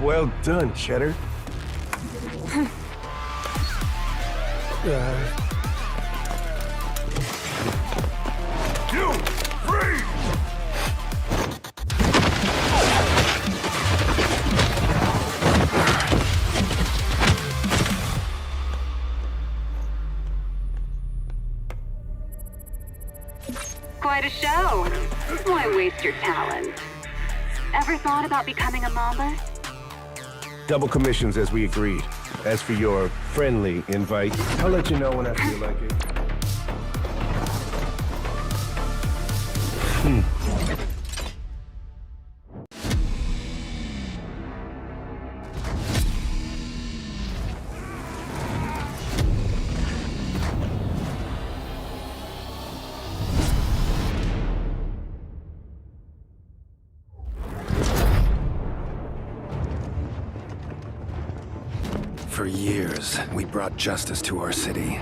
Well done, Cheddar. Quite a show. Why waste your talent? Ever thought about becoming a mamba? Double commissions as we agreed. As for your friendly invite, I'll let you know when I feel like it. For years, we brought justice to our city.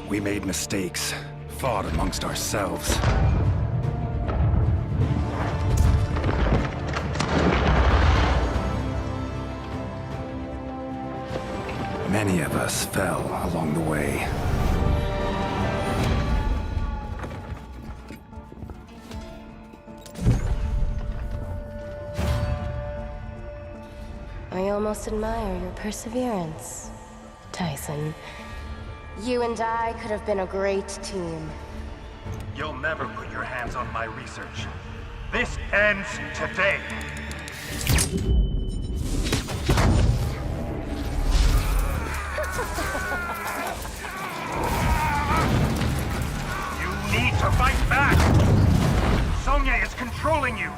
We made mistakes, fought amongst ourselves. Many of us fell along the way. I almost admire your perseverance, Tyson. You and I could have been a great team. You'll never put your hands on my research. This ends today. You need to fight back! Sonya is controlling you!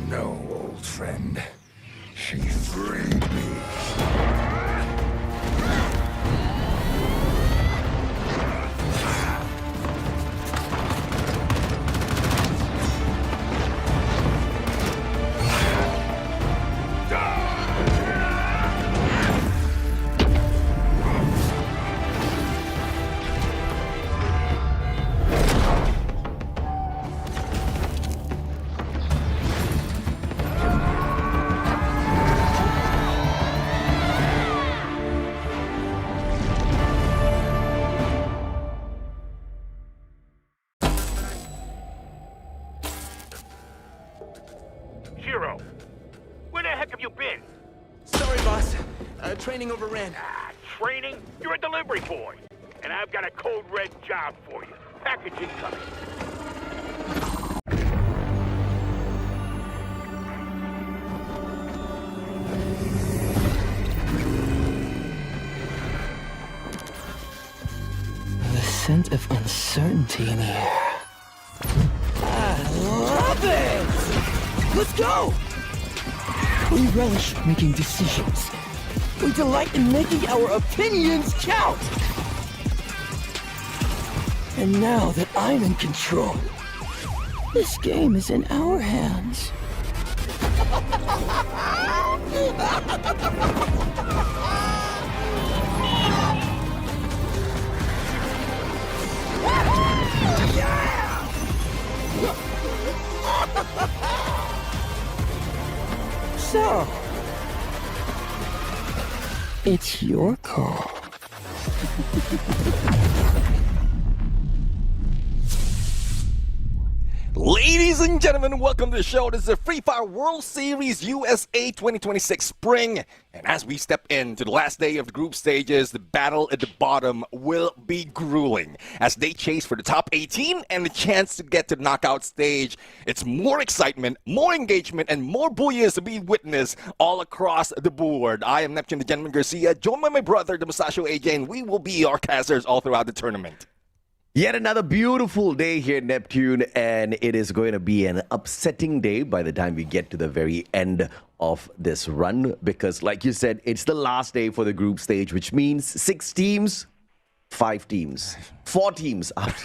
No, old friend. She freed me. Shiro. Where the heck have you been? Sorry, boss. Training overran. Training? You're a delivery boy. And I've got a code red job for you. Package incoming. The scent of uncertainty in the air. I love it! Let's go! We relish making decisions. We delight in making our opinions count! And now that I'm in control, this game is in our hands. So, it's your call. Ladies and gentlemen, welcome to the show. This is the Free Fire World Series USA 2026 Spring. And as we step into the last day of the group stages, the battle at the bottom will be grueling. As they chase for the top 18 and the chance to get to the knockout stage, it's more excitement, more engagement, and more booyahs to be witnessed all across the board. I am Neptune the Gentleman Garcia, joined by my brother, the Musashi AJ, and we will be our casters all throughout the tournament. Yet another beautiful day here, Neptune, and it is going to be an upsetting day by the time we get to the very end of this run because, like you said, it's the last day for the group stage, which means 6 teams, 5 teams, 4 teams out.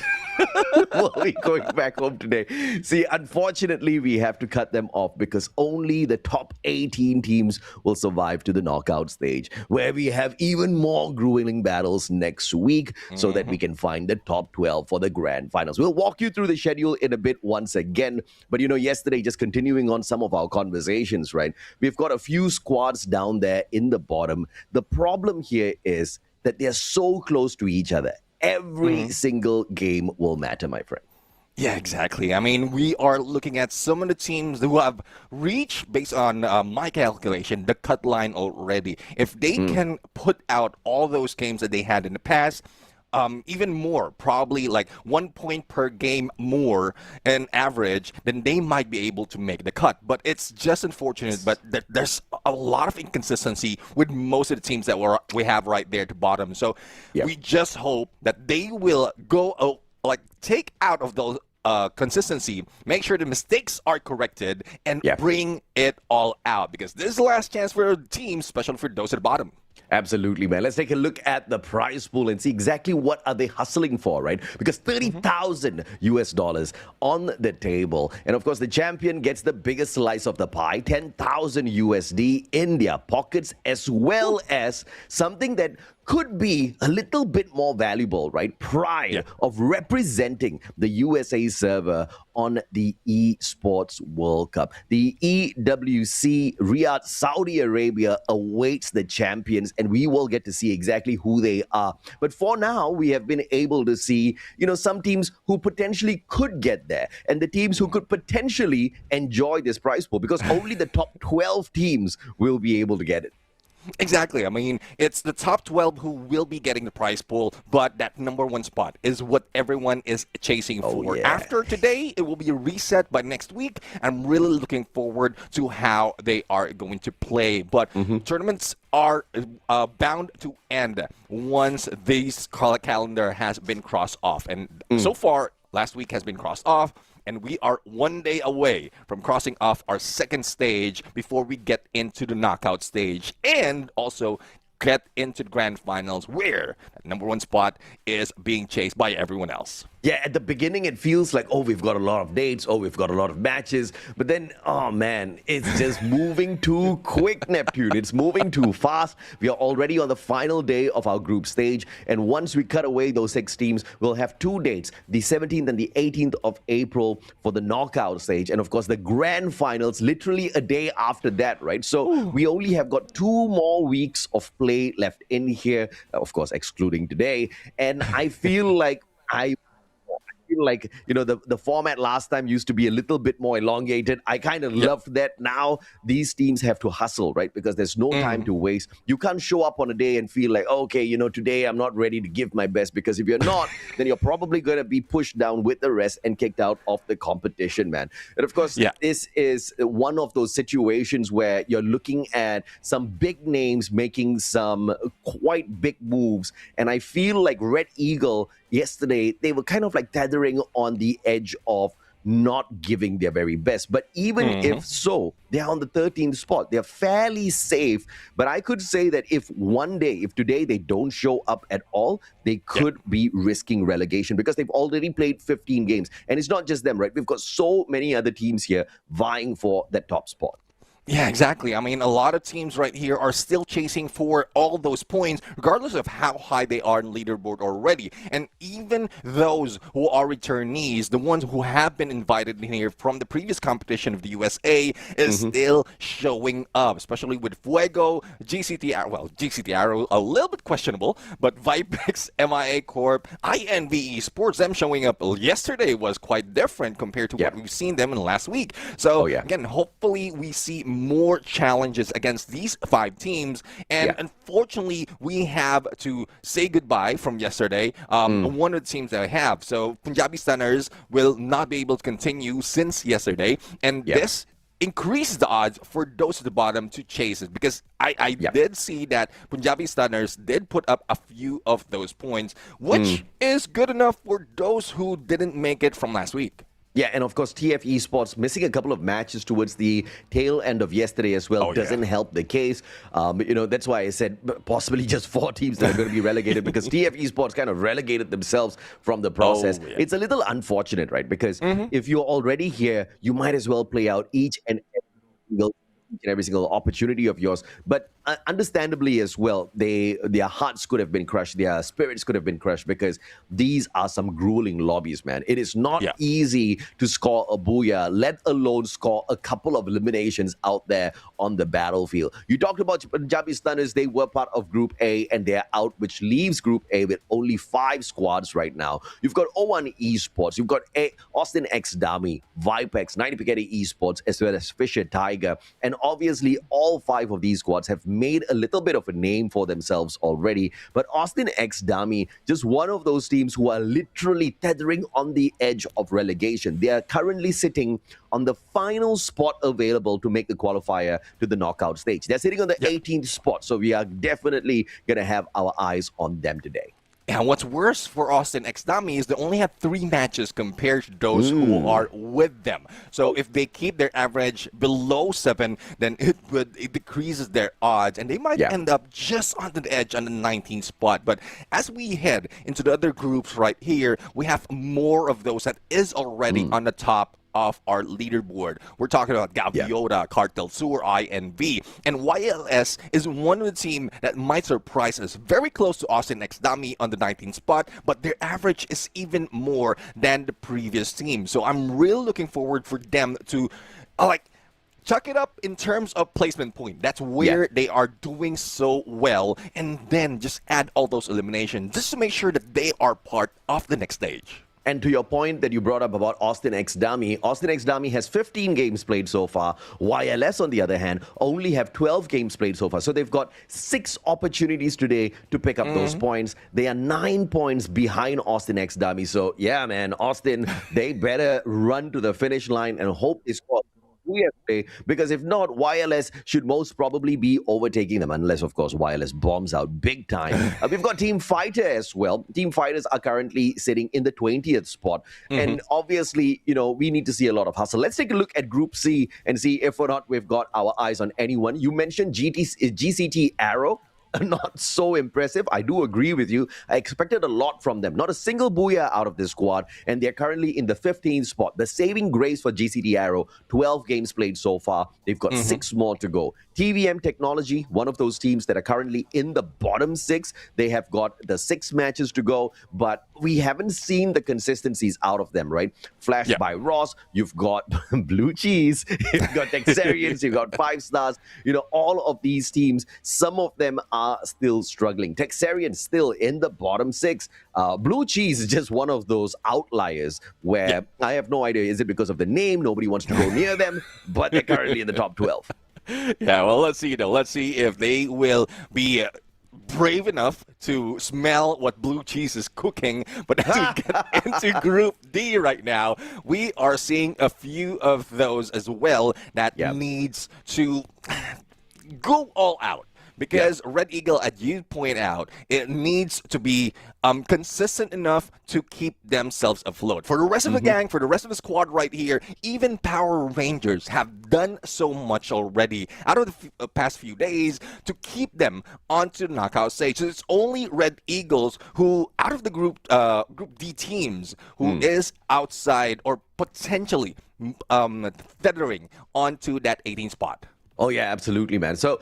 Will be going back home today. See, unfortunately, we have to cut them off because only the top 18 teams will survive to the knockout stage, where we have even more grueling battles next week so that we can find the top 12 for the grand finals. We'll walk you through the schedule in a bit once again. But, you know, yesterday, just continuing on some of our conversations, right? We've got a few squads down there in the bottom. The problem here is that they're so close to each other. Every single game will matter, my friend. Yeah, exactly. I mean, we are looking at some of the teams who have reached, based on my calculation, the cut line already. If they can put out all those games that they had in the past, even more, probably like 1 point per game more in average, then they might be able to make the cut. But it's just unfortunate, but there's a lot of inconsistency with most of the teams that we have right there to bottom. So we just hope that they will go, take out of those consistency, make sure the mistakes are corrected, and bring it all out. Because this is the last chance for teams, especially for those at the bottom. Absolutely, man. Let's take a look at the prize pool and see exactly what are they hustling for, right? Because $30,000 on the table. And of course, the champion gets the biggest slice of the pie, 10,000 USD in their pockets, as well as something that could be a little bit more valuable, right? Pride of representing the USA server on the Esports World Cup. The EWC Riyadh, Saudi Arabia awaits the champions, and we will get to see exactly who they are. But for now, we have been able to see, you know, some teams who potentially could get there, and the teams who could potentially enjoy this prize pool, because only the top 12 teams will be able to get it. Exactly. I mean, it's the top 12 who will be getting the prize pool, but that number 1 spot is what everyone is chasing for. After today, it will be a reset by next week. I'm really looking forward to how they are going to play. But tournaments are bound to end once this calendar has been crossed off. And so far, last week has been crossed off. And we are 1 day away from crossing off our second stage before we get into the knockout stage and also get into the grand finals where that number 1 spot is being chased by everyone else. Yeah, at the beginning, it feels like, oh, we've got a lot of dates, oh, we've got a lot of matches. But then, oh, man, it's just moving too quick, Neptune. It's moving too fast. We are already on the final day of our group stage. And once we cut away those 6 teams, we'll have 2 dates, the 17th and the 18th of April for the knockout stage. And, of course, the grand finals literally a day after that, right? So we only have got 2 more weeks of play left in here, of course, excluding today. And I feel like feel like, the format last time used to be a little bit more elongated. I kind of loved that. Now these teams have to hustle, right? Because there's no time to waste. You can't show up on a day and feel like, okay, today I'm not ready to give my best, because if you're not, then you're probably going to be pushed down with the rest and kicked out of the competition, man. And of course, this is one of those situations where you're looking at some big names making some quite big moves. And I feel like Red Eagle yesterday, they were kind of like tethering on the edge of not giving their very best. But even if so, they're on the 13th spot. They're fairly safe. But I could say that if today they don't show up at all, they could be risking relegation, because they've already played 15 games. And it's not just them, right? We've got so many other teams here vying for that top spot. Yeah, exactly. I mean, a lot of teams right here are still chasing for all those points, regardless of how high they are in leaderboard already. And even those who are returnees, the ones who have been invited in here from the previous competition of the USA, is still showing up, especially with Fuego, GCT Arrow, a little bit questionable, but Vipex, MIA Corp, INV Esports, them showing up yesterday was quite different compared to what we've seen them in last week. So, again, hopefully we see more challenges against these 5 teams, and unfortunately we have to say goodbye from yesterday. One of the teams that I have, so Punjabi Stunners will not be able to continue since yesterday, and this increases the odds for those at the bottom to chase it, because I did see that Punjabi Stunners did put up a few of those points, which is good enough for those who didn't make it from last week. Yeah, and of course, TF Esports missing a couple of matches towards the tail end of yesterday as well doesn't help the case. That's why I said possibly just 4 teams that are going to be relegated, because TF Esports kind of relegated themselves from the process. It's a little unfortunate, right? Because if you're already here, you might as well play out each and every single opportunity of yours. But understandably as well, their hearts could have been crushed, their spirits could have been crushed, because these are some grueling lobbies, man. It is not easy to score a booyah, let alone score a couple of eliminations out there on the battlefield. You talked about Punjabi Stunners. They were part of Group A and they're out, which leaves Group A with only 5 squads right now. You've got O1 Esports, you've got Austin X Dami, Vipex, 90 Piketty Esports, as well as Fisher Tiger. And obviously all 5 of these squads have made a little bit of a name for themselves already. But Austin X Dami, just one of those teams who are literally tethering on the edge of relegation. They are currently sitting on the final spot available to make the qualifier to the knockout stage. They're sitting on the 18th spot, so we are definitely going to have our eyes on them today. And what's worse for Austin X Dami is they only have 3 matches compared to those who are with them. So if they keep their average below 7, then it decreases their odds, and they might end up just on the edge on the 19th spot. But as we head into the other groups right here, we have more of those that is already on the top of our leaderboard. We're talking about Gaviota, Cartel Sur, INV, and YLS is one of the teams that might surprise us. Very close to Austin X Dami on the 19th spot, but their average is even more than the previous team. So I'm really looking forward for them to chuck it up in terms of placement point. That's where they are doing so well, and then just add all those eliminations just to make sure that they are part of the next stage. And to your point that you brought up about Austin X Dami has 15 games played so far. YLS, on the other hand, only have 12 games played so far. So they've got 6 opportunities today to pick up those points. They are 9 points behind Austin X Dami. So, yeah, man, Austin, they better run to the finish line and hope they score. Because if not, YLS should most probably be overtaking them, unless, of course, YLS bombs out big time. We've got Team Fighter as well. Team Fighters are currently sitting in the 20th spot. And obviously, we need to see a lot of hustle. Let's take a look at Group C and see if or not we've got our eyes on anyone. You mentioned GCT Arrow. Not so impressive. I do agree with you. I expected a lot from them. Not a single booyah out of this squad, and they're currently in the 15th spot. The saving grace for GCT Arrow, 12 games played so far. They've got 6 more to go. TVM Technology, one of those teams that are currently in the bottom 6. They have got the 6 matches to go, but we haven't seen the consistencies out of them, right? Flash by Ross, you've got Blue Cheese, you've got Texarians, you've got 5 Stars. All of these teams, some of them are are still struggling. Texarian still in the bottom 6. Blue Cheese is just one of those outliers where I have no idea. Is it because of the name? Nobody wants to go near them, but they're currently in the top 12. Yeah, well, let's see. Let's see if they will be brave enough to smell what Blue Cheese is cooking. But as we get into Group D right now, we are seeing a few of those as well that needs to go all out. Because Red Eagle, as you point out, it needs to be consistent enough to keep themselves afloat. For the rest of the gang, for the rest of the squad right here, even Power Rangers have done so much already out of the past few days to keep them onto the knockout stage. So it's only Red Eagles who, out of the Group D teams, who is outside or potentially feathering onto that 18 spot. Oh, yeah, absolutely, man. So,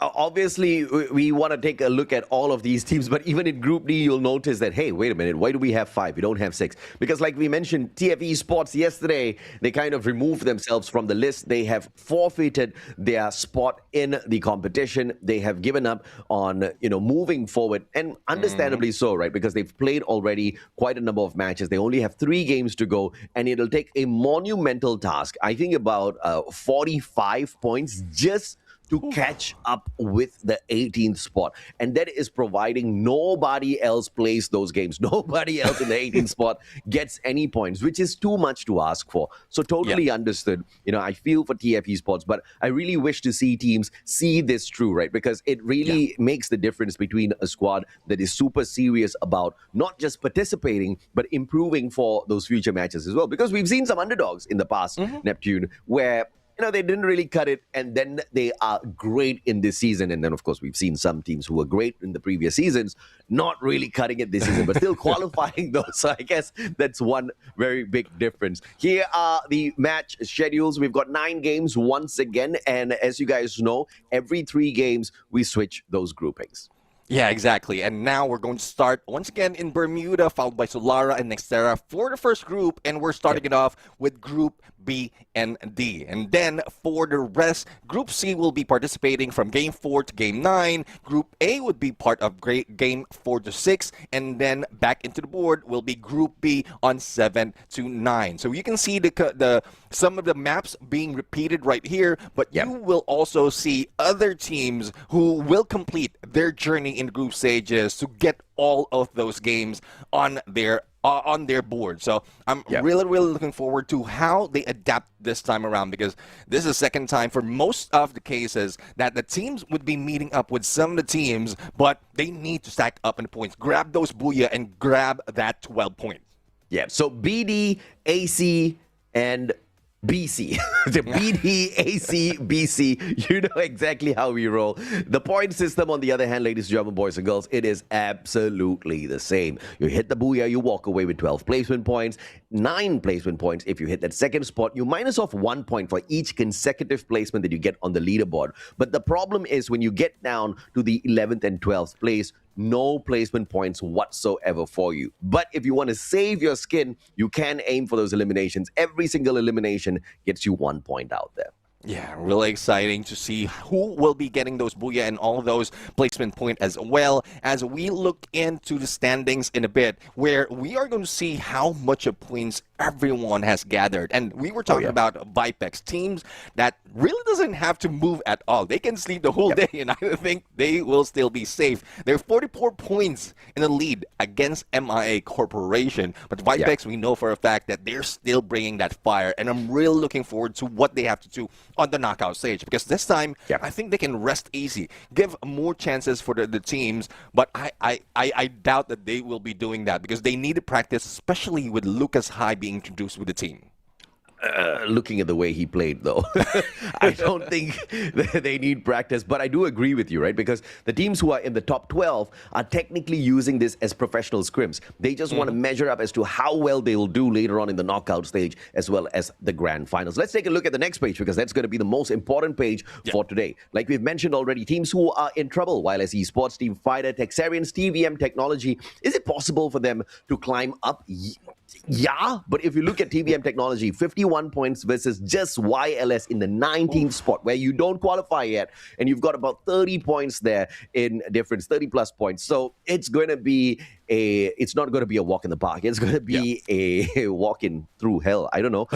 obviously, we want to take a look at all of these teams. But even in Group D, you'll notice that, hey, wait a minute, why do we have 5? We don't have 6. Because like we mentioned, TF Esports yesterday, they kind of removed themselves from the list. They have forfeited their spot in the competition. They have given up on, moving forward. And understandably so, right? Because they've played already quite a number of matches. They only have 3 games to go. And it'll take a monumental task. I think about 45 points just to catch up with the 18th spot. And that is providing nobody else plays those games. Nobody else in the 18th spot gets any points, which is too much to ask for. So totally understood. I feel for TF Esports, but I really wish to see teams see this through, right? Because it really makes the difference between a squad that is super serious about not just participating, but improving for those future matches as well. Because we've seen some underdogs in the past, Neptune, where they didn't really cut it, and then they are great in this season. And then, of course, we've seen some teams who were great in the previous seasons, not really cutting it this season, but still qualifying those. So I guess that's one very big difference. Here are the match schedules. We've got 9 games once again. And as you guys know, every 3 games, we switch those groupings. Yeah, exactly. And now we're going to start once again in Bermuda, followed by Solara and Nextera for the first group. And we're starting it off with Group B and D. And then for the rest, Group C will be participating from Game 4 to Game 9. Group A would be part of Game 4 to 6. And then back into the board will be Group B on 7 to 9. So you can see some of the maps being repeated right here. But you will also see other teams who will complete their journey in group stages to get all of those games on their board. So I'm really looking forward to how they adapt this time around, because this is the second time for most of the cases that the teams would be meeting up with some of the teams, but they need to stack up in the points, grab those booyah, and grab that 12 points. Yeah, so BD, AC, and BC. The BD, AC, BC. You know exactly how we roll. The point system, on the other hand, ladies and gentlemen, boys and girls, it is absolutely the same. You hit the booyah, you walk away with 12 placement points, 9 placement points. If you hit that second spot, you minus off 1 point for each consecutive placement that you get on the leaderboard. But the problem is when you get down to the 11th and 12th place, no placement points whatsoever for you. But if you want to save your skin, you can aim for those eliminations. Every single elimination gets you 1 point out there. Yeah, really exciting to see who will be getting those booyah and all those placement points, as well as we look into the standings in a bit, where we are going to see how much of points everyone has gathered. And we were talking about Vipex teams that really doesn't have to move at all. They can sleep the whole day, and I think they will still be safe. They're 44 points in the lead against MIA Corporation. But Vipex, we know for a fact that they're still bringing that fire, and I'm really looking forward to what they have to do on the knockout stage, because this time I think they can rest easy, give more chances for the teams, but I doubt that they will be doing that, because they need to practice, especially with Lucas High being introduced with the team. Looking at the way he played, though, I don't think they need practice. But I do agree with you, right? Because the teams who are in the top 12 are technically using this as professional scrims. They just want to measure up as to how well they will do later on in the knockout stage, as well as the grand finals. Let's take a look at the next page, because that's going to be the most important page for today. Like we've mentioned already, teams who are in trouble, Wireless Esports, Team Fighter, Texarians, TVM Technology. Is it possible for them to climb up? Yeah, but if you look at TBM Technology, 51 points versus just YLS in the 19th spot, where you don't qualify yet, and you've got about 30 points there in difference, 30 plus points. So it's going to be it's not going to be a walk in the park. It's going to be a walk in through hell. I don't know.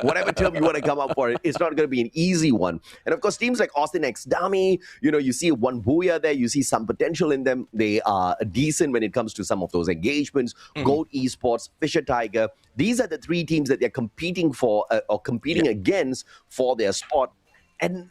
Whatever term you want to come up for it, it's not going to be an easy one. And of course, teams like Austin X Dummy, you see one Booyah there, you see some potential in them. They are decent when it comes to some of those engagements. Gold Esports, Fisher Tiger. These are the three teams that they're competing for or competing against for their spot. And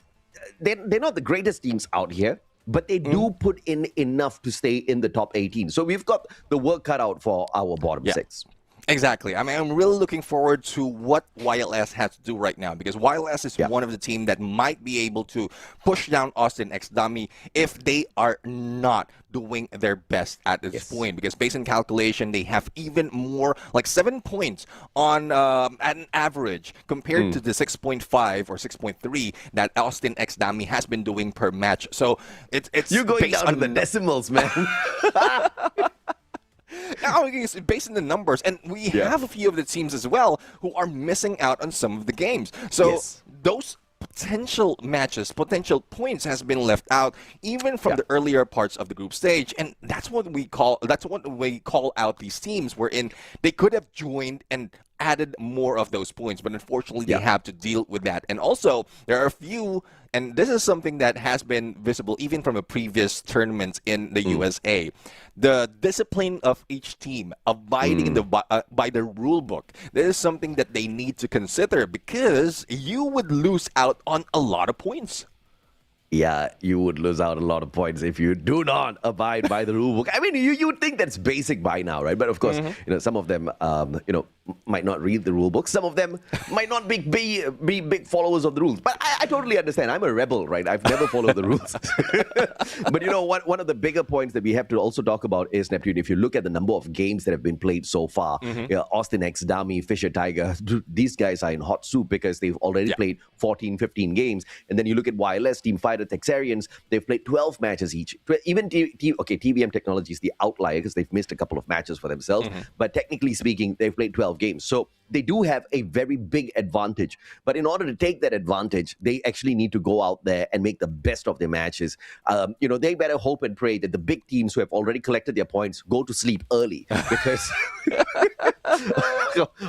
they're not the greatest teams out here, but they do put in enough to stay in the top 18. So we've got the work cut out for our bottom six. Exactly. I mean, I'm really looking forward to what YLS has to do right now, because YLS is one of the team that might be able to push down Austin X Dummy if they are not doing their best at this point. Because based on calculation, they have even more, like 7 points on at an average compared to the 6.5 or 6.3 that Austin X Dummy has been doing per match. So it's you're going based down on to the decimals, man. Now, it's based on the numbers, and we have a few of the teams as well who are missing out on some of the games. So those potential matches, potential points has been left out even from the earlier parts of the group stage, and that's what we call out these teams wherein they could have joined and added more of those points, but unfortunately they have to deal with that. And also there are a few, and this is something that has been visible even from a previous tournament in the USA, the discipline of each team abiding by the rule book. This is something that they need to consider, because you would lose out on a lot of points. Yeah, you would lose out a lot of points if you do not abide by the rule book. I mean, you would think that's basic by now, right? But of course, some of them, might not read the rule book. Some of them might not be big followers of the rules. But I totally understand. I'm a rebel, right? I've never followed the rules. But one of the bigger points that we have to also talk about is, Neptune, if you look at the number of games that have been played so far, Austin X Dummy, Fisher Tiger, these guys are in hot soup because they've already played 14, 15 games. And then you look at YLS, Team Fighter, Texarians, they've played 12 matches each. Even TBM Technology is the outlier because they've missed a couple of matches for themselves. But technically speaking, they've played 12 games. So they do have a very big advantage. But in order to take that advantage, they actually need to go out there and make the best of their matches. They better hope and pray that the big teams who have already collected their points go to sleep early, because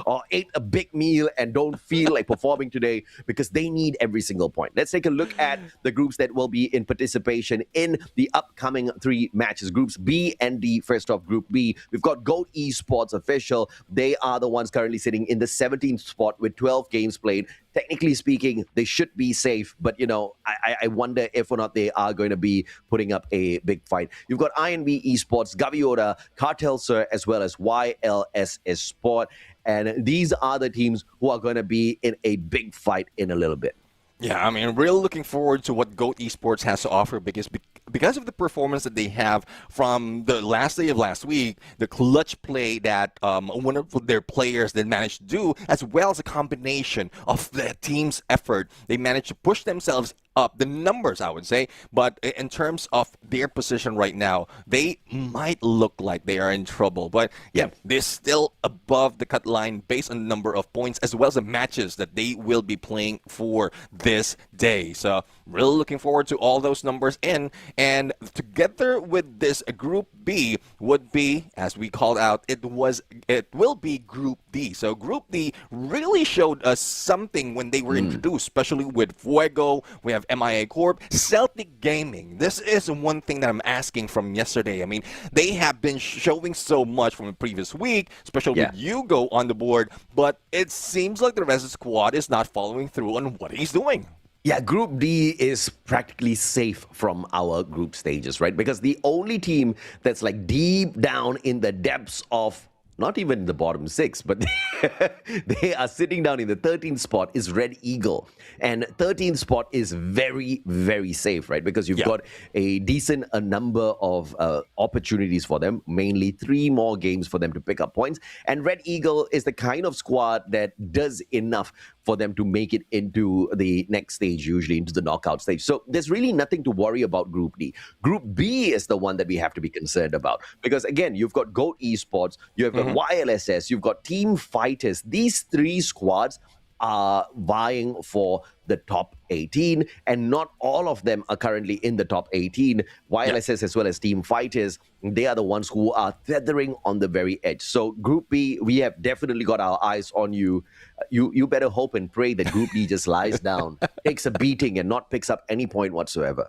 or ate a big meal and don't feel like performing today, because they need every single point. Let's take a look at the groups that will be in participation in the upcoming 3 matches. Groups B and D. First off, Group B, we've got Gold Esports Official. They are the ones currently sitting in the 17th spot with 12 games played. Technically speaking, they should be safe, but I wonder if or not they are going to be putting up a big fight. You've got INB Esports, Gaviota, Cartel Sir, as well as YLS Sport, and these are the teams who are going to be in a big fight in a little bit. Yeah, I mean, really looking forward to what GOAT Esports has to offer, because of the performance that they have from the last day of last week, the clutch play that one of their players then managed to do, as well as a combination of the team's effort. They managed to push themselves up the numbers, I would say, but in terms of their position right now, they might look like they are in trouble. But they're still above the cut line based on the number of points as well as the matches that they will be playing for this day. So really looking forward to all those numbers in, and together with this Group B would be, as we called out, it will be Group D. So Group D really showed us something when they were introduced, especially with Fuego. We have MIA Corp, Celtic Gaming. This is one thing that I'm asking from yesterday. I mean, they have been showing so much from the previous week, especially with Hugo on the board, but it seems like the rest of the squad is not following through on what he's doing. Yeah, Group D is practically safe from our group stages, right? Because the only team that's like deep down in the depths of not even the bottom 6, but they are sitting down in the 13th spot is Red Eagle. And 13th spot is very, very safe, right? Because you've got a decent number of opportunities for them, mainly 3 more games for them to pick up points. And Red Eagle is the kind of squad that does enough for them to make it into the next stage, usually into the knockout stage. So there's really nothing to worry about Group D. Group B is the one that we have to be concerned about because, again, you've got GOAT Esports, you have got YLSS, you've got Team Fighters. These three squads are vying for the top 18, and not all of them are currently in the top 18. YLSS as well as Team Fighters, they are the ones who are feathering on the very edge. So Group B, we have definitely got our eyes on you. You better hope and pray that Group D just lies down, takes a beating, and not picks up any point whatsoever.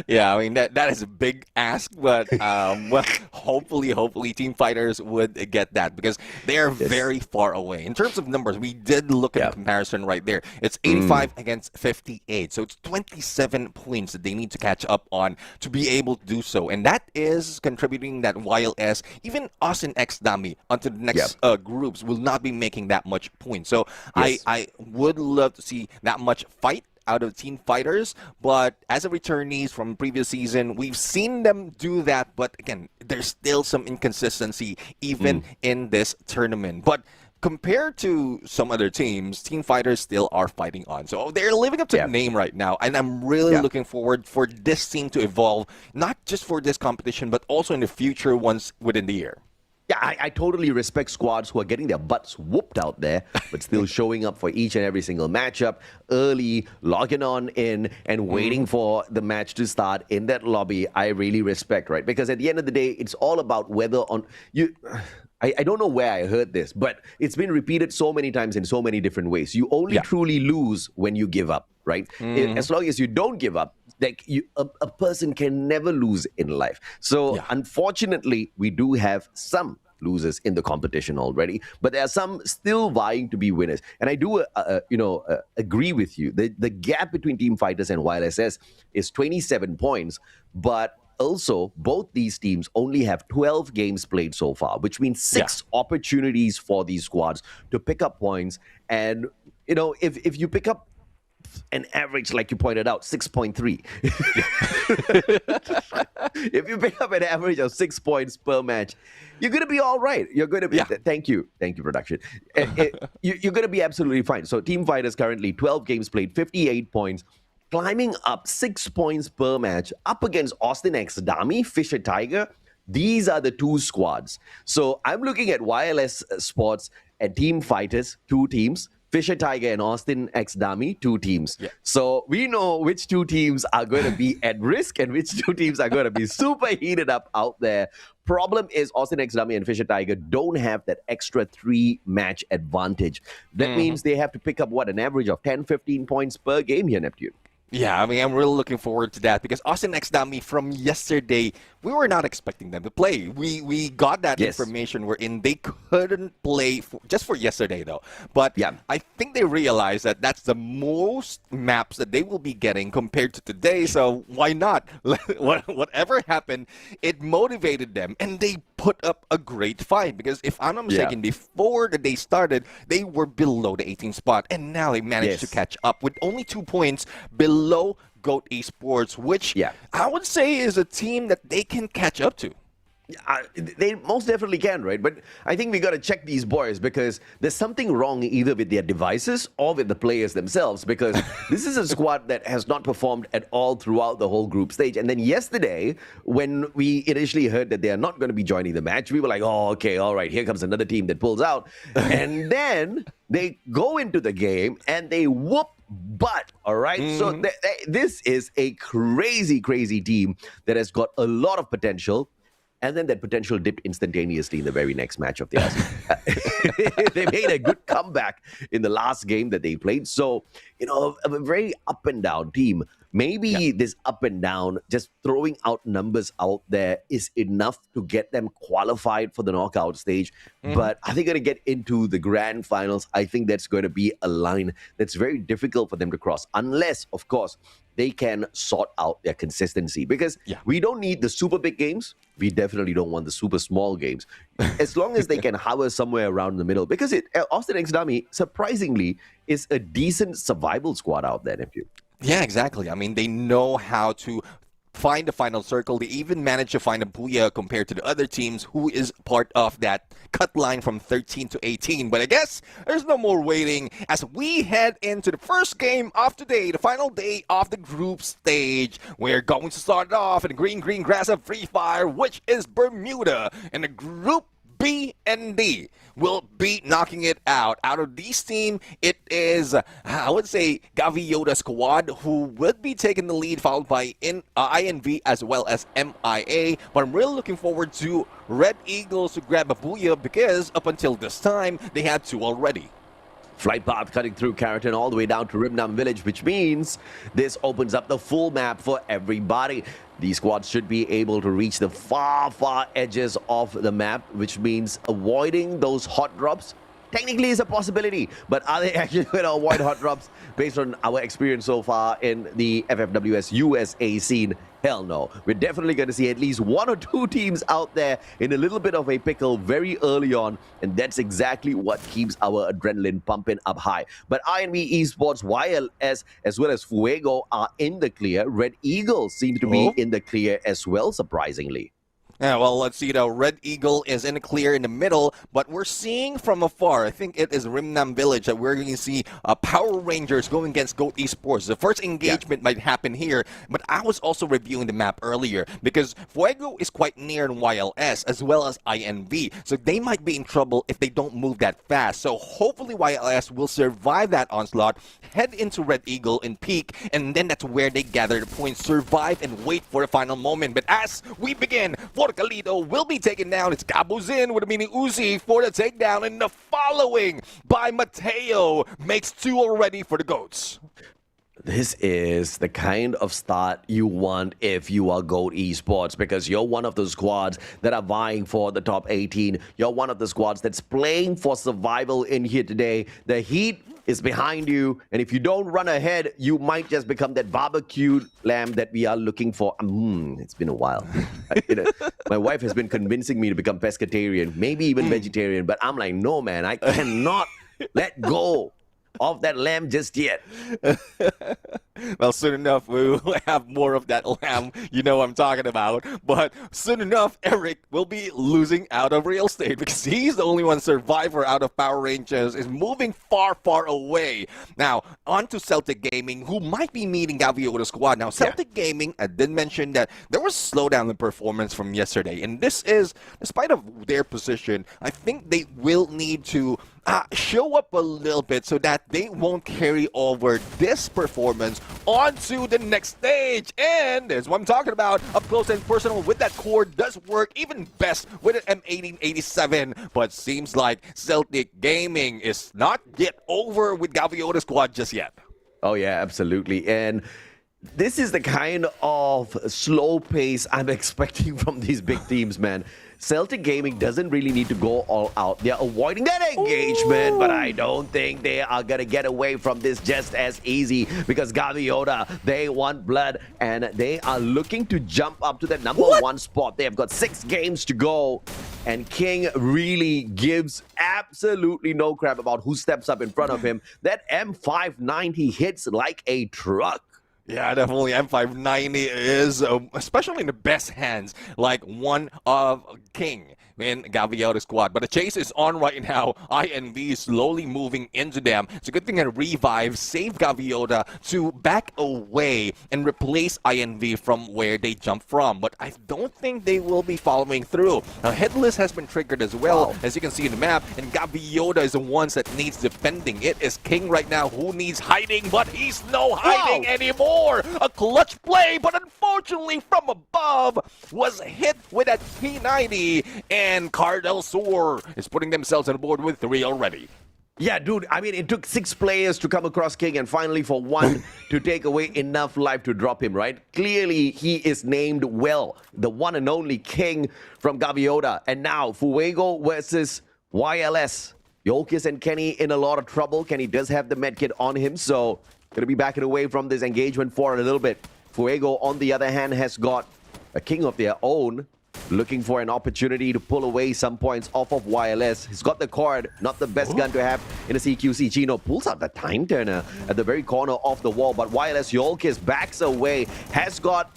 Yeah, I mean that is a big ask, but well, hopefully Team Fighters would get that because they are very far away in terms of numbers. We did look at the comparison right there. It's 85 against 58, so it's 27 points that they need to catch up on to be able to do so, and that is contributing that YLS, even Austin X Dami, onto the next groups will not be making that much points. So I would love to see that much fight out of Team Fighters, but as a returnees from previous season, we've seen them do that, but again, there's still some inconsistency even in this tournament. But compared to some other teams, Team Fighters still are fighting on. So they're living up to the name right now, and I'm really looking forward for this team to evolve, not just for this competition, but also in the future ones within the year. Yeah, I totally respect squads who are getting their butts whooped out there, but still showing up for each and every single matchup early, logging on in, and waiting for the match to start in that lobby. I really respect, right? Because at the end of the day, it's all about whether on you. I don't know where I heard this, but it's been repeated so many times in so many different ways. You only truly lose when you give up, right? As long as you don't give up, like a person can never lose in life. So unfortunately, we do have some losers in the competition already, but there are some still vying to be winners. And I do, agree with you. The gap between Team Fighters and YLSS is 27 points, but also, both these teams only have 12 games played so far, which means 6 opportunities for these squads to pick up points. And, if you pick up an average, like you pointed out, 6.3. If you pick up an average of 6 points per match, you're going to be all right. You're going to be... Thank you, production. You're going to be absolutely fine. So Team Fighters currently 12 games played, 58 points. Climbing up 6 points per match up against Austin X Dami, Fisher Tiger. These are the two squads. So I'm looking at YLS Sports and Team Fighters, 2 teams. Fisher Tiger and Austin X Dami, 2 teams. So we know which 2 teams are going to be at risk and which 2 teams are going to be super heated up out there. Problem is Austin X Dami and Fisher Tiger don't have that extra 3-match advantage. That means they have to pick up, an average of 10, 15 points per game here, Neptune. Yeah, I mean, I'm really looking forward to that because Austin X Dami from yesterday, we were not expecting them to play. We got that information wherein they couldn't play just for yesterday, though. But I think they realized that that's the most maps that they will be getting compared to today. So why not? Whatever happened, it motivated them, and they put up a great fight because if I'm not mistaken, before the day started, they were below the 18th spot, and now they managed to catch up with only 2 points below GOAT Esports, which I would say is a team that they can catch up to. They most definitely can, right? But I think we got to check these boys because there's something wrong either with their devices or with the players themselves because this is a squad that has not performed at all throughout the whole group stage. And then yesterday, when we initially heard that they are not going to be joining the match, we were like, oh, okay, all right, here comes another team that pulls out. And then they go into the game and they whoop butt, all right? So this is a crazy, crazy team that has got a lot of potential. And then that potential dipped instantaneously in the very next match of theirs. They made a good comeback in the last game that they played. So, a very up and down team. Maybe this up and down, just throwing out numbers out there is enough to get them qualified for the knockout stage. But are they going to get into the grand finals? I think that's going to be a line that's very difficult for them to cross. Unless, of course, they can sort out their consistency. Because we don't need the super big games. We definitely don't want the super small games. As long as they can hover somewhere around the middle. Because Austin X Dami, surprisingly, is a decent survival squad out there, Neptune. Yeah, exactly. I mean, they know how to find the final circle. They even managed to find a Booyah compared to the other teams who is part of that cut line from 13 to 18. But I guess there's no more waiting as we head into the first game of today, the final day of the group stage. We're going to start off in the green grass of Free Fire, which is Bermuda, and the group B and D will be knocking it out. Out of these team, it is, I would say, Gaviota squad who would be taking the lead, followed by INV as well as MIA. But I'm really looking forward to Red Eagles to grab a Booyah because up until this time, they had two already. Flight path cutting through Keratin all the way down to Rimnam Village, which means this opens up the full map for everybody. These squads should be able to reach the far edges of the map, which means avoiding those hot drops technically is a possibility. But are they actually going to avoid hot drops based on our experience so far in the FFWS USA scene? Hell no. We're definitely going to see at least one or two teams out there in a little bit of a pickle very early on, and that's exactly what keeps our adrenaline pumping up high. But INV Esports, YLS, as well as Fuego are in the clear. Red Eagles seem to be in the clear as well, surprisingly. Yeah, well, let's see though. Red Eagle is in the clear in the middle, but we're seeing from afar, I think it is Rimnam Village, that we're going to see Power Rangers going against Goat Esports. The first engagement might happen here, but I was also reviewing the map earlier because Fuego is quite near in YLS as well as INV, so they might be in trouble if they don't move that fast. So hopefully YLS will survive that onslaught, head into Red Eagle in peak, and then that's where they gather the points, survive, and wait for the final moment. But as we begin, Galito will be taken down. It's Gabuzin with a mini Uzi for the takedown, and the following by Mateo makes two already for the Goats. This is the kind of start you want if you are Goat Esports, because you're one of those squads that are vying for the top 18. You're one of the squads that's playing for survival in here today. The heat is behind you, and if you don't run ahead, you might just become that barbecued lamb that we are looking for. It's been a while. My wife has been convincing me to become pescatarian, maybe even vegetarian, but I'm like, no, man, I cannot let go of that lamb just yet. Well, soon enough, we will have more of that lamb, you know what I'm talking about. But soon enough, Eric will be losing out of real estate because he's the only one survivor out of Power Rangers, is moving far away. Now, on to Celtic Gaming, who might be meeting Gaviota squad. Now, Celtic Gaming, I did mention that there was a slowdown in performance from yesterday. And this is, despite of their position, I think they will need to show up a little bit so that they won't carry over this performance onto the next stage. And there's what I'm talking about. Up close and personal with that core does work even best with an M1887. But seems like Celtic Gaming is not yet over with Gaviota squad just yet. Oh yeah, absolutely. And this is the kind of slow pace I'm expecting from these big teams, man. Celtic Gaming doesn't really need to go all out. They're avoiding that engagement, but I don't think they are going to get away from this just as easy because Gaviota, they want blood, and they are looking to jump up to the number one spot. They have got 6 games to go, and King really gives absolutely no crap about who steps up in front of him. That M590 hits like a truck. Yeah, definitely. M590 is, especially in the best hands, like one of King in Gaviota squad. But the chase is on right now. INV is slowly moving into them. It's a good thing that Revive saved Gaviota to back away and replace INV from where they jumped from. But I don't think they will be following through. Now, Headless has been triggered as well, as you can see in the map. And Gaviota is the ones that needs defending. It is King right now who needs hiding, but he's no hiding anymore. A clutch play, but unfortunately from above was hit with that P90, and Cardell Soar is putting themselves on board with 3 already. Yeah, dude, I mean, it took 6 players to come across King and finally for one to take away enough life to drop him, right? Clearly, he is named well, the one and only King from Gaviota. And now, Fuego versus YLS. Yolkis and Kenny in a lot of trouble. Kenny does have the medkit on him, so going to be backing away from this engagement for a little bit. Fuego, on the other hand, has got a King of their own, looking for an opportunity to pull away some points off of YLS. He's got the cord, not the best gun to have in a CQC. Chino pulls out the time turner at the very corner of the wall, but YLS Yolkis backs away, has got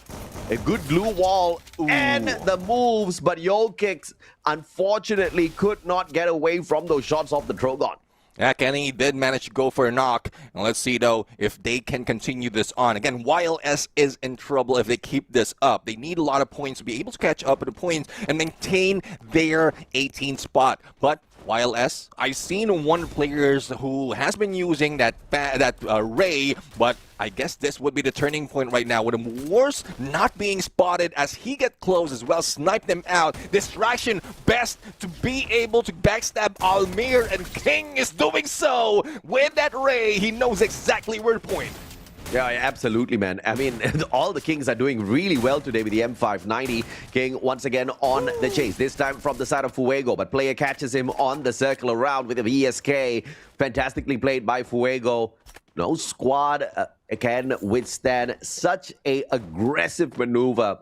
A good blue wall and the moves, but Yol Kicks unfortunately could not get away from those shots off the Trogon. Yeah, Kenny did manage to go for a knock. And let's see, though, if they can continue this on. Again, YLS is in trouble if they keep this up. They need a lot of points to be able to catch up with the points and maintain their 18th spot. But YLS, I've seen one players who has been using that Ray, but I guess this would be the turning point right now with him worse not being spotted as he get close as well, snipe them out. Distraction best to be able to backstab Almir, and King is doing so with that Ray. He knows exactly where to point. Yeah, absolutely, man. I mean, all the Kings are doing really well today with the M590. King once again on the chase, this time from the side of Fuego, but player catches him on the circle around with a VSK. Fantastically played by Fuego. No squad can withstand such a aggressive maneuver.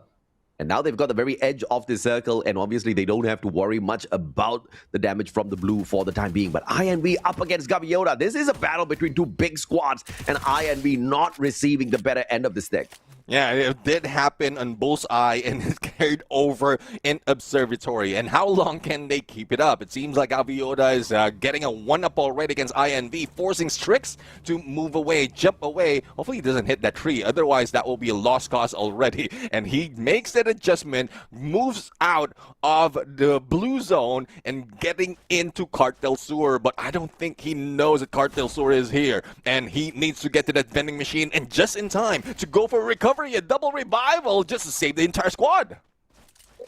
And now they've got the very edge of the circle, and obviously they don't have to worry much about the damage from the blue for the time being. But INV up against Gaviota. This is a battle between two big squads, and INV not receiving the better end of the stick. Yeah, it did happen on Bullseye, and it carried over in Observatory. And how long can they keep it up? It seems like Gaviota is getting a one-up already against INV, forcing Strix to move away, jump away. Hopefully he doesn't hit that tree. Otherwise, that will be a lost cause already. And he makes that adjustment, moves out of the blue zone, and getting into Cartel Sewer. But I don't think he knows that Cartel Sewer is here. And he needs to get to that vending machine, and just in time to go for a recovery. A double revival just to save the entire squad.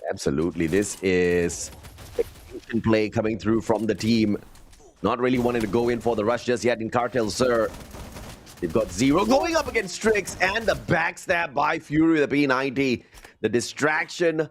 Absolutely. This is a play coming through from the team. Not really wanting to go in for the rush just yet in Cartel Sir. They've got Zero going up against Strix, and the backstab by Fury with the P90. The distraction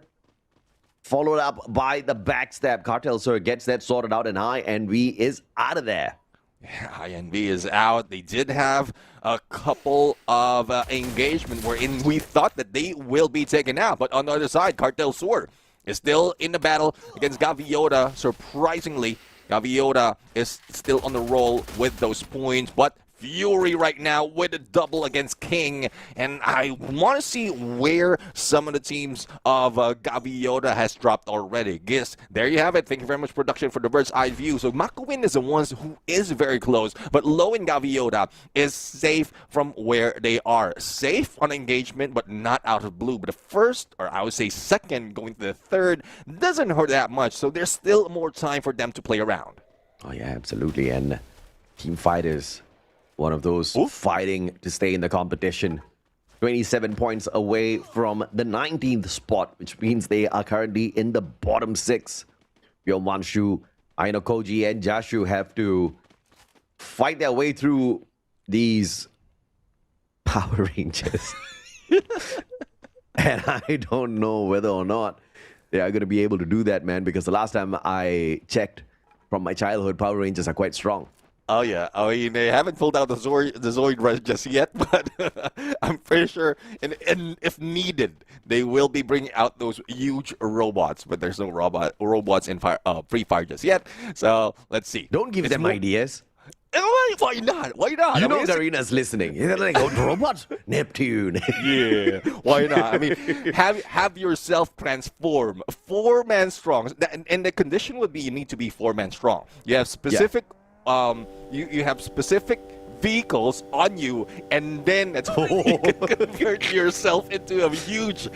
followed up by the backstab. Cartel Sir gets that sorted out, and INV is out of there. INV is out. They did have a couple of engagement wherein we thought that they will be taken out. But on the other side, Cartel Sewer is still in the battle against Gaviota. Surprisingly, Gaviota is still on the roll with those points. But Fury right now with a double against King, and I want to see where some of the teams of Gaviota has dropped already. Guess there you have it. Thank you very much, production, for the bird's eye view. So Makuin is the ones who is very close, but Low and Gaviota is safe from where they are. Safe on engagement, but not out of blue. But the first, or I would say second, going to the third, doesn't hurt that much. So there's still more time for them to play around. Oh yeah, absolutely. And Team Fighters, one of those fighting to stay in the competition. 27 points away from the 19th spot, which means they are currently in the bottom 6. Yomanshu, Aino Koji, and Jashu have to fight their way through these Power Rangers. And I don't know whether or not they are going to be able to do that, man, because the last time I checked from my childhood, Power Rangers are quite strong. Oh, yeah. I mean, they haven't pulled out the Zoid Rush just yet, but I'm pretty sure, and if needed, they will be bringing out those huge robots, but there's no robots in Free Fire just yet, so let's see. Don't give them ideas. Why not? Why not? You know Zarina's listening. They're like, oh, robots? Neptune. Yeah, why not? I mean, have yourself transform 4-man strong, and the condition would be you need to be 4-man strong. You have specific... Yeah. You have specific vehicles on you, and then that's how you can convert yourself into a huge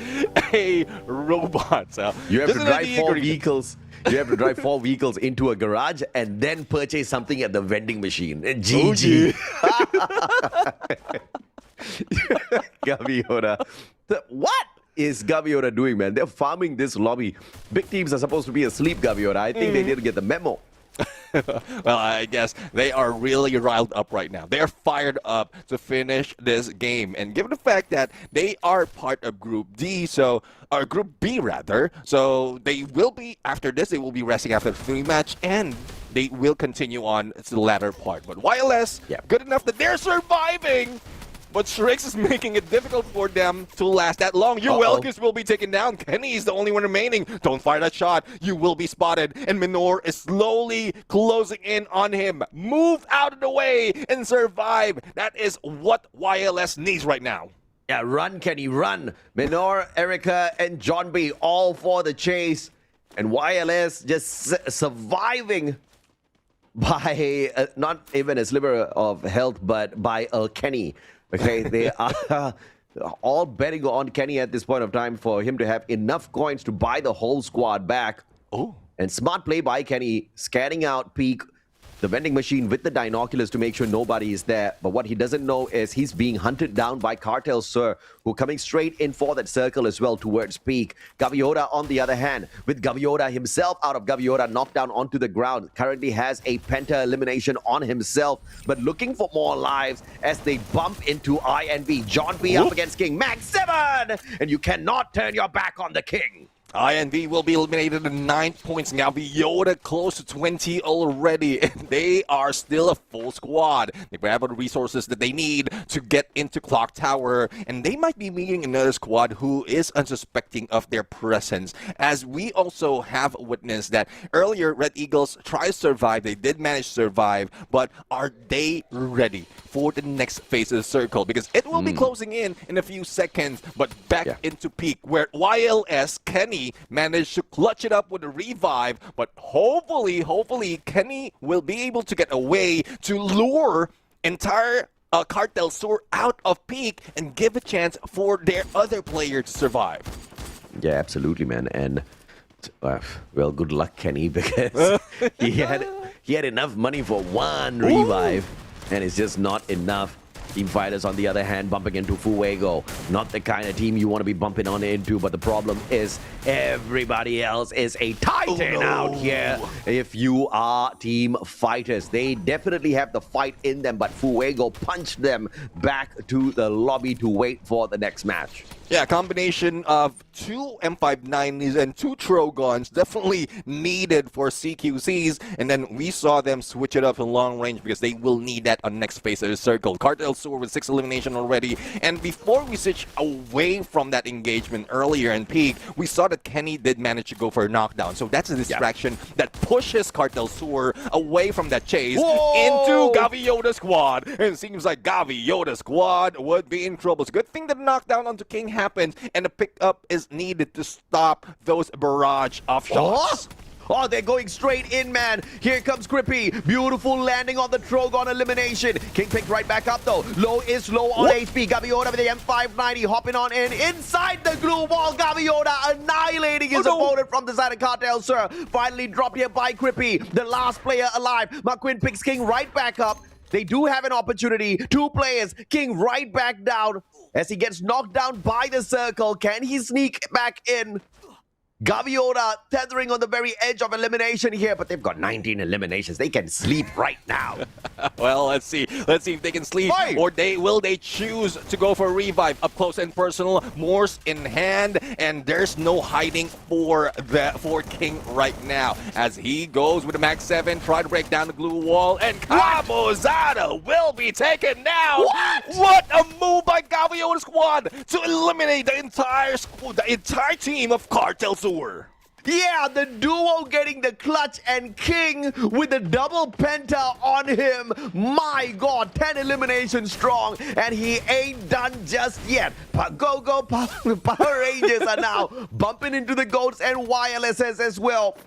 robot. So you have to drive 4 vehicles. You have to drive 4 vehicles into a garage and then purchase something at the vending machine. GG. Gaviota. What is Gaviota doing, man? They're farming this lobby. Big teams are supposed to be asleep, Gaviota. I think they didn't get the memo. Well, I guess they are really riled up right now. They are fired up to finish this game. And given the fact that they are part of Group D, or Group B rather, so they will be, after this, they will be resting after the 3 match, and they will continue on to the latter part. But YLS, good enough that they're surviving. But Strix is making it difficult for them to last that long. Your Welkers will be taken down. Kenny is the only one remaining. Don't fire that shot. You will be spotted. And Minor is slowly closing in on him. Move out of the way and survive. That is what YLS needs right now. Yeah, run, Kenny, run. Minor, Erica, and John B. all for the chase. And YLS just surviving by not even a sliver of health, but by Kenny. Okay, they are all betting on Kenny at this point of time for him to have enough coins to buy the whole squad back. Oh. And smart play by Kenny, scanning out Peak, the vending machine with the binoculars to make sure nobody is there. But what he doesn't know is he's being hunted down by Cartel Sir, who are coming straight in for that circle as well towards Peak. Gaviota, on the other hand, with Gaviota himself out of Gaviota, knocked down onto the ground, currently has a Penta elimination on himself, but looking for more lives as they bump into INV. John B up against King. Max 7! And you cannot turn your back on the King. INV will be eliminated at 9 points. Now Yoda close to 20 already. They are still a full squad. They grab all the resources that they need to get into Clock Tower. And they might be meeting another squad who is unsuspecting of their presence. As we also have witnessed that earlier, Red Eagles tried to survive. They did manage to survive. But are they ready for the next phase of the circle? Because it will be closing in a few seconds. But back into Peak, where YLS, Kenny, managed to clutch it up with a revive, but hopefully Kenny will be able to get away to lure entire Cartel Sur out of Peak and give a chance for their other player to survive. Yeah, absolutely, man. And well, good luck, Kenny, because he had enough money for one revive, and it's just not enough. Team Fighters, on the other hand, bumping into Fuego. Not the kind of team you want to be bumping on into, but the problem is everybody else is a Titan out here. If you are Team Fighters, they definitely have the fight in them, but Fuego punched them back to the lobby to wait for the next match. Yeah, a combination of 2 M59s and 2 Trogons definitely needed for CQCs. And then we saw them switch it up in long range because they will need that on next phase of the circle. Cartel Sur with 6 elimination already. And before we switch away from that engagement earlier in Peak, we saw that Kenny did manage to go for a knockdown. So that's a distraction that pushes Cartel Sur away from that chase into Gaviota's squad. And it seems like Gaviota's squad would be in trouble. It's a good thing that the knockdown onto King happens and the pickup is needed to stop those barrage of shots. Oh, they're going straight in, man. Here comes Crippy. Beautiful landing on the Trogon elimination. King picked right back up, though. Low is low on HP. Gaviota with the M590 hopping on in. Inside the glue wall, Gaviota annihilating his opponent from the side of Cartel Sir. Finally dropped here by Crippy, the last player alive. McQuinn picks King right back up. They do have an opportunity. 2 players. King right back down as he gets knocked down by the circle. Can he sneak back in? Gaviota tethering on the very edge of elimination here, but they've got 19 eliminations. They can sleep right now. Well, let's see. Let's see if they can sleep, or will they choose to go for a revive up close and personal, Morse in hand, and there's no hiding for King right now as he goes with a Max 7, try to break down the glue wall, and Cabozada will be taken down. What a move by Gaviota's squad to eliminate the entire team of Cartel Sur. Yeah, the duo getting the clutch and King with the double penta on him. My God, 10 eliminations strong, and he ain't done just yet. Go Power Rangers are now bumping into the GOATs and YLSS as well.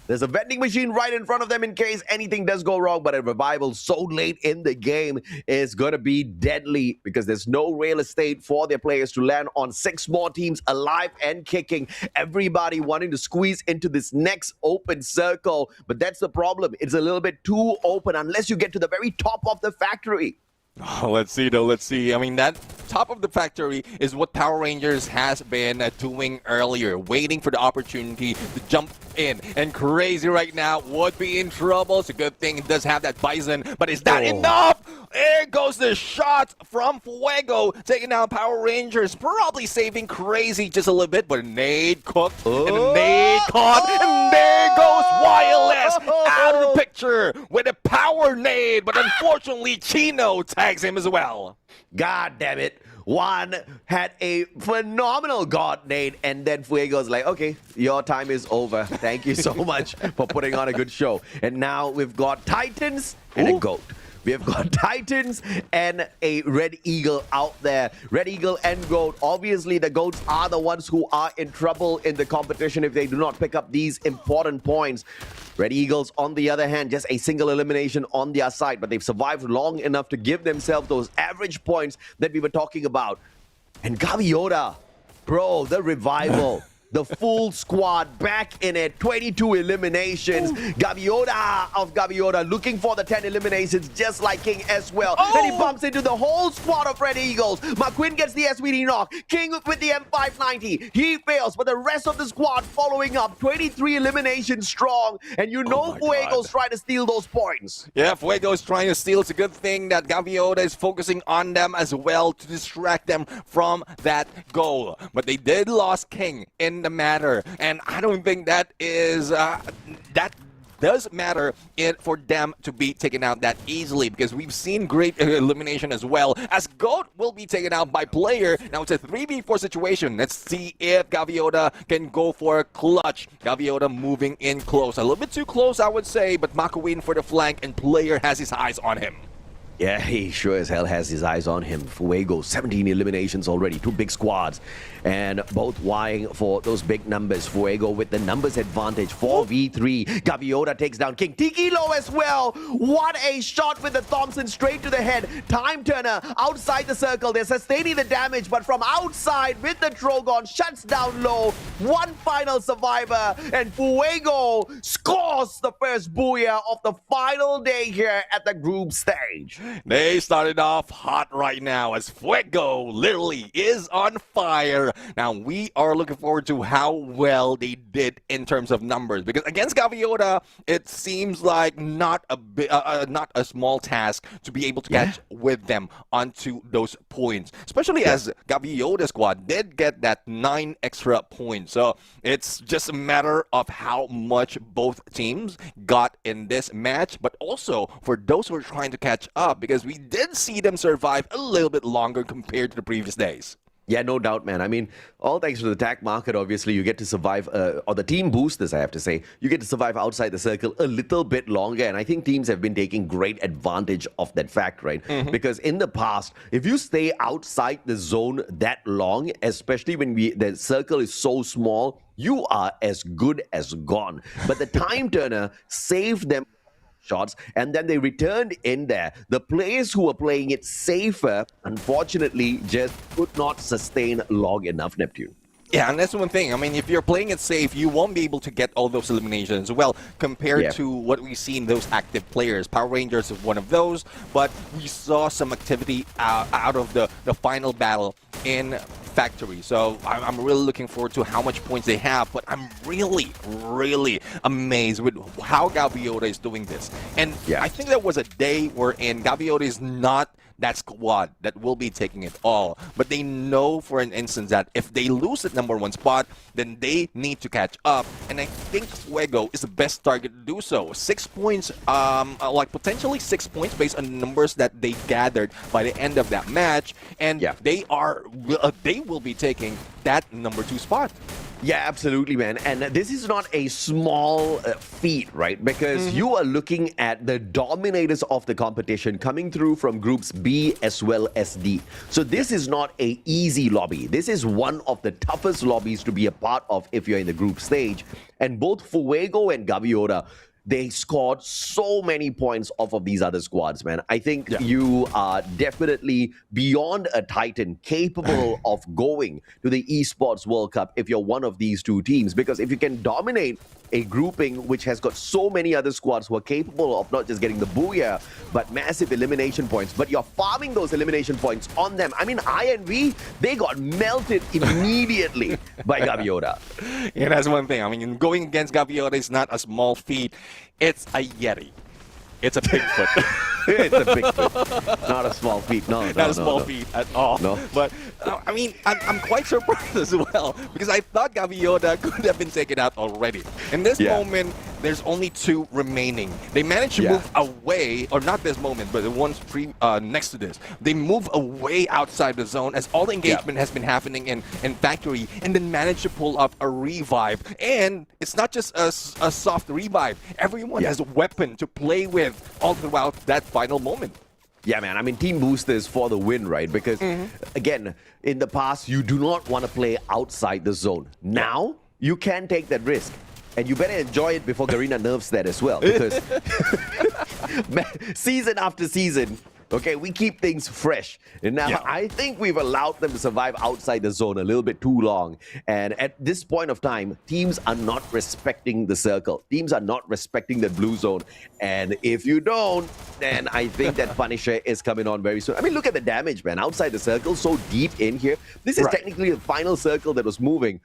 There's a vending machine right in front of them in case anything does go wrong, but a revival so late in the game is going to be deadly because there's no real estate for their players to land on. 6 more teams alive and kicking. Everybody wanting to squeeze into this next open circle, but that's the problem. It's a little bit too open unless you get to the very top of the factory. Oh, let's see, though. Let's see. I mean, that top of the factory is what Power Rangers has been doing earlier, waiting for the opportunity to jump in. And Crazy right now would be in trouble. It's a good thing it does have that Bison, but is that enough? There goes the shot from Fuego, taking down Power Rangers, probably saving Crazy just a little bit, but a nade cooked, and a nade caught, and there goes YLS out of the picture with a power nade, but unfortunately Chino tags him as well. God damn it. One had a phenomenal God nade, and then Fuego's like, okay, your time is over. Thank you so much for putting on a good show. And now we've got Titans and a GOAT. We have got Titans and a Red Eagle out there. Red Eagle and Goat. Obviously, the Goats are the ones who are in trouble in the competition if they do not pick up these important points. Red Eagles, on the other hand, just a single elimination on their side, but they've survived long enough to give themselves those average points that we were talking about. And Gaviota, bro, the revival. The full squad back in it. 22 eliminations. Gaviota of Gaviota looking for the 10 eliminations just like King as well. And he bumps into the whole squad of Red Eagles. McQueen gets the SVD knock. King with the M590. He fails, but the rest of the squad following up. 23 eliminations strong. And you know Fuego's trying to steal those points. Yeah, Fuego's trying to steal. It's a good thing that Gaviota is focusing on them as well to distract them from that goal. But they did lose King in the matter, and I don't think that is that does matter for them to be taken out that easily, because we've seen great elimination as well, as Goat will be taken out by player. Now it's a 3v4 situation. Let's see if Gaviota can go for a clutch. Gaviota moving in close, a little bit too close I would say, but Makuin for the flank, and player has his eyes on him. Yeah, he sure as hell has his eyes on him. Fuego, 17 eliminations already, 2 big squads, and both vying for those big numbers. Fuego with the numbers advantage, 4v3. Gaviota takes down King. Tiki Low as well. What a shot with the Thompson straight to the head. Time Turner outside the circle. They're sustaining the damage, but from outside with the Trogon, shuts down Low. One final survivor, and Fuego scores the first booyah of the final day here at the group stage. They started off hot right now as Fuego literally is on fire. Now we are looking forward to how well they did in terms of numbers, because against Gaviota it seems like not a small task to be able to catch with them onto those points, especially as Gaviota squad did get that 9 extra points. So it's just a matter of how much both teams got in this match, but also for those who are trying to catch up, because we did see them survive a little bit longer compared to the previous days. Yeah, no doubt, man. I mean, all thanks to the tag market, obviously, you get to survive, or the team boosters, I have to say, you get to survive outside the circle a little bit longer. And I think teams have been taking great advantage of that fact, right? Because in the past, if you stay outside the zone that long, especially when the circle is so small, you are as good as gone. But the Time Turner saved them shots, and then they returned in there. The players who were playing it safer, unfortunately, just could not sustain long enough, Neptune. Yeah, and that's one thing. I mean, if you're playing it safe, you won't be able to get all those eliminations. Well, compared to what we see in those active players. Power Rangers is one of those, but we saw some activity out of the final battle in Factory. So I'm really looking forward to how much points they have, but I'm really, really amazed with how Gaviota is doing this. And I think there was a day wherein Gaviota is not that squad that will be taking it all, but they know for an instance that if they lose that #1 spot, then they need to catch up, and I think Fuego is the best target to do so. 6 points, like potentially 6 points based on the numbers that they gathered by the end of that match, and they will be taking that #2 spot. Yeah, absolutely, man. And this is not a small feat, right? Because you are looking at the dominators of the competition coming through from groups B as well as D. So this is not a easy lobby. This is one of the toughest lobbies to be a part of if you're in the group stage. And both Fuego and Gaviota, they scored so many points off of these other squads, man. I think you are definitely beyond a Titan, capable of going to the Esports World Cup if you're one of these two teams. Because if you can dominate a grouping which has got so many other squads who are capable of not just getting the booyah, but massive elimination points, but you're farming those elimination points on them. I mean, INV, they got melted immediately by Gaviota. Yeah, that's one thing. I mean, going against Gaviota is not a small feat. It's a Yeti. It's a Bigfoot. It's a Bigfoot. Not a small feat. No, not a small feat at all. No. But, I mean, I'm quite surprised as well, because I thought Gaviota could have been taken out already. In this moment, there's only 2 remaining. They managed to move away, or not this moment, but the ones next to this. They move away outside the zone as all the engagement has been happening in Factory, and then managed to pull off a revive. And it's not just a soft revive. Everyone has a weapon to play with all throughout that final moment. Yeah, man. I mean, team boosters for the win, right? Because, again, in the past, you do not want to play outside the zone. Now, you can take that risk. And you better enjoy it before Garena nerfs that as well. Because season after season, okay, we keep things fresh. And now I think we've allowed them to survive outside the zone a little bit too long. And at this point of time, teams are not respecting the circle. Teams are not respecting the blue zone. And if you don't, then I think that Punisher is coming on very soon. I mean, look at the damage, man. Outside the circle, so deep in here. This is technically the final circle that was moving.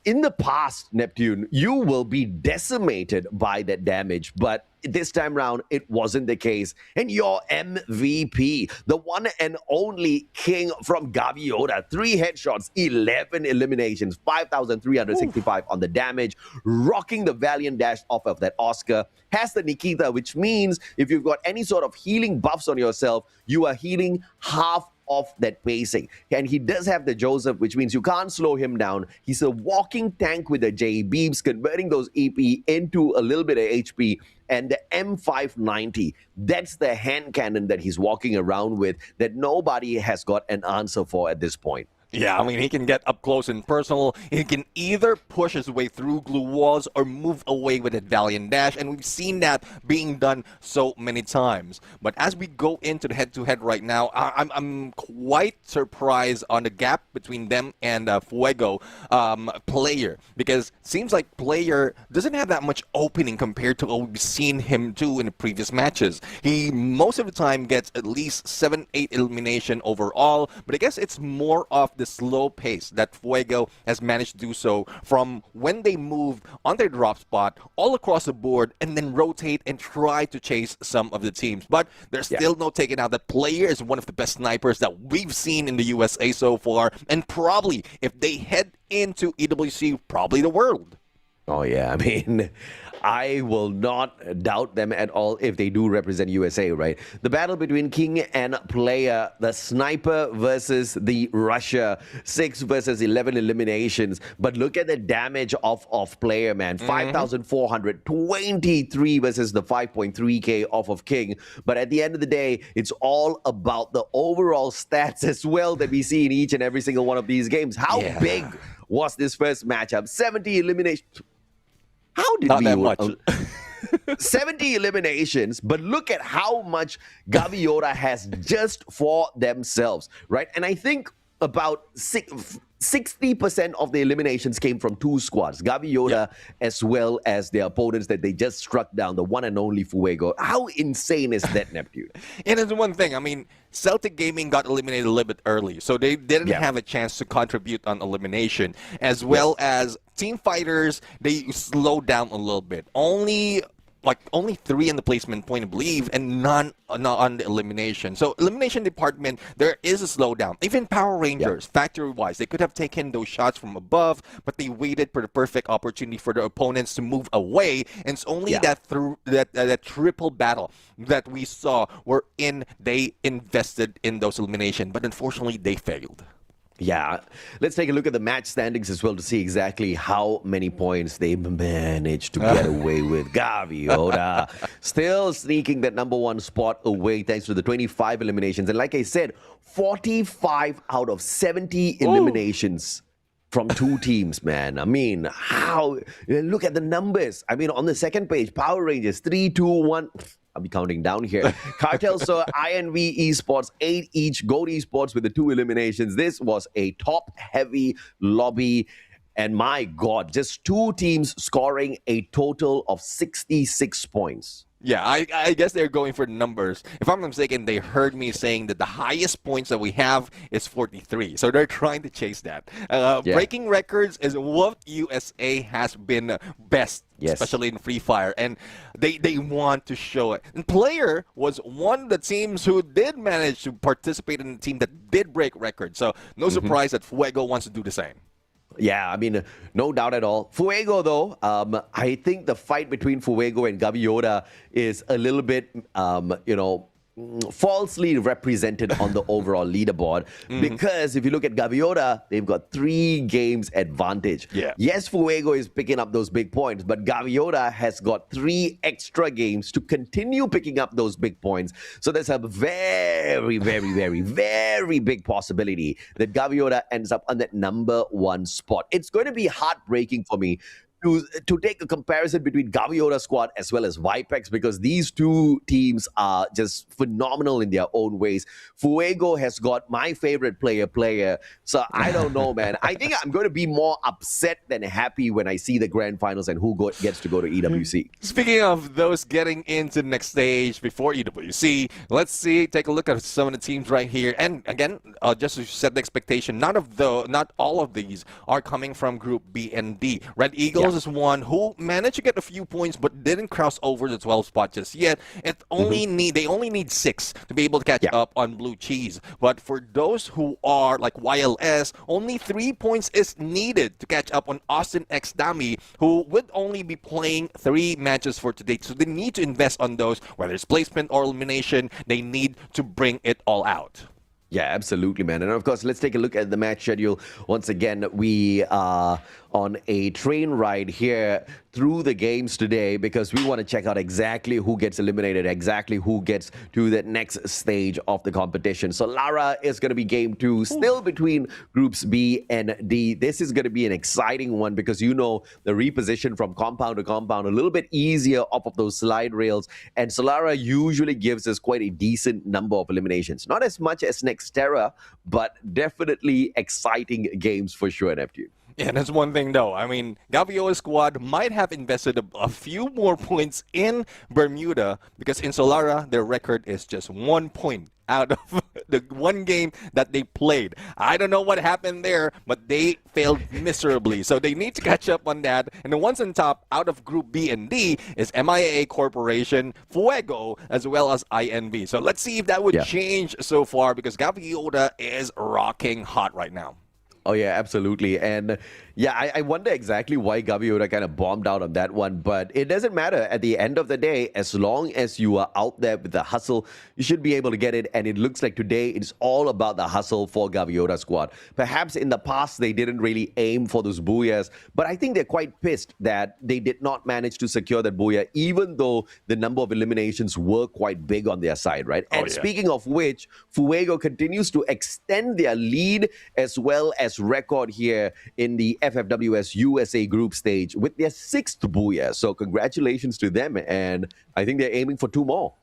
In the past, Neptune, you will be decimated by that damage, but this time round, it wasn't the case. And your MVP, the one and only king from Gaviota, 3 headshots, 11 eliminations, 5,365 on the damage, rocking the Valiant dash off of that Oscar, has the Nikita, which means if you've got any sort of healing buffs on yourself, you are healing half of that pacing. And he does have the Joseph, which means you can't slow him down. He's a walking tank with the J beams, converting those EP into a little bit of HP. And the M590, that's the hand cannon that he's walking around with that nobody has got an answer for at this point. Yeah, I mean, he can get up close and personal. He can either push his way through glue walls or move away with a Valiant dash, and we've seen that being done so many times. But as we go into the head-to-head right now, I'm quite surprised on the gap between them and Fuego Player, because it seems like Player doesn't have that much opening compared to what we've seen him do in the previous matches. He, most of the time, gets at least 7-8 elimination overall, but I guess it's more of the slow pace that Fuego has managed to do so from when they move on their drop spot all across the board and then rotate and try to chase some of the teams. But there's still no taking out. That Player is one of the best snipers that we've seen in the USA so far, and probably if they head into EWC, probably the world. Oh, yeah. I mean, I will not doubt them at all if they do represent USA, right? The battle between King and Player, the sniper versus the Russia, 6 versus 11 eliminations. But look at the damage of Player, man. 5,423 versus the 5.3K off of King. But at the end of the day, it's all about the overall stats as well that we see in each and every single one of these games. How big was this first matchup? 70 eliminations. How did Not that much. 70 eliminations, but look at how much Gaviota has just for themselves, right? And I think about 60% of the eliminations came from 2 squads, Gaviota as well as their opponents that they just struck down, the one and only Fuego. How insane is that, Neptune? And it's one thing, I mean, Celtic Gaming got eliminated a little bit early, so they didn't have a chance to contribute on elimination, as well as Team Fighters, they slowed down a little bit. Only 3 in the placement point, I believe, and none on the elimination. So elimination department, there is a slowdown. Even Power Rangers, factory-wise, they could have taken those shots from above, but they waited for the perfect opportunity for their opponents to move away. And it's only that triple battle that we saw wherein they invested in those elimination, but unfortunately they failed. Yeah, let's take a look at the match standings as well to see exactly how many points they managed to get away with. Gaviota still sneaking that #1 spot away thanks to the 25 eliminations. And like I said, 45 out of 70 eliminations from 2 teams, man. I mean, how? Look at the numbers. I mean, on the second page, Power Rangers, 3, 2, 1... I'll be counting down here. Cartel saw INV Esports 8 each. Gold Esports with the 2 eliminations. This was a top-heavy lobby. And my God, just 2 teams scoring a total of 66 points. Yeah, I guess they're going for numbers. If I'm not mistaken, they heard me saying that the highest points that we have is 43. So they're trying to chase that. Breaking records is what USA has been best, especially in Free Fire. And they want to show it. And Player was one of the teams who did manage to participate in the team that did break records. So no surprise that Fuego wants to do the same. Yeah, I mean, no doubt at all. Fuego, though, I think the fight between Fuego and Gaviota is a little bit, falsely represented on the overall leaderboard. Because if you look at Gaviota, they've got 3 games advantage. Yeah. Yes, Fuego is picking up those big points, but Gaviota has got 3 extra games to continue picking up those big points. So there's a very, very, very, very big possibility that Gaviota ends up on that number 1 spot. It's going to be heartbreaking for me to take a comparison between Gaviota squad as well as Vipex, because these 2 teams are just phenomenal in their own ways. Fuego has got my favorite player. So I don't know, man. I think I'm going to be more upset than happy when I see the grand finals and who gets to go to EWC. Not of those getting into the next stage before EWC, let's take a look at some of the teams right here. And again, just to set the expectation, not all of these are coming from Group B and D. Red Eagles is one who managed to get a few points but didn't cross over the 12 spot just yet. They only need 6 to be able to catch up on Blue Cheese. But for those who are like YLS, only 3 points is needed to catch up on Austin X Dami, who would only be playing 3 matches for today. So they need to invest on those, whether it's placement or elimination. They need to bring it all out. Yeah, absolutely, man. And of course, let's take a look at the match schedule. Once again, we are on a train ride here through the games today because we want to check out exactly who gets eliminated, exactly who gets to the next stage of the competition. So Solara is going to be game 2, still between groups B and D. This is going to be an exciting one because the reposition from compound to compound a little bit easier off of those slide rails. And Solara usually gives us quite a decent number of eliminations. Not as much as Nextera, but definitely exciting games for sure, Neptune. Yeah, that's one thing though. I mean, Gavio's squad might have invested a few more points in Bermuda because in Solara, their record is just 1 point out of the 1 game that they played. I don't know what happened there, but they failed miserably. So they need to catch up on that. And the ones on top out of Group B and D is MIA Corporation, Fuego, as well as INB. So let's see if that would change so far because Gaviota is rocking hot right now. Oh, yeah, absolutely. And yeah, I wonder exactly why Gaviota kind of bombed out on that one, but it doesn't matter. At the end of the day, as long as you are out there with the hustle, you should be able to get it. And it looks like today it's all about the hustle for Gaviota squad. Perhaps in the past, they didn't really aim for those booyahs, but I think they're quite pissed that they did not manage to secure that booyah, even though the number of eliminations were quite big on their side, right? And speaking of which, Fuego continues to extend their lead as well as record here in the FFWS USA group stage with their 6th booyah. So congratulations to them, and I think they're aiming for 2 more.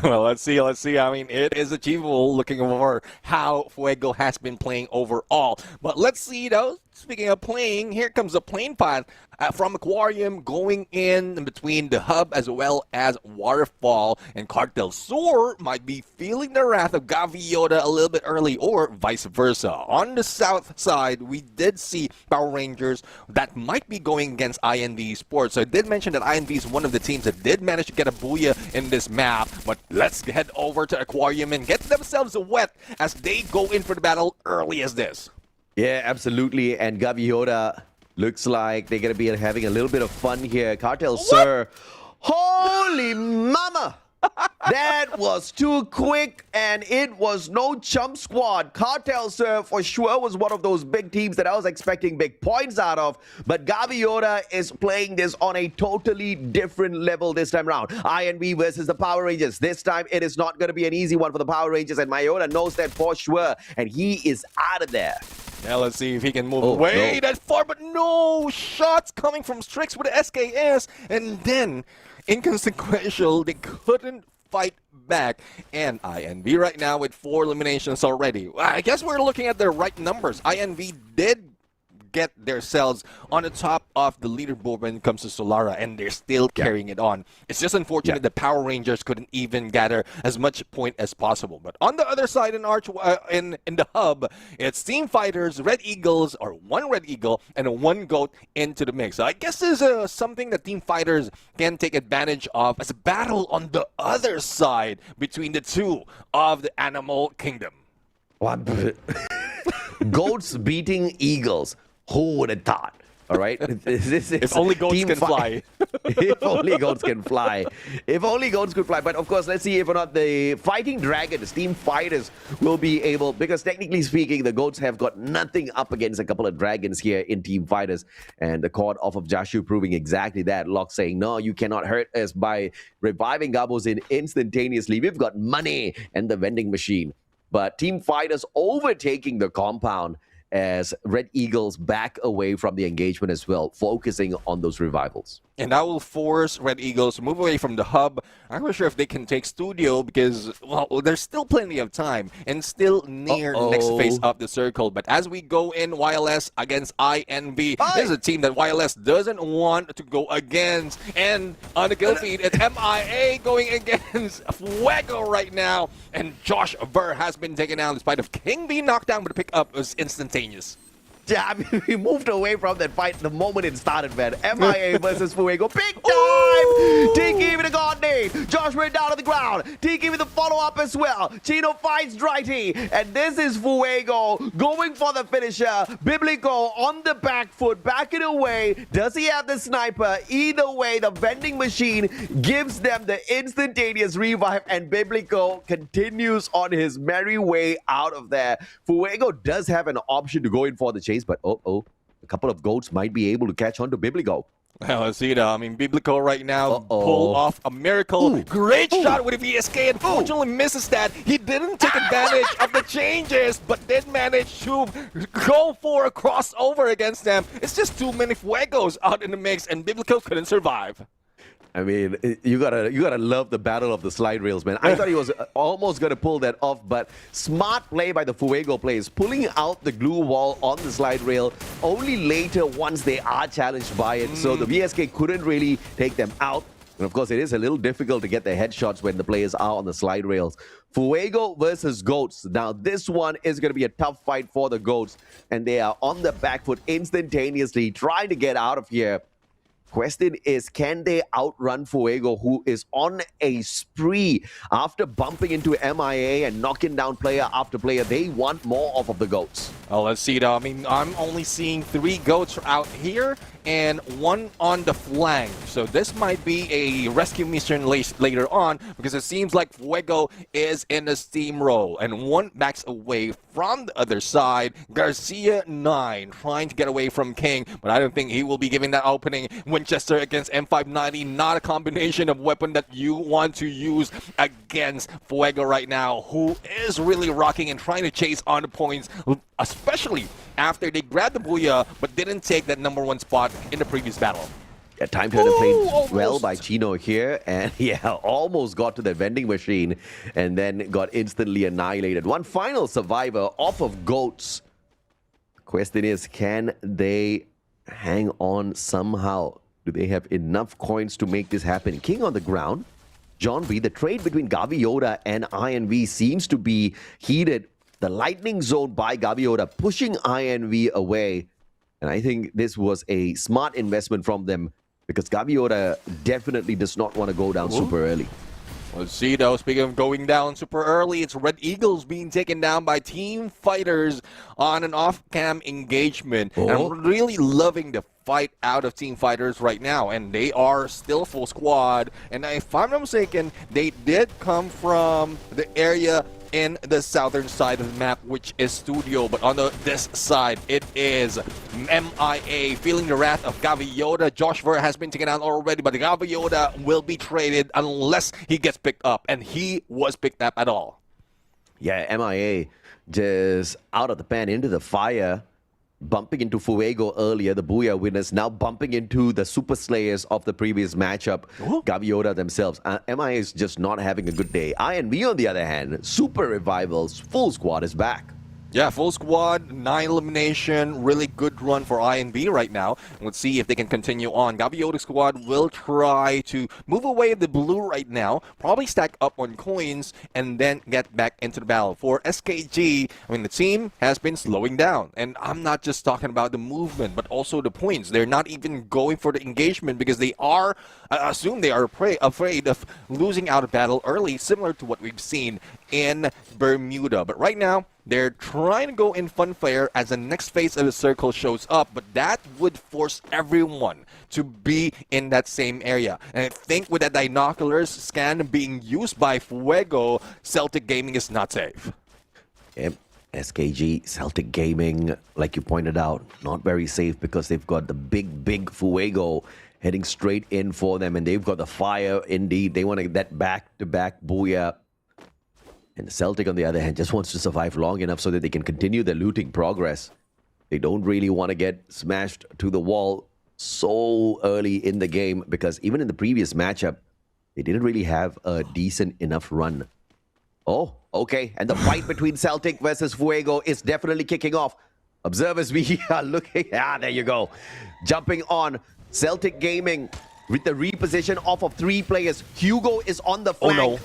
Well, let's see. I mean, it is achievable looking over how Fuego has been playing overall. But let's see, though. Speaking of playing, here comes a plane path from Aquarium going in between the hub as well as Waterfall. And Cartel Sur might be feeling the wrath of Gaviota a little bit early or vice versa. On the south side, we did see Power Rangers that might be going against INV Esports. So I did mention that INV is one of the teams that did manage to get a booyah in this map. But let's head over to Aquarium and get themselves wet as they go in for the battle early as this. Yeah, absolutely. And Gaviota looks like they're going to be having a little bit of fun here. Cartel Sir. Holy mama! That was too quick, and it was no chump squad. Cartel Sir for sure was one of those big teams that I was expecting big points out of, but Gaviota is playing this on a totally different level this time around. INV versus the Power Rangers. This time, it is not going to be an easy one for the Power Rangers, and Myota knows that for sure, and he is out of there. Now let's see if he can move away that far, but no shots coming from Strix with the SKS, and then inconsequential, they couldn't fight back. And INV right now with 4 eliminations already. I guess we're looking at the right numbers. INV did get themselves on the top of the leaderboard when it comes to Solara, and they're still carrying it on. It's just unfortunate the Power Rangers couldn't even gather as much point as possible. But on the other side in the hub, it's Team Fighters, Red Eagles, or 1 Red Eagle and 1 Goat into the mix. So I guess this is something that Team Fighters can take advantage of as a battle on the other side between the 2 of the Animal Kingdom. What? Goats beating Eagles. Who would have thought? All right. If only goats can fly. If only goats can fly. If only goats could fly. But of course, let's see if or not the Fighting Dragons, Team Fighters, will be able, because technically speaking, the goats have got nothing up against a couple of dragons here in Team Fighters. And the court off of Jashu proving exactly that. Locke saying, no, you cannot hurt us by reviving Gabos in instantaneously. We've got money and the vending machine. But Team Fighters overtaking the compound as Red Eagles back away from the engagement as well, focusing on those revivals. And that will force Red Eagles to move away from the hub. I'm not sure if they can take Studio because, well, there's still plenty of time and still near the next phase of the circle. But as we go in YLS against INV, this is a team that YLS doesn't want to go against. And on the kill feed, it's MIA going against Fuego right now. And Josh Ver has been taken down despite of King being knocked down, but the pickup was instantaneous. Yeah, I mean, we moved away from that fight the moment it started, man. MIA versus Fuego. Big time! Tiki with a god name. Josh went down to the ground. Tiki with a follow-up as well. Chino fights Drighty. And this is Fuego going for the finisher. Biblico on the back foot, backing away. Does he have the sniper? Either way, the vending machine gives them the instantaneous revive, and Biblico continues on his merry way out of there. Fuego does have an option to go in for the chase, but a couple of goats might be able to catch on to Biblico. Well, let's see that. I mean, Biblico right now pull off a miracle. Great shot with a VSK. Unfortunately, misses that. He didn't take advantage of the changes, but did manage to go for a crossover against them. It's just too many Fuegos out in the mix, and Biblico couldn't survive. I mean, you gotta love the battle of the slide rails, man. I thought he was almost gonna pull that off, but smart play by the Fuego players, pulling out the glue wall on the slide rail only later once they are challenged by it. So the VSK couldn't really take them out. And of course, it is a little difficult to get the headshots when the players are on the slide rails. Fuego versus Goats. Now, this one is going to be a tough fight for the Goats, and they are on the back foot instantaneously, trying to get out of here. Question is, can they outrun Fuego, who is on a spree after bumping into MIA and knocking down player after player? They want more off of the Goats. Oh, let's see. I mean, I'm only seeing 3 Goats out here and 1 on the flank. So this might be a rescue mission later on, because it seems like Fuego is in a steamroll and 1 backs away from the other side. Garcia 9 trying to get away from King, but I don't think he will be giving that opening. Winchester against M590, not a combination of weapon that you want to use against Fuego right now, who is really rocking and trying to chase on the points, especially after they grabbed the Booyah but didn't take that #1 spot in the previous battle. Yeah, time turner played well by Chino here, and yeah, almost got to the vending machine and then got instantly annihilated. One final survivor off of Goats. Question is, can they hang on somehow? Do they have enough coins to make this happen? King on the ground. John B, the trade between Gaviota and INV seems to be heated. The lightning zone by Gaviota pushing INV away. And I think this was a smart investment from them, because Gaviota definitely does not want to go down super early. Let's see though, speaking of going down super early, it's Red Eagles being taken down by Team Fighters on an off-cam engagement. And I'm really loving the fight out of Team Fighters right now, and they are still full squad. And if I'm not mistaken, they did come from the area in the southern side of the map, which is Studio, but on this side, it is MIA feeling the wrath of Gaviota. Josh Ver has been taken out already, but Gaviota will be traded unless he gets picked up, and he was picked up at all. Yeah, MIA just out of the pan into the fire, bumping into Fuego earlier, the Booyah winners, now bumping into the Super Slayers of the previous matchup, Gaviota themselves. MIA is just not having a good day. INV, on the other hand, Super Revivals, full squad is back. Yeah, full squad, 9 elimination, really good run for INV right now. Let's see if they can continue on. Gaviota's squad will try to move away the blue right now, probably stack up on coins, and then get back into the battle. For SKG, I mean, the team has been slowing down. And I'm not just talking about the movement, but also the points. They're not even going for the engagement because they are, I assume they are afraid of losing out a battle early, similar to what we've seen in Bermuda. But right now, they're trying to go in Funfair as the next phase of the circle shows up, but that would force everyone to be in that same area. And I think with that binoculars scan being used by Fuego, Celtic Gaming is not safe. Yep. SKG, Celtic Gaming, like you pointed out, not very safe because they've got the big Fuego heading straight in for them, and they've got the fire indeed. They want to get that back-to-back booyah. And the Celtic, on the other hand, just wants to survive long enough so that they can continue their looting progress. They don't really want to get smashed to the wall so early in the game because even in the previous matchup, they didn't really have a decent enough run. Oh, okay. And the fight between Celtic versus Fuego is definitely kicking off. Observers, we are looking. There you go. Jumping on Celtic Gaming with the reposition off of 3 players. Hugo is on the flank. Oh, no.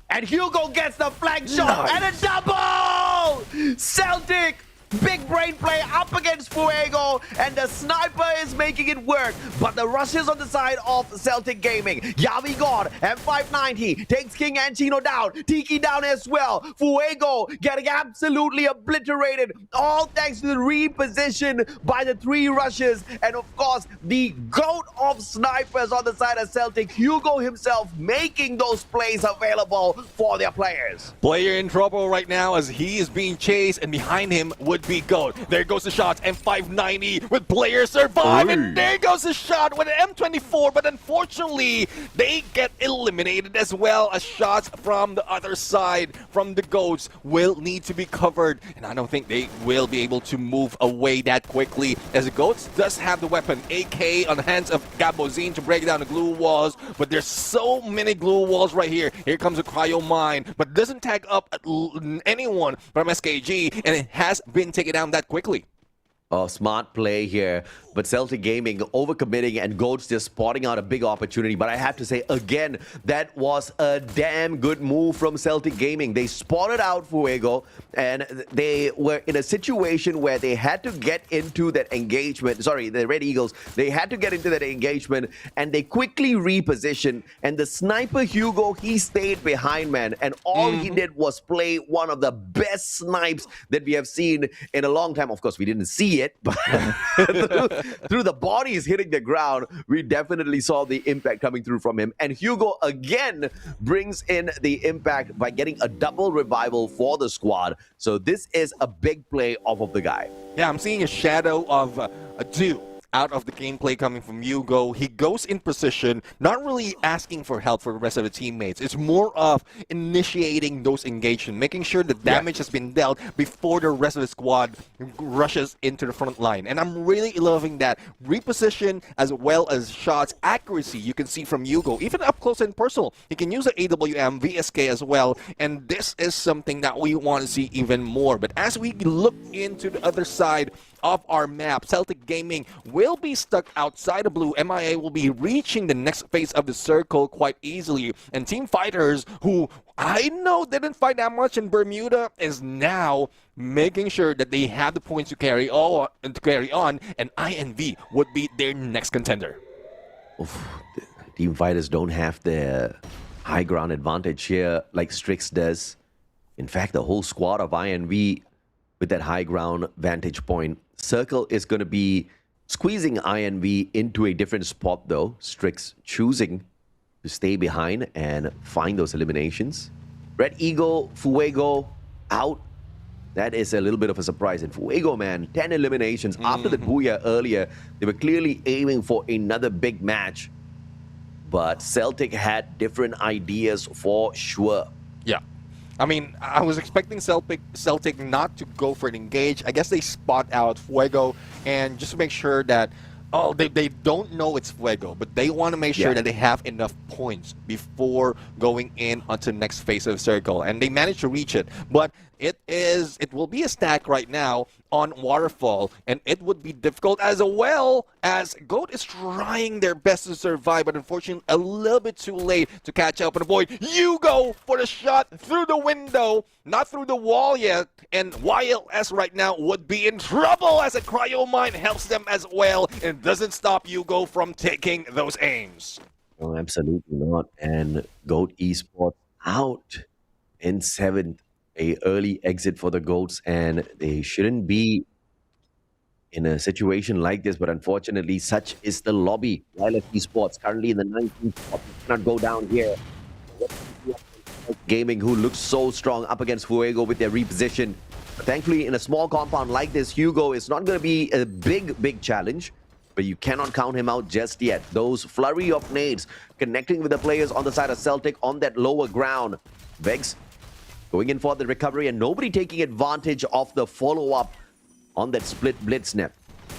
And Hugo gets the flank shot and a double! Celtic! Big brain play up against Fuego, and the sniper is making it work. But the rushes on the side of Celtic Gaming. Yavi God, M590, takes King Anchino down. Tiki down as well. Fuego getting absolutely obliterated. All thanks to the reposition by the 3 rushes. And of course, the GOAT of snipers on the side of Celtic, Hugo himself, making those plays available for their players. Player in trouble right now as he is being chased, and behind him would be GOAT. There goes the shot, M590 with player survive, and there goes the shot with an M24, but unfortunately, they get eliminated as well as shots from the other side from the GOATs will need to be covered, and I don't think they will be able to move away that quickly as the GOATs does have the weapon AK on the hands of Gabozine to break down the glue walls, but there's so many glue walls right here. Here comes a cryo mine, but doesn't tag up anyone from SKG, and it has been taken down that quickly. Oh, smart play here. But Celtic Gaming overcommitting and Goats just spotting out a big opportunity. But I have to say, again, that was a damn good move from Celtic Gaming. They spotted out Fuego, and they were in a situation where they had to get into that engagement. Sorry, the Red Eagles, they had to get into that engagement, and they quickly repositioned. And the sniper Hugo, he stayed behind, man. And all he did was play one of the best snipes that we have seen in a long time. Of course, we didn't see it, but through the bodies hitting the ground, we definitely saw the impact coming through from him. And Hugo again brings in the impact by getting a double revival for the squad. So this is a big play off of the guy. Yeah, I'm seeing a shadow of a do out of the gameplay coming from Hugo. He goes in position, not really asking for help for the rest of the teammates. It's more of initiating those engagements, making sure the damage has been dealt before the rest of the squad rushes into the front line. And I'm really loving that reposition as well as shots accuracy you can see from Hugo, even up close and personal. He can use the AWM, VSK as well, and this is something that we want to see even more. But as we look into the other side of our map, Celtic Gaming will be stuck outside the blue. MIA will be reaching the next phase of the circle quite easily. And Team Fighters, who I know didn't fight that much in Bermuda, is now making sure that they have the points to carry on, and INV would be their next contender. Oof, Team Fighters don't have the high ground advantage here like Strix does. In fact, the whole squad of INV with that high ground vantage point. Circle is going to be squeezing INV into a different spot though. Strix choosing to stay behind and find those eliminations. Red Eagle, Fuego out. That is a little bit of a surprise. And Fuego, man, 10 eliminations. After the Booyah earlier, they were clearly aiming for another big match. But Celtic had different ideas for sure. Yeah. I mean, I was expecting Celtic not to go for an engage. I guess they spot out Fuego and just to make sure that, oh, they don't know it's Fuego, but they want to make sure that they have enough points before going in onto the next phase of the circle. And they managed to reach it. But it will be a stack right now on Waterfall, and it would be difficult as well as GOAT is trying their best to survive, but unfortunately a little bit too late to catch up and avoid. Hugo for the shot through the window, not through the wall yet, and YLS right now would be in trouble as a cryo mine helps them as well, and doesn't stop Hugo from taking those aims. No, absolutely not. And GOAT Esports out. in 7th. A early exit for the Goats, and they shouldn't be in a situation like this, but unfortunately, such is the lobby. Wireless Esports currently in the 19th spot. Cannot go down here. Gaming, who looks so strong up against Fuego with their reposition. But thankfully, in a small compound like this, Hugo is not going to be a big challenge, but you cannot count him out just yet. Those flurry of nades connecting with the players on the side of Celtic on that lower ground. Vex going in for the recovery, and nobody taking advantage of the follow-up on that split blitz snap.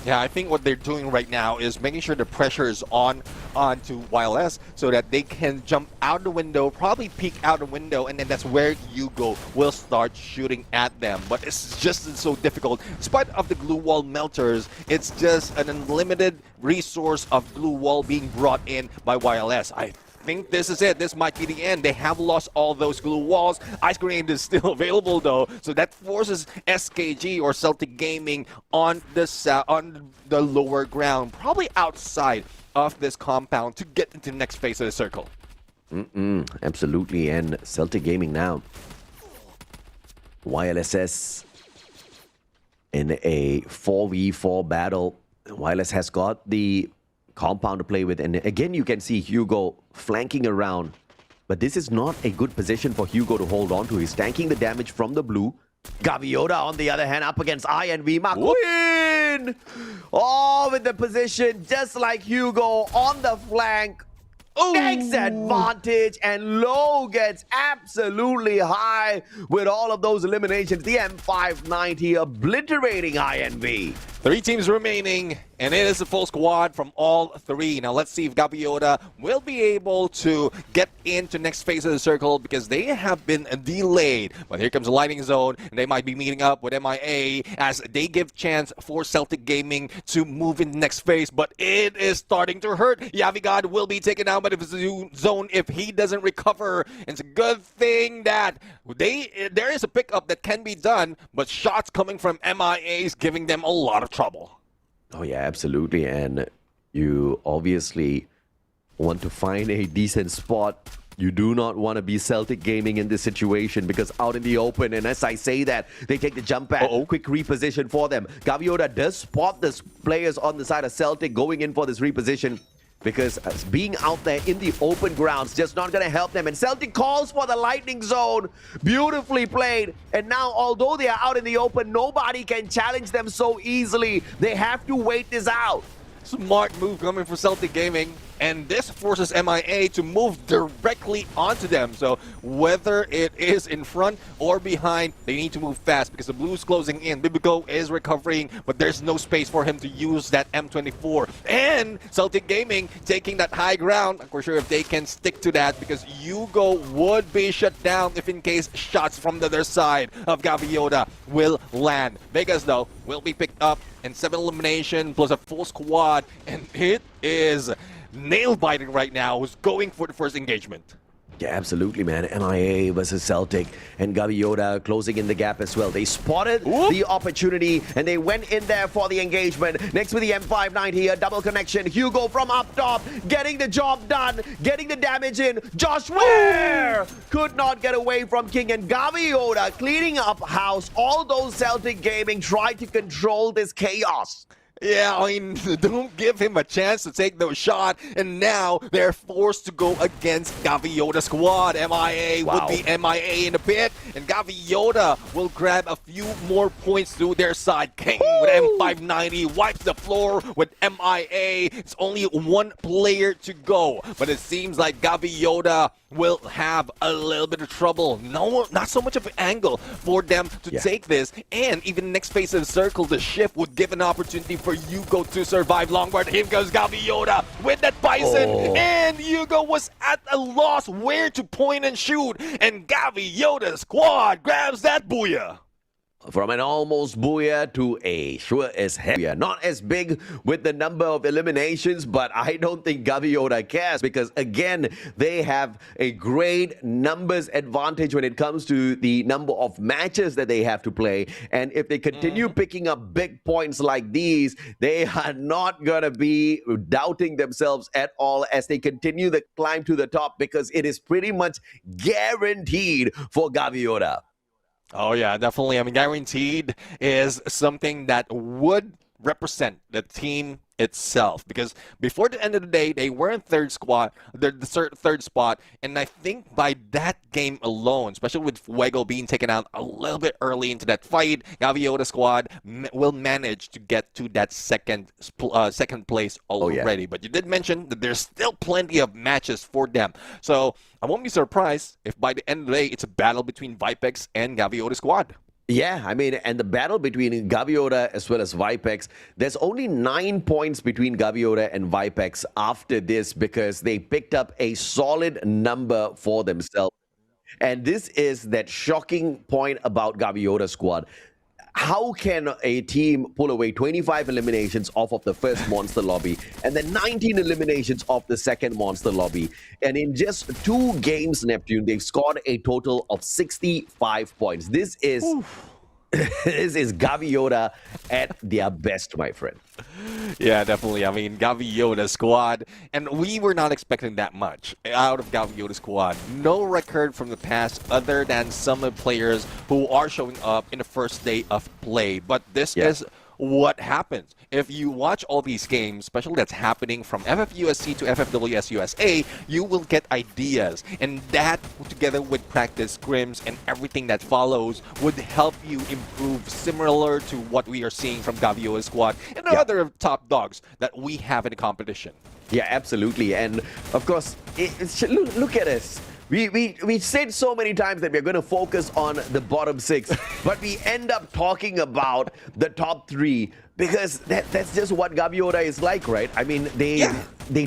Yeah, I think what they're doing right now is making sure the pressure is onto Wireless so that they can jump out the window, probably peek out the window, and then that's where Hugo will start shooting at them. But it's just so difficult. Despite of the glue wall melters, it's just an unlimited resource of glue wall being brought in by Wireless. I think this is it. This might be the end. They have lost all those glue walls. Ice Grenade is still available though, so that forces SKG or Celtic Gaming on the lower ground, probably outside of this compound to get into the next phase of the circle. Absolutely, and Celtic Gaming now. YLSS in a 4v4 battle. Wireless has got the compound to play with, and again you can see Hugo flanking around, but this is not a good position for Hugo to hold on to. He's tanking the damage from the blue. Gaviota on the other hand up against INV. McQueen! Oh, with the position just like Hugo on the flank. Takes advantage, and Low gets absolutely high with all of those eliminations. The M590 obliterating INV. 3 teams remaining, and it is a full squad from all 3. Now let's see if Gaviota will be able to get into next phase of the circle, because they have been delayed. But here comes the Lightning Zone, and they might be meeting up with MIA as they give chance for Celtic Gaming to move in the next phase. But it is starting to hurt. Yavigad will be taken out by the zone if he doesn't recover. And it's a good thing that there is a pickup that can be done, but shots coming from MIA is giving them a lot of trouble. Oh yeah, absolutely. And you obviously want to find a decent spot. You do not want to be Celtic Gaming in this situation, because out in the open, and as I say that, they take the jump back. Quick reposition for them. Gaviota does spot the players on the side of Celtic going in for this reposition, because being out there in the open grounds just not going to help them. And Celtic calls for the Lightning Zone. Beautifully played. And now, although they are out in the open, nobody can challenge them so easily. They have to wait this out. Smart move coming from Celtic Gaming, and this forces MIA to move directly onto them. So whether it is in front or behind, they need to move fast because the blue's closing in. Bibigo is recovering, but there's no space for him to use that M24. And Celtic Gaming taking that high ground. I'm not sure if they can stick to that, because Hugo would be shut down if in case shots from the other side of Gaviota will land. Vegas, though, will be picked up, and 7 elimination plus a full squad, and it is nail-biting right now, who's going for the first engagement. Yeah, absolutely, man. MIA versus Celtic, and Gaviota closing in the gap as well. They spotted the opportunity, and they went in there for the engagement. Next with the M590, a double connection. Hugo from up top, getting the job done, getting the damage in. Josh Ware could not get away from King, and Gaviota cleaning up house. All those Celtic Gaming tried to control this chaos. Yeah, I mean, don't give him a chance to take those shots, and now they're forced to go against Gaviota squad. MIA would be MIA in a bit, and Gaviota will grab a few more points to their side. King with M590 wipes the floor with MIA. It's only 1 player to go, but it seems like Gaviota will have a little bit of trouble. No, not so much of an angle for them to take this, and even next phase of the circle, the shift would give an opportunity for Hugo to survive long. But here goes Gaviota with that Tyson, and Hugo was at a loss where to point and shoot, and Gaviota's squad grabs that booyah. From an almost booyah to a sure as hell. Yeah, not as big with the number of eliminations, but I don't think Gaviota cares because, again, they have a great numbers advantage when it comes to the number of matches that they have to play. And if they continue picking up big points like these, they are not going to be doubting themselves at all as they continue the climb to the top because it is pretty much guaranteed for Gaviota. Oh, yeah, definitely. I mean, guaranteed is something that would represent the team itself because before the end of the day, they were in third spot, and I think by that game alone, especially with Fuego being taken out a little bit early into that fight, Gaviota squad will manage to get to that second place already. But you did mention that there's still plenty of matches for them, so I won't be surprised if by the end of the day it's a battle between Vipex and Gaviota squad. Yeah, I mean, and the battle between Gaviota as well as Vipex, there's only 9 points between Gaviota and Vipex after this because they picked up a solid number for themselves. And this is that shocking point about Gaviota squad. How can a team pull away 25 eliminations off of the first monster lobby and then 19 eliminations off the second monster lobby? And in just 2 games, Neptune, they've scored a total of 65 points. This is this is Gaviota at their best, my friend. Yeah, definitely. I mean, Gaviota squad, and we were not expecting that much out of Gaviota squad. No record from the past other than some of the players who are showing up in the first day of play. But this is what happens. If you watch all these games, especially that's happening from FFUSC to FFWS USA, you will get ideas. And that, together with practice scrims and everything that follows, would help you improve similar to what we are seeing from Gaviota squad and the other top dogs that we have in the competition. Yeah, absolutely. And, of course, look at us. We said so many times that we're going to focus on the bottom 6, but we end up talking about the top 3 because that's just what Gaviota is like, right? I mean, they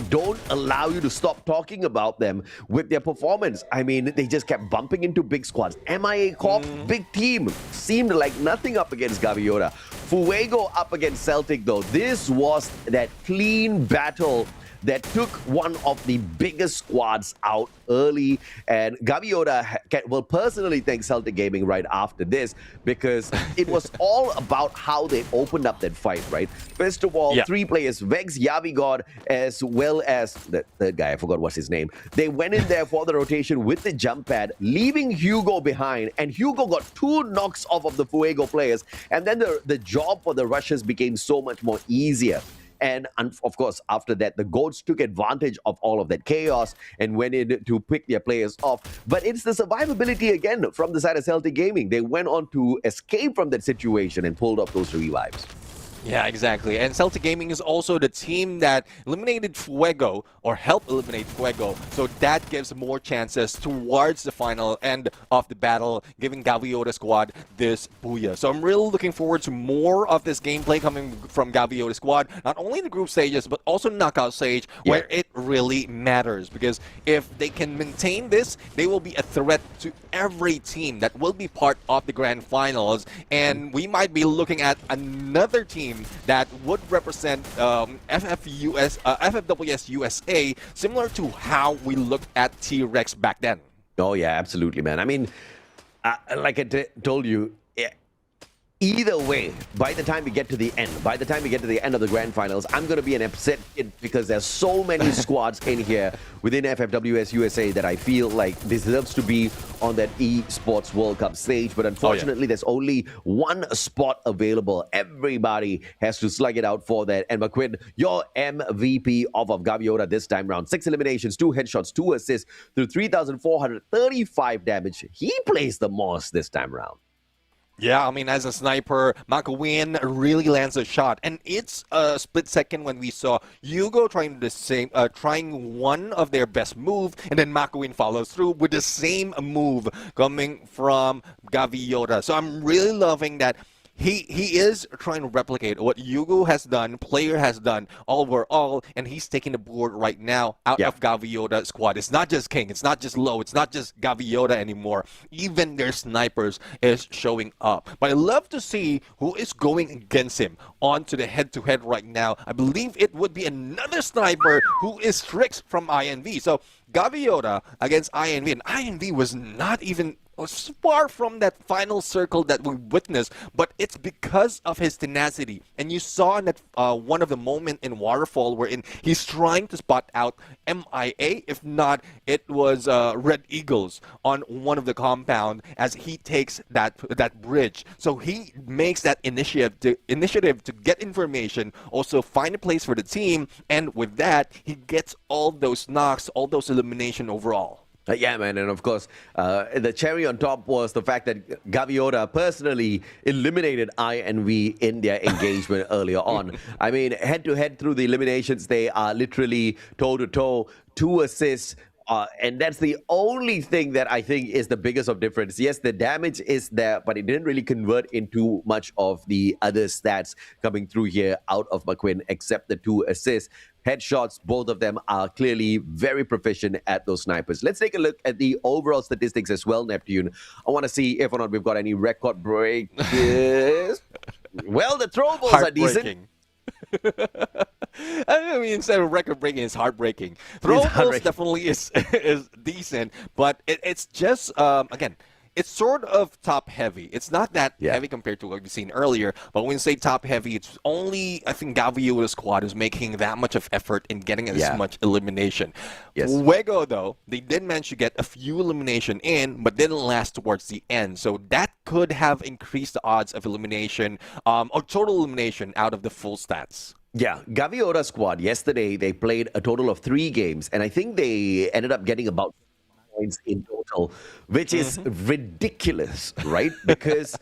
don't allow you to stop talking about them with their performance. I mean, they just kept bumping into big squads. MIA Corp, big team, seemed like nothing up against Gaviota. Fuego up against Celtic, though. This was that clean battle that took one of the biggest squads out early. And Gaviota will personally thank Celtic Gaming right after this because it was all about how they opened up that fight, right? First of all, 3 players, Vex, Yavigod, as well as the third guy, I forgot what's his name. They went in there for the rotation with the jump pad, leaving Hugo behind. And Hugo got 2 knocks off of the Fuego players. And then the job for the Russians became so much more easier. And of course, after that, the Goats took advantage of all of that chaos and went in to pick their players off. But it's the survivability again from the side of Celtic Gaming. They went on to escape from that situation and pulled off those revives. Yeah, exactly. And Celtic Gaming is also the team that eliminated Fuego or helped eliminate Fuego. So that gives more chances towards the final end of the battle, giving Gaviota squad this booyah. So I'm really looking forward to more of this gameplay coming from Gaviota squad, not only in the group stages, but also knockout stage where it really matters. Because if they can maintain this, they will be a threat to every team that will be part of the grand finals. And we might be looking at another team that would represent FFWS USA, similar to how we looked at T-Rex back then. Oh, yeah, absolutely, man. I mean, like I told you, either way, by the time we get to the end, of the grand finals, I'm going to be an upset kid because there's so many squads in here within FFWS USA that I feel like deserves to be on that Esports World Cup stage. But unfortunately, there's only one spot available. Everybody has to slug it out for that. And McQuinn, your MVP of Gaviota this time round. 6 eliminations, 2 headshots, 2 assists through 3,435 damage. He plays the most this time round. Yeah, I mean, as a sniper, McQuinn really lands a shot. And it's a split second when we saw Hugo trying the same, trying one of their best move, and then McQuinn follows through with the same move coming from Gaviota. So I'm really loving that he is trying to replicate what Yugo has done, player has done overall, and he's taking the board right now out of Gaviota's squad. It's not just King, it's not just Low, it's not just Gaviota anymore. Even their snipers is showing up. But I love to see who is going against him onto the head-to-head right now. I believe it would be another sniper who is Strix from INV. So Gaviota against INV, and INV was not even far from that final circle that we witnessed, but it's because of his tenacity. And you saw in that one of the moment in Waterfall wherein he's trying to spot out MIA. If not, it was Red Eagles on one of the compound as he takes that bridge. So he makes that initiative to get information, also find a place for the team, and with that, he gets all those knocks, all those elimination overall. Yeah, man, and of course, the cherry on top was the fact that Gaviota personally eliminated INV in their engagement earlier on. I mean, head-to-head through the eliminations, they are literally toe-to-toe, 2 assists, and that's the only thing that I think is the biggest of difference. Yes, the damage is there, but it didn't really convert into much of the other stats coming through here out of McQuinn, except the 2 assists. Headshots, both of them are clearly very proficient at those snipers. Let's take a look at the overall statistics as well, Neptune. I want to see if or not we've got any record breakers. Well, the throwables are decent. I mean, instead of record breaking, it's heartbreaking. Throwables definitely is decent, but it's just again, it's sort of top heavy. It's not that heavy compared to what we've seen earlier, but when you say top heavy, it's only, I think, Gaviota's squad is making that much of effort in getting as much elimination. Fuego, though, they did manage to get a few elimination in, but didn't last towards the end. So that could have increased the odds of elimination, or total elimination out of the full stats. Yeah, Gaviota's squad, yesterday, they played a total of 3 games, and I think they ended up getting about points in total, which is ridiculous, right? Because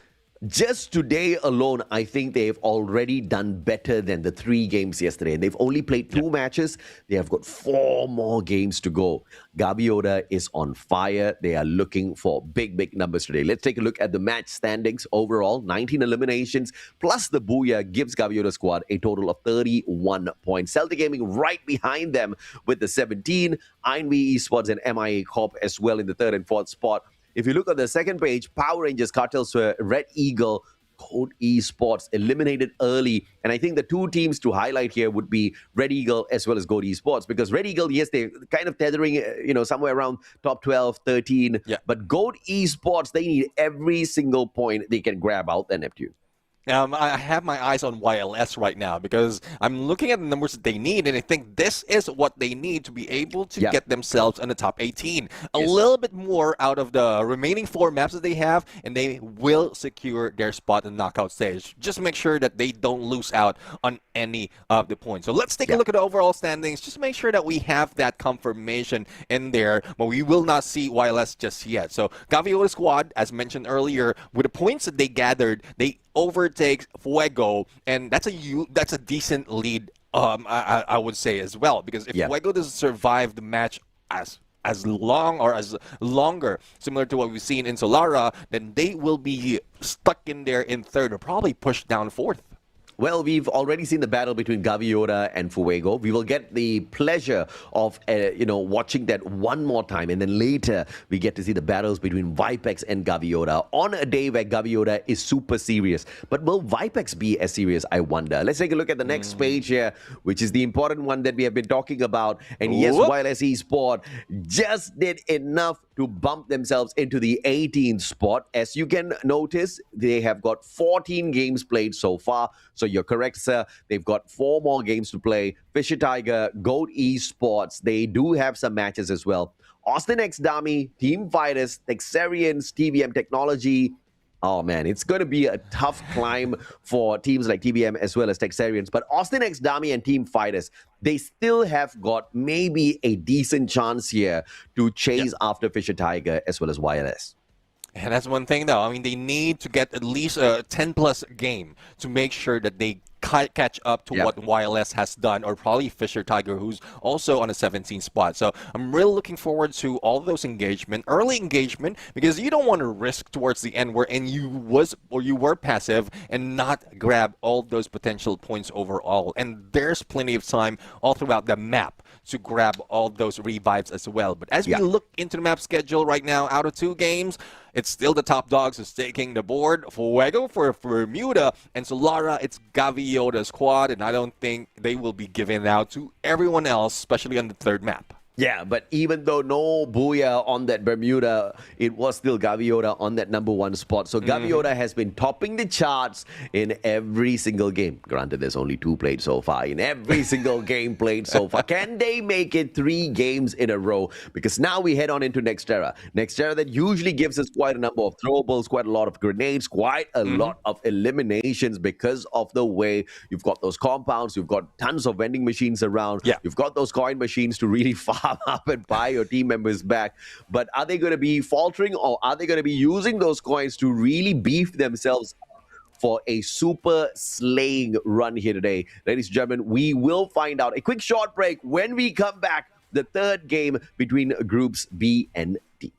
just today alone, I think they've already done better than the 3 games yesterday. And they've only played 2 matches. They have got 4 more games to go. Gaviota is on fire. They are looking for big, big numbers today. Let's take a look at the match standings overall. 19 eliminations plus the Booyah gives Gaviota squad a total of 31 points. Celtic Gaming right behind them with the 17. INV Esports and MIA Corp as well in the 3rd and 4th spot. If you look at the second page, Power Rangers, Cartels, Red Eagle, Code Esports eliminated early. And I think the 2 teams to highlight here would be Red Eagle as well as Code Esports. Because Red Eagle, yes, they're kind of tethering, somewhere around top 12, 13. Yeah. But Code Esports, they need every single point they can grab out there, Neptune. I have my eyes on YLS right now because I'm looking at the numbers that they need, and I think this is what they need to be able to get themselves in the top 18. A little bit more out of the remaining 4 maps that they have, and they will secure their spot in the knockout stage. Just make sure that they don't lose out on any of the points. So let's take a look at the overall standings. Just make sure that we have that confirmation in there, but we will not see YLS just yet. So Gaviota squad, as mentioned earlier, with the points that they gathered, they overtakes Fuego, and that's a decent lead. I would say as well, because if Fuego doesn't survive the match as long or as longer, similar to what we've seen in Solara, then they will be stuck in there in 3rd or probably pushed down 4th. Well, we've already seen the battle between Gaviota and Fuego. We will get the pleasure of, watching that one more time. And then later, we get to see the battles between Vipex and Gaviota on a day where Gaviota is super serious. But will Vipex be as serious, I wonder? Let's take a look at the next page here, which is the important one that we have been talking about. And yes, YLS Esports just did enough to bump themselves into the 18th spot. As you can notice, they have got 14 games played so far. So you're correct, sir. They've got 4 more games to play. Fisher Tiger, Goat Esports, they do have some matches as well. Austin X Dami, Team Fighters, Texarians, TVM Technology. Oh, man, it's going to be a tough climb for teams like TBM as well as Texarians. But Austin X Dami and Team Fighters, they still have got maybe a decent chance here to chase after Fisher Tiger as well as YLS. And that's one thing, though. I mean, they need to get at least a 10-plus game to make sure that they catch up to Yeah. what YLS has done, or probably Fisher Tiger, who's also on a 17th spot. So I'm really looking forward to all those early engagement, because you don't want to risk towards the end wherein you were passive and not grab all those potential points overall. And there's plenty of time all throughout the map to grab all those revives as well. But as we look into the map schedule right now, out of 2 games, it's still the top dogs who's taking the board. Fuego for Bermuda, and Solara, it's Gaviota's squad, and I don't think they will be giving it out to everyone else, especially on the 3rd map. Yeah, but even though no Booyah on that Bermuda, it was still Gaviota on that number 1 spot. So Gaviota has been topping the charts in every single game. Granted, there's only 2 played so far. In every single game played so far. Can they make it 3 games in a row? Because now we head on into next era. Next era that usually gives us quite a number of throwables, quite a lot of grenades, quite a lot of eliminations because of the way you've got those compounds, you've got tons of vending machines around, you've got those coin machines to really farm up and buy your team members back. But are they going to be faltering, or are they going to be using those coins to really beef themselves up for a super slaying run here today? Ladies and gentlemen, we will find out. A quick short break. When we come back, the 3rd game between groups B and D.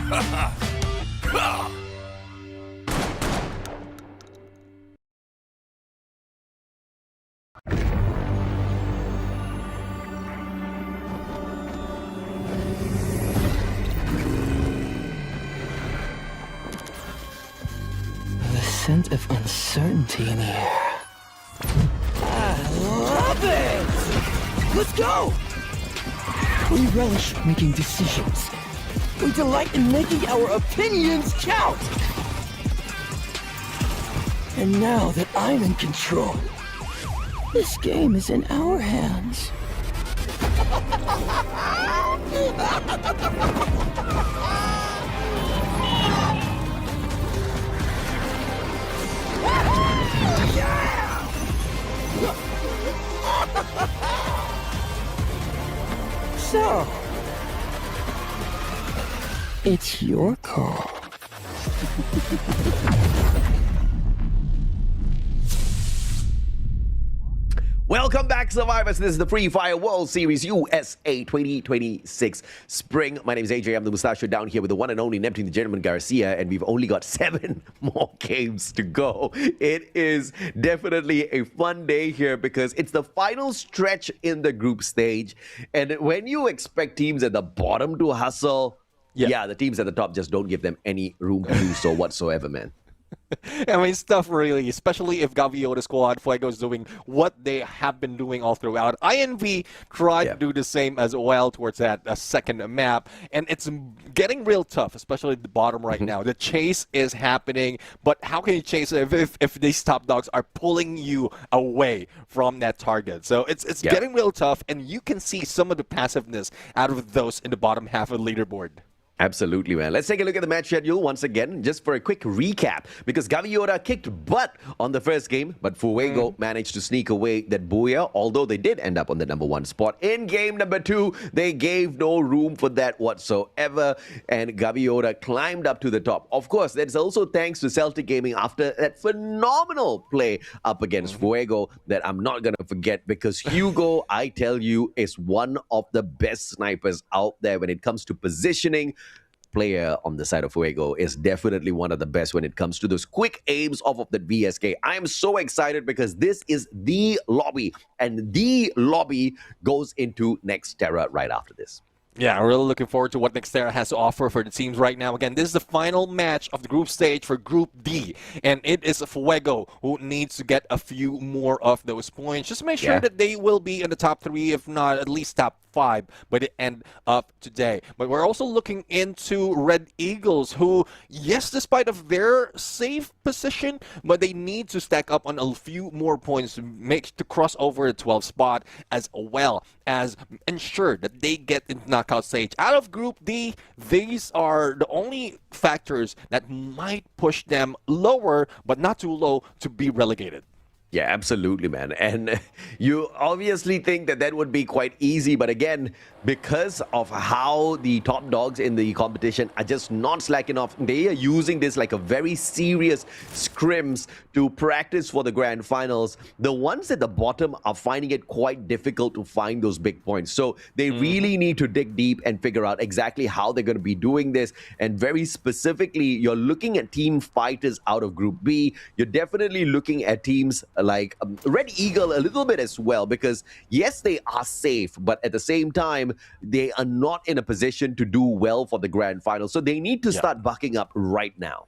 The scent of uncertainty in the air. I love it! Let's go! We relish making decisions. We delight in making our opinions count! And now that I'm in control, this game is in our hands. So, it's your call. Welcome back, survivors. This is the Free Fire World Series USA 2026 Spring. My name is AJ. I'm the Mustachio down here with the one and only Neptune the Gentleman Garcia, and we've only got 7 more games to go. It is definitely a fun day here because it's the final stretch in the group stage. And when you expect teams at the bottom to hustle, yeah, the teams at the top just don't give them any room to do so whatsoever, man. I mean, stuff really, especially if Gaviota Squad Fuego is doing what they have been doing all throughout. INV tried to do the same as well towards that second map, and it's getting real tough, especially at the bottom right now. The chase is happening, but how can you chase it if these top dogs are pulling you away from that target? So it's getting real tough, and you can see some of the passiveness out of those in the bottom half of the leaderboard. Absolutely, man. Let's take a look at the match schedule once again, just for a quick recap, because Gaviota kicked butt on the first game, but Fuego managed to sneak away that booyah, although they did end up on the #1 spot. In game number 2, they gave no room for that whatsoever, and Gaviota climbed up to the top. Of course, that's also thanks to Celtic Gaming after that phenomenal play up against Fuego that I'm not going to forget, because Hugo, I tell you, is one of the best snipers out there when it comes to positioning. Player on the side of Fuego is definitely one of the best when it comes to those quick aims off of the VSK. I am so excited because this is the lobby, and the lobby goes into Nextera right after this. Yeah, I'm really looking forward to what Nextera has to offer for the teams right now. Again, this is the final match of the group stage for Group D, and it is Fuego who needs to get a few more of those points. Just make sure that they will be in the top 3, if not at least top 5 by the end of today. But we're also looking into Red Eagles, who, yes, despite of their safe position, but they need to stack up on a few more points to cross over the 12th spot, as well as ensure that they get into knockout stage. Out of Group D, these are the only factors that might push them lower, but not too low to be relegated. Yeah, absolutely, man. And you obviously think that that would be quite easy, but again, because of how the top dogs in the competition are just not slacking off, they are using this like a very serious scrims to practice for the grand finals. The ones at the bottom are finding it quite difficult to find those big points. So they really need to dig deep and figure out exactly how they're going to be doing this. And very specifically, you're looking at team fighters out of Group B. You're definitely looking at teams like Red Eagle a little bit as well, because yes, they are safe, but at the same time, they are not in a position to do well for the grand final. So they need to start bucking up right now.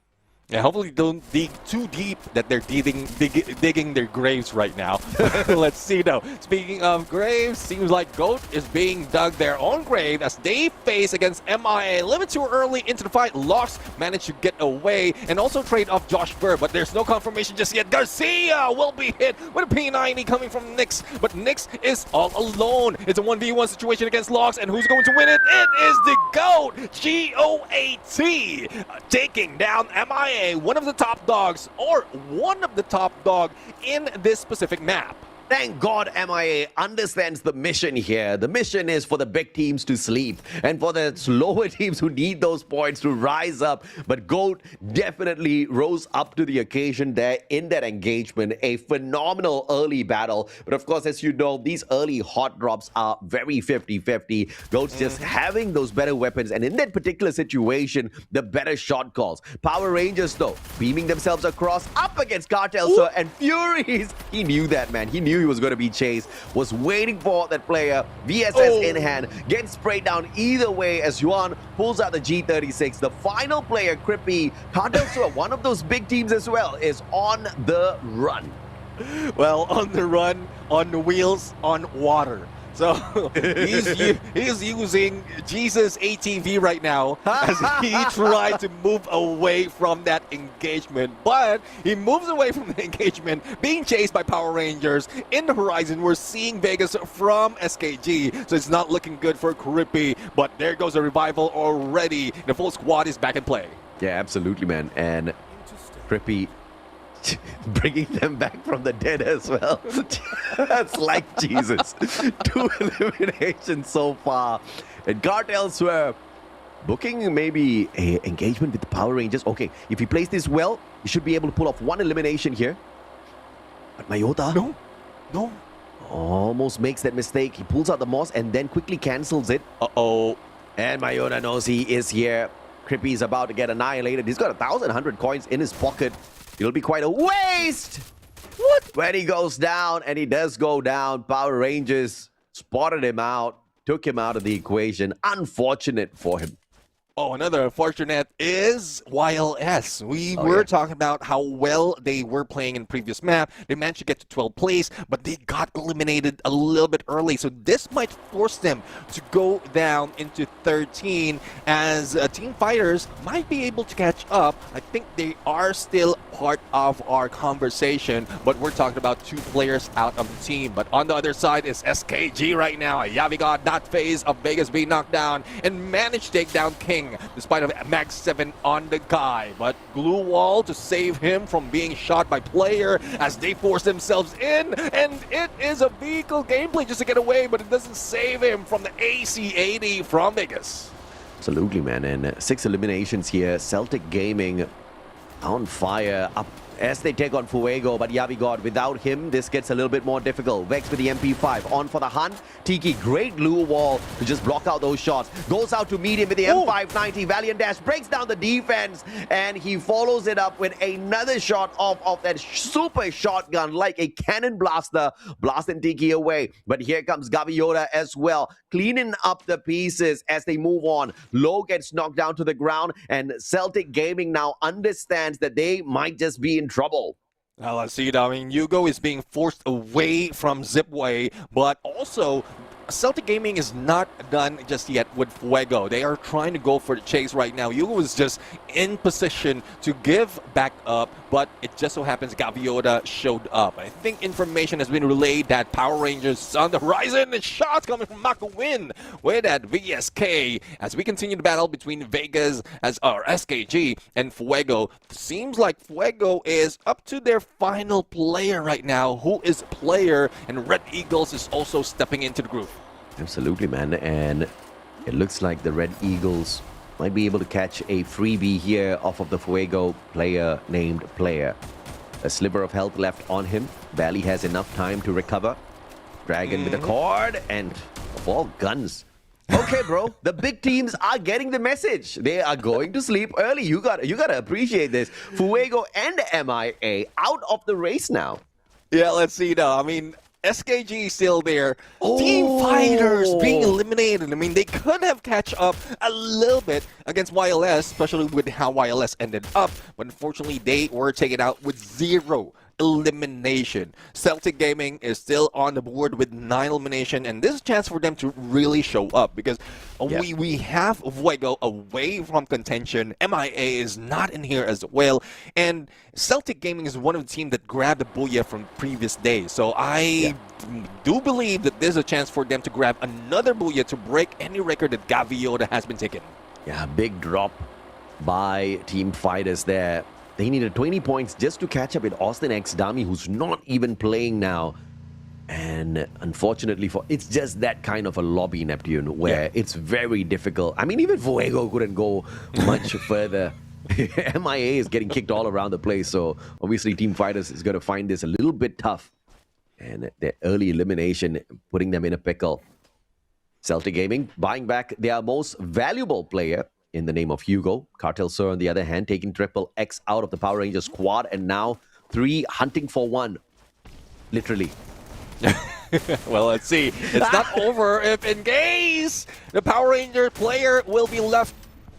Yeah, hopefully don't dig too deep that they're digging their graves right now. Let's see though. Speaking of graves, seems like GOAT is being dug their own grave as they face against MIA. A little bit too early into the fight. Lost managed to get away and also trade off Josh Burr, but there's no confirmation just yet. Garcia will be hit with a P90 coming from Nyx, but Nyx is all alone. It's a 1v1 situation against Lost, and who's going to win it? It is the GOAT, G-O-A-T, taking down MIA. One of the top dogs, or one of the top dog in this specific map. Thank God MIA understands the mission here. The mission is for the big teams to sleep and for the slower teams who need those points to rise up. But GOAT definitely rose up to the occasion there in that engagement. A phenomenal early battle. But of course, as you know, these early hot drops are very 50-50. GOAT's just having those better weapons. And in that particular situation, the better shot calls. Power Rangers, though, beaming themselves across up against Cartel Sir and Furies. He knew that, man. He knew he was going to be chased, was waiting for that player, VSS in hand, gets sprayed down either way as Yuan pulls out the G36. The final player, Crippy, Cartel Sir, one of those big teams as well, is on the run. Well, on the run, on the wheels, on water. So he's using Jesus ATV right now as he tried to move away from that engagement. But he moves away from the engagement, being chased by Power Rangers. In the horizon, we're seeing Vegas from SKG. So it's not looking good for Crippy. But there goes a revival already. The full squad is back in play. Yeah, absolutely, man. And Crippy bringing them back from the dead as well. That's like Jesus. 2 eliminations so far. And Cartel Swear booking maybe a engagement with the Power Rangers. Okay, if he plays this well, he should be able to pull off 1 elimination here. But Mayota No. almost makes that mistake. He pulls out the Moss and then quickly cancels it. Uh-oh. And Mayota knows he is here. Crippy is about to get annihilated. He's got 1,100 coins in his pocket. It'll be quite a waste. What? When he goes down, and he does go down, Power Rangers spotted him out, took him out of the equation. Unfortunate for him. Oh, another unfortunate is YLS. We were talking about how well they were playing in previous map. They managed to get to 12th place, but they got eliminated a little bit early. So this might force them to go down into 13 as Team Fighters might be able to catch up. I think they are still part of our conversation, but we're talking about 2 players out of the team. But on the other side is SKG right now. Yavigod not phased of Vegas being knocked down and managed to take down King despite of Mag 7 on the guy. But glue wall to save him from being shot by player as they force themselves in, and it is a vehicle gameplay just to get away, but it doesn't save him from the AC-80 from Vegas. Absolutely, man. And 6 eliminations here. Celtic Gaming on fire up as they take on Fuego, but Yavigod, without him, this gets a little bit more difficult. Vex with the MP5 on for the hunt. Tiki, great lure wall to just block out those shots. Goes out to meet him with the M590. Valiant Dash breaks down the defense, and he follows it up with another shot of that super shotgun, like a cannon blaster, blasting Tiki away. But here comes Gaviota as well, cleaning up the pieces as they move on. Low gets knocked down to the ground, and Celtic Gaming now understands that they might just be in trouble. Well, let's see. I mean, Yugo is being forced away from Zipway, but also Celtic Gaming is not done just yet with Fuego. They are trying to go for the chase right now. Yugo is just in position to give back up, but it just so happens Gaviota showed up. I think information has been relayed that Power Rangers on the horizon, and shots coming from Makawin with that VSK as we continue the battle between Vegas as our SKG and Fuego. Seems like Fuego is up to their final player right now, who is player, and Red Eagles is also stepping into the group. Absolutely, man. And it looks like the Red Eagles might be able to catch a freebie here off of the Fuego player named Player. A sliver of health left on him. Barely has enough time to recover. Dragon with a cord and of all guns. Okay, bro. The big teams are getting the message. They are going to sleep early. You gotta appreciate this. Fuego and MIA out of the race now. Yeah, let's see now. I mean, SKG is still there. Team Fighters being eliminated. I mean, they could have catch up a little bit against YLS, especially with how YLS ended up. But unfortunately, they were taken out with 0 elimination. Celtic Gaming is still on the board with 9 elimination, and this is a chance for them to really show up because we have Fuego away from contention. MIA is not in here as well, and Celtic Gaming is one of the teams that grabbed the Booyah from previous days. So I do believe that there's a chance for them to grab another Booyah to break any record that Gaviota has been taken. Yeah, big drop by Team Fighters there. They needed 20 points just to catch up with Austin X Dummy, who's not even playing now. And unfortunately it's just that kind of a lobby, Neptune, where it's very difficult. I mean, even Fuego couldn't go much further. MIA is getting kicked all around the place, so obviously Team Fighters is going to find this a little bit tough. And their early elimination, putting them in a pickle. Celtic Gaming buying back their most valuable player in the name of Hugo. Cartel Sur, on the other hand, taking Triple X out of the Power Rangers squad, and now 3 hunting for 1. Literally. Well, let's see. It's not over if in case the Power Ranger player will be left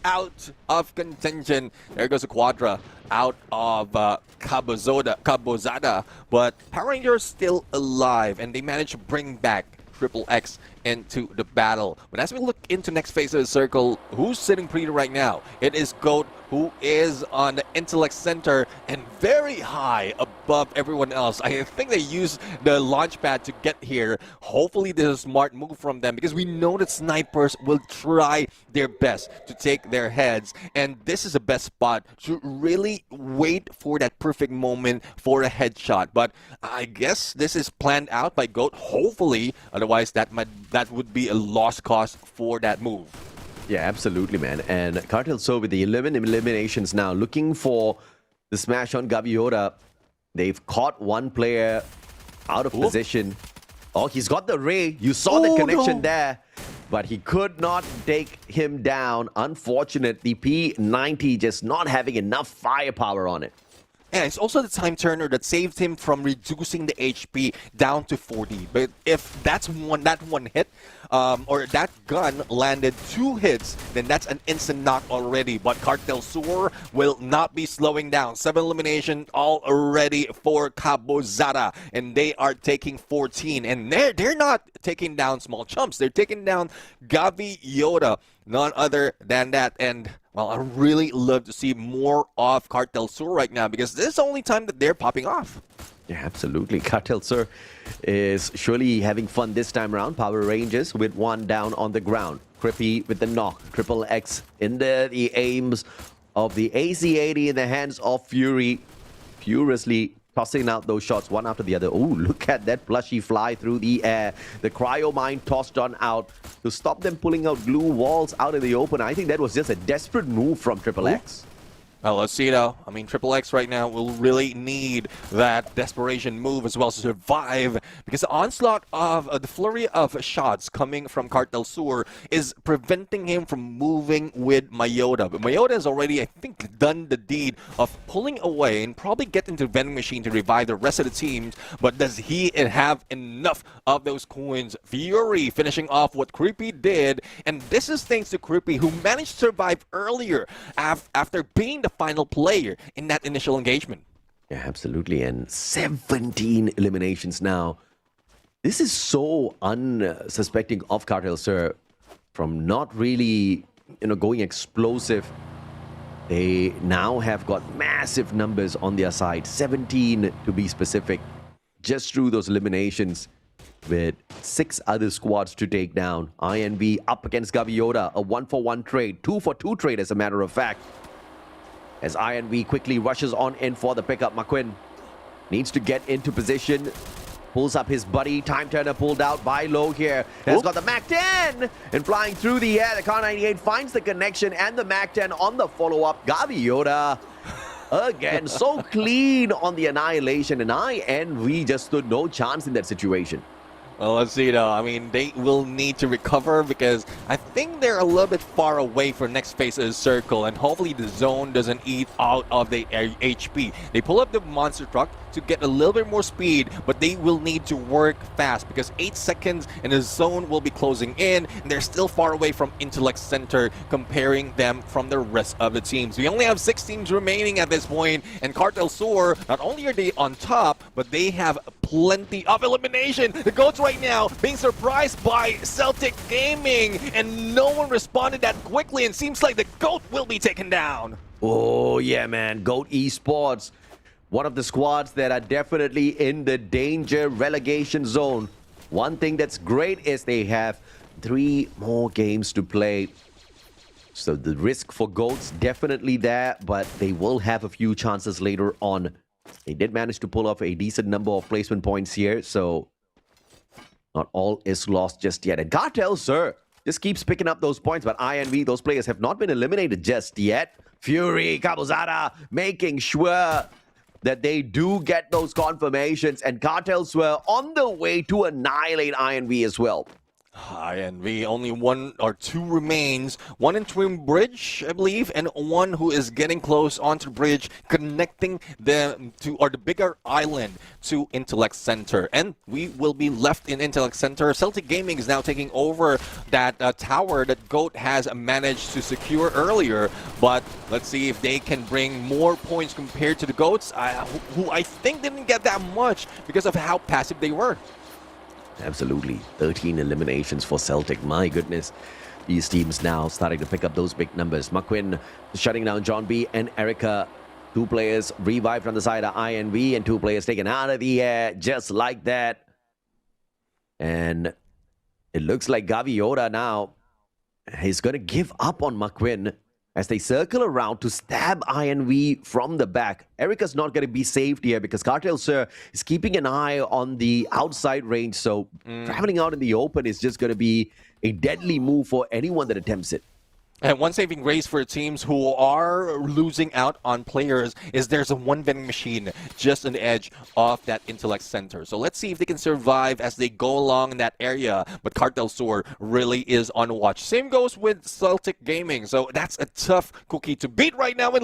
out of contention. There goes a Quadra out of Cabozada. But Power Rangers still alive, and they managed to bring back Triple X into the battle. But as we look into next phase of the circle, who's sitting pretty right now? It is Goat, who is on the intellect center and very high above everyone else. I think they use the launch pad to get here. Hopefully this is a smart move from them, because we know that snipers will try their best to take their heads, and this is the best spot to really wait for that perfect moment for a headshot. But I guess this is planned out by Goat, hopefully, otherwise that would be a lost cause for that move. Yeah, absolutely, man. And Cartel Sur with the 11 eliminations now, looking for the smash on Gaviota. They've caught one player out of position. Oh, he's got the ray. You saw the connection there. But he could not take him down. Unfortunately, P90 just not having enough firepower on it. And it's also the time turner that saved him from reducing the HP down to 40. But if that one hit, or that gun landed 2 hits, then that's an instant knock already. But Cartel Sur will not be slowing down. 7 elimination already for Cabozada, and they are taking 14. And they're not taking down small chumps. They're taking down Gavi Yoda, none other than that. And well, I really love to see more of Cartel Sur right now, because this is the only time that they're popping off. Yeah, absolutely. Cartel Sur is surely having fun this time around. Power Rangers with 1 down on the ground. Crippy with the knock. Triple X in the aims of the AC-80 in the hands of Fury. Furiously tossing out those shots one after the other. Oh, look at that plushie fly through the air. The cryo mine tossed on out to stop them pulling out glue walls out in the open. I think that was just a desperate move from Triple X. Well, let's see though. I mean, Triple X right now will really need that desperation move as well to survive, because the onslaught of the flurry of shots coming from Cartel Sur is preventing him from moving with Mayota. But Mayota has already, I think, done the deed of pulling away and probably get into the vending machine to revive the rest of the teams. But does he have enough of those coins? Fury finishing off what Creepy did, and this is thanks to Creepy, who managed to survive earlier after being the final player in that initial engagement. Yeah, absolutely. And 17 eliminations now. This is so unsuspecting of Cartel Sur from not really, going explosive. They now have got massive numbers on their side, 17 to be specific, just through those eliminations, with 6 other squads to take down. INV up against Gaviota, a 1-for-1 trade, 2-for-2 trade as a matter of fact. As INV quickly rushes on in for the pickup, McQuinn needs to get into position. Pulls up his buddy. Time turner pulled out by Low here. Has got the MAC-10 and flying through the air. The Car-98 finds the connection and the MAC-10 on the follow-up. Gaviota again, so clean on the annihilation, and INV just stood no chance in that situation. Well, let's see though. I mean, they will need to recover, because I think they're a little bit far away from next phase of the circle, and hopefully the zone doesn't eat out of the HP. They pull up the monster truck to get a little bit more speed, but they will need to work fast, because 8 seconds and the zone will be closing in, and they're still far away from Intellect Center, comparing them from the rest of the teams. We only have 6 teams remaining at this point, and Cartel Sur, not only are they on top, but they have plenty of elimination. The Goats right now being surprised by Celtic Gaming, and no one responded that quickly, and seems like the Goat will be taken down. Oh yeah, man. Goat Esports, one of the squads that are definitely in the danger relegation zone. One thing that's great is they have 3 more games to play. So the risk for Goats definitely there, but they will have a few chances later on. They did manage to pull off a decent number of placement points here, so Not all is lost just yet. And Cartel, sir, just keeps picking up those points. But INV, those players have not been eliminated just yet. Fury, Kabuzada, making sure that they do get those confirmations. And Cartels were on the way to annihilate INV as well. INV, only 1 or 2 remains. One in Twin Bridge, I believe, and one who is getting close onto the bridge, connecting them to, or the bigger island, to Intellect Center. And we will be left in Intellect Center. Celtic Gaming is now taking over that tower that GOAT has managed to secure earlier. But let's see if they can bring more points compared to the GOATs, who I think didn't get that much because of how passive they were. Absolutely. 13 eliminations for Celtic. My goodness. These teams now starting to pick up those big numbers. McQuinn shutting down John B and Erica. 2 players revived on the side of INV and 2 players taken out of the air just like that. And it looks like Gaviota now is going to give up on McQuinn as they circle around to stab INV from the back. Erica's not going to be saved here because Cartel Sir is keeping an eye on the outside range. So traveling out in the open is just going to be a deadly move for anyone that attempts it. And one saving grace for teams who are losing out on players is there's a one vending machine just on the edge of that Intellect Center. So let's see if they can survive as they go along in that area. But Cartel Sur really is on watch. Same goes with Celtic Gaming. So that's a tough cookie to beat right now. And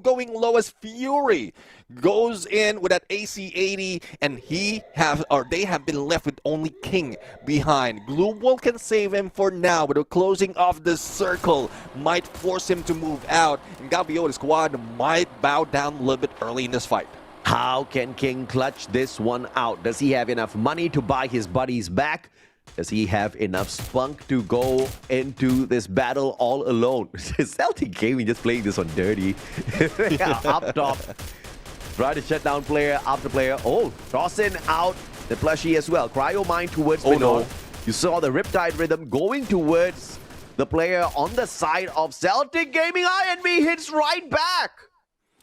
going low as Fury goes in with that AC-80, and they have been left with only King behind. Gloomwall can save him for now, but the closing of the circle might force him to move out, and Gabiota's squad might bow down a little bit early in this fight. How can King clutch this one out? Does he have enough money to buy his buddies back? Does he have enough spunk to go into this battle all alone? Celtic Gaming just playing this on dirty. Up top. Try to shut down player after player. Oh, tossing out the plushie as well. Cryo mine towards Minor. You saw the Riptide Rhythm going towards the player on the side of Celtic Gaming. INV hits right back.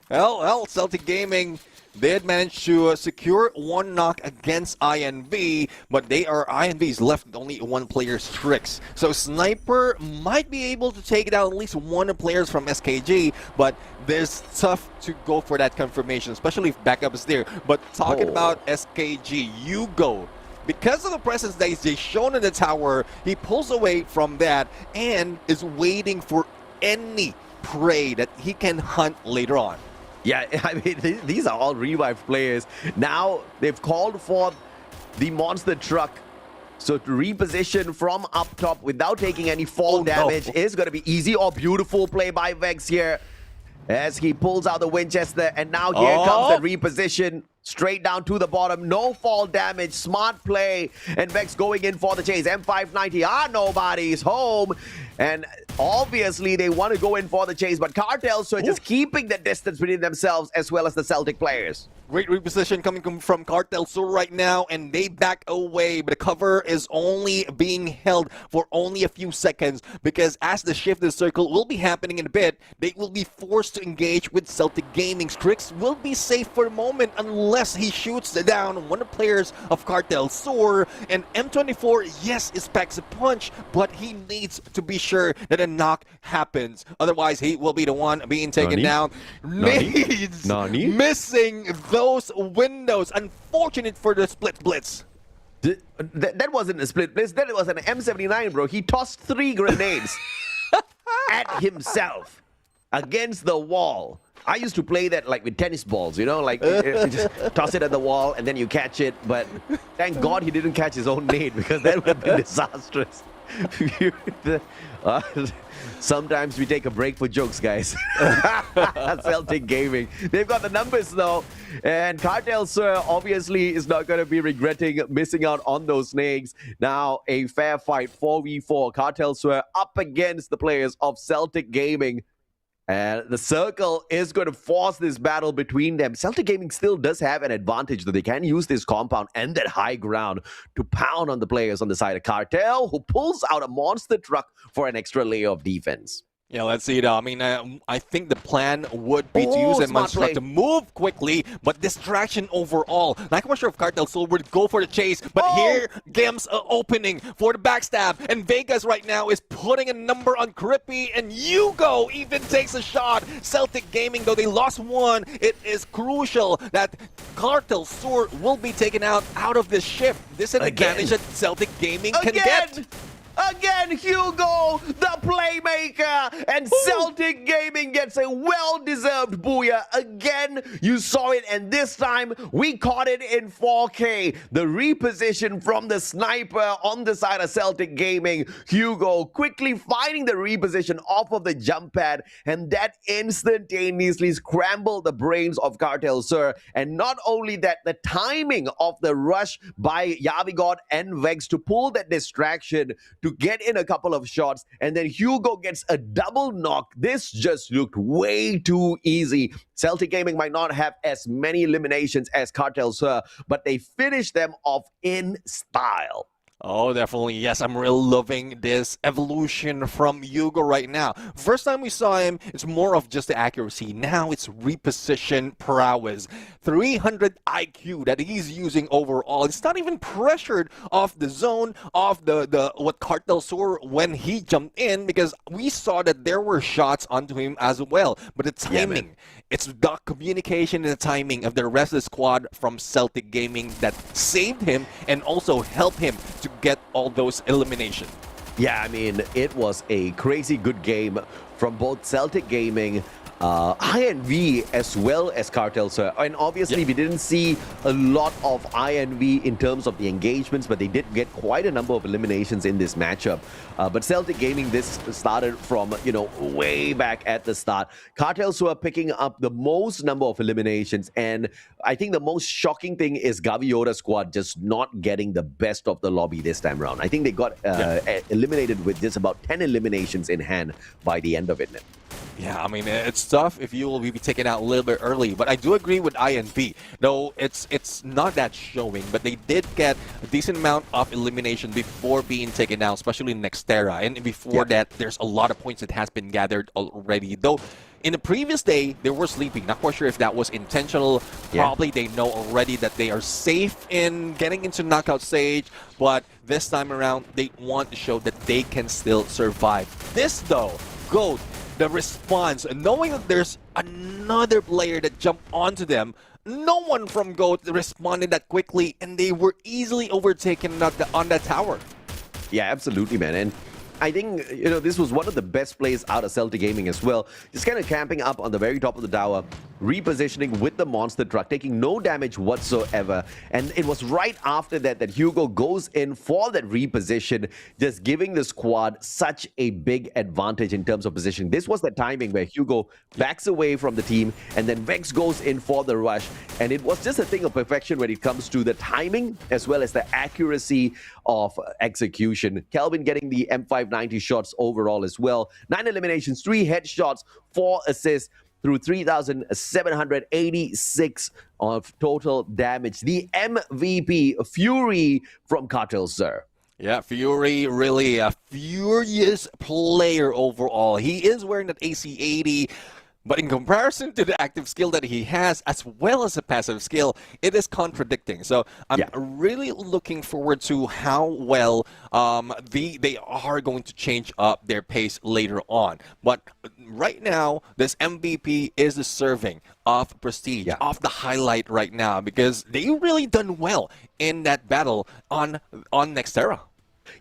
Well, Celtic Gaming did manage to secure 1 knock against INV, but INV's left with only 1 player's tricks. So Sniper might be able to take down at least 1 of the players from SKG, but it's tough to go for that confirmation, especially if backup is there. But talking about SKG, Hugo, because of the presence that he's shown in the tower, he pulls away from that and is waiting for any prey that he can hunt later on. Yeah, I mean, these are all revived players. Now they've called for the monster truck. So to reposition from up top without taking any fall damage is going to be easy. Or beautiful play by Vex here as he pulls out the Winchester. And now here comes the reposition. Straight down to the bottom. No fall damage. Smart play. And Vex going in for the chase. M590. Nobody's home. And obviously they want to go in for the chase. But Cartels are just keeping the distance between themselves as well as the Celtic players. Great reposition coming from Cartel Sur right now, and they back away, but the cover is only being held for only a few seconds because as the shift of the circle will be happening in a bit, they will be forced to engage with Celtic Gaming. Strix will be safe for a moment unless he shoots down one of the players of Cartel Sur, and M24, yes, is packs a punch, but he needs to be sure that a knock happens. Otherwise, he will be the one being taken down. Needs missing those windows. Unfortunate for the split blitz. That wasn't a split blitz. That was an M79, bro. He tossed 3 grenades at himself against the wall. I used to play that like with tennis balls, you know, like just toss it at the wall and then you catch it. But thank God he didn't catch his own nade because that would have been disastrous. Sometimes we take a break for jokes, guys. Celtic Gaming. They've got the numbers, though. And Cartel Sir obviously is not going to be regretting missing out on those snakes. Now, a fair fight, 4v4. Cartel Sir up against the players of Celtic Gaming. And the circle is going to force this battle between them. Celtic Gaming still does have an advantage, though. They can use this compound and that high ground to pound on the players on the side of Cartel, who pulls out a monster truck for an extra layer of defense. Yeah, let's see it. I mean, I think the plan would be to Oh, use that smart monster play. to move quickly, but distraction overall. Not quite sure if Cartel Soul would go for the chase, but Oh! here, Gims opening for the backstab, and Vegas right now is putting a number on Crippy, and Hugo even takes a shot. Celtic Gaming, though they lost one, it is crucial that Cartel Soul will be taken out of this shift. This is an Again. advantage that Celtic Gaming can get. Again, Hugo, the playmaker, and Celtic Gaming gets a well-deserved booyah. Again, you saw it, and this time we caught it in 4K. The reposition from the sniper on the side of Celtic Gaming. Hugo quickly finding the reposition off of the jump pad, and that instantaneously scrambled the brains of Cartel Sir. And not only that, the timing of the rush by Yavigod and Vex to pull that distraction to get in a couple of shots, and then Hugo gets a double knock. This just looked way too easy. Celtic Gaming might not have as many eliminations as Cartel Sir, but they finished them off in style. Oh, definitely. Yes, I'm really loving this evolution from Hugo right now. First time we saw him, it's more of just the accuracy. Now it's reposition prowess. 300 IQ that he's using overall. It's not even pressured off the zone, off the what Cartel saw when he jumped in, because we saw that there were shots onto him as well. But the timing, it's the communication and the timing of the rest of the squad from Celtic Gaming that saved him and also helped him to get all those eliminations. Yeah, I mean, it was a crazy good game from both Celtic Gaming, INV, as well as Cartel Sir. And obviously, we didn't see a lot of INV in terms of the engagements, but they did get quite a number of eliminations in this matchup. But Celtic Gaming, this started from, way back at the start. Cartel Sir picking up the most number of eliminations, and I think the most shocking thing is Gaviota squad just not getting the best of the lobby this time around. I think they got eliminated with just about 10 eliminations in hand by the end of it. Yeah, I mean, it's tough if you will be taken out a little bit early, but I do agree with INV. Though it's not that showing, but they did get a decent amount of elimination before being taken out, especially in Nextera. And before that, there's a lot of points that has been gathered already. Though in the previous day, they were sleeping. Not quite sure if that was intentional. Probably they know already that they are safe in getting into knockout stage, but this time around, they want to show that they can still survive. This, though, GOAT, the response, knowing that there's another player that jumped onto them, no one from GOAT responded that quickly, and they were easily overtaken on that tower. Yeah, absolutely, man. And I think, this was one of the best plays out of Celtic Gaming as well. Just kind of camping up on the very top of the tower, repositioning with the monster truck, taking no damage whatsoever. And it was right after that that Hugo goes in for that reposition, just giving the squad such a big advantage in terms of positioning. This was the timing where Hugo backs away from the team, and then Vex goes in for the rush. And it was just a thing of perfection when it comes to the timing as well as the accuracy of execution. Kelvin getting the M590 shots overall as well. 9 eliminations, 3 headshots, 4 assists through 3,786 of total damage. The MVP, Fury from Cartel Sir. Yeah, Fury, really a furious player overall. He is wearing that AC-80, but in comparison to the active skill that he has, as well as a passive skill, it is contradicting. So I'm really looking forward to how well they are going to change up their pace later on. But right now, this MVP is deserving of prestige, of the highlight right now, because they really done well in that battle on Nextera.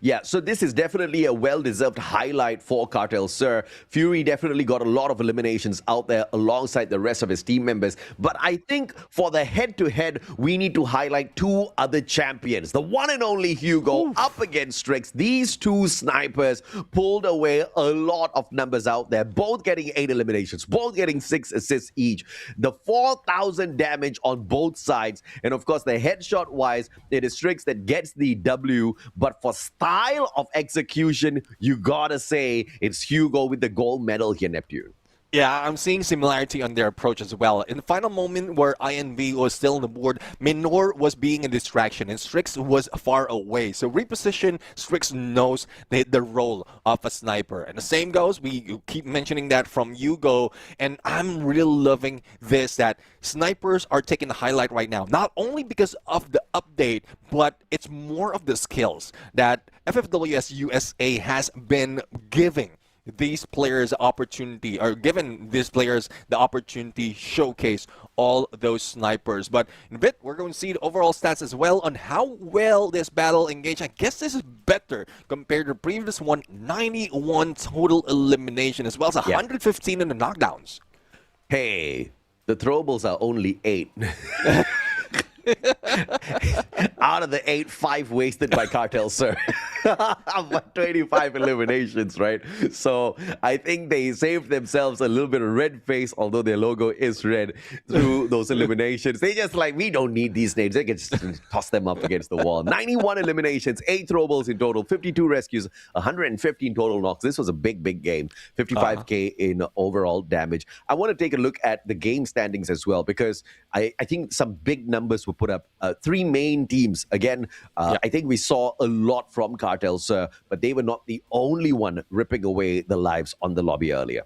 Yeah, so this is definitely a well-deserved highlight for Cartel Sir. Fury definitely got a lot of eliminations out there alongside the rest of his team members. But I think for the head-to-head, we need to highlight 2 other champions. The one and only Hugo up against Strix. These 2 snipers pulled away a lot of numbers out there, both getting 8 eliminations, both getting 6 assists each. The 4,000 damage on both sides. And of course, the headshot-wise, it is Strix that gets the W. But for style of execution, you gotta say it's Hugo with the gold medal here, Neptune. Yeah, I'm seeing similarity on their approach as well. In the final moment where INV was still on the board, Minor was being a distraction and Strix was far away. So reposition, Strix knows the role of a sniper. And the same goes, we keep mentioning that from Hugo, and I'm really loving this, that snipers are taking the highlight right now. Not only because of the update, but it's more of the skills that FFWS USA has been giving these players opportunity, or given these players the opportunity showcase all those snipers. But in a bit, we're going to see the overall stats as well on how well this battle engaged. I guess this is better compared to the previous one. 91 total elimination as well as 115 in the knockdowns. Hey, the throwables are only 8. Out of the 8, 5 wasted by Cartel, sir. But 25 eliminations, right? So I think they saved themselves a little bit of red face, although their logo is red, through those eliminations. They just like, we don't need these names. They can just toss them up against the wall. 91 eliminations, 8 throwables in total, 52 rescues, 115 total knocks. This was a big, big game. 55k in overall damage. I want to take a look at the game standings as well, because I think some big numbers were put up. 3 main teams. Again, I think we saw a lot from Cartel, sir, but they were not the only one ripping away the lives on the lobby earlier.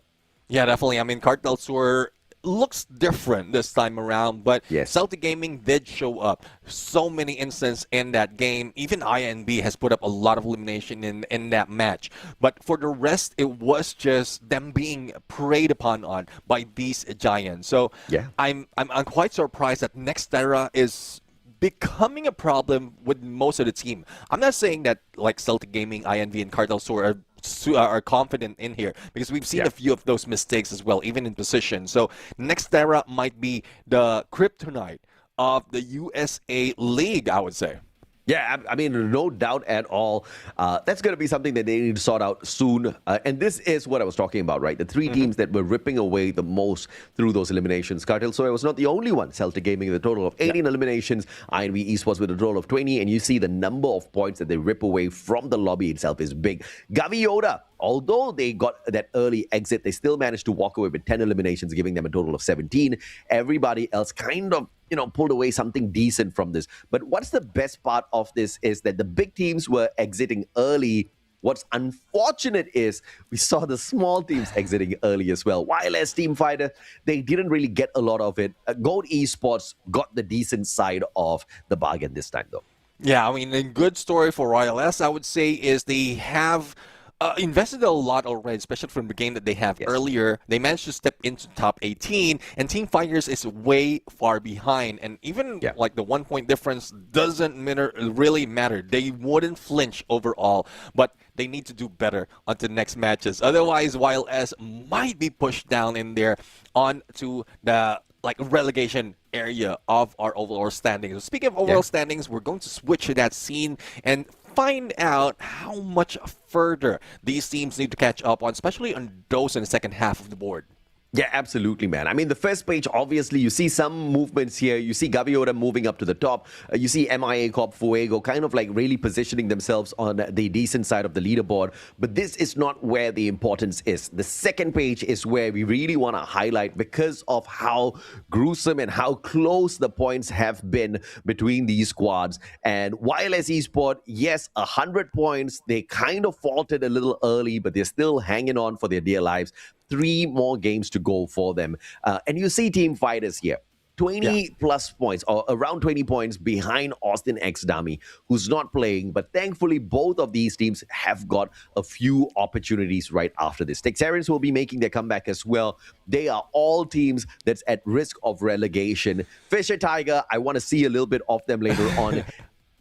Yeah, definitely. I mean, Cartel Sur looks different this time around, but Yes. Celtic Gaming did show up. So many instances in that game. Even INB has put up a lot of elimination in that match. But for the rest, it was just them being preyed upon by these giants. So Yeah. I'm quite surprised that Nextera is becoming a problem with most of the team. I'm not saying that like Celtic Gaming, INV, and Cartel Sur are confident in here, because we've seen a few of those mistakes as well, even in position. So Nextera might be the kryptonite of the USA League, I would say. Yeah, I mean, no doubt at all. That's going to be something that they need to sort out soon. And this is what I was talking about, right? The 3 teams that were ripping away the most through those eliminations. Cartel Soy was not the only one. Celtic Gaming with a total of 18 eliminations. INV Esports with a total of 20. And you see the number of points that they rip away from the lobby itself is big. Gavi Yoda, although they got that early exit, they still managed to walk away with 10 eliminations, giving them a total of 17. Everybody else kind of, pulled away something decent from this. But what's the best part of this is that the big teams were exiting early. What's unfortunate is we saw the small teams exiting early as well. YLS Team Fighter, they didn't really get a lot of it. Gold Esports got the decent side of the bargain this time, though. Yeah, I mean, a good story for YLS, I would say, is they have invested a lot already, especially from the game that they have earlier. They managed to step into top 18, and Team Fighters is way far behind. And even like the 1 point difference doesn't really matter. They wouldn't flinch overall, but they need to do better on the next matches. Otherwise, YLS might be pushed down in there onto the relegation area of our overall standings. So speaking of overall standings, we're going to switch to that scene and find out how much further these teams need to catch up on, especially on those in the second half of the board. Yeah, absolutely, man. I mean, the first page, obviously, you see some movements here. You see Gaviota moving up to the top. You see MIA Corp Fuego kind of like really positioning themselves on the decent side of the leaderboard. But this is not where the importance is. The second page is where we really want to highlight, because of how gruesome and how close the points have been between these squads. And YLS Esport, yes, 100 points. They kind of faltered a little early, but they're still hanging on for their dear lives. 3 more games to go for them. And you see Team Fighters here. 20 plus points, or around 20 points behind Austin X Dummy, who's not playing. But thankfully, both of these teams have got a few opportunities right after this. Texarians will be making their comeback as well. They are all teams that's at risk of relegation. Fisher Tiger, I want to see a little bit of them later on.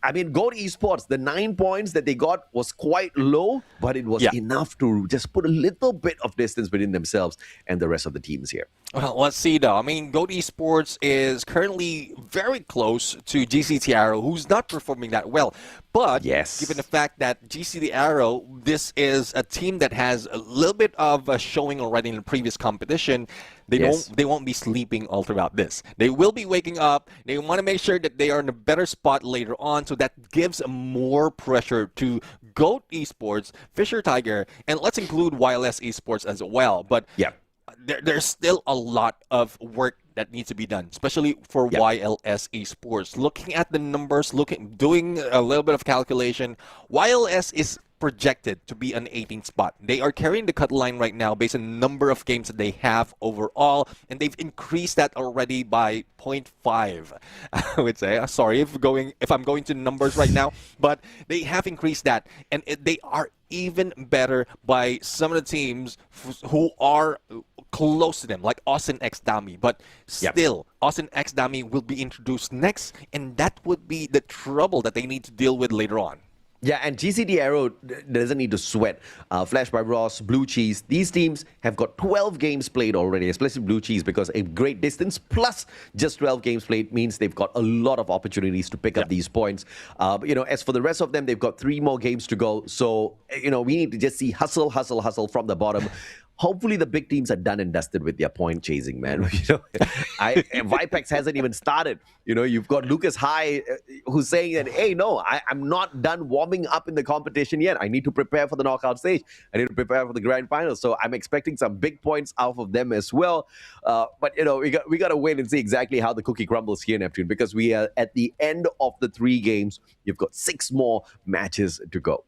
I mean, Gold Esports, the 9 points that they got was quite low, but it was enough to just put a little bit of distance between themselves and the rest of the teams here. Well, let's see, though. I mean, Gold Esports is currently very close to GCT Arrow, who's not performing that well. But given the fact that GCT Arrow, this is a team that has a little bit of a showing already in the previous competition, they won't be sleeping all throughout this. They will be waking up. They want to make sure that they are in a better spot later on, so that gives more pressure to Goat Esports, Fisher Tiger, and let's include YLS Esports as well. But there's still a lot of work that needs to be done, especially for YLS Esports. Looking at the numbers, doing a little bit of calculation, YLS is projected to be an 18th spot. They are carrying the cut line right now based on the number of games that they have overall, and they've increased that already by 0.5. I would say, sorry if I'm going to numbers right now, but they have increased that, and they are even better by some of the teams who are close to them, like Austin X Dami. But still, Austin X Dami will be introduced next, and that would be the trouble that they need to deal with later on. Yeah, and GCT Aero doesn't need to sweat. Flash by Ross, Blue Cheese, these teams have got 12 games played already, especially Blue Cheese, because a great distance plus just 12 games played means they've got a lot of opportunities to pick up these points. As for the rest of them, they've got 3 more games to go. So, we need to just see hustle from the bottom. Hopefully the big teams are done and dusted with their point chasing, man. Vipex hasn't even started. You've got Lucas High who's saying that, hey, no, I'm not done warming up in the competition yet. I need to prepare for the knockout stage. I need to prepare for the grand final. So I'm expecting some big points out of them as well. But we got to wait and see exactly how the cookie crumbles here, Neptune, because we are at the end of the 3 games. You've got 6 more matches to go.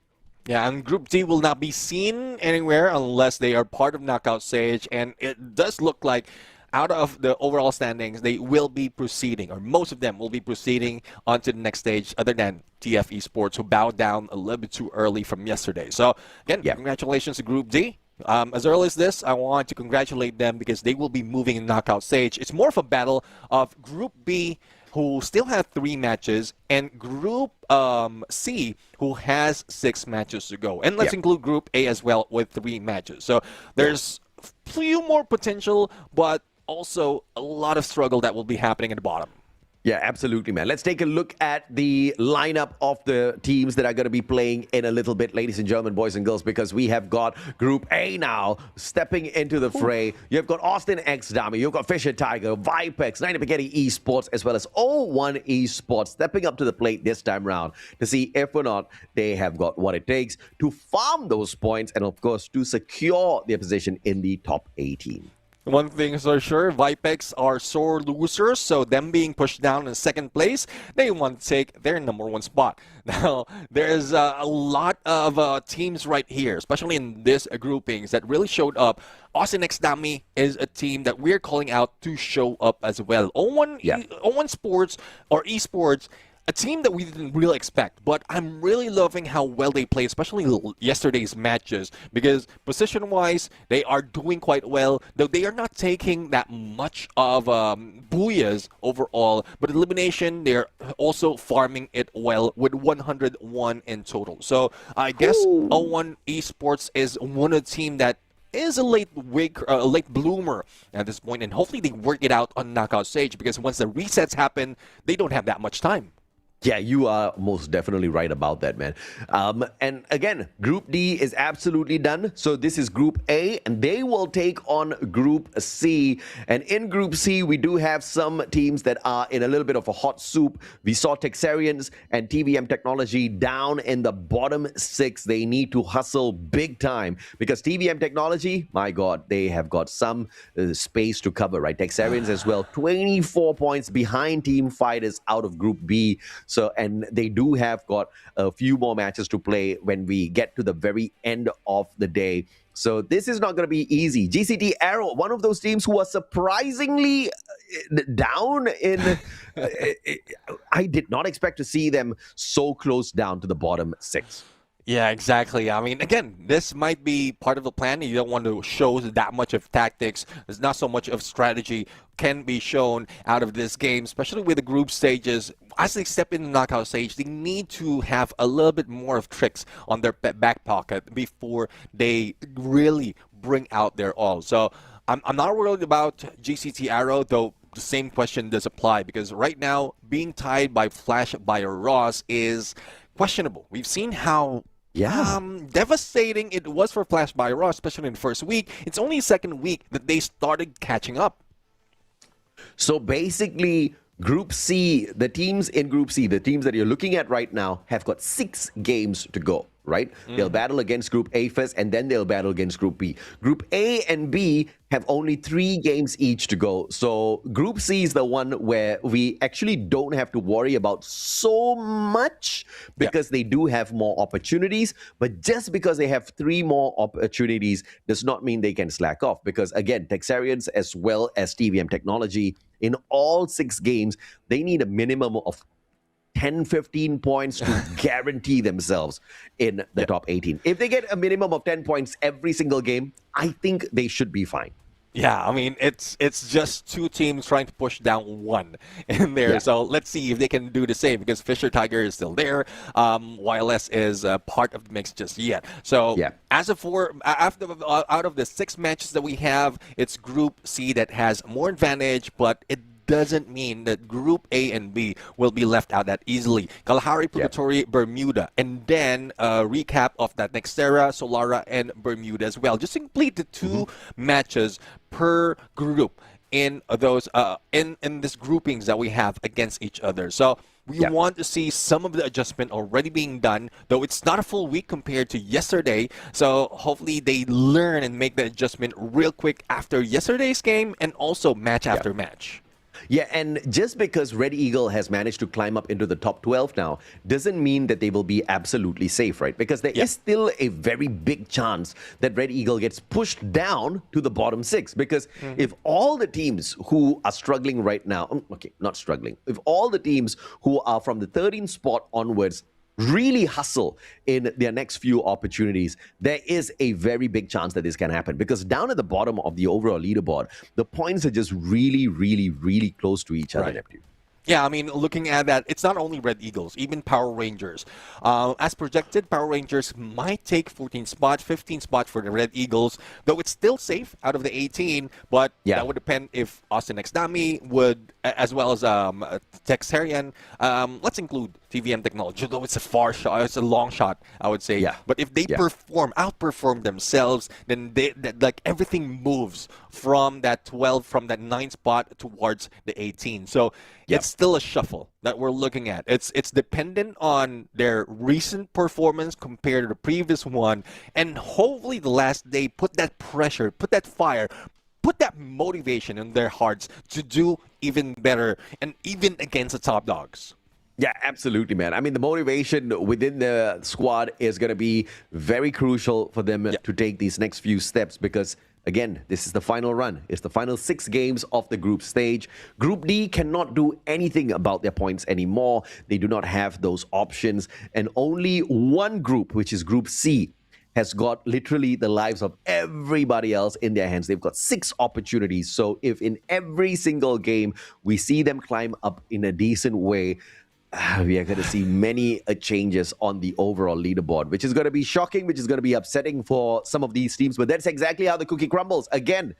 Yeah, and Group D will not be seen anywhere unless they are part of knockout stage, and it does look like out of the overall standings, they will be proceeding, or most of them will be proceeding onto the next stage, other than TF Esports, who bowed down a little bit too early from yesterday. So, again, congratulations to Group D. As early as this, I want to congratulate them because they will be moving in knockout stage. It's more of a battle of Group B, who still have 3 matches, and Group C, who has 6 matches to go. And let's include Group A as well with 3 matches. So there's few more potential, but also a lot of struggle that will be happening at the bottom. Yeah, absolutely, man. Let's take a look at the lineup of the teams that are going to be playing in a little bit, ladies and gentlemen, boys and girls, because we have got Group A now stepping into the fray. You've got Austin X Dami, you've got Fisher Tiger, Vipex, 90 Spaghetti Esports, as well as 01 Esports stepping up to the plate this time round to see if or not they have got what it takes to farm those points and, of course, to secure their position in the top 18. One thing is for sure, Vipex are sore losers, so them being pushed down in 2nd place, they want to take their #1 spot. Now, there's a lot of teams right here, especially in this groupings, that really showed up. Austin X Dami is a team that we're calling out to show up as well. 01 Sports or Esports, a team that we didn't really expect, but I'm really loving how well they play, especially yesterday's matches, because position-wise, they are doing quite well, though they are not taking that much of booyahs overall, but elimination, they're also farming it well with 101 in total. So I guess 01 Esports is one of the team that is a late bloomer at this point, and hopefully they work it out on knockout stage, because once the resets happen, they don't have that much time. Yeah, you are most definitely right about that, man. And again, Group D is absolutely done. So this is Group A, and they will take on Group C. And in Group C, we do have some teams that are in a little bit of a hot soup. We saw Texarians and TVM Technology down in the bottom 6. They need to hustle big time because TVM Technology, my God, they have got some space to cover, right? Texarians as well, 24 points behind Team Fighters out of Group B. So, and they do have got a few more matches to play when we get to the very end of the day. So this is not going to be easy. GCT Aero, one of those teams who are surprisingly down in... I did not expect to see them so close down to the bottom 6. Yeah, exactly. I mean, again, this might be part of the plan. You don't want to show that much of tactics. There's not so much of strategy can be shown out of this game, especially with the group stages. As they step in the knockout stage, they need to have a little bit more of tricks on their back pocket before they really bring out their all. So I'm not worried about GCT Aero, though the same question does apply, because right now, being tied by Flash by Ross is questionable. We've seen how devastating it was for Flash by Ross, especially in the first week. It's only the 2nd week that they started catching up. So basically, Group C, the teams in Group C, the teams that you're looking at right now, have got 6 games to go, right? They'll battle against Group A first, and then they'll battle against Group B. Group A and B have only 3 games each to go. So Group C is the one where we actually don't have to worry about so much because they do have more opportunities. But just because they have 3 more opportunities does not mean they can slack off. Because again, Texarians as well as TVM Technology, in all 6 games, they need a minimum of 10, 15 points to guarantee themselves in the top 18. If they get a minimum of 10 points every single game, I think they should be fine. Yeah, I mean, it's just 2 teams trying to push down 1 in there. Yeah. So let's see if they can do the same because Fisher Tiger is still there. YLS is part of the mix just yet. So as of out of the 6 matches that we have, it's Group C that has more advantage, but it doesn't mean that Group A and B will be left out that easily. Kalahari, Purgatory, Bermuda, and then a recap of that Nextera, Solara, and Bermuda as well. Just complete the 2 matches per group in those in these groupings that we have against each other. So we want to see some of the adjustment already being done, though it's not a full week compared to yesterday. So hopefully they learn and make the adjustment real quick after yesterday's game and also match after match. Yeah, and just because Red Eagle has managed to climb up into the top 12 now doesn't mean that they will be absolutely safe, right? Because there is still a very big chance that Red Eagle gets pushed down to the bottom 6. Because if all the teams who are struggling right now, okay, not struggling, if all the teams who are from the 13th spot onwards really hustle in their next few opportunities, there is a very big chance that this can happen. Because down at the bottom of the overall leaderboard, the points are just really, really, really close to each other. Yeah, I mean, looking at that, it's not only Red Eagles, even Power Rangers. As projected, Power Rangers might take 14 spots, 15 spots for the Red Eagles, though it's still safe out of the 18, but that would depend if Austin X Dami would, as well as Texarian, let's include TVM Technology, though it's a far shot, it's a long shot, I would say. But if they outperform themselves, then like everything moves from that 12, from that 9 spot towards the 18. So it's still a shuffle that we're looking at. It's dependent on their recent performance compared to the previous one, and hopefully the last day put that pressure, put that fire, put that motivation in their hearts to do even better and even against the top dogs. Yeah, absolutely, man. I mean, the motivation within the squad is going to be very crucial for them to take these next few steps because, again, this is the final run. It's the final 6 games of the group stage. Group D cannot do anything about their points anymore. They do not have those options. And only one group, which is Group C, has got literally the lives of everybody else in their hands. They've got 6 opportunities. So if in every single game we see them climb up in a decent way, we are going to see many changes on the overall leaderboard, which is going to be shocking, which is going to be upsetting for some of these teams. But that's exactly how the cookie crumbles. Again,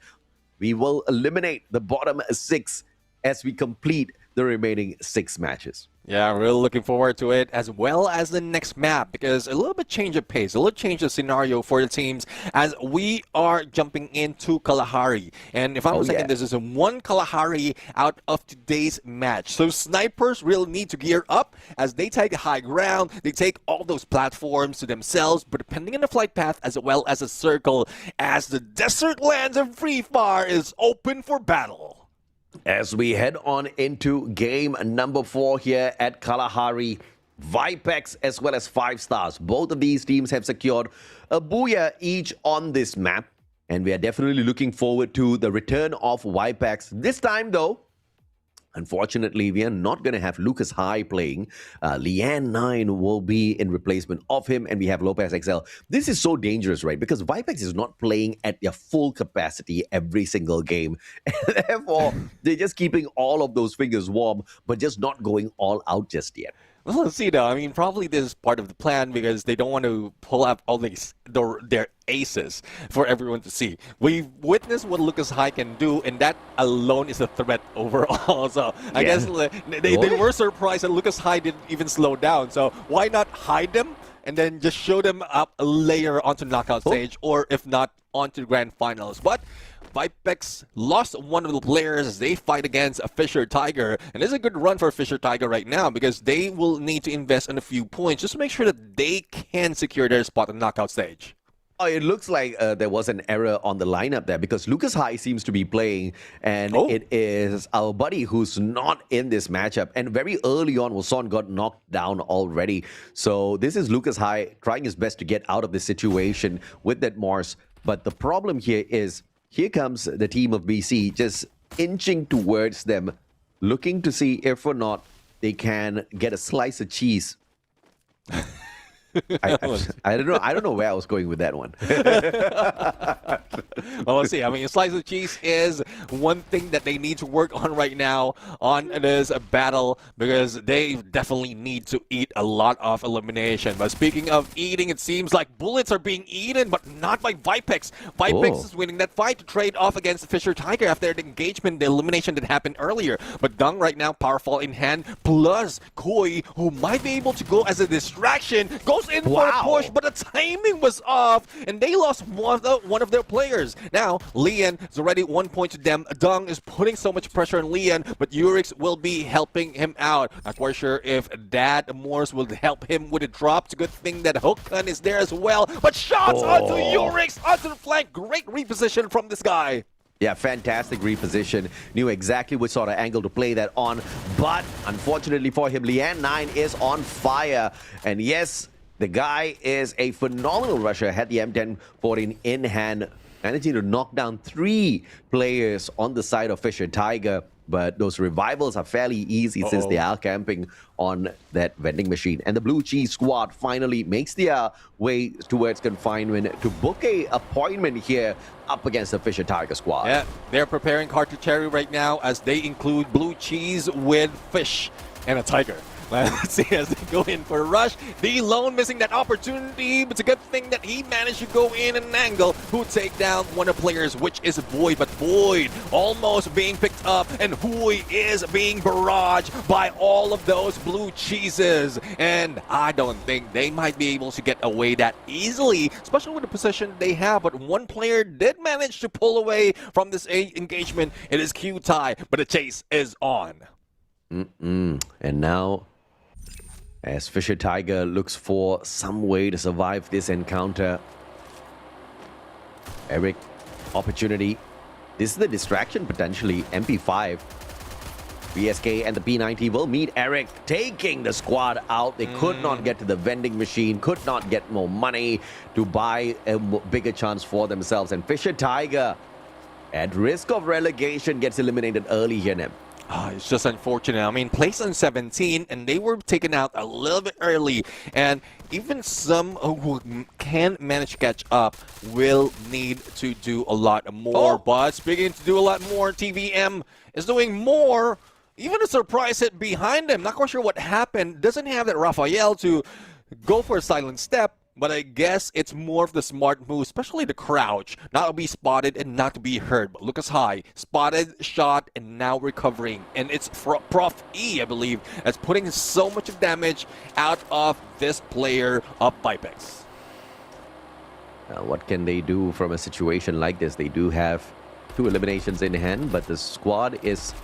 we will eliminate the bottom 6 as we complete the remaining 6 matches. Yeah, I'm really looking forward to it, as well as the next map, because a little bit change of pace, a little change of scenario for the teams as we are jumping into Kalahari. And if I'm mistaken, this is a 1 Kalahari out of today's match. So snipers really need to gear up as they take the high ground. They take all those platforms to themselves, but depending on the flight path as well as a circle, as the desert lands of Free Fire is open for battle. As we head on into game number 4 here at Kalahari, Vipex as well as 5 Stars. Both of these teams have secured a booyah each on this map. And we are definitely looking forward to the return of Vipex. This time though, unfortunately, we are not going to have Lucas High playing. Leanne9 will be in replacement of him, and we have Lopez XL. This is so dangerous, right? Because Vipex is not playing at their full capacity every single game. And therefore, they're just keeping all of those fingers warm, but just not going all out just yet. Well, let's see though. I mean, probably this is part of the plan because they don't want to pull up all their aces for everyone to see. We've witnessed what Lucas High can do, and that alone is a threat overall. So I guess they were surprised that Lucas High didn't even slow down. So why not hide them and then just show them up a layer onto knockout stage, or if not, on to the grand finals. But Vipex lost one of the players as they fight against a Fisher Tiger. And it's a good run for Fisher Tiger right now because they will need to invest in a few points just to make sure that they can secure their spot on the knockout stage. Oh, it looks like there was an error on the lineup there because Lucas High seems to be playing, and it is our buddy who's not in this matchup. And very early on, Wason got knocked down already. So this is Lucas High trying his best to get out of this situation with that Morse. But the problem here is, here comes the team of BC just inching towards them, looking to see if or not they can get a slice of cheese. I don't know where I was going with that one. Well, we'll see. I mean, a slice of cheese is one thing that they need to work on right now on this battle because they definitely need to eat a lot of elimination. But speaking of eating, it seems like bullets are being eaten, but not by Vipex. Vipex is winning that fight to trade off against Fisher Tiger after the engagement, the elimination that happened earlier. But Dung right now, powerful in hand, plus Koi, who might be able to go as a distraction, goes in for a push, but the timing was off, and they lost one of their players. Now, Lian is already 1 point to them. Dung is putting so much pressure on Lian, but Urix will be helping him out. Not quite sure if that Morse will help him with a drop. It's a good thing that Hookan is there as well, but shots onto Urix, onto the flank. Great reposition from this guy. Yeah, fantastic reposition. Knew exactly which sort of angle to play that on. But unfortunately for him, Lian 9 is on fire. And yes, the guy is a phenomenal rusher. Had the M1014 in hand, managing to knock down 3 players on the side of Fisher Tiger. But those revivals are fairly easy since they are camping on that vending machine. And the Blue Cheese squad finally makes their way towards confinement to book a appointment here up against the Fisher Tiger squad. Yeah, they're preparing Carter Cherry right now as they include Blue Cheese with Fish and a Tiger. Let's see as they go in for a rush. The lone missing that opportunity, but it's a good thing that he managed to go in an angle who take down one of the players, which is Void. But Void almost being picked up, and Hui is being barraged by all of those Blue Cheeses. And I don't think they might be able to get away that easily, especially with the position they have. But one player did manage to pull away from this engagement. It is Q-Tai, but the chase is on. And now, as Fisher Tiger looks for some way to survive this encounter, Eric, opportunity. This is the distraction potentially. MP5, BSK and the P90 will meet Eric, taking the squad out. They could not get to the vending machine, could not get more money to buy a bigger chance for themselves. And Fisher Tiger, at risk of relegation, gets eliminated early here, Nem. It's just unfortunate. I mean, placed on 17, and they were taken out a little bit early. And even some who can manage to catch up will need to do a lot more. But speaking to do a lot more, TVM is doing more. Even a surprise hit behind them. Not quite sure what happened. Doesn't have that Raphael to go for a silent step. But I guess it's more of the smart move, especially the crouch, not to be spotted and not to be heard. But Lucas High, spotted, shot, and now recovering. And it's Prof E, I believe, that's putting so much of damage out of this player of Vipex. What can they do from a situation like this? They do have 2 eliminations in hand, but the squad is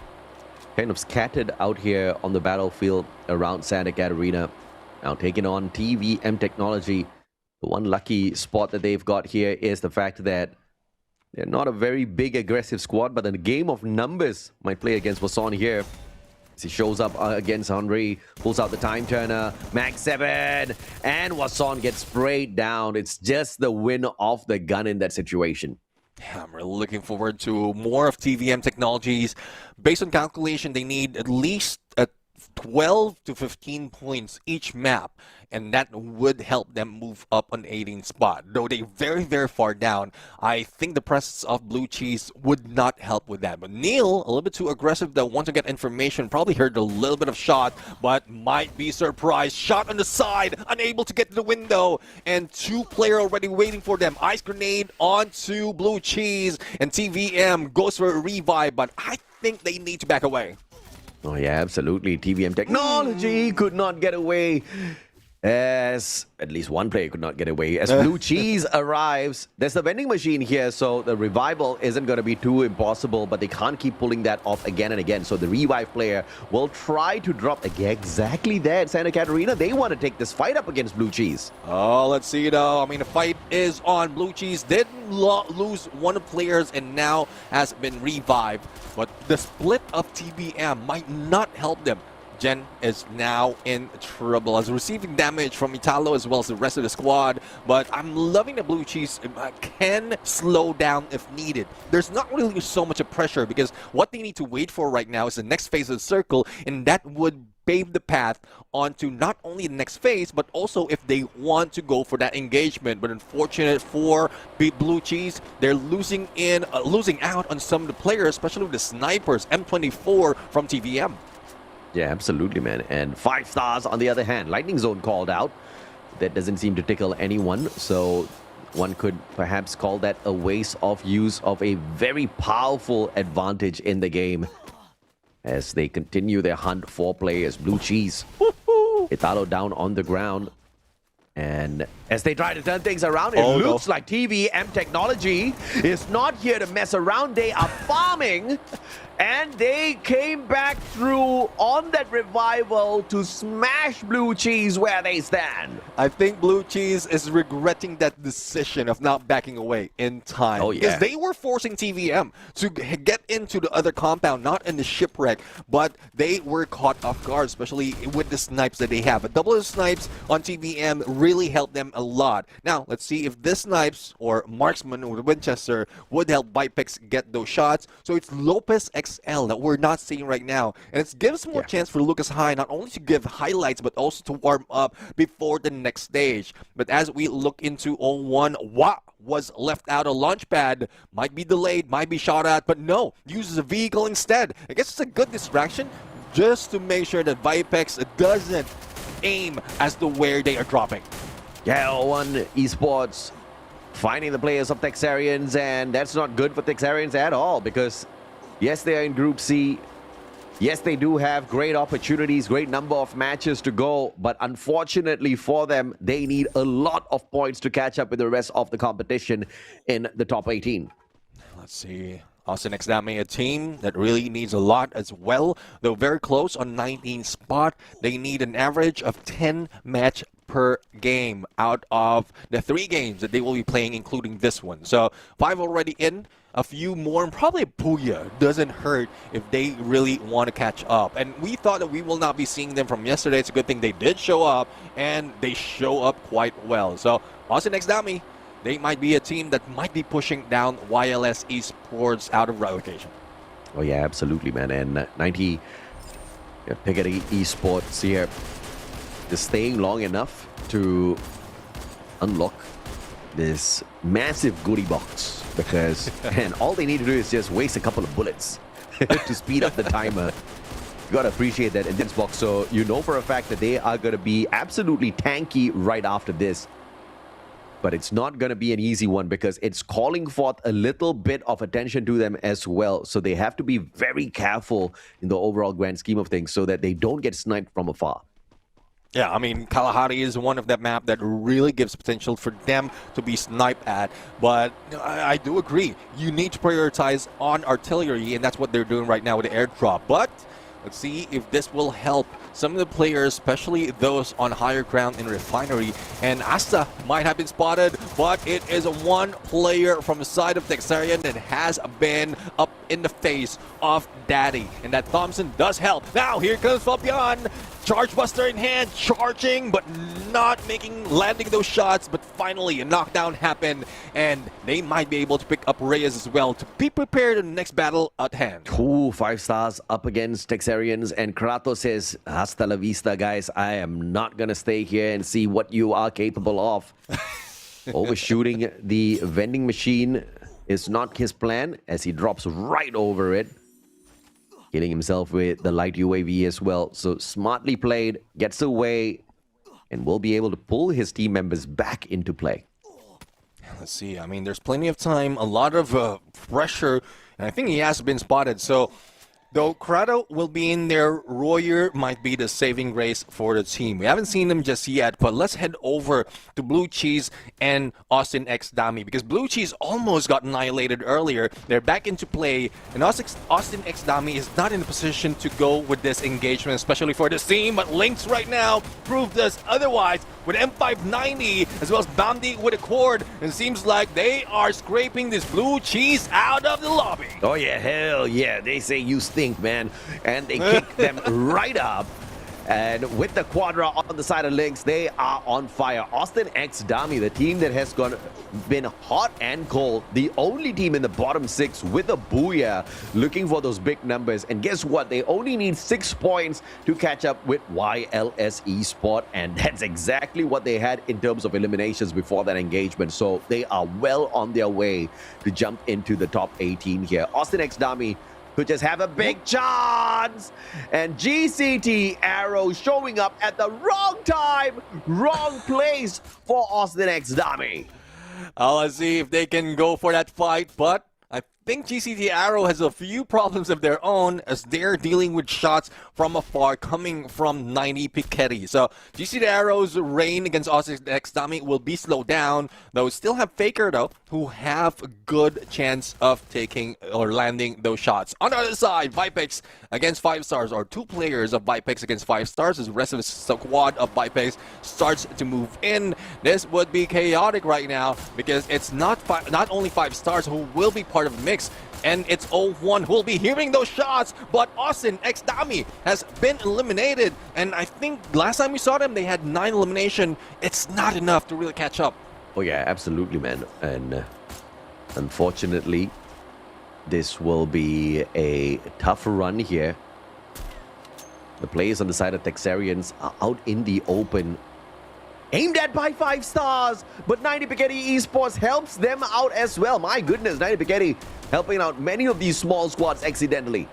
kind of scattered out here on the battlefield around Santa Catarina. Now taking on TVM Technology. The one lucky spot that they've got here is the fact that they're not a very big aggressive squad, but in a game of numbers might play against Wason here. As he shows up against Henry, pulls out the time turner, Max 7, and Wason gets sprayed down. It's just the win of the gun in that situation. I'm really looking forward to more of TVM Technologies. Based on calculation, they need at least 12 to 15 points each map, and that would help them move up on the 18th spot. Though they're very, very far down, I think the presence of Blue Cheese would not help with that. But Neil, a little bit too aggressive, though, want to get information, probably heard a little bit of shot, but might be surprised. Shot on the side, unable to get to the window, and 2 players already waiting for them. Ice grenade onto Blue Cheese, and TVM goes for a revive, but I think they need to back away. Oh yeah, absolutely. TVM Technology could not get away As at least one player could not get away. As Blue Cheese arrives, there's the vending machine here, so the revival isn't going to be too impossible, but they can't keep pulling that off again and again. So the revive player will try to drop again exactly there at Santa Catarina. They want to take this fight up against Blue Cheese. Oh, let's see though. I mean, the fight is on. Blue Cheese did lose one of the players and now has been revived. But the split of TBM might not help them. Jen is now in trouble as receiving damage from Italo as well as the rest of the squad. But I'm loving the Blue Cheese can slow down if needed. There's not really so much of pressure because what they need to wait for right now is the next phase of the circle, and that would pave the path onto not only the next phase, but also if they want to go for that engagement. But unfortunate for Blue Cheese, they're losing out on some of the players, especially with the snipers, M24 from TVM. Yeah, absolutely, man. And 5 stars on the other hand. Lightning Zone called out. That doesn't seem to tickle anyone. So one could perhaps call that a waste of use of a very powerful advantage in the game. As they continue their hunt for players. Blue Cheese. Italo down on the ground. And as they try to turn things around, it looks like TVM Technology is not here to mess around. They are farming. And they came back through on that revival to smash Blue Cheese where they stand. I think Blue Cheese is regretting that decision of not backing away in time. Oh, yeah. Because they were forcing TVM to get into the other compound, not in the shipwreck, but they were caught off guard, especially with the snipes that they have. A double of snipes on TVM really helped them a lot. Now, let's see if this snipes or marksman or Winchester would help Vipex get those shots. So it's Lopez XL that we're not seeing right now. And it gives more chance for Lucas High not only to give highlights but also to warm up before the next stage. But as we look into 01, what was left out? A launch pad might be delayed, might be shot at, but no, uses a vehicle instead. I guess it's a good distraction just to make sure that Vipex doesn't aim as to where they are dropping. Yeah, 01 Esports finding the players of Texarians, and that's not good for Texarians at all because yes, they are in Group C. Yes, they do have great opportunities, great number of matches to go, but unfortunately for them, they need a lot of points to catch up with the rest of the competition in the top 18. Let's see. Austin Exdame, a team that really needs a lot as well. Though very close on 19th spot, they need an average of 10 match per game out of the 3 games that they will be playing, including this one. So 5 already in, a few more, and probably Puya doesn't hurt if they really want to catch up. And we thought that we will not be seeing them from yesterday. It's a good thing they did show up, and they show up quite well. So Austin Exdame, they might be a team that might be pushing down YLS Esports out of relegation. Oh yeah, absolutely, man. And 90 Picketing Esports here is staying long enough to unlock this massive goodie box because man, all they need to do is just waste a couple of bullets to speed up the timer. You gotta appreciate that in this box. So you know for a fact that they are gonna be absolutely tanky right after this. But it's not going to be an easy one because it's calling forth a little bit of attention to them as well. So they have to be very careful in the overall grand scheme of things so that they don't get sniped from afar. Yeah, I mean, Kalahari is one of that map that really gives potential for them to be sniped at. But I do agree. You need to prioritize on artillery, and that's what they're doing right now with the airdrop. But let's see if this will help some of the players, especially those on higher ground in Refinery. And Asta might have been spotted, but it is one player from the side of Texarian that has been up in the face of Daddy. And that Thompson does help. Now, here comes Fabian. Charge Buster in hand, charging, but not landing those shots. But finally, a knockdown happened, and they might be able to pick up Reyes as well to be prepared in the next battle at hand. 5 stars up against Texarians, and Kratos says, hasta la vista, guys. I am not going to stay here and see what you are capable of. Overshooting the vending machine is not his plan, as he drops right over it. Killing himself with the light UAV as well. So smartly played, gets away, and will be able to pull his team members back into play. Let's see. I mean, there's plenty of time, a lot of pressure, and I think he has been spotted. So Though Crado will be in there, Royer might be the saving grace for the team. We haven't seen them just yet, but let's head over to Blue Cheese and Austin X Dami, because Blue Cheese almost got annihilated earlier. They're back into play, and Austin X Dami is not in a position to go with this engagement, especially for this team, but Lynx right now proved us otherwise with M590 as well as Bounty with a cord, and it seems like they are scraping this Blue Cheese out of the lobby. Oh yeah, hell yeah. They say you stink, man. And they kick them right up. And with the Quadra on the side of Lynx, they are on fire. Austin X Dami, the team that has been hot and cold, the only team in the bottom 6 with a booyah, looking for those big numbers. And guess what? They only need 6 points to catch up with YLS Esports, and that's exactly what they had in terms of eliminations before that engagement. So they are well on their way to jump into the top 18 here. Austin X Dami could just have a big chance. And GCT Arrow showing up at the wrong time, wrong place for Austin X Dami. Let's see if they can go for that fight, but I think GCT Arrow has a few problems of their own as they're dealing with shots from afar coming from 90 Piketty. So GCT Arrow's reign against Austin X Dami will be slowed down, though still have Faker though, who have a good chance of taking or landing those shots. On the other side, Vipex against 5 stars, or 2 players of Vipex against 5 stars, as the rest of the squad of Vipex starts to move in. This would be chaotic right now because it's not only 5 stars who will be part of the mix, and it's 0-1 who will be hearing those shots, but Austin X Dami has been eliminated, and I think last time we saw them, they had 9 elimination. It's not enough to really catch up. Oh yeah, absolutely, man. And unfortunately, this will be a tough run here. The players on the side of Texarians are out in the open, aimed at by 5 stars, but 90 Piketty Esports helps them out as well. My goodness, 90 Piketty helping out many of these small squads accidentally.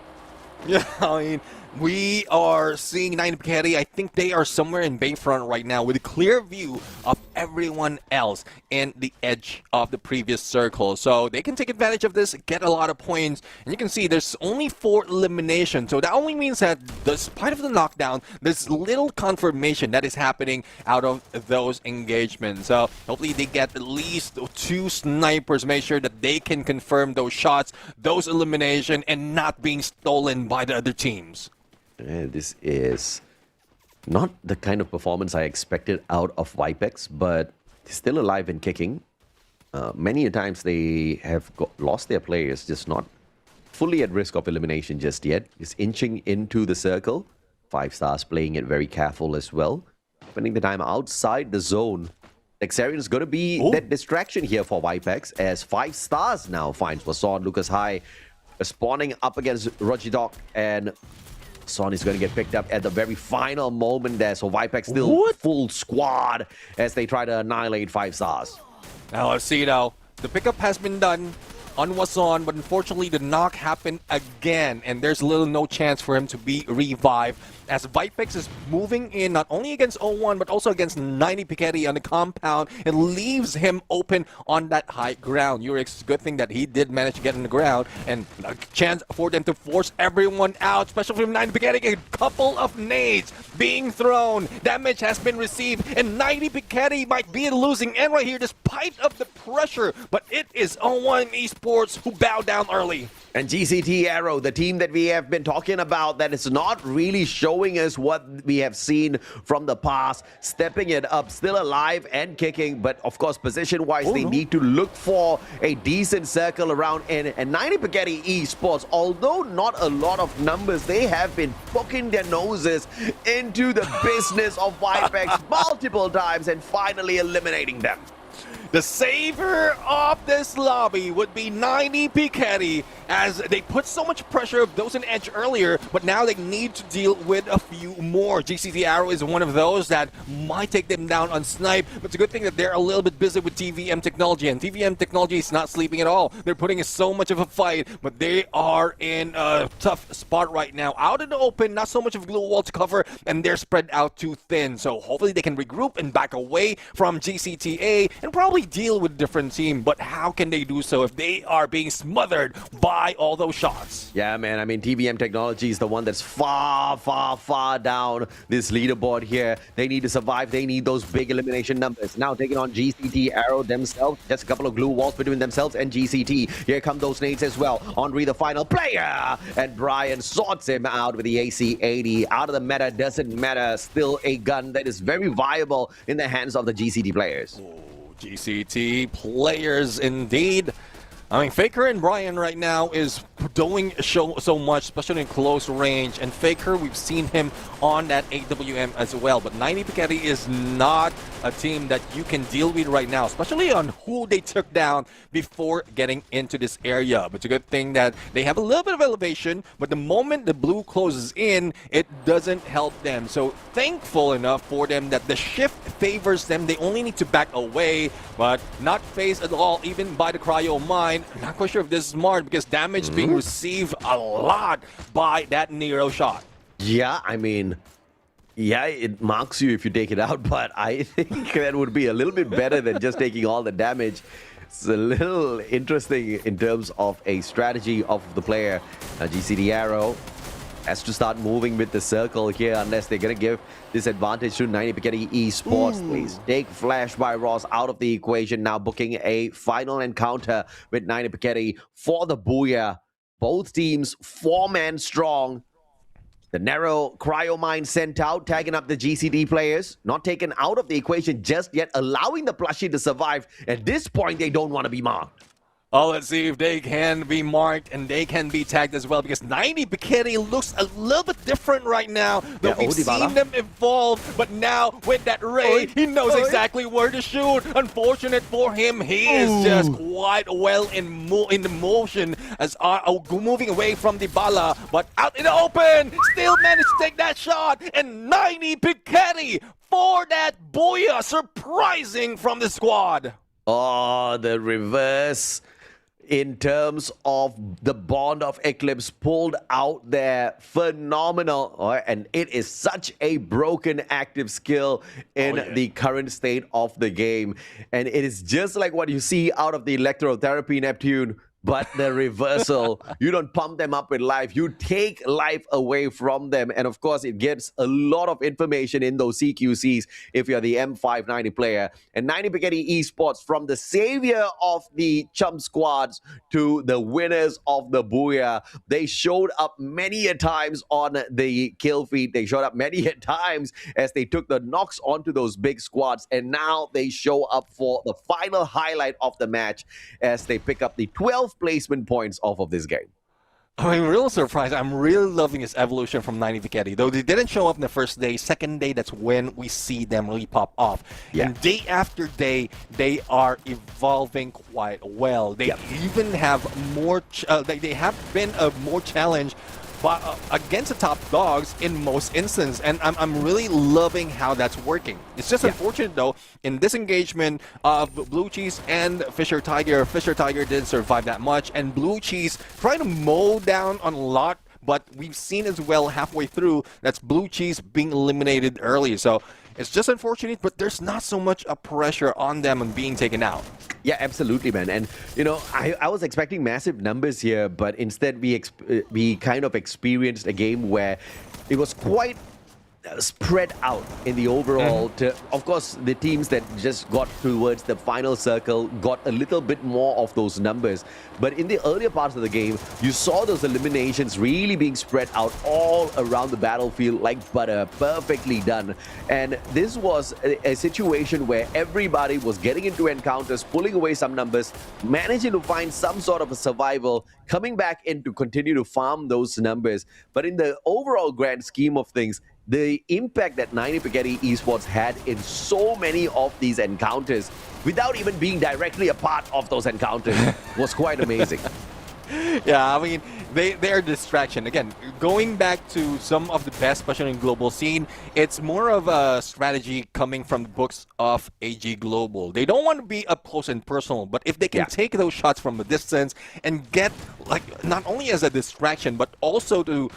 Yeah, I mean, we are seeing 90 Piketty. I think they are somewhere in Bayfront right now with a clear view of everyone else in the edge of the previous circle. So they can take advantage of this, get a lot of points. And you can see there's only 4 eliminations. So that only means that despite of the knockdown, there's little confirmation that is happening out of those engagements. So hopefully they get at least 2 snipers, make sure that they can confirm those shots, those elimination, and not being stolen by the other teams. This is not the kind of performance I expected out of Vipex, but still alive and kicking. Many a times they have lost their players, just not fully at risk of elimination just yet. Just inching into the circle. 5 stars playing it very careful as well. Spending the time outside the zone. Texarian is going to be that distraction here for Vipex, as 5 stars now finds Wason. Lucas High spawning up against Rojidok, and Son is going to get picked up at the very final moment there. So Vipex still full squad as they try to annihilate 5 stars. Now let's see now. The pickup has been done on Wason, but unfortunately the knock happened again, and there's little no chance for him to be revived as Vipex is moving in not only against 0-1 but also against 90 Piketty on the compound and leaves him open on that high ground. Urix, good thing that he did manage to get in the ground, and a chance for them to force everyone out, especially from 90 Piketty. A couple of nades being thrown, damage has been received, and 90 Piketty might be in losing end right here despite of the pressure, but it is 0-1 Esports who bow down early. And GCT Arrow, the team that we have been talking about that is not really showing us what we have seen from the past, stepping it up, still alive and kicking, but of course position-wise they need to look for a decent circle around in. And 90 Piketty Esports, although not a lot of numbers, they have been poking their noses into the business of Vipex multiple times and finally eliminating them. The savior of this lobby would be 90 Piketty, as they put so much pressure of those in edge earlier, but now they need to deal with a few more. GCT Arrow is one of those that might take them down on snipe, but it's a good thing that they're a little bit busy with TVM technology, and TVM technology is not sleeping at all. They're putting in so much of a fight, but they are in a tough spot right now. Out in the open, not so much of a glue wall to cover, and they're spread out too thin. So hopefully they can regroup and back away from GCTA and probably probably deal with a different team, but how can they do so if they are being smothered by all those shots? Yeah, man. I mean, TVM Technology is the one that's far, far, far down this leaderboard here. They need to survive. They need those big elimination numbers. Now taking on GCT Arrow themselves. Just a couple of glue walls between themselves and GCT. Here come those nades as well. Henri, the final player. And Brian sorts him out with the AC-80. Out of the meta, doesn't matter. Still a gun that is very viable in the hands of the GCT players. GCT players indeed. I mean, Faker and Brian right now is doing so much, especially in close range. And Faker, we've seen him on that AWM as well. But 90 Piketty is not a team that you can deal with right now, especially on who they took down before getting into this area. But it's a good thing that they have a little bit of elevation, but the moment the blue closes in, it doesn't help them. So thankful enough for them that the shift favors them. They only need to back away, but not phased at all, even by the cryo mine. Not quite sure if this is smart because damage being received a lot by that Nero shot. Yeah, I mean, yeah, it marks you if you take it out, but I think that would be a little bit better than just taking all the damage. It's a little interesting in terms of a strategy of the player. GCD Arrow has to start moving with the circle here unless they're going to give this advantage to 90 Piketty Esports. Please take Flash by Ross out of the equation. Now booking a final encounter with 90 Piketty for the Booyah. Both teams 4-man strong. The narrow cryo mine sent out, tagging up the GCD players. Not taken out of the equation just yet, allowing the plushie to survive. At this point, they don't want to be marked. Oh, let's see if they can be marked and they can be tagged as well, because 90 Piketty looks a little bit different right now. Though we've seen them evolve, but now with that ray, he knows exactly where to shoot. Unfortunate for him, he is just quite well in the motion as moving away from the bala, but out in the open, still managed to take that shot, and 90 Piketty for that Booyah, surprising from the squad. Oh, the reverse in terms of the Bond of Eclipse pulled out there. Phenomenal. And it is such a broken active skill in the current state of the game. And it is just like what you see out of the electrotherapy, Neptune. But the reversal, you don't pump them up with life. You take life away from them. And of course, it gives a lot of information in those CQCs if you're the M590 player. And 90 Piketty Esports, from the savior of the chump squads to the winners of the Booyah, they showed up many a times on the kill feed. They showed up many a times as they took the knocks onto those big squads. And now they show up for the final highlight of the match as they pick up the 12 placement points off of this game. I'm real surprised. I'm really loving his evolution from 90 Piketty. Though they didn't show up in the first day, second day, that's when we see them really pop off. Yeah. And day after day, they are evolving quite well. They even have more, they have been a more challenge against the top dogs in most instances, and I'm really loving how that's working. It's just unfortunate though, in this engagement of Blue Cheese and Fisher Tiger didn't survive that much, and Blue Cheese trying to mow down on a lot, but we've seen as well halfway through that's Blue Cheese being eliminated early. So it's just unfortunate, but there's not so much a pressure on them and being taken out. Yeah, absolutely, man. And, you know, I was expecting massive numbers here, but instead we kind of experienced a game where it was quite spread out in the overall. Of course, the teams that just got towards the final circle got a little bit more of those numbers. But in the earlier parts of the game, you saw those eliminations really being spread out all around the battlefield like butter, perfectly done. And this was a situation where everybody was getting into encounters, pulling away some numbers, managing to find some sort of a survival, coming back in to continue to farm those numbers. But in the overall grand scheme of things, the impact that 90 Piketty Esports had in so many of these encounters, without even being directly a part of those encounters, was quite amazing. Yeah, I mean, they're a distraction. Again, going back to some of the best, especially in global scene, it's more of a strategy coming from the books of AG Global. They don't want to be up close and personal, but if they can take those shots from a distance and get, like, not only as a distraction, but also to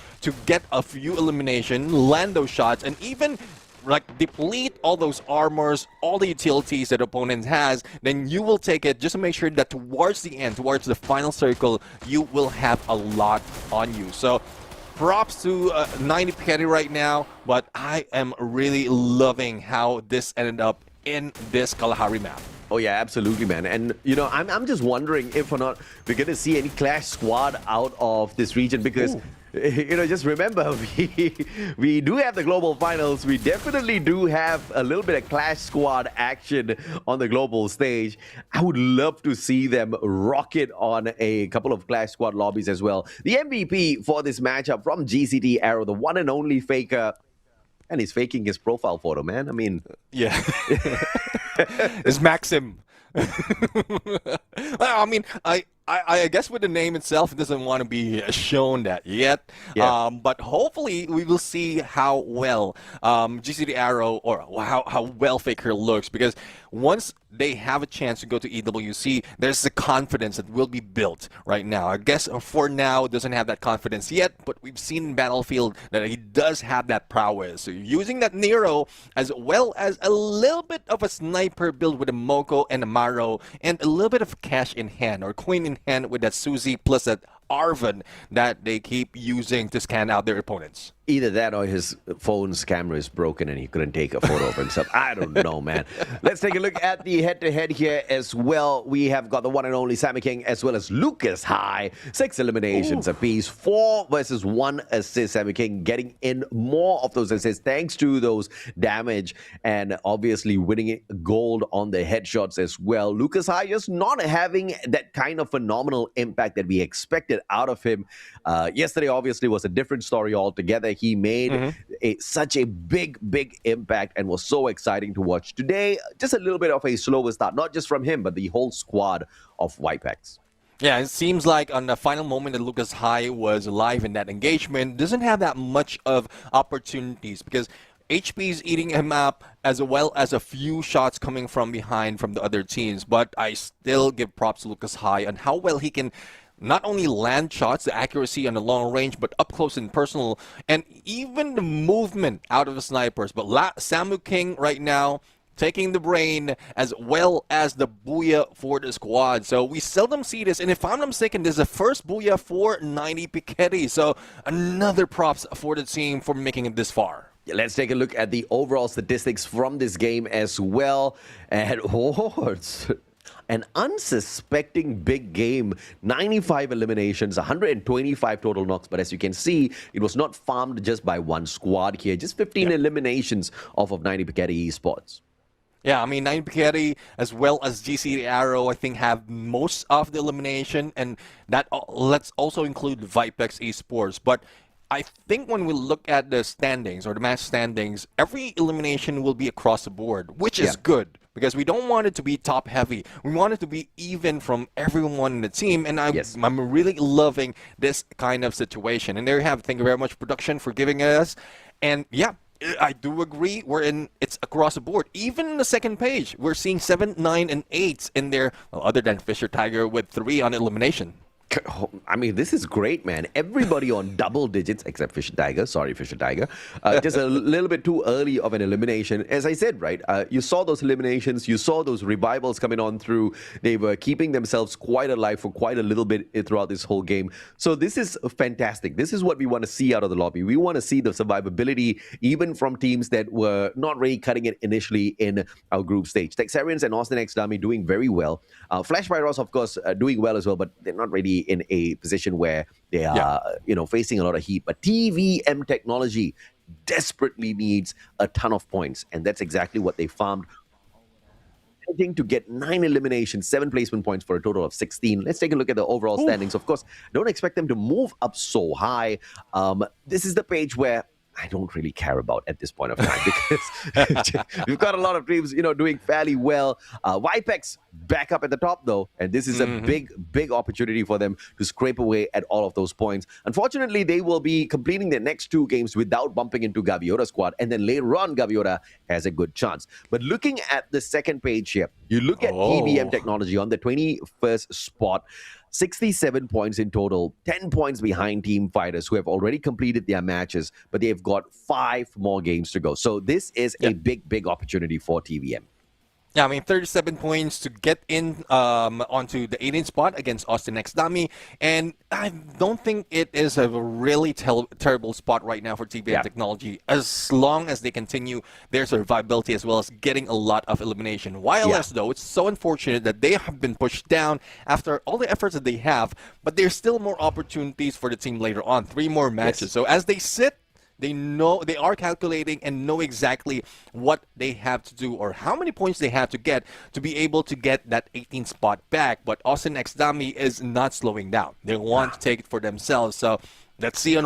get a few elimination, land those shots, and even like deplete all those armors, all the utilities that opponent has, then you will take it just to make sure that towards the end, towards the final circle, you will have a lot on you. So props to 90 Petty right now, but I am really loving how this ended up in this Kalahari map. Oh yeah, absolutely, man. And I'm just wondering if or not we're going to see any Clash squad out of this region because just remember we do have the global finals. We definitely do have a little bit of Clash squad action on the global stage. I would love to see them rock it on a couple of Clash squad lobbies as well. The MVP for this matchup from GCT Arrow, the one and only Faker. And he's faking his profile photo, man. I mean... Yeah. It's Maxim. Well, I mean, I guess with the name itself, it doesn't want to be shown that yet. Yeah. But hopefully, we will see how well GCT Arrow or how well Faker looks. Because once they have a chance to go to EWC, there's the confidence that will be built right now. I guess for now, doesn't have that confidence yet, but we've seen in Battlefield that he does have that prowess. So using that Nero as well as a little bit of a sniper build with a Moko and a Maro and a little bit of cash in hand or queen in hand with that Suzy plus that Arvin that they keep using to scan out their opponents. Either that or his phone's camera is broken and he couldn't take a photo of himself. I don't know, man. Let's take a look at the head-to-head here as well. We have got the one and only Sammy King as well as Lucas High. 6 eliminations apiece. 4 versus 1 assist. Sammy King getting in more of those assists thanks to those damage and obviously winning gold on the headshots as well. Lucas High just not having that kind of phenomenal impact that we expected out of him. Yesterday obviously was a different story altogether. He made such a big impact and was so exciting to watch. Today, just a little bit of a slower start, not just from him, but the whole squad of Whitepex. Yeah, it seems like on the final moment that Lucas High was alive in that engagement, doesn't have that much of opportunities because HP is eating him up as well as a few shots coming from behind from the other teams. But I still give props to Lucas High on how well he can not only land shots, the accuracy on the long range, but up close and personal, and even the movement out of the snipers. But Samu King right now taking the brain as well as the booyah for the squad. So we seldom see this, and if I'm not mistaken, this is the first booyah for 90 Piketty. So another props for the team for making it this far. Let's take a look at the overall statistics from this game as well. And it's an unsuspecting big game. 95 eliminations, 125 total knocks. But as you can see, it was not farmed just by one squad here. Just 15 eliminations off of 90 Piketty Esports. Yeah, I mean, 90 Piketty as well as GCT Arrow, I think, have most of the elimination. And that let's also include Vipex Esports. But I think when we look at the standings or the match standings, every elimination will be across the board, which is good. Because we don't want it to be top-heavy. We want it to be even from everyone in the team. And I'm really loving this kind of situation. And there you have it. Thank you very much, production, for giving us. And yeah, I do agree. It's across the board. Even in the second page, we're seeing 7, 9, and 8 in there, well, other than Fisher Tiger with 3 on elimination. I mean, this is great, man. Everybody on double digits, except Fisher Tiger. Sorry, Fisher Tiger. Just a little bit too early of an elimination. As I said, right, you saw those eliminations. You saw those revivals coming on through. They were keeping themselves quite alive for quite a little bit throughout this whole game. So this is fantastic. This is what we want to see out of the lobby. We want to see the survivability, even from teams that were not really cutting it initially in our group stage. Texarians and Austin X Dami doing very well. Flash Pyros, of course, doing well as well, but they're not really in a position where they are, facing a lot of heat. But TVM Technology desperately needs a ton of points, and that's exactly what they farmed. Managing to get 9 eliminations, 7 placement points for a total of 16. Let's take a look at the overall standings. Of course, don't expect them to move up so high. This is the page where I don't really care about at this point of time because we've got a lot of teams, doing fairly well. Vipex back up at the top though, and this is a big opportunity for them to scrape away at all of those points. Unfortunately, they will be completing their next 2 games without bumping into Gaviota's squad, and then later on, Gaviota has a good chance. But looking at the second page here, you look at TVM Technology on the 21st spot. 67 points in total, 10 points behind Team Fighters, who have already completed their matches, but they've got 5 more games to go. So this is a big opportunity for TVM. Yeah, I mean, 37 points to get in onto the 18th spot against Austin X Dummy. And I don't think it is a really terrible spot right now for TVM Technology, as long as they continue their survivability as well as getting a lot of elimination. YLS, though, it's so unfortunate that they have been pushed down after all the efforts that they have, but there's still more opportunities for the team later on. 3 more matches. So as they sit, they know, they are calculating and know exactly what they have to do or how many points they have to get to be able to get that 18th spot back. But Austin X Dummy is not slowing down. They want to take it for themselves. So let's see on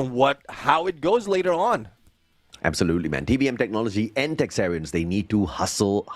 how it goes later on. Absolutely, man. TVM Technology and Texarians, they need to hustle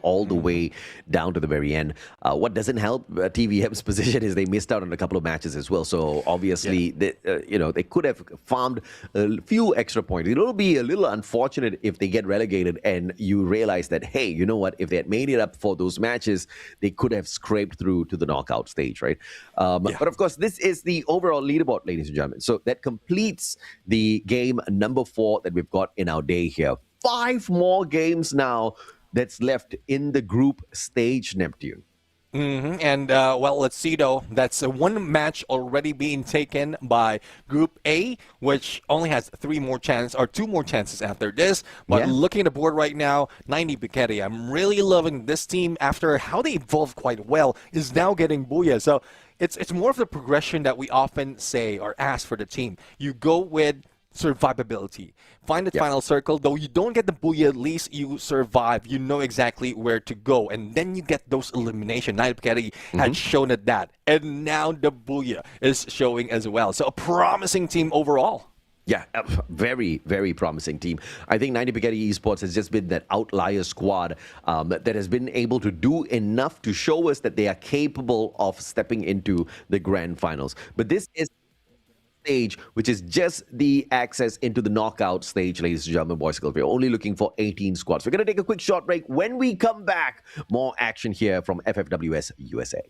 all the way down to the very end. What doesn't help TVM's position is they missed out on a couple of matches as well. So obviously, they could have farmed a few extra points. It'll be a little unfortunate if they get relegated and you realize that, hey, you know what? If they had made it up for those matches, they could have scraped through to the knockout stage, right? But of course, this is the overall leaderboard, ladies and gentlemen. So that completes the game number 4 that we've got in our day here. 5 more games now that's left in the group stage, Neptune. And, well, let's see, though. That's one match already being taken by Group A, which only has 2 more chances after this. But looking at the board right now, 90 Bikeri, I'm really loving this team after how they evolved quite well, is now getting Booyah. So it's more of the progression that we often say or ask for the team. You go with survivability. Find the final circle. Though you don't get the Booyah, at least you survive. You know exactly where to go. And then you get those elimination. Nine Bikeri had shown it that. And now the Booyah is showing as well. So a promising team overall. Yeah, very, very promising team. I think 90 Bikeri Esports has just been that outlier squad that has been able to do enough to show us that they are capable of stepping into the grand finals. But this is stage, which is just the access into the knockout stage, ladies and gentlemen, boys and girls. We're only looking for 18 squads. We're going to take a quick short break. When we come back, more action here from FFWS USA.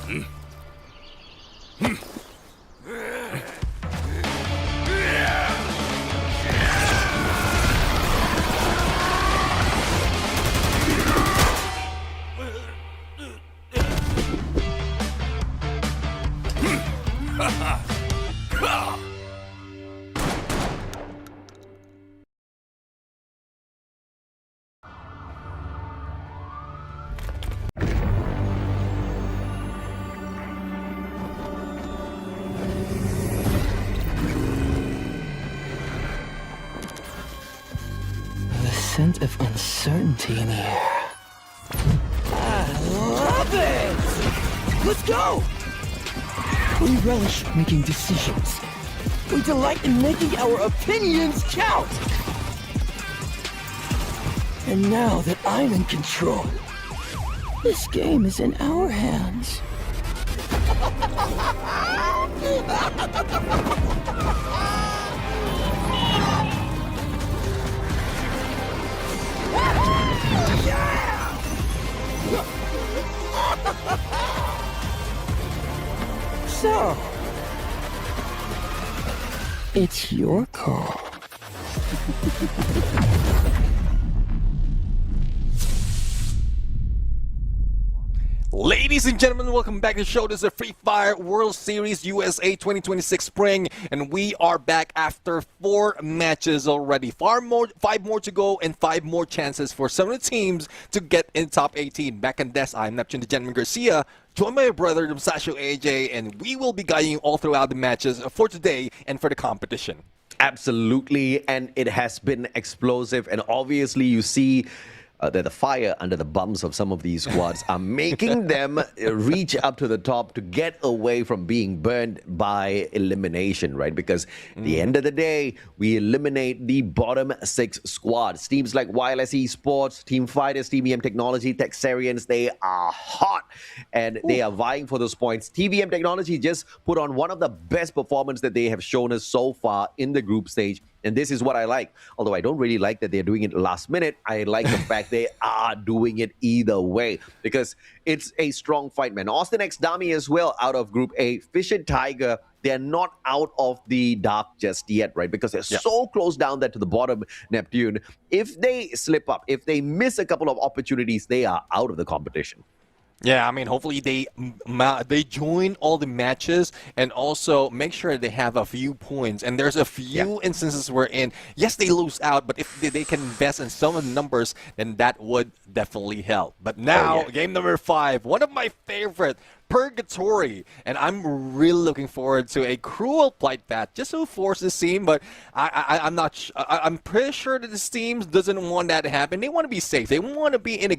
The scent of uncertainty in the air. I love it! Let's go! We relish making decisions. We delight in making our opinions count! And now that I'm in control, this game is in our hands. So, it's your call. Ladies and gentlemen, welcome back to the show. This is the Free Fire World Series USA 2026 Spring, and we are back after 4 matches already. 5 more to go, and 5 more chances for some of the teams to get in top 18. Back in this, I'm Neptune the Gentleman Garcia, joined by my brother, Sasho AJ, and we will be guiding you all throughout the matches for today and for the competition. Absolutely, and it has been explosive, and obviously you see that the fire under the bums of some of these squads are making them reach up to the top to get away from being burned by elimination, right? Because at the end of the day, we eliminate the bottom 6 squads. Teams like Wireless Esports, Team Fighters, Team EM Technology, Texarians, they are hot and they are vying for those points. TVM Technology just put on one of the best performances that they have shown us so far in the group stage. And this is what I like. Although I don't really like that they're doing it last minute, I like the fact they are doing it either way because it's a strong fight, man. Austin X Dami as well out of Group A. Fish and Tiger, they're not out of the dark just yet, right? Because they're so close down there to the bottom, Neptune. If they slip up, if they miss a couple of opportunities, they are out of the competition. Yeah, I mean, hopefully they join all the matches and also make sure they have a few points. And there's a few instances wherein, yes, they lose out, but if they can invest in some of the numbers, then that would definitely help. But now, game number 5, one of my favorite, Purgatory. And I'm really looking forward to a cruel flight path just to force this team, but I'm not. I'm pretty sure that this team doesn't want that to happen. They want to be safe. They want to be in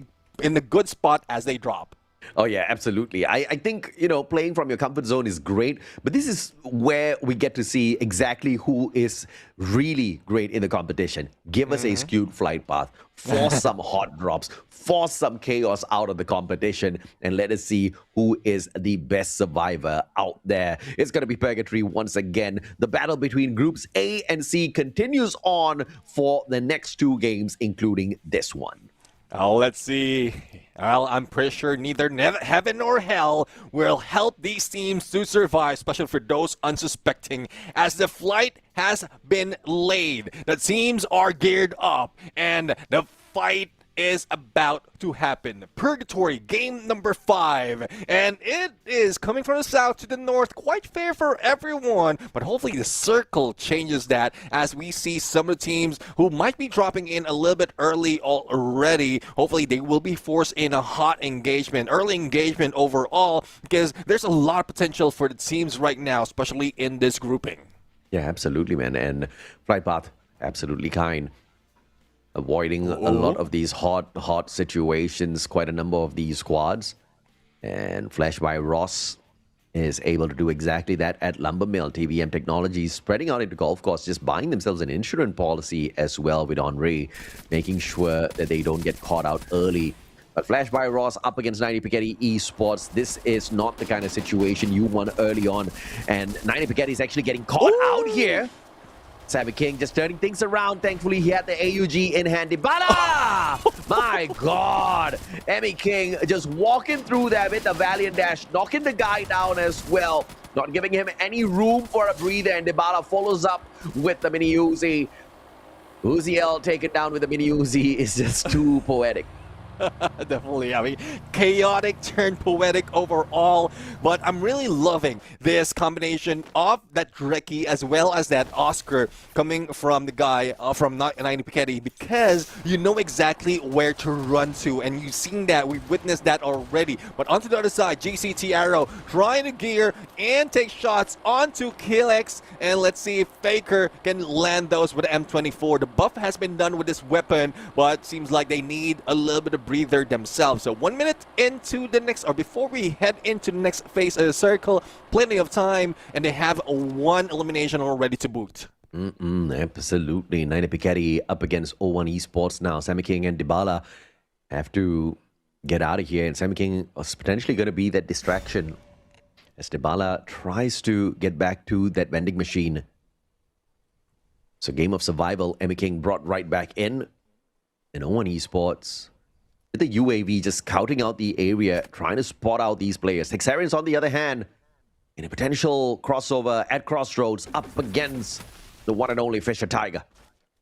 a good spot as they drop. Oh, yeah, absolutely. I think, playing from your comfort zone is great, but this is where we get to see exactly who is really great in the competition. Give us a skewed flight path, force some hot drops, force some chaos out of the competition, and let us see who is the best survivor out there. It's going to be Purgatory once again. The battle between Groups A and C continues on for the next 2 games, including this one. Oh, let's see. Well, I'm pretty sure neither heaven nor hell will help these teams to survive, especially for those unsuspecting, as the flight has been laid. The teams are geared up, and the fight is about to happen. Purgatory, game number 5, and it is coming from the south to the north, quite fair for everyone, but hopefully the circle changes that as we see some of the teams who might be dropping in a little bit early already. Hopefully they will be forced in a hot engagement, early engagement overall, because there's a lot of potential for the teams right now, especially in this grouping. Yeah, absolutely, man. And flight path, absolutely kind. Avoiding a lot of these hot situations, quite a number of these squads. And Flash by Ross is able to do exactly that at Lumber Mill. TVM Technologies spreading out into golf course, just buying themselves an insurance policy as well with Henri, making sure that they don't get caught out early. But Flash by Ross up against 90 Piketty Esports, this is not the kind of situation you want early on. And 90 Piketty is actually getting caught out here. Sammy King just turning things around. Thankfully, he had the AUG in hand. Dybala! My God. Emmy King just walking through there with a valiant dash, knocking the guy down as well. Not giving him any room for a breather. And Dybala follows up with the mini Uzi. Uziel taken down with the mini Uzi is just too poetic. Definitely. I mean, chaotic turned poetic overall. But I'm really loving this combination of that Dreki as well as that Oscar coming from the guy from 90 Piketty, because you know exactly where to run to. And you've seen that. We've witnessed that already. But onto the other side, GCT Arrow trying to gear and take shots onto Killex. And let's see if Faker can land those with the M24. The buff has been done with this weapon, but seems like they need a little bit of breather themselves. So 1 minute into the next, or before we head into the next phase of the circle, plenty of time, and they have one elimination already to boot. Absolutely. 90 Piketty up against O1 Esports now. Sammy King and Dybala have to get out of here, and Sammy King is potentially going to be that distraction as Dybala tries to get back to that vending machine. So game of survival, Emmy King brought right back in. And O1 Esports, with the UAV just scouting out the area, trying to spot out these players. Texarians, on the other hand, in a potential crossover at Crossroads up against the one and only Fisher Tiger.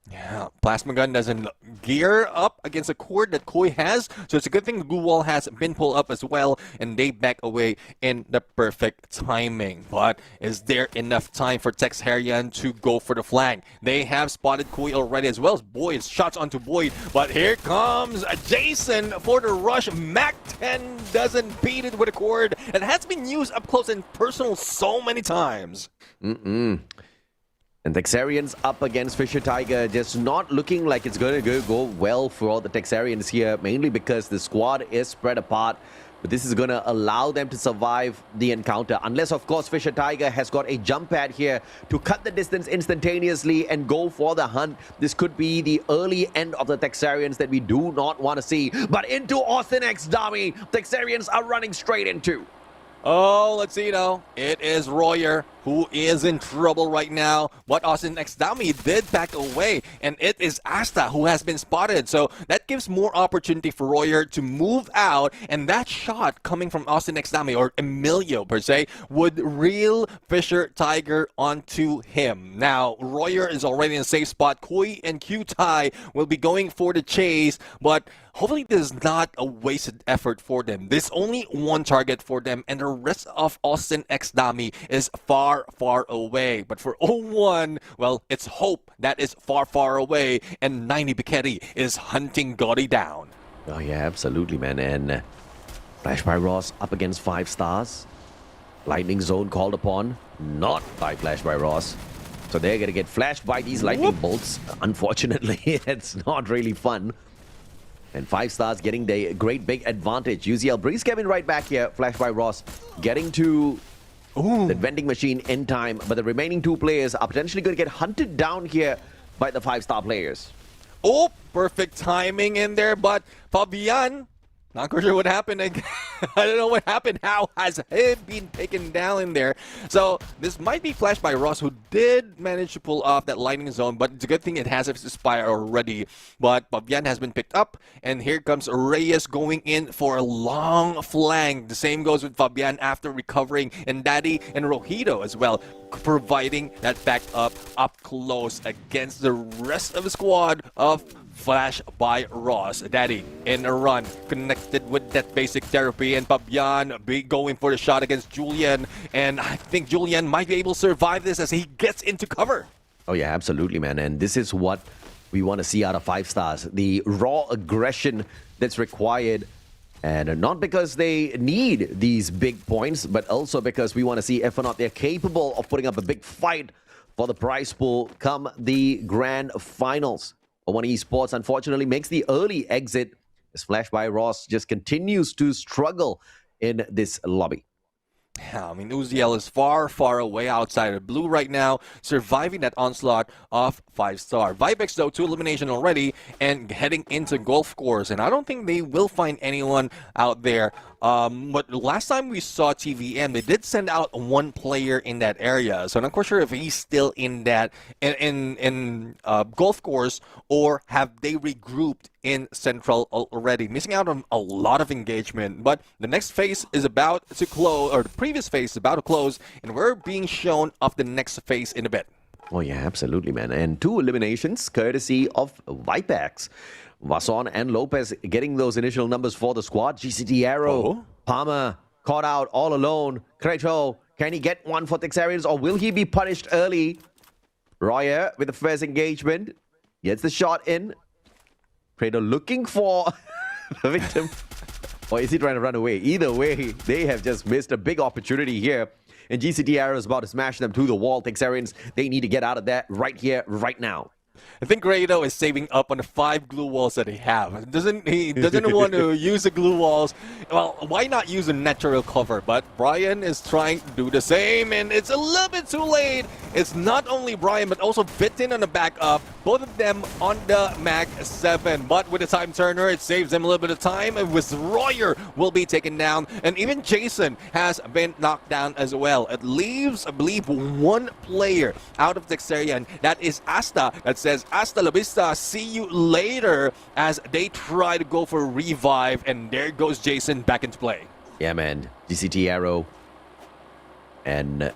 Yeah, Plasma Gun doesn't gear up against a cord that Koi has, so it's a good thing the glue wall has been pulled up as well, and they back away in the perfect timing. But is there enough time for Texarian to go for the flank? They have spotted Koi already, as well as Boyd. Shots onto Boyd, but here comes Jason for the rush. Mac 10 doesn't beat it with a cord that has been used up close and personal so many times. And Texarians up against Fisher Tiger, just not looking like it's going to go well for all the Texarians here, mainly because the squad is spread apart. But this is going to allow them to survive the encounter, unless, of course, Fisher Tiger has got a jump pad here to cut the distance instantaneously and go for the hunt. This could be the early end of the Texarians that we do not want to see. But into Austin X Dummy, Texarians are running straight into. Oh, let's see now. It is Royer who is in trouble right now. But Austin X Dami did back away. And it is Asta who has been spotted. So that gives more opportunity for Royer to move out. And that shot coming from Austin X Dami, or Emilio per se, would reel Fisher Tiger onto him. Now, Royer is already in a safe spot. Koi and Q-Tai will be going for the chase. But hopefully this is not a wasted effort for them. There's only one target for them, and the rest of Austin X Dami is far, far away. But for O1, well, it's hope that is far, far away, and 90 Piketty is hunting Gotti down. Oh yeah, absolutely, man. And Flash by Ross up against 5 stars. Lightning Zone called upon, not by Flash by Ross. So they're going to get flashed by these lightning bolts. Unfortunately, it's not really fun. And 5 stars getting the great big advantage. UZL Breeze Kevin right back here. Flash by Ross getting to the vending machine in time. But the remaining 2 players are potentially going to get hunted down here by the 5-star players. Oh, perfect timing in there. But Fabian, not quite sure what happened. I don't know what happened. How has he been taken down in there? So this might be Flash by Ross, who did manage to pull off that lightning zone, but it's a good thing it has its Spire already. But Fabian has been picked up, and here comes Reyes going in for a long flank. The same goes with Fabian after recovering, and Daddy and Rojido as well, providing that backup up close against the rest of the squad of Flash by Ross. Daddy in a run, connected with that basic therapy, and Fabian be going for the shot against Julian. And I think Julian might be able to survive this as he gets into cover. Oh yeah, absolutely, man. And this is what we want to see out of 5 stars. The raw aggression that's required. And not because they need these big points, but also because we want to see if or not they're capable of putting up a big fight for the prize pool come the grand finals. O1 Esports unfortunately makes the early exit as Flash by Ross just continues to struggle in this lobby. Yeah, I mean, Uziel is far, far away outside of blue right now, surviving that onslaught of 5-star. Vipex, though, 2 elimination already and heading into golf course. And I don't think they will find anyone out there. But last time we saw TVM, they did send out 1 player in that area. So I'm not quite sure if he's still in that in golf course, or have they regrouped in Central already, missing out on a lot of engagement. But the next phase is about to close, or the previous phase is about to close, and we're being shown of the next phase in a bit. Oh, yeah, absolutely, man. And 2 eliminations courtesy of Vipex. Vasson and Lopez getting those initial numbers for the squad. GCT Arrow, Palmer caught out all alone. Kreto, can he get one for Texarians, or will he be punished early? Royer with the first engagement. Gets the shot in. Kreto looking for the victim. Or is he trying to run away? Either way, they have just missed a big opportunity here. And GCT Arrow is about to smash them to the wall. Texarians, they need to get out of that right here, right now. I think Grado is saving up on the 5 glue walls that he have. He doesn't want to use the glue walls. Well, why not use a natural cover? But Brian is trying to do the same, and it's a little bit too late. It's not only Brian, but also Vitin on the backup. Both of them on the Mag 7. But with the time turner, it saves them a little bit of time. And with Royer will be taken down. And even Jason has been knocked down as well. It leaves, I believe, 1 player out of Texarian. That is Asta. That says, "Hasta la vista, see you later," as they try to go for a revive, and there goes Jason back into play. Yeah, man. GCT Arrow. And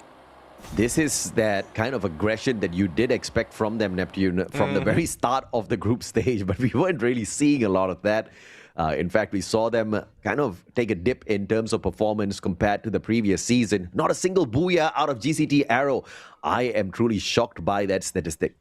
this is that kind of aggression that you did expect from them, Neptune, from the very start of the group stage, but we weren't really seeing a lot of that. In fact, we saw them kind of take a dip in terms of performance compared to the previous season. Not a single booyah out of GCT Arrow. I am truly shocked by that statistic.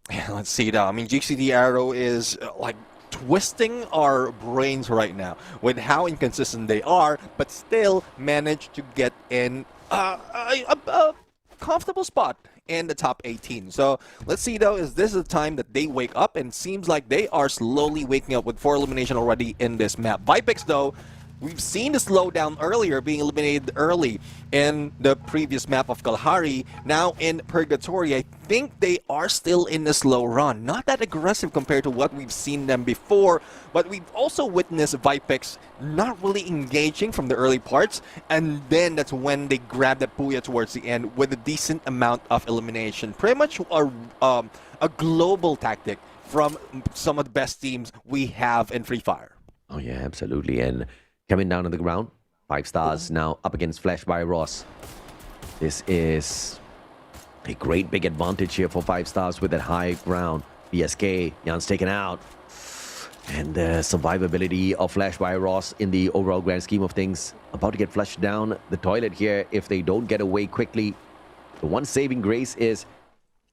Yeah, let's see now. I mean, GCT Arrow is like twisting our brains right now with how inconsistent they are, but still manage to get in a comfortable spot in the top 18. So let's see though, is this the time that they wake up? And seems like they are slowly waking up with 4 elimination already in this map. Vipex though, we've seen the slowdown earlier, being eliminated early in the previous map of Kalahari. Now in Purgatory, I think they are still in the slow run. Not that aggressive compared to what we've seen them before, but we've also witnessed Vipex not really engaging from the early parts, and then that's when they grab that booyah towards the end with a decent amount of elimination. Pretty much a global tactic from some of the best teams we have in Free Fire. Oh yeah, absolutely. And coming down on the ground, 5 stars now up against Flash by Ross. This is a great big advantage here for 5 stars with that high ground. BSK, Jan's taken out. And the survivability of Flash by Ross in the overall grand scheme of things. About to get flushed down the toilet here if they don't get away quickly. The one saving grace is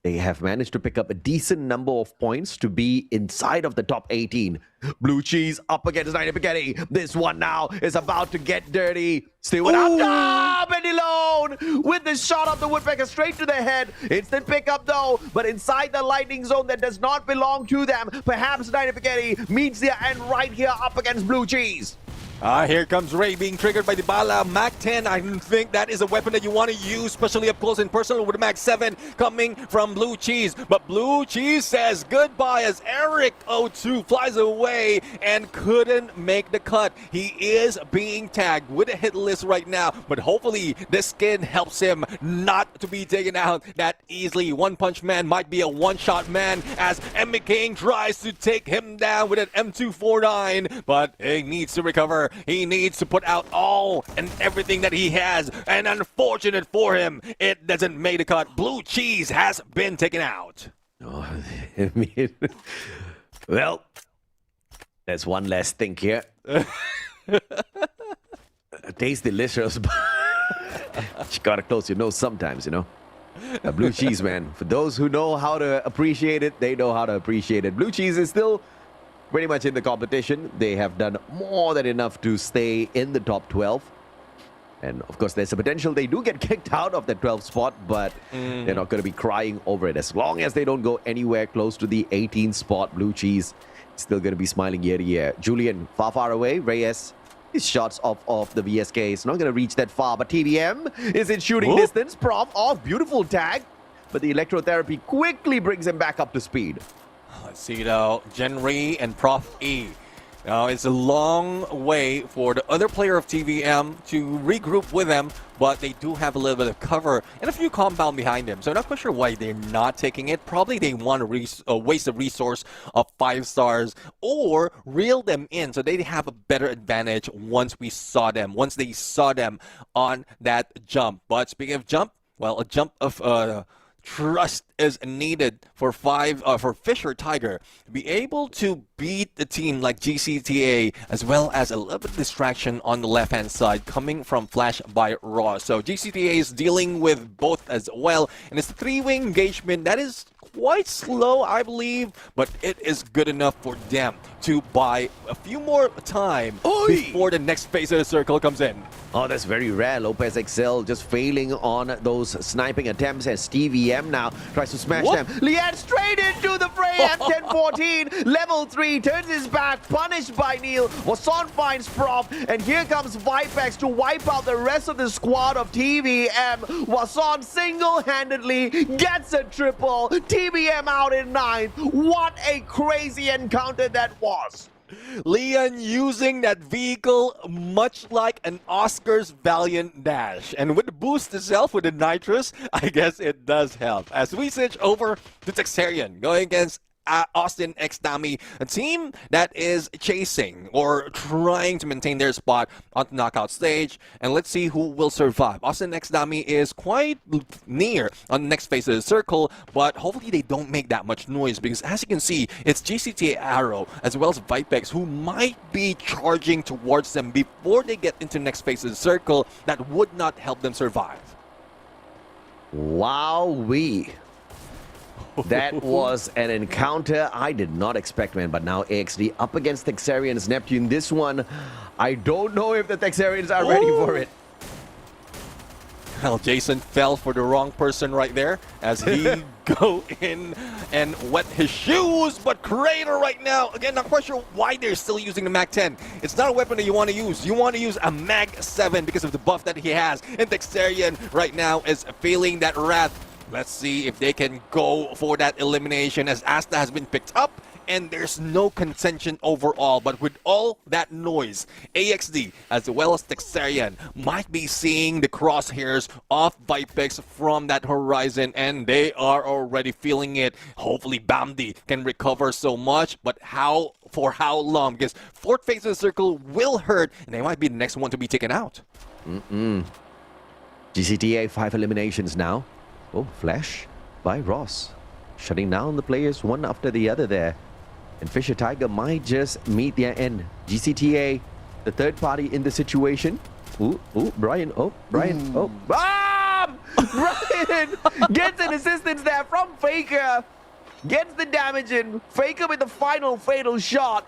they have managed to pick up a decent number of points to be inside of the top 18. Blue Cheese up against Nine Spaghetti. This one now is about to get dirty. Still without Benny Lone with the shot of the Woodpecker straight to the head. Instant pickup though, but inside the lightning zone that does not belong to them. Perhaps Nine Spaghetti meets their end right here up against Blue Cheese. Here comes Ray being triggered by the Bala. Mag 10, I don't think that is a weapon that you want to use, especially up close and personal with the Mag 7 coming from Blue Cheese. But Blue Cheese says goodbye as Eric 02 flies away and couldn't make the cut. He is being tagged with a hit list right now, but hopefully this skin helps him not to be taken out that easily. One Punch Man might be a one-shot man as Emmy King tries to take him down with an M249, but he needs to recover. He needs to put out all and everything that he has, and unfortunate for him, it doesn't make the cut. Blue Cheese has been taken out. Oh, I mean, well, there's one less thing here. Tastes delicious, but you gotta close your nose sometimes, you know. Blue Cheese, man. For those who know how to appreciate it, they know how to appreciate it. Blue Cheese is still pretty much in the competition. They have done more than enough to stay in the top 12. And of course, there's a potential they do get kicked out of the 12th spot, but they're not going to be crying over it. As long as they don't go anywhere close to the 18th spot, Blue Cheese still going to be smiling year to year. Julian, far, far away. Reyes His shots off the VSK is not going to reach that far, but TVM is in shooting distance. Prom off, beautiful tag, but the electrotherapy quickly brings him back up to speed. Let's see now, Genry and Prof E. Now, it's a long way for the other player of TVM to regroup with them, but they do have a little bit of cover and a few compound behind them. So I'm not quite sure why they're not taking it. Probably they want to waste a resource of 5 stars or reel them in so they have a better advantage once they saw them on that jump. But speaking of jump, well, a jump of trust is needed for Fisher Tiger to be able to beat the team like GCTA, as well as a little bit of distraction on the left-hand side coming from Flash by Ross. So GCTA is dealing with both as well, and it's a 3-way engagement that is quite slow, I believe, but it is good enough for them to buy a few more time before the next phase of the circle comes in. Oh, that's very rare. Lopez XL just failing on those sniping attempts as TVM now tries to smash them. Lian straight into the fray at 10-14. Level 3 turns his back, punished by Neil. Wason finds Prof, and here comes Vipex to wipe out the rest of the squad of TVM. Wason single-handedly gets a triple. TVM out in 9th. What a crazy encounter that was. Leon using that vehicle much like an Oscar's Valiant Dash. And with the boost itself, with the nitrous, I guess it does help. As we switch over to Texarian going against Austin X Nami, a team that is chasing or trying to maintain their spot on the knockout stage, and let's see who will survive. Austin X Nami is quite near on the next phase of the circle, but hopefully they don't make that much noise, because as you can see, it's GCTA Arrow as well as Vipex who might be charging towards them before they get into the next phase of the circle. That would not help them survive. Wowee. That was an encounter I did not expect, man. But now AXD up against Texarian's Neptune. This one, I don't know if the Texarians are ready for it. Well, Jason fell for the wrong person right there as he go in and wet his shoes. But Crater right now, again, not quite sure why they're still using the Mag-10. It's not a weapon that you want to use. You want to use a Mag-7 because of the buff that he has. And Texarian right now is feeling that wrath. Let's see if they can go for that elimination, as Asta has been picked up and there's no contention overall. But with all that noise, AXD as well as Texarian might be seeing the crosshairs of Vipex from that horizon, and they are already feeling it. Hopefully Bamdi can recover so much, but for how long? Because 4th phase of the circle will hurt, and they might be the next one to be taken out. GCTA 5 eliminations now. Oh, Flash by Ross. Shutting down the players one after the other there. And Fisher Tiger might just meet their end. GCTA, the third party in the situation. Brian. Brian gets an assistance there from Faker. Gets the damage in. Faker with the final fatal shot.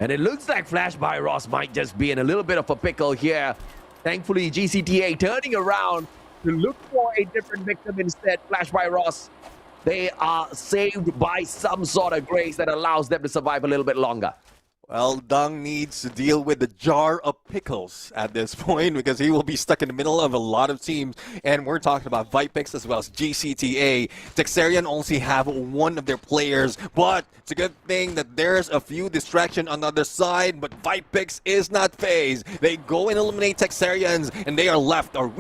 And it looks like Flash by Ross might just be in a little bit of a pickle here. Thankfully, GCTA turning around to look for a different victim instead. Flash by Ross. They are saved by some sort of grace that allows them to survive a little bit longer. Well, Dung needs to deal with the jar of pickles at this point, because he will be stuck in the middle of a lot of teams. And we're talking about Vipex as well as GCTA. Texarian only have one of their players, but it's a good thing that there's a few distraction on the other side. But Vipex is not phased. They go and eliminate Texarians, and we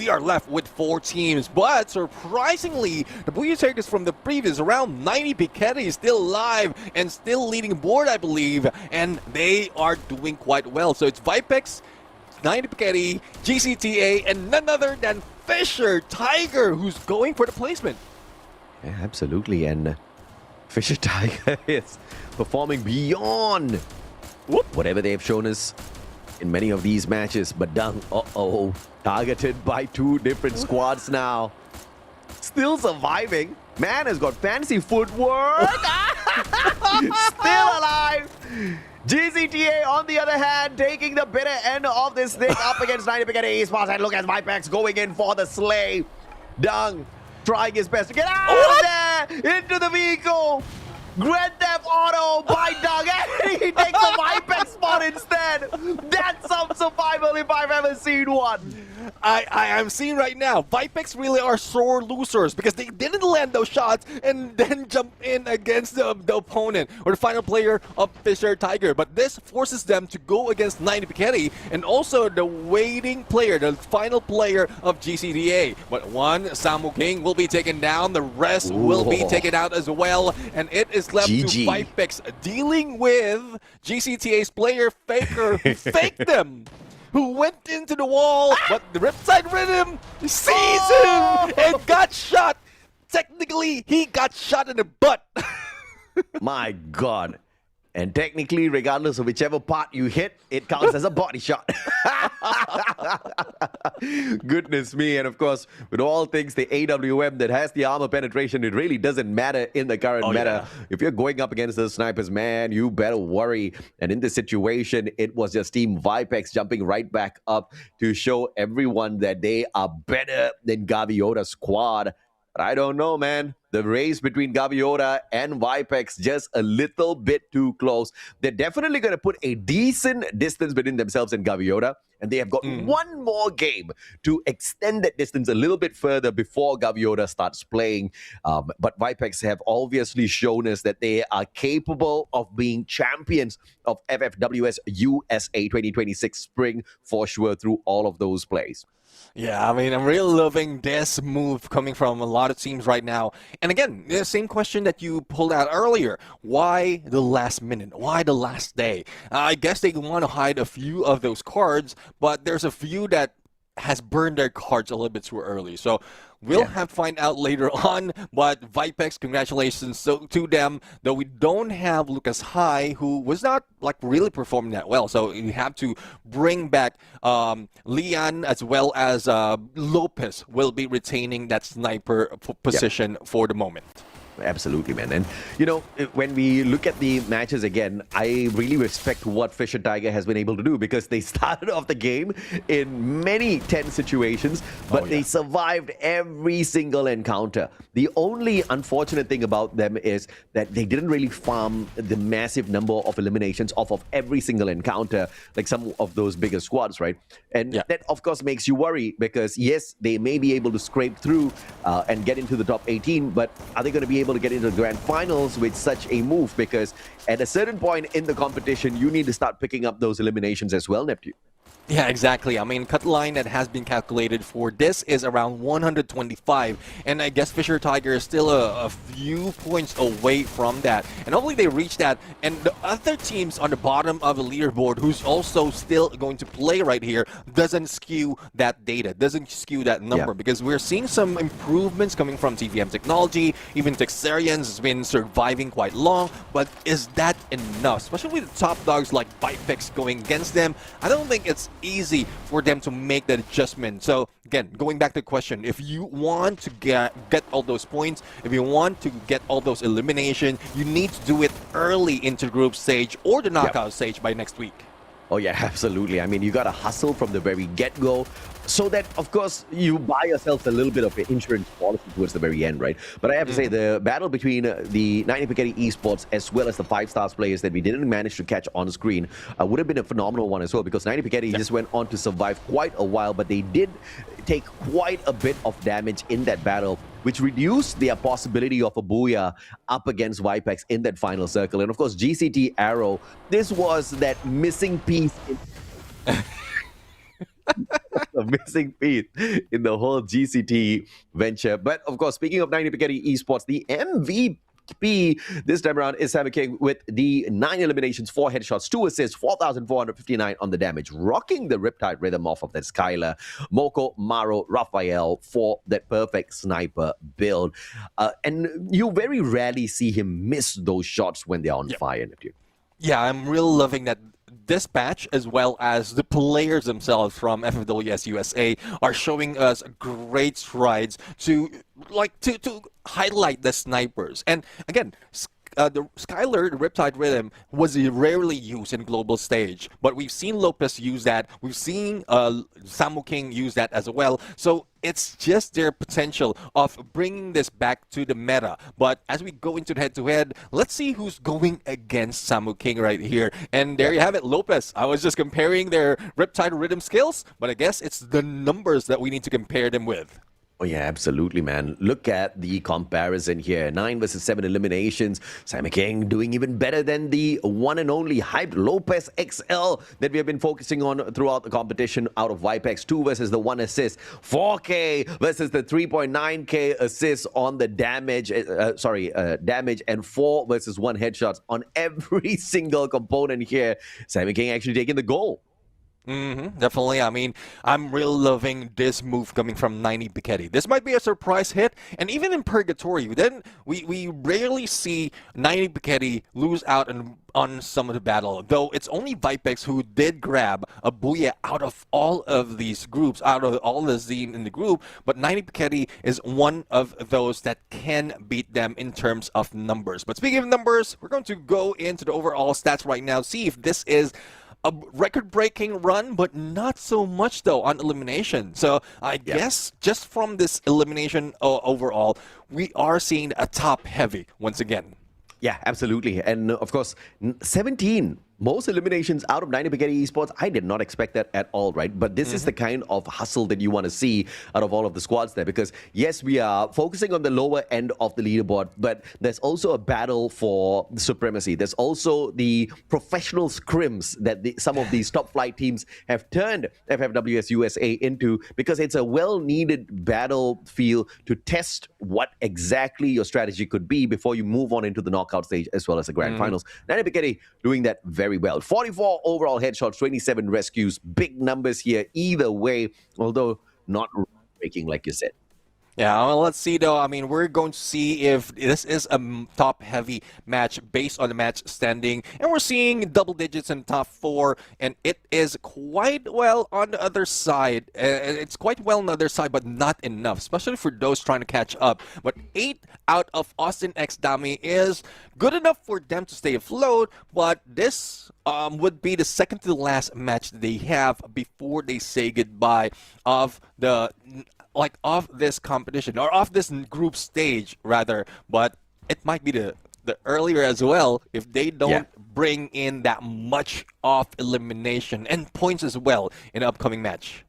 are left with 4 teams. But surprisingly, the Blue Tigers from the previous around 90 Piketty is still alive and still leading board, I believe. And they are doing quite well. So it's Vipex, 90 Piketty, GCTA, and none other than Fisher Tiger who's going for the placement. Yeah, absolutely. And Fisher Tiger is performing beyond whatever they've shown us in many of these matches. But Dung, targeted by 2 different squads now. Still surviving. Man has got fancy footwork. Still alive. GCTA, on the other hand, taking the bitter end of this thing up against 90 Piketty Esports. And look at Vipex going in for the slay. Dung trying his best to get out of there into the vehicle. Grand Theft Auto by Doug, and he takes a Vipex spot instead. That's some survival if I've ever seen one. I am seeing right now, Vipex really are sore losers because they didn't land those shots and then jump in against the opponent or the final player of Fisher Tiger. But this forces them to go against 90 Piketty and also the waiting player, the final player of GCDA. But one, Samu King will be taken down, the rest will be taken out as well, and it is left GG. to Vipex dealing with GCTA's player Faker who faked them. Who went into the wall, but the Riptide Rhythm sees him and got shot. Technically, he got shot in the butt. My God. And technically, regardless of whichever part you hit, it counts as a body shot. Goodness me. And of course, with all things, the AWM that has the armor penetration, it really doesn't matter in the current meta. Yeah. If you're going up against the snipers, man, you better worry. And in this situation, it was just Team Vipex jumping right back up to show everyone that they are better than Gaviota's squad. But I don't know, man. The race between Gaviota and Vipex just a little bit too close. They're definitely going to put a decent distance between themselves and Gaviota. And they have got one more game to extend that distance a little bit further before Gaviota starts playing. But Vipex have obviously shown us that they are capable of being champions of FFWS USA 2026 Spring for sure through all of those plays. Yeah, I mean, I'm really loving this move coming from a lot of teams right now. And again, the same question that you pulled out earlier. Why the last minute? Why the last day? I guess they want to hide a few of those cards, but there's a few that has burned their cards a little bit too early. So we'll have to find out later on. But Vipex, congratulations to them. Though we don't have Lucas High, who was not like really performing that well. So you have to bring back Leon as well as Lopez will be retaining that sniper position for the moment. Absolutely, man. And, you know, when we look at the matches again, I really respect what Fisher Tiger has been able to do because they started off the game in many tense situations, but they survived every single encounter. The only unfortunate thing about them is that they didn't really farm the massive number of eliminations off of every single encounter, like some of those bigger squads, right? And that, of course, makes you worry because, yes, they may be able to scrape through and get into the top 18, but are they going to be able to get into the grand finals with such a move? Because at a certain point in the competition, you need to start picking up those eliminations as well, Neptune. Yeah, exactly. I mean, cut line that has been calculated for this is around 125, and I guess Fisher Tiger is still a few points away from that. And hopefully they reach that. And the other teams on the bottom of the leaderboard who's also still going to play right here doesn't skew that data, doesn't skew that number, because we're seeing some improvements coming from TVM technology. Even Texarians has been surviving quite long, but is that enough? Especially with the top dogs like Vipex going against them, I don't think it's easy for them to make that adjustment. So again, going back to the question, if you want to get all those points, if you want to get all those eliminations, you need to do it early into group stage or the knockout stage by next week. Oh yeah, absolutely. I mean, you got to hustle from the very get-go so that, of course, you buy yourself a little bit of an insurance policy towards the very end, right? But I have to say, the battle between the 90 Piketty Esports as well as the 5 Stars players that we didn't manage to catch on screen would have been a phenomenal one as well, because 90 Piketty just went on to survive quite a while, but they did take quite a bit of damage in that battle, which reduced their possibility of a booyah up against Vipex in that final circle. And of course, GCT Arrow, this was that missing piece a missing piece in the whole GCT venture. But of course, speaking of 90 Piketty Esports, the MVP this time around is Samu King with the 9 eliminations, 4 headshots, 2 assists, 4,459 on the damage, rocking the Riptide Rhythm off of that Skylar, Moko, Maro, Raphael for that perfect sniper build. And you very rarely see him miss those shots when they're on fire, Neptune. Yeah, I'm really loving that this batch, as well as the players themselves from FFWS USA, are showing us great strides to highlight the snipers. And again, the Skylar, the Riptide Rhythm, was rarely used in global stage, but we've seen Lopez use that. We've seen Samu King use that as well. So it's just their potential of bringing this back to the meta. But as we go into the head-to-head, let's see who's going against Samu King right here. And there you have it, Lopez. I was just comparing their Riptide Rhythm skills, but I guess it's the numbers that we need to compare them with. Oh, yeah, absolutely, man. Look at the comparison here. 9 versus 7 eliminations. Simon King doing even better than the one and only hyped Lopez XL that we have been focusing on throughout the competition out of Vipex. 2 versus the 1 assist. 4K versus the 3.9K assist on the damage. Damage, and 4 versus 1 headshots on every single component here. Simon King actually taking the goal. Definitely. I mean, I'm really loving this move coming from 90 Piketty. This might be a surprise hit, and even in Purgatory, then we rarely see 90 Piketty lose out on some of the battle, though it's only Vipex who did grab a Booyah out of all of these groups, out of all the Zine in the group, but 90 Piketty is one of those that can beat them in terms of numbers. But speaking of numbers, we're going to go into the overall stats right now, see if this is a record-breaking run, but not so much, though, on elimination. So I guess just from this elimination overall, we are seeing a top-heavy once again. Yeah, absolutely. And of course, 17 most eliminations out of 90 Piketty Esports. I did not expect that at all, right? But this is the kind of hustle that you want to see out of all of the squads there. Because yes, we are focusing on the lower end of the leaderboard, but there's also a battle for supremacy. There's also the professional scrims that some of these top flight teams have turned FFWS USA into, because it's a well-needed battlefield to test what exactly your strategy could be before you move on into the knockout stage as well as the grand finals. 90 Piketty doing that very well. 44 overall headshots, 27 rescues. Big numbers here either way, although not breaking like you said. Yeah, well, let's see, though. I mean, we're going to see if this is a top-heavy match based on the match standing. And we're seeing double digits in top 4, and it is quite well on the other side. It's quite well on the other side, but not enough, especially for those trying to catch up. But 8 out of Austin X Dami is good enough for them to stay afloat, but this would be the second to the last match they have before they say goodbye of the of this competition, or off this group stage rather. But it might be the earlier as well if they don't bring in that much of elimination and points as well in the upcoming match.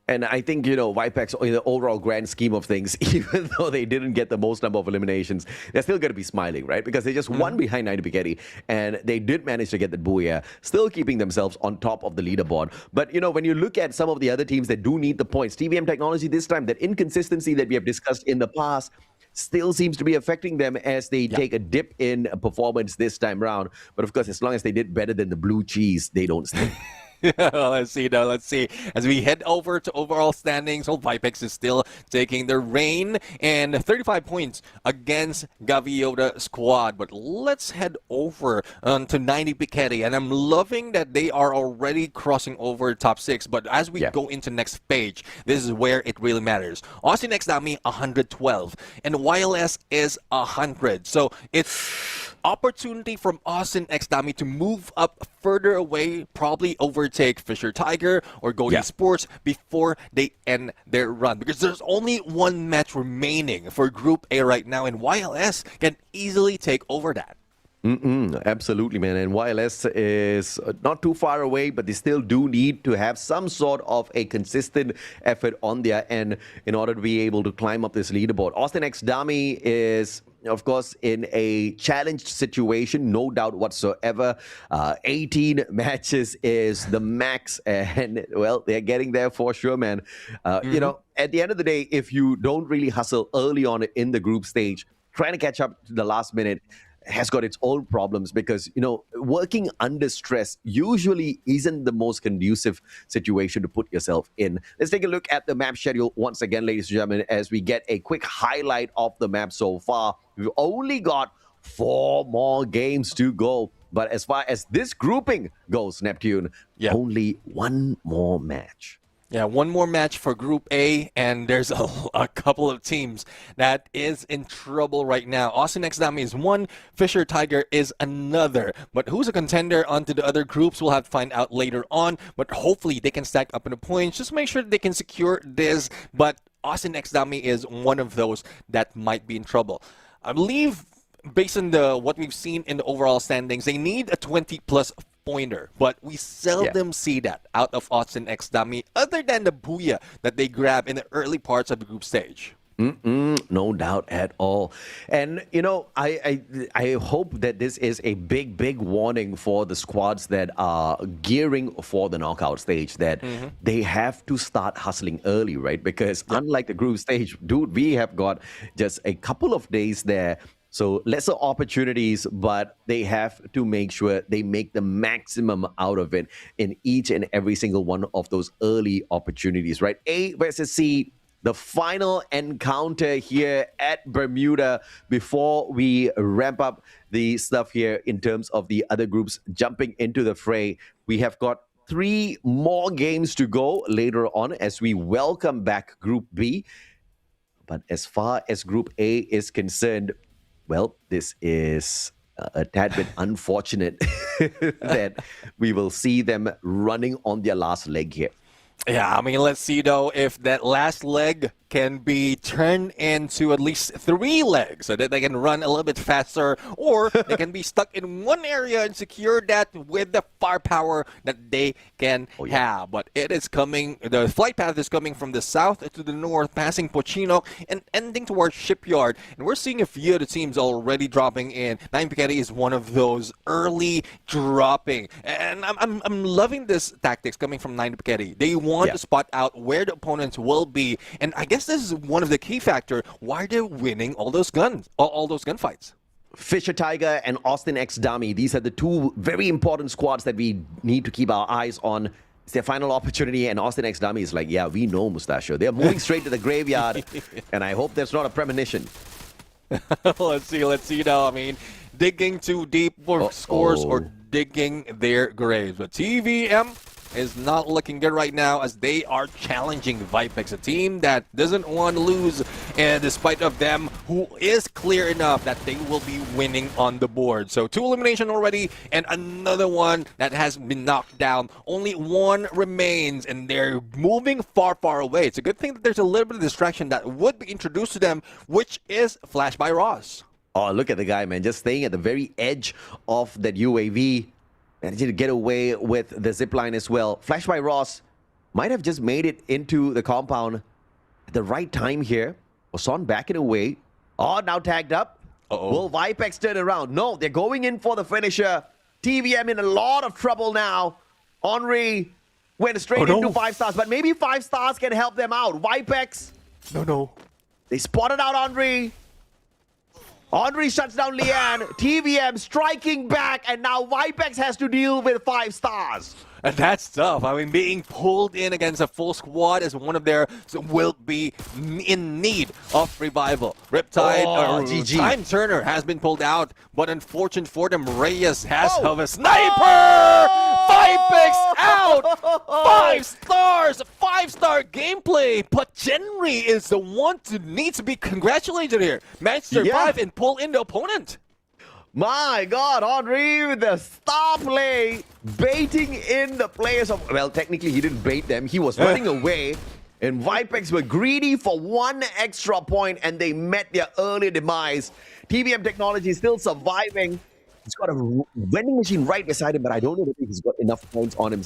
And I think, Vipex, in the overall grand scheme of things, even though they didn't get the most number of eliminations, they're still going to be smiling, right? Because they just won behind 90 Piketty, and they did manage to get the Booyah, still keeping themselves on top of the leaderboard. But, when you look at some of the other teams that do need the points, TVM Technology this time, that inconsistency that we have discussed in the past still seems to be affecting them as they take a dip in performance this time round. But, of course, as long as they did better than the blue cheese, they don't stay. Let's see. As we head over to overall standings, Vipex is still taking the reign and 35 points against Gaviota squad. But let's head over to 90 Piketty, and I'm loving that they are already crossing over top 6. But as we go into next page, this is where it really matters. Austin X Dami 112, and YLS is 100. So it's opportunity from Austin X Dami to move up further away, probably overtake Fisher Tiger or Go Esports before they end their run, because there's only one match remaining for Group A right now, and YLS can easily take over that. Absolutely, man. And YLS is not too far away, but they still do need to have some sort of a consistent effort on their end in order to be able to climb up this leaderboard. Austin X Dami is, of course, in a challenged situation, no doubt whatsoever. 18 matches is the max, and, well, they're getting there for sure, man. At the end of the day, if you don't really hustle early on in the group stage, trying to catch up to the last minute has got its own problems, because, working under stress usually isn't the most conducive situation to put yourself in. Let's take a look at the map schedule once again, ladies and gentlemen, as we get a quick highlight of the map so far. We've only got 4 more games to go. But as far as this grouping goes, Neptune, only 1 more match. Yeah, one more match for Group A, and there's a couple of teams that is in trouble right now. Austin X Dami is one, Fisher Tiger is another. But who's a contender onto the other groups, we'll have to find out later on. But hopefully they can stack up in the points, just make sure that they can secure this. But Austin X Dami is one of those that might be in trouble. I believe, based on what we've seen in the overall standings, they need a 20-plus pointer, but we seldom see that out of Austin X Dami, other than the booyah that they grab in the early parts of the group stage. No doubt at all. And, you know, I hope that this is a big warning for the squads that are gearing for the knockout stage, that they have to start hustling early, right? Because unlike the group stage, dude, we have got just a couple of days there. So lesser opportunities, but they have to make sure they make the maximum out of it in each and every single one of those early opportunities, right? A versus C, the final encounter here at Bermuda before we ramp up the stuff here in terms of the other groups jumping into the fray. We have got 3 more games to go later on as we welcome back Group B. But as far as Group A is concerned, well, this is a tad bit unfortunate that we will see them running on their last leg here. Yeah, I mean, let's see, though, if that last leg can be turned into at least 3 legs so that they can run a little bit faster, or they can be stuck in one area and secure that with the firepower that they can have. But it is coming, the flight path is coming from the south to the north, passing Pochino and ending towards Shipyard. And we're seeing a few of the teams already dropping in. Nine Piketty is one of those early dropping. And I'm loving this tactics coming from Nine Piketty. They want to spot out where the opponents will be. And I guess this is one of the key factors why they're winning all those gunfights. Fisher Tiger and Austin X Dami, these are the 2 very important squads that we need to keep our eyes on. It's their final opportunity, and Austin X Dami is like, yeah, we know, Mustachio. They're moving straight to the graveyard, and I hope that's not a premonition. Let's see now. I mean, digging too deep for scores or digging their graves. But TVM is not looking good right now as they are challenging Vipex, a team that doesn't want to lose, and despite of them, who is clear enough that they will be winning on the board. So 2 elimination already, and another one that has been knocked down. Only 1 remains, and they're moving far away. It's a good thing that there's a little bit of distraction that would be introduced to them, which is Flash by Ross. Oh, look at the guy, man, just staying at the very edge of that UAV. Managing to get away with the zipline as well. Flash by Ross might have just made it into the compound at the right time here. Wason backing away. Oh, now tagged up. Will Vipex turn around? No, they're going in for the finisher. TVM in a lot of trouble now. Henri went straight into 5 stars, but maybe 5 stars can help them out. Vipex. No. They spotted out Henri. Henri shuts down Lian. TVM striking back, and now Vipex has to deal with 5 stars. And that's tough. I mean, being pulled in against a full squad as one of their will be in need of revival. Riptide or GG. Time Turner has been pulled out, but unfortunate for them, Reyes has a sniper. Vipex out. 5 stars. 5-star gameplay. But Genry is the one who needs to be congratulated here. Managed to survive and pull in the opponent. My God, Henri with the star play, baiting in the players of... Well, technically, he didn't bait them. He was running away. And Vipex were greedy for 1 extra point, and they met their early demise. TVM Technology still surviving. He's got a vending machine right beside him, but I don't know if he's got enough points on him.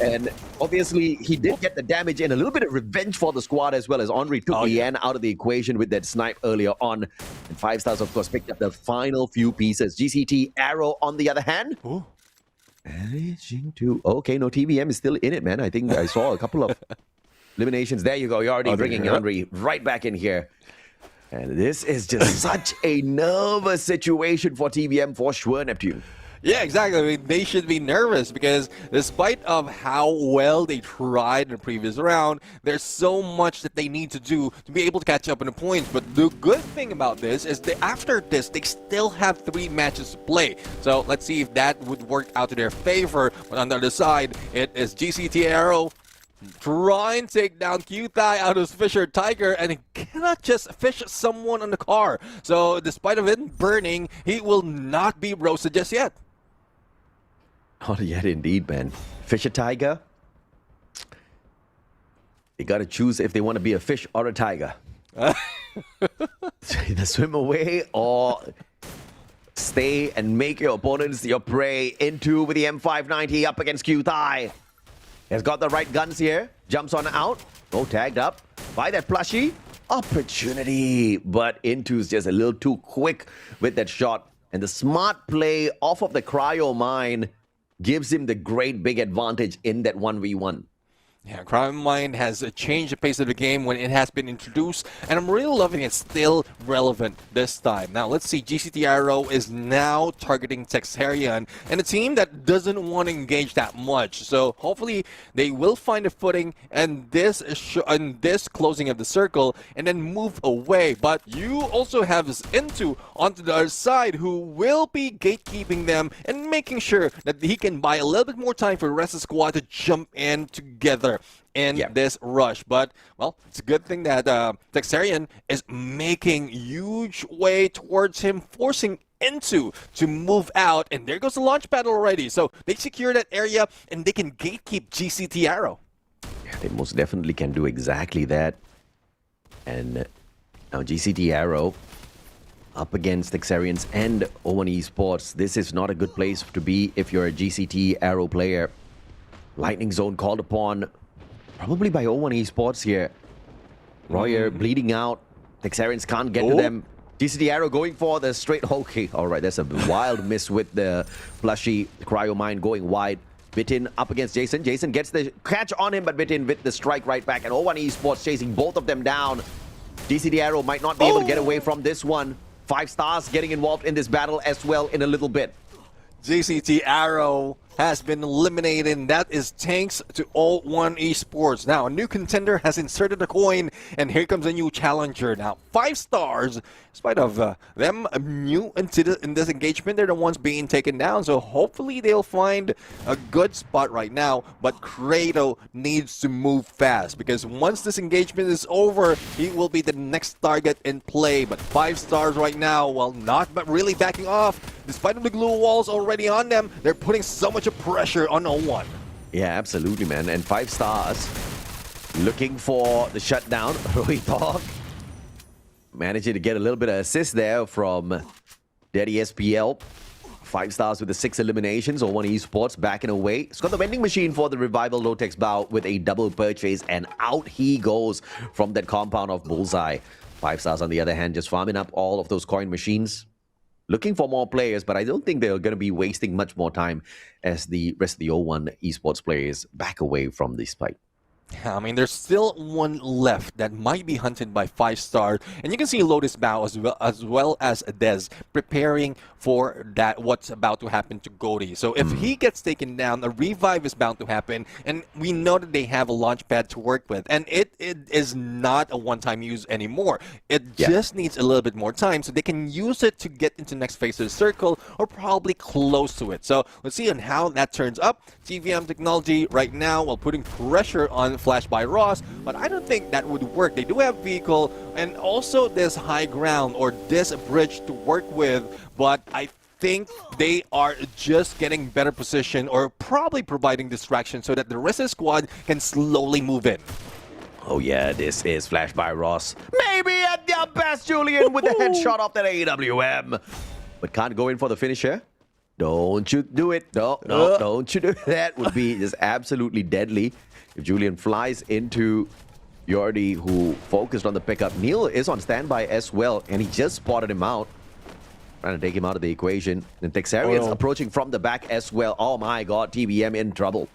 And obviously, he did get the damage and a little bit of revenge for the squad as well, as Henri took Lian out of the equation with that snipe earlier on. And 5 stars, of course, picked up the final few pieces. GCT Arrow, on the other hand. Managing to... Okay, no, TVM is still in it, man. I think I saw a couple of eliminations. There you go. You're already bringing Henri right back in here. And this is just such a nervous situation for TVM for sure, Neptune. Yeah, exactly. I mean, they should be nervous because despite of how well they tried in the previous round, there's so much that they need to do to be able to catch up in the points. But the good thing about this is that after this, they still have 3 matches to play. So let's see if that would work out to their favor. But on the other side, it is GCT Arrow try and take down Q-Thai out of Fisher Tiger, and he cannot just fish someone on the car. So despite of it burning, he will not be roasted just yet. Not yet indeed, man. Fisher Tiger? They got to choose if they want to be a fish or a tiger. Either swim away or stay and make your opponents your prey. Into with the M590 up against Q-Thai. Has got the right guns here. Jumps on out. Oh, tagged up by that plushie. Opportunity. But Intu's just a little too quick with that shot. And the smart play off of the cryo mine gives him the great big advantage in that 1v1. Yeah, Crime Mind has changed the pace of the game when it has been introduced, and I'm really loving it. Still relevant this time. Now, let's see. GCT Arrow is now targeting Texarian, and a team that doesn't want to engage that much. So hopefully they will find a footing and this closing of the circle and then move away. But you also have Into onto the other side who will be gatekeeping them and making sure that he can buy a little bit more time for the rest of the squad to jump in together in this rush. But, well, it's a good thing that Texarian is making huge way towards him, forcing Into to move out. And there goes the launch pad already. So they secure that area and they can gatekeep GCT Arrow. Yeah, they most definitely can do exactly that. And now GCT Arrow up against Texarians and O1 Esports. This is not a good place to be if you're a GCT Arrow player. Lightning Zone called upon probably by O1 Esports here. Royer bleeding out. Texarians can't get to them. GCT Arrow going for the straight. Okay, all right. That's a wild miss with the plushie cryo mine going wide. Bitin up against Jason. Jason gets the catch on him, but Bitin with the strike right back. And O1 Esports chasing both of them down. GCT Arrow might not be able to get away from this one. 5 stars getting involved in this battle as well in a little bit. GCT Arrow has been eliminated, and that is thanks to O1 Esports. Now, a new contender has inserted a coin, and here comes a new challenger. Now, 5 stars, in spite of them new in this engagement, they're the ones being taken down, so hopefully they'll find a good spot right now, but Kratos needs to move fast, because once this engagement is over, he will be the next target in play. But 5 stars right now, well, not but really backing off. Despite of the glue walls already on them, they're putting so much pressure on O1. Yeah, absolutely, man. And 5 stars looking for the shutdown. Rohithog managing to get a little bit of assist there from Daddy SPL. 5 stars with the 6 eliminations. O1 Esports backing away. It's got the vending machine for the Revival Lotex Bow with a double purchase, and out he goes from that compound of Bullseye. 5 stars on the other hand, just farming up all of those coin machines. Looking for more players, but I don't think they're going to be wasting much more time as the rest of the O1 Esports players back away from this fight. I mean, there's still one left that might be hunted by 5 stars, and you can see Lotus Bao as well as Dez preparing for that what's about to happen to Goldie. So if he gets taken down, a revive is bound to happen, and we know that they have a launch pad to work with, and it is not a one-time use anymore. It just needs a little bit more time, so they can use it to get into the next phase of the circle, or probably close to it. So let's see on how that turns up. TVM technology right now, while putting pressure on Flash by Ross, but I don't think that would work. They do have vehicle and also this high ground or this bridge to work with, but I think they are just getting better position or probably providing distraction so that the rest of the squad can slowly move in. Oh yeah, this is Flash by Ross. Maybe at their best, Julian, with the headshot off that AWM. But can't go in for the finisher. Don't you do it. No, don't you do it. That would be just absolutely deadly. If Julian flies into Yordi, who focused on the pickup. Neil is on standby as well, and he just spotted him out. Trying to take him out of the equation. And Texarian's approaching from the back as well. Oh my god, TVM in trouble.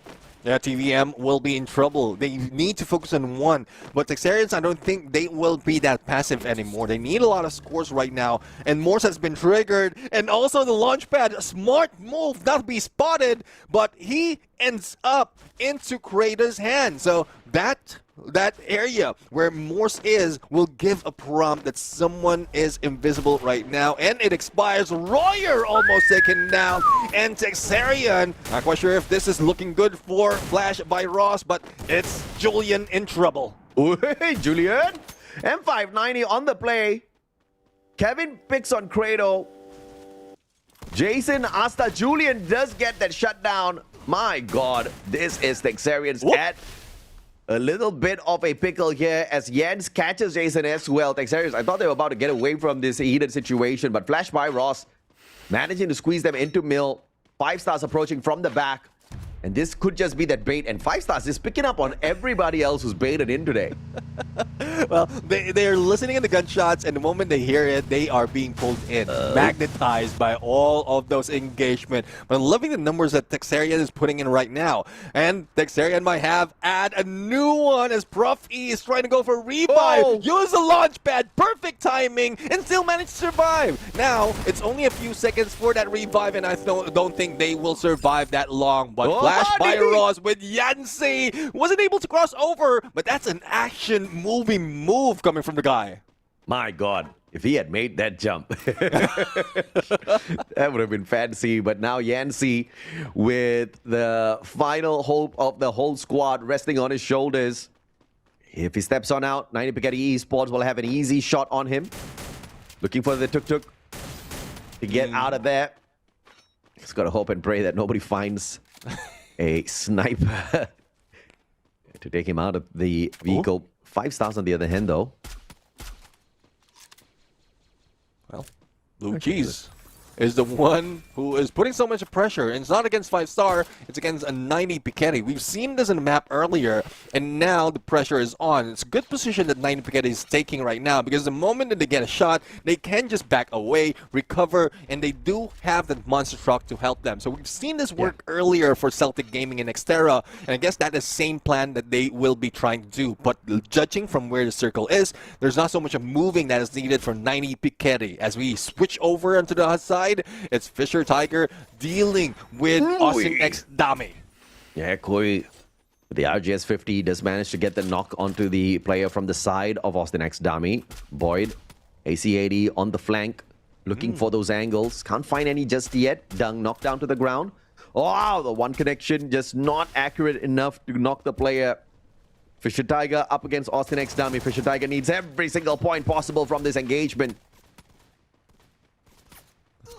Yeah, TVM will be in trouble. They need to focus on one. But Texarians, I don't think they will be that passive anymore. They need a lot of scores right now. And Morse has been triggered. And also the launch pad, a smart move, not to be spotted. But he ends up into Kratos' hand. So that that area where Morse is will give a prompt that someone is invisible right now, and it expires. Royer almost taken down, and Texarian, not quite sure if this is looking good for Flash by Ross, but it's Julian in trouble. Hey, Julian. M590 on the play. Kevin picks on Credo. Jason Asta. Julian does get that shutdown. My God, this is Texarian's at a little bit of a pickle here as Jens catches Jason as well. Texarians, I thought they were about to get away from this heated situation, but Flash by Ross managing to squeeze them into mill. 5 stars approaching from the back. And this could just be that bait. And 5 stars is picking up on everybody else who's baited in today. Well, they're listening to the gunshots, and the moment they hear it, they are being pulled in, magnetized by all of those engagement. But I'm loving the numbers that Texarian is putting in right now. And Texarian might add a new one as Prof E is trying to go for a revive. Use the launch pad, perfect timing, and still manage to survive. Now, it's only a few seconds for that revive, and I don't think they will survive that long. But Flash by Ross with Yancy wasn't able to cross over, but that's an action moving move coming from the guy. My God, if he had made that jump, that would have been fancy. But now Yancy, with the final hope of the whole squad resting on his shoulders. If he steps on out, 90 Piketty Esports will have an easy shot on him. Looking for the tuk-tuk to get out of there. He's got to hope and pray that nobody finds a sniper to take him out of the vehicle. 5 stars on the other hand, though. Well, Blue Cheese is the one who is putting so much pressure. And it's not against 5-star, it's against a 90 Piketty. We've seen this in the map earlier, and now the pressure is on. It's a good position that 90 Piketty is taking right now, because the moment that they get a shot, they can just back away, recover, and they do have the monster truck to help them. So we've seen this work earlier for Celtic Gaming and Xterra, and I guess that is the same plan that they will be trying to do. But judging from where the circle is, there's not so much of moving that is needed for 90 Piketty. As we switch over onto the side, it's Fisher Tiger dealing with Austin X Dami. Yeah, Koi, the RGS 50 does manage to get the knock onto the player from the side of Austin X Dami. Boyd, AC80 on the flank, looking for those angles. Can't find any just yet. Dung knocked down to the ground. Wow, the one connection just not accurate enough to knock the player. Fisher Tiger up against Austin X Dami. Fisher Tiger needs every single point possible from this engagement.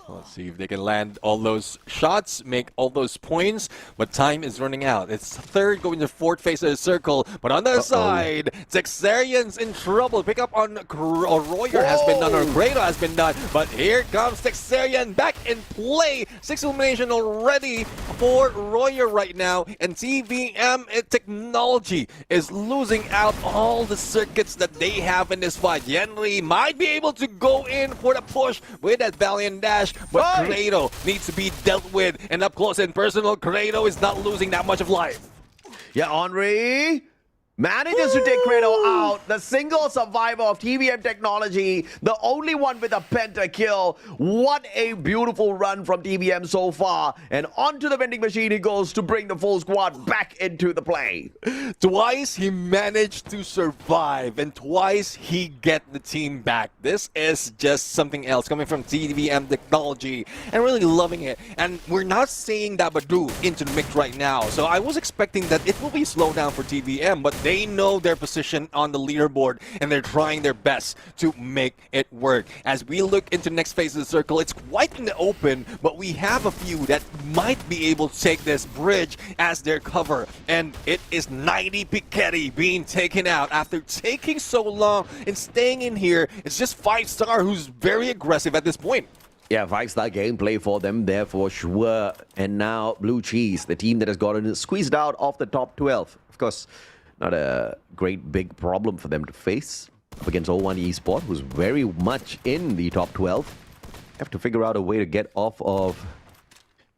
Let's see if they can land all those shots, make all those points, but time is running out. It's third going to fourth phase of the circle, but on the other side, Texarian's in trouble. Pick up on Royer has been done, or Grado has been done, but here comes Texarian back in play. 6 elimination already for Royer right now, and TVM Technology is losing out all the circuits that they have in this fight. Yenri might be able to go in for the push with that Valiant Dash, but Credo needs to be dealt with, and up close and personal, Credo is not losing that much of life. Yeah, Henri manages to take Credo out. The single survivor of TVM Technology, the only one with a pentakill. What a beautiful run from TVM so far. And onto the vending machine he goes to bring the full squad back into the play. Twice he managed to survive, and twice he get the team back. This is just something else coming from TVM Technology, and really loving it. And we're not seeing Dabadoo into the mix right now, so I was expecting that it will be slow down for TVM, but they know their position on the leaderboard, and they're trying their best to make it work. As we look into the next phase of the circle, it's quite in the open, but we have a few that might be able to take this bridge as their cover, and it is 90 Piketty being taken out after taking so long and staying in here. It's just 5-star who's very aggressive at this point. Yeah, 5-star gameplay for them there for sure. And now Blue Cheese, the team that has gotten squeezed out of the top 12. Of course, not a great big problem for them to face up against 01 Esports, who's very much in the top 12. Have to figure out a way to get off of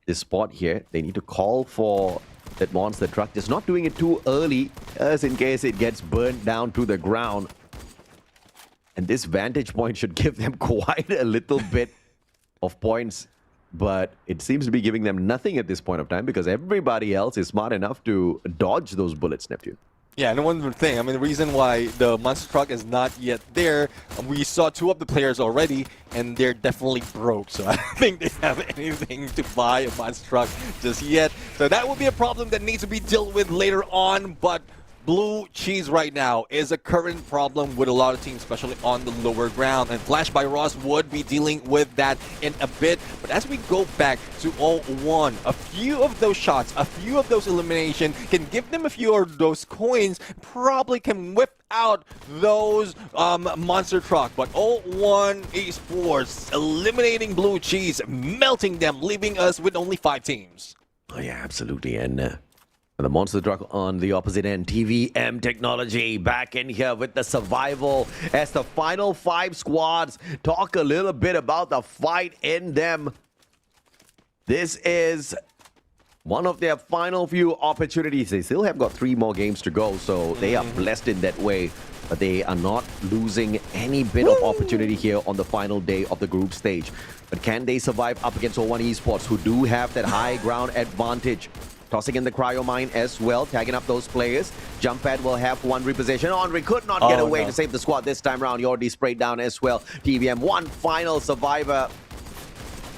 this spot here. They need to call for that monster truck, just not doing it too early, as in case it gets burnt down to the ground. And this vantage point should give them quite a little bit of points, but it seems to be giving them nothing at this point of time, because everybody else is smart enough to dodge those bullets, Neptune. Yeah, and one thing, I mean, the reason why the monster truck is not yet there, we saw 2 of the players already, and they're definitely broke. So I don't think they have anything to buy a monster truck just yet. So that will be a problem that needs to be dealt with later on, but blue cheese right now is a current problem with a lot of teams, especially on the lower ground. And Flash by Ross would be dealing with that in a bit. But as we go back to 0-1, a few of those shots, a few of those eliminations can give them a few of those coins, probably can whip out those monster truck. But 0-1 Esports eliminating blue cheese, melting them, leaving us with only 5 teams. Oh, yeah, absolutely. And the monster truck on the opposite end, TVM Technology back in here with the survival as the final 5 squads talk a little bit about the fight in them. This is one of their final few opportunities. They still have got 3 more games to go, so they are blessed in that way. But they are not losing any bit of opportunity here on the final day of the group stage. But can they survive up against 0-1 Esports, who do have that high ground advantage? Tossing in the cryo mine as well, tagging up those players. Jump pad will have 1 reposition. Henri could not get away to save the squad this time around. He already sprayed down as well. TVM, 1 final survivor.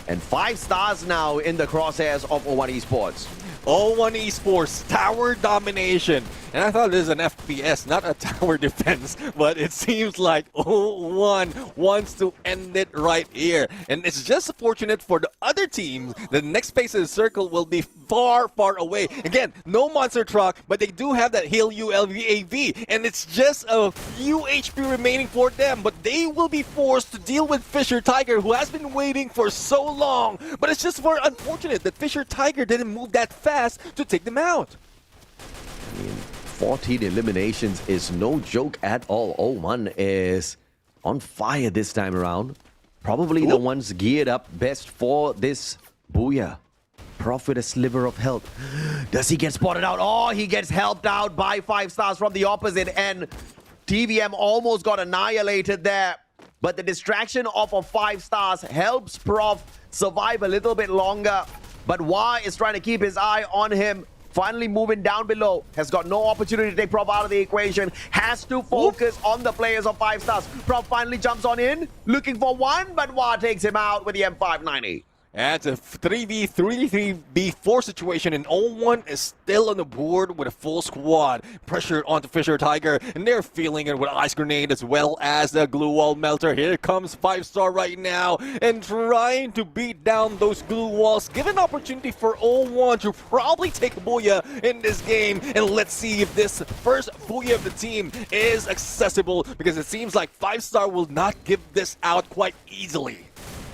And 5 stars now in the crosshairs of 0-1 Esports. 0-1 Esports, tower domination. And I thought this is an FPS, not a tower defense, but it seems like 0-1 wants to end it right here. And it's just fortunate for the other teams. The next phase of the circle will be far, far away. Again, no monster truck, but they do have that Heal ULVAV. And it's just a few HP remaining for them, but they will be forced to deal with Fisher Tiger, who has been waiting for so long. But it's just very unfortunate that Fisher Tiger didn't move that fast to take them out. I mean, 14 eliminations is no joke at all. 0-1 is on fire this time around. Probably the ones geared up best for this Booyah. Prof with a sliver of health. Does he get spotted out? Oh, he gets helped out by 5 stars from the opposite end. TVM almost got annihilated there. But the distraction of a 5 stars helps Prof survive a little bit longer. But Y is trying to keep his eye on him. Finally moving down below. Has got no opportunity to take Prof out of the equation. Has to focus on the players of 5 stars. Prof finally jumps on in. Looking for 1, but Wa takes him out with the M590. That's a 3v3v4 situation, and 0-1 is still on the board with a full squad. Pressure onto Fisher Tiger, and they're feeling it with Ice Grenade as well as the Glue Wall Melter. Here comes 5-star right now, and trying to beat down those glue walls. Give an opportunity for 0-1 to probably take a Booyah in this game, and let's see if this first Booyah of the team is accessible, because it seems like 5-star will not give this out quite easily.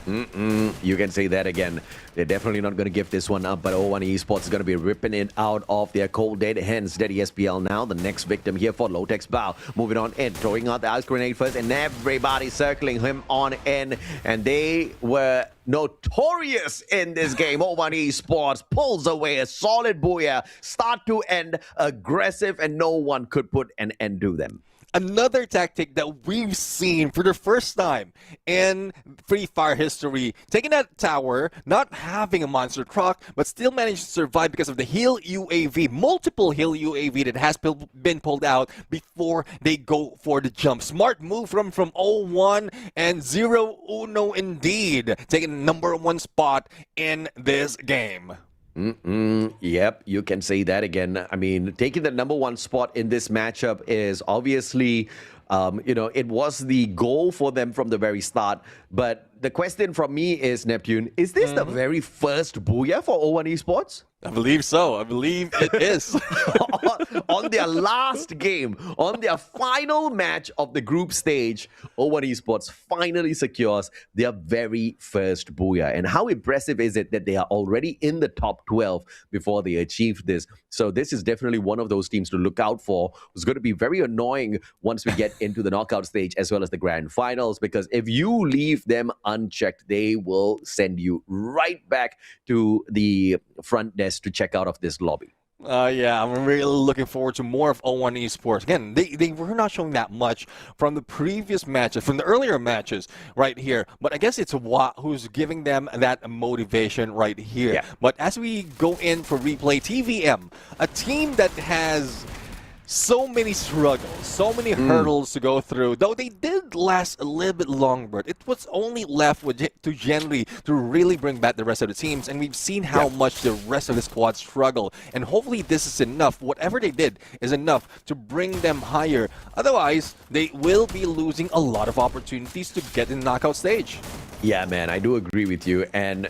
You can say that again. They're definitely not going to give this one up, but 0-1 Esports is going to be ripping it out of their cold dead hands. Steady SPL now, the next victim here for Low-Tech's Bow. Moving on in, throwing out the ice grenade first, and everybody circling him on in. And they were notorious in this game. 0-1 Esports pulls away a solid Booyah, start to end, aggressive, and no one could put an end to them. Another tactic that we've seen for the first time in Free Fire history, taking that tower, not having a monster truck, but still managed to survive because of the Heal UAV, multiple Heal UAV that has been pulled out before they go for the jump. Smart move from 0-1 and 0-1 indeed, taking the #1 spot in this game. Yep, you can say that again. I mean, taking the #1 spot in this matchup is obviously, it was the goal for them from the very start. But the question from me is, Neptune, is this the very first Booyah for 0-1 Esports? I believe so. I believe it is. On their last game, on their final match of the group stage, 0-1 Esports finally secures their very first Booyah. And how impressive is it that they are already in the top 12 before they achieved this? So this is definitely one of those teams to look out for. It's going to be very annoying once we get into the knockout stage as well as the grand finals, because if you leave them unchecked, they will send you right back to the front desk to check out of this lobby. Yeah, I'm really looking forward to more of 0-1 Esports. Again, they were not showing that much from the previous matches, from the earlier matches right here. But I guess it's Wa who's giving them that motivation right here. Yeah. But as we go in for replay, TVM, a team that has So many struggles, so many hurdles to go through. Though they did last a little bit longer, it was only left with to Genry to really bring back the rest of the teams. And we've seen how much the rest of the squad struggle. And hopefully this is enough. Whatever they did is enough to bring them higher. Otherwise, they will be losing a lot of opportunities to get in the knockout stage. Yeah, man, I do agree with you.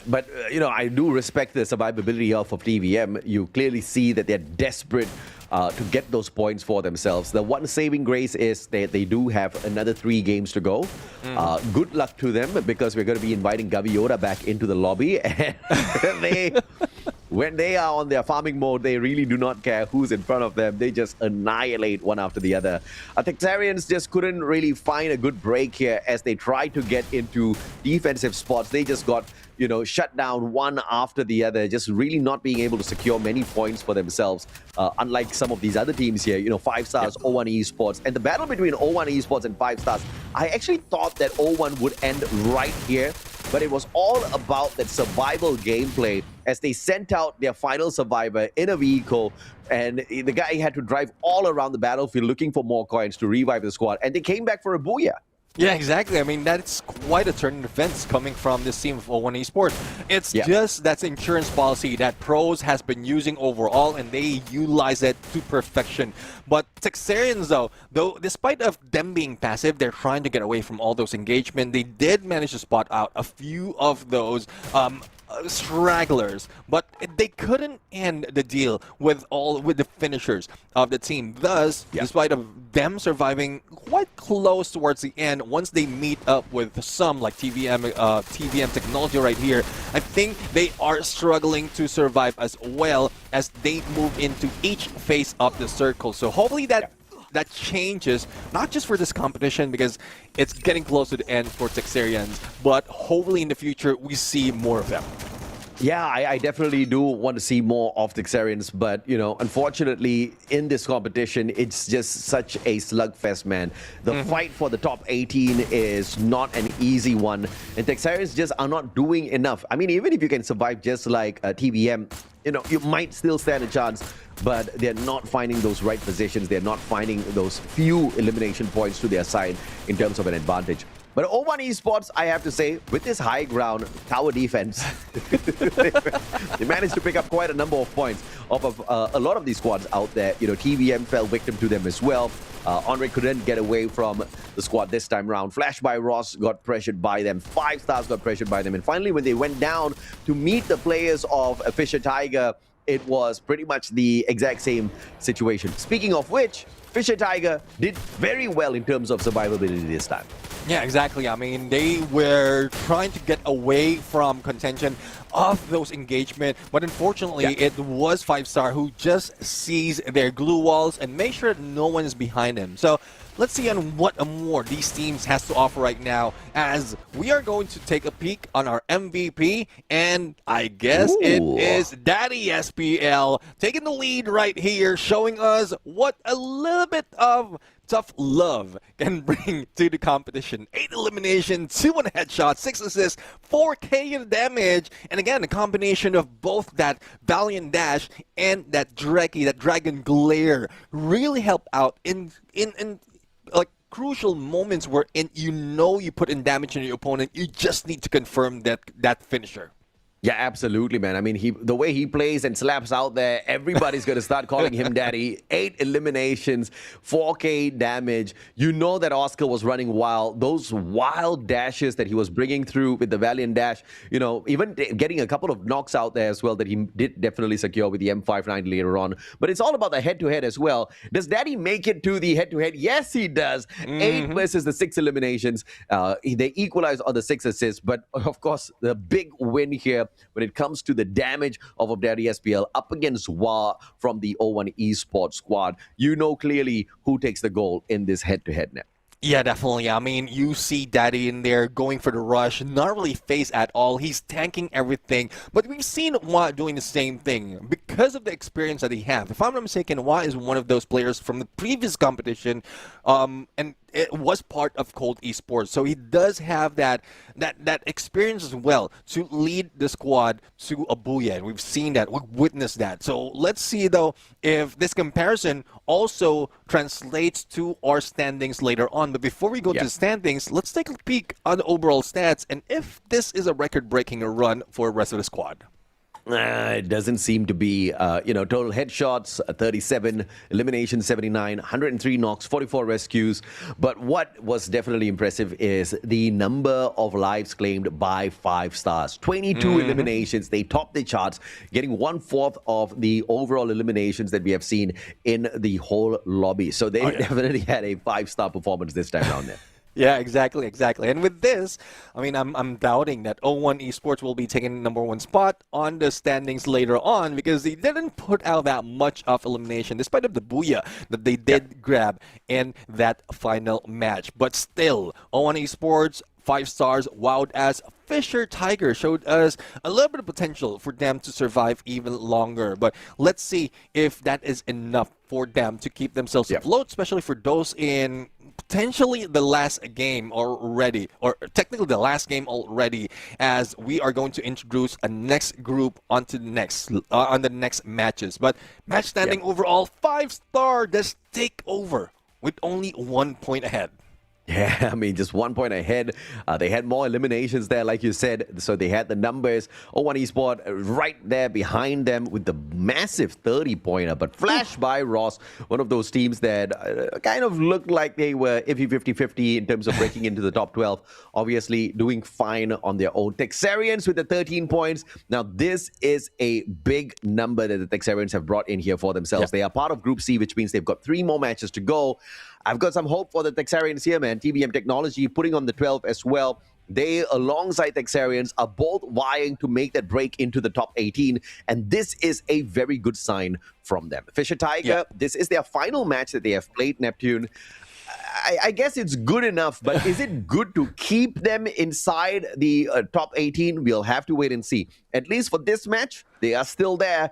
But I do respect the survivability of TVM. You clearly see that they're desperate to get those points for themselves. The one saving grace is that they do have another 3 games to go. Good luck to them, because we're going to be inviting Gaviota back into the lobby. And when they are on their farming mode, they really do not care who's in front of them. They just annihilate one after the other. Texarians just couldn't really find a good break here as they tried to get into defensive spots. They just got shut down one after the other, just really not being able to secure many points for themselves. Unlike some of these other teams here, 5 stars, O1 Esports. And the battle between O1 Esports and 5 stars, I actually thought that O1 would end right here, but it was all about that survival gameplay as they sent out their final survivor in a vehicle, and the guy had to drive all around the battlefield looking for more coins to revive the squad, and they came back for a booyah. Yeah, exactly. I mean, that's quite a turn in defense coming from this team of O1 Esports. It's just that's insurance policy that pros has been using overall, and they utilize it to perfection. But Texarians, though, despite of them being passive, they're trying to get away from all those engagement. They did manage to spot out a few of those stragglers, but they couldn't end the deal with the finishers of the team. Thus, despite of them surviving quite close towards the end, once they meet up with some like TVM technology right here, I think they are struggling to survive as well as they move into each phase of the circle. So hopefully that changes, not just for this competition, because it's getting close to the end for Texarians, but hopefully in the future we see more of them. Yeah, I definitely do want to see more of Texarians, but, unfortunately, in this competition, it's just such a slugfest, man. The fight for the top 18 is not an easy one, and Texarians just are not doing enough. I mean, even if you can survive just like TVM, you might still stand a chance, but they're not finding those right positions. They're not finding those few elimination points to their side in terms of an advantage. But O1 Esports, I have to say, with this high ground tower defense, they managed to pick up quite a number of points off of a lot of these squads out there. TVM fell victim to them as well. Andre couldn't get away from the squad this time round. Flash by Ross got pressured by them. 5 stars got pressured by them. And finally, when they went down to meet the players of Fisher Tiger, it was pretty much the exact same situation. Speaking of which, Fisher Tiger did very well in terms of survivability this time. Yeah, exactly. I mean, they were trying to get away from contention of those engagement, but unfortunately, it was 5 star who just sees their glue walls and make sure that no one is behind him. So let's see on what more these teams has to offer right now, as we are going to take a peek on our MVP, and I guess it is Daddy SPL taking the lead right here, showing us what a little bit of tough love can bring to the competition. 8 eliminations, 2 on headshot, 6 assists, 4K in damage, and again, a combination of both that Valiant Dash and that Dreki, that Dragon Glare, really help out in like crucial moments where you put in damage on your opponent. You just need to confirm that finisher. Yeah, absolutely, man. I mean, the way he plays and slaps out there, everybody's going to start calling him daddy. 8 eliminations, 4K damage. You know that Oscar was running wild. Those wild dashes that he was bringing through with the Valiant Dash, even getting a couple of knocks out there as well that he did definitely secure with the M59 later on. But it's all about the head-to-head as well. Does daddy make it to the head-to-head? Yes, he does. 8 versus the 6 eliminations. They equalize on the 6 assists. But, of course, the big win here when it comes to the damage of Daddy SPL up against Wa from the O1 Esports squad. You know clearly who takes the goal in this head-to-head now. Yeah, definitely. I mean, you see Daddy in there going for the rush, not really phased at all. He's tanking everything. But we've seen Wa doing the same thing because of the experience that he has. If I'm not mistaken, Wa is one of those players from the previous competition, and it was part of Cold Esports, so he does have that experience as well to lead the squad to a booyah. We've seen that, we've witnessed that. So let's see though if this comparison also translates to our standings later on. But before we go to the standings, let's take a peek on the overall stats and if this is a record-breaking run for the rest of the squad. It doesn't seem to be, total headshots, 37, elimination 79, 103 knocks, 44 rescues. But what was definitely impressive is the number of lives claimed by 5 stars. 22 eliminations. They topped the charts, getting 1/4 of the overall eliminations that we have seen in the whole lobby. So they definitely had a 5-star performance this time around there. Yeah, exactly. And with this, I mean, I'm doubting that O1 Esports will be taking the #1 spot on the standings later on because they didn't put out that much of elimination, despite of the booyah that they did grab in that final match. But still, O1 Esports, 5 stars, wowed as Fisher Tiger showed us a little bit of potential for them to survive even longer. But let's see if that is enough for them to keep themselves afloat, especially for those in potentially the last game already, or technically the last game already, as we are going to introduce a next group onto the next on the next matches. But match standing overall, 5-star does take over with only 1 point ahead. Yeah, I mean, just 1 point ahead. They had more eliminations there, like you said, so they had the numbers. O1 Esports right there behind them with the massive 30-pointer, but flashed by Ross, one of those teams that kind of looked like they were iffy 50-50 in terms of breaking into the top 12. Obviously, doing fine on their own. Texarians with the 13 points. Now, this is a big number that the Texarians have brought in here for themselves. They are part of Group C, which means they've got 3 more matches to go. I've got some hope for the Texarians here, man. TBM Technology putting on the 12 as well. They, alongside Texarians, are both vying to make that break into the top 18. And this is a very good sign from them. Fisher Tiger, this is their final match that they have played, Neptune. I guess it's good enough, but is it good to keep them inside the top 18? We'll have to wait and see. At least for this match, they are still there.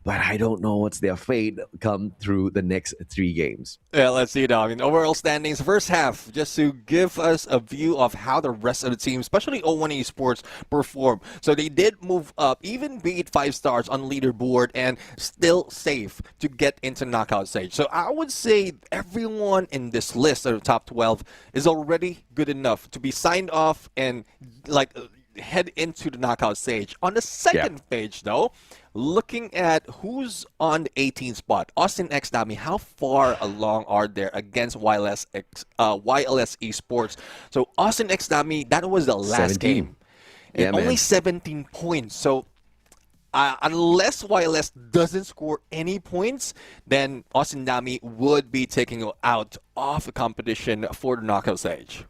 But I don't know what's their fate come through the next 3 games. Yeah, let's see now. I mean, overall standings, first half, just to give us a view of how the rest of the team, especially O1 Esports, perform. So they did move up, even beat 5 stars on leaderboard, and still safe to get into knockout stage. So I would say everyone in this list of the top 12 is already good enough to be signed off and head into the knockout stage. On the second page, though, looking at who's on the 18th spot, Austin X Dami, how far along are they against YLS Esports? So Austin X Dami, that was the last 17. game. And only 17 points. So unless YLS doesn't score any points, then Austin Dami would be taking out of the competition for the knockout stage.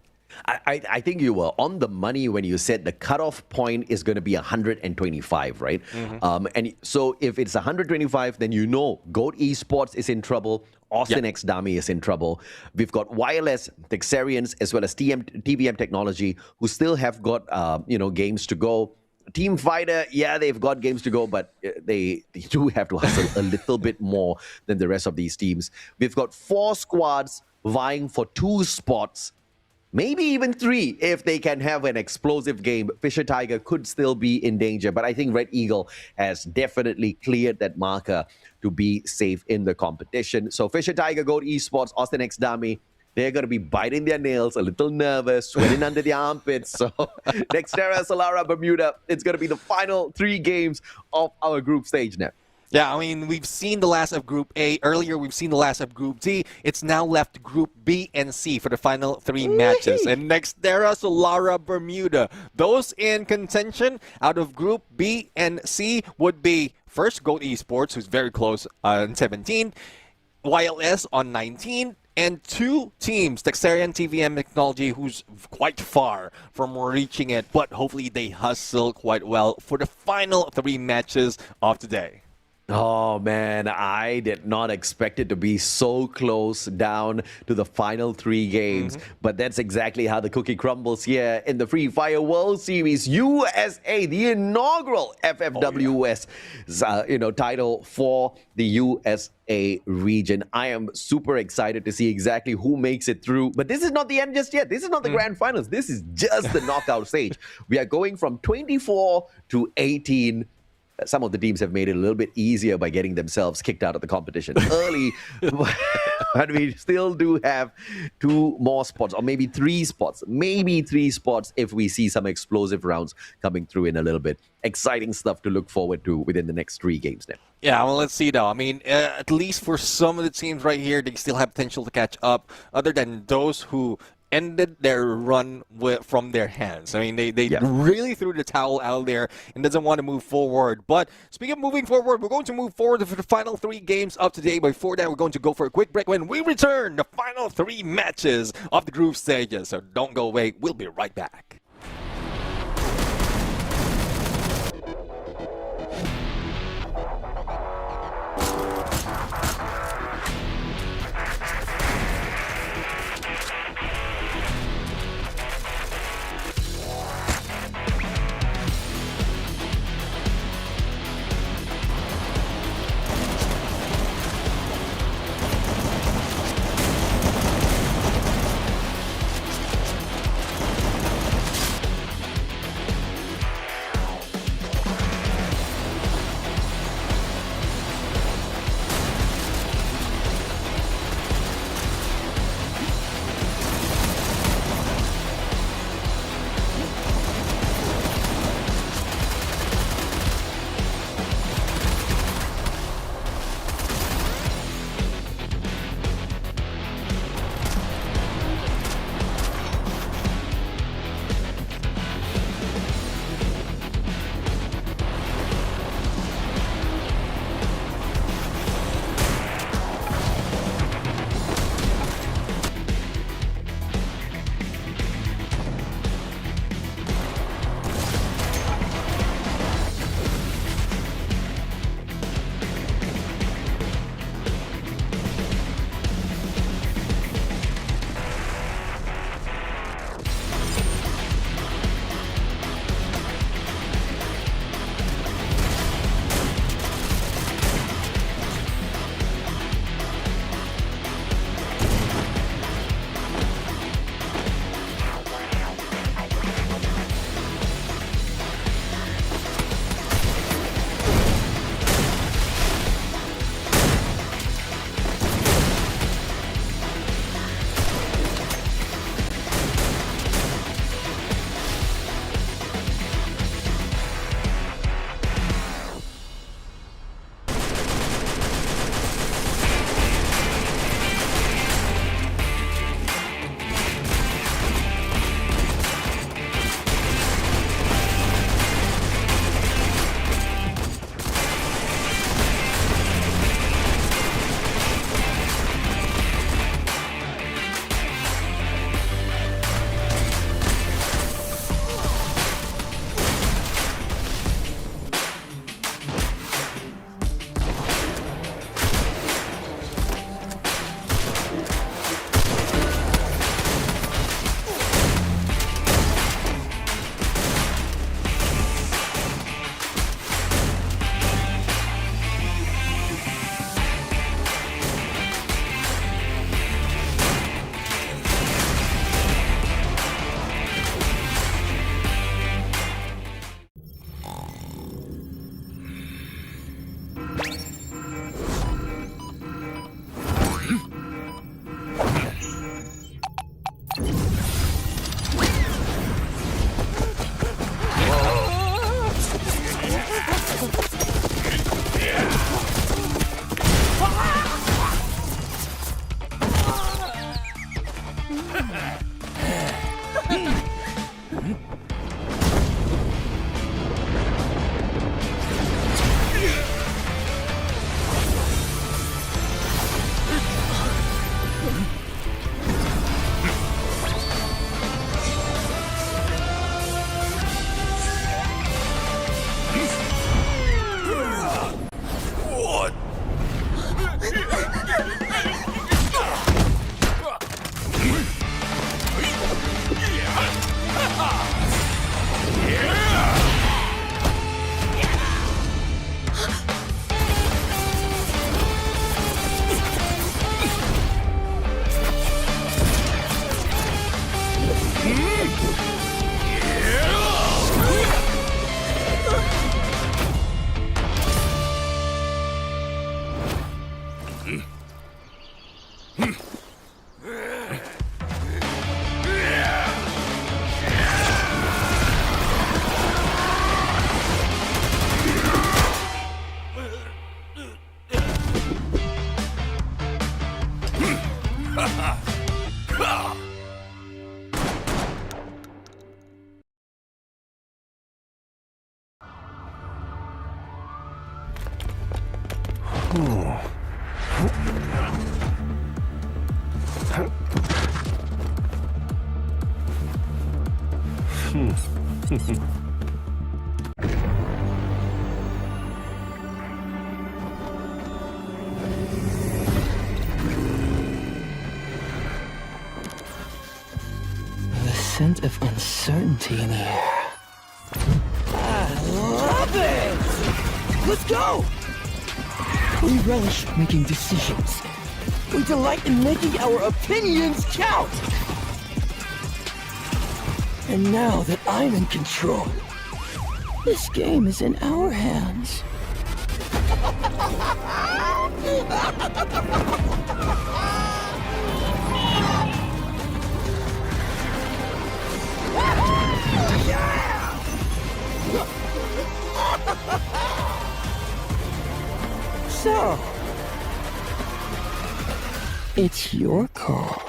I think you were on the money when you said the cutoff point is going to be 125, right? And so if it's 125, then you know GOAT Esports is in trouble. Austin X Dami is in trouble. We've got YLS, Texarians, as well as TVM Technology, who still have got games to go. Team Fighter, they've got games to go, but they do have to hustle a little bit more than the rest of these teams. We've got 4 squads vying for 2 spots. Maybe even 3 if they can have an explosive game. Fisher Tiger could still be in danger, but I think Red Eagle has definitely cleared that marker to be safe in the competition. So Fisher Tiger, GOAT Esports, Austin X Dami, they're going to be biting their nails, a little nervous, sweating under the armpits. So Dexterra, Solara, Bermuda, it's going to be the final 3 games of our group stage now. Yeah, I mean, we've seen the last of Group A. Earlier, we've seen the last of Group D. It's now left Group B and C for the final 3 matches. And Nextera, Solara, Bermuda. Those in contention out of Group B and C would be first GOAT Esports, who's very close on 17, YLS on 19, and 2 teams, Texarian, TVM Technology, who's quite far from reaching it, but hopefully they hustle quite well for the final 3 matches of today. Oh man, I did not expect it to be so close down to the final 3 games. But that's exactly how the cookie crumbles here in the Free Fire World Series USA, the inaugural FFWS title for the USA region. I am super excited to see exactly who makes it through. But this is not the end just yet. This is not the grand finals. This is just the knockout stage. We are going from 24 to 18. Some of the teams have made it a little bit easier by getting themselves kicked out of the competition early, but we still do have 2 more spots, or maybe 3 spots. Maybe 3 spots if we see some explosive rounds coming through in a little bit. Exciting stuff to look forward to within the next 3 games now. Yeah, well, let's see though. I mean, at least for some of the teams right here, they still have potential to catch up, other than those who ended their run from their hands. I mean, they really threw the towel out there and doesn't want to move forward. But speaking of moving forward, we're going to move forward for the final 3 games of today. Before that, we're going to go for a quick break. When we return, the final 3 matches of the group stages. So don't go away. We'll be right back. The scent of uncertainty in the air. I love it! Let's go! We relish making decisions. We delight in making our opinions count. And now that I'm in control, this game is in our hands. So, it's your call.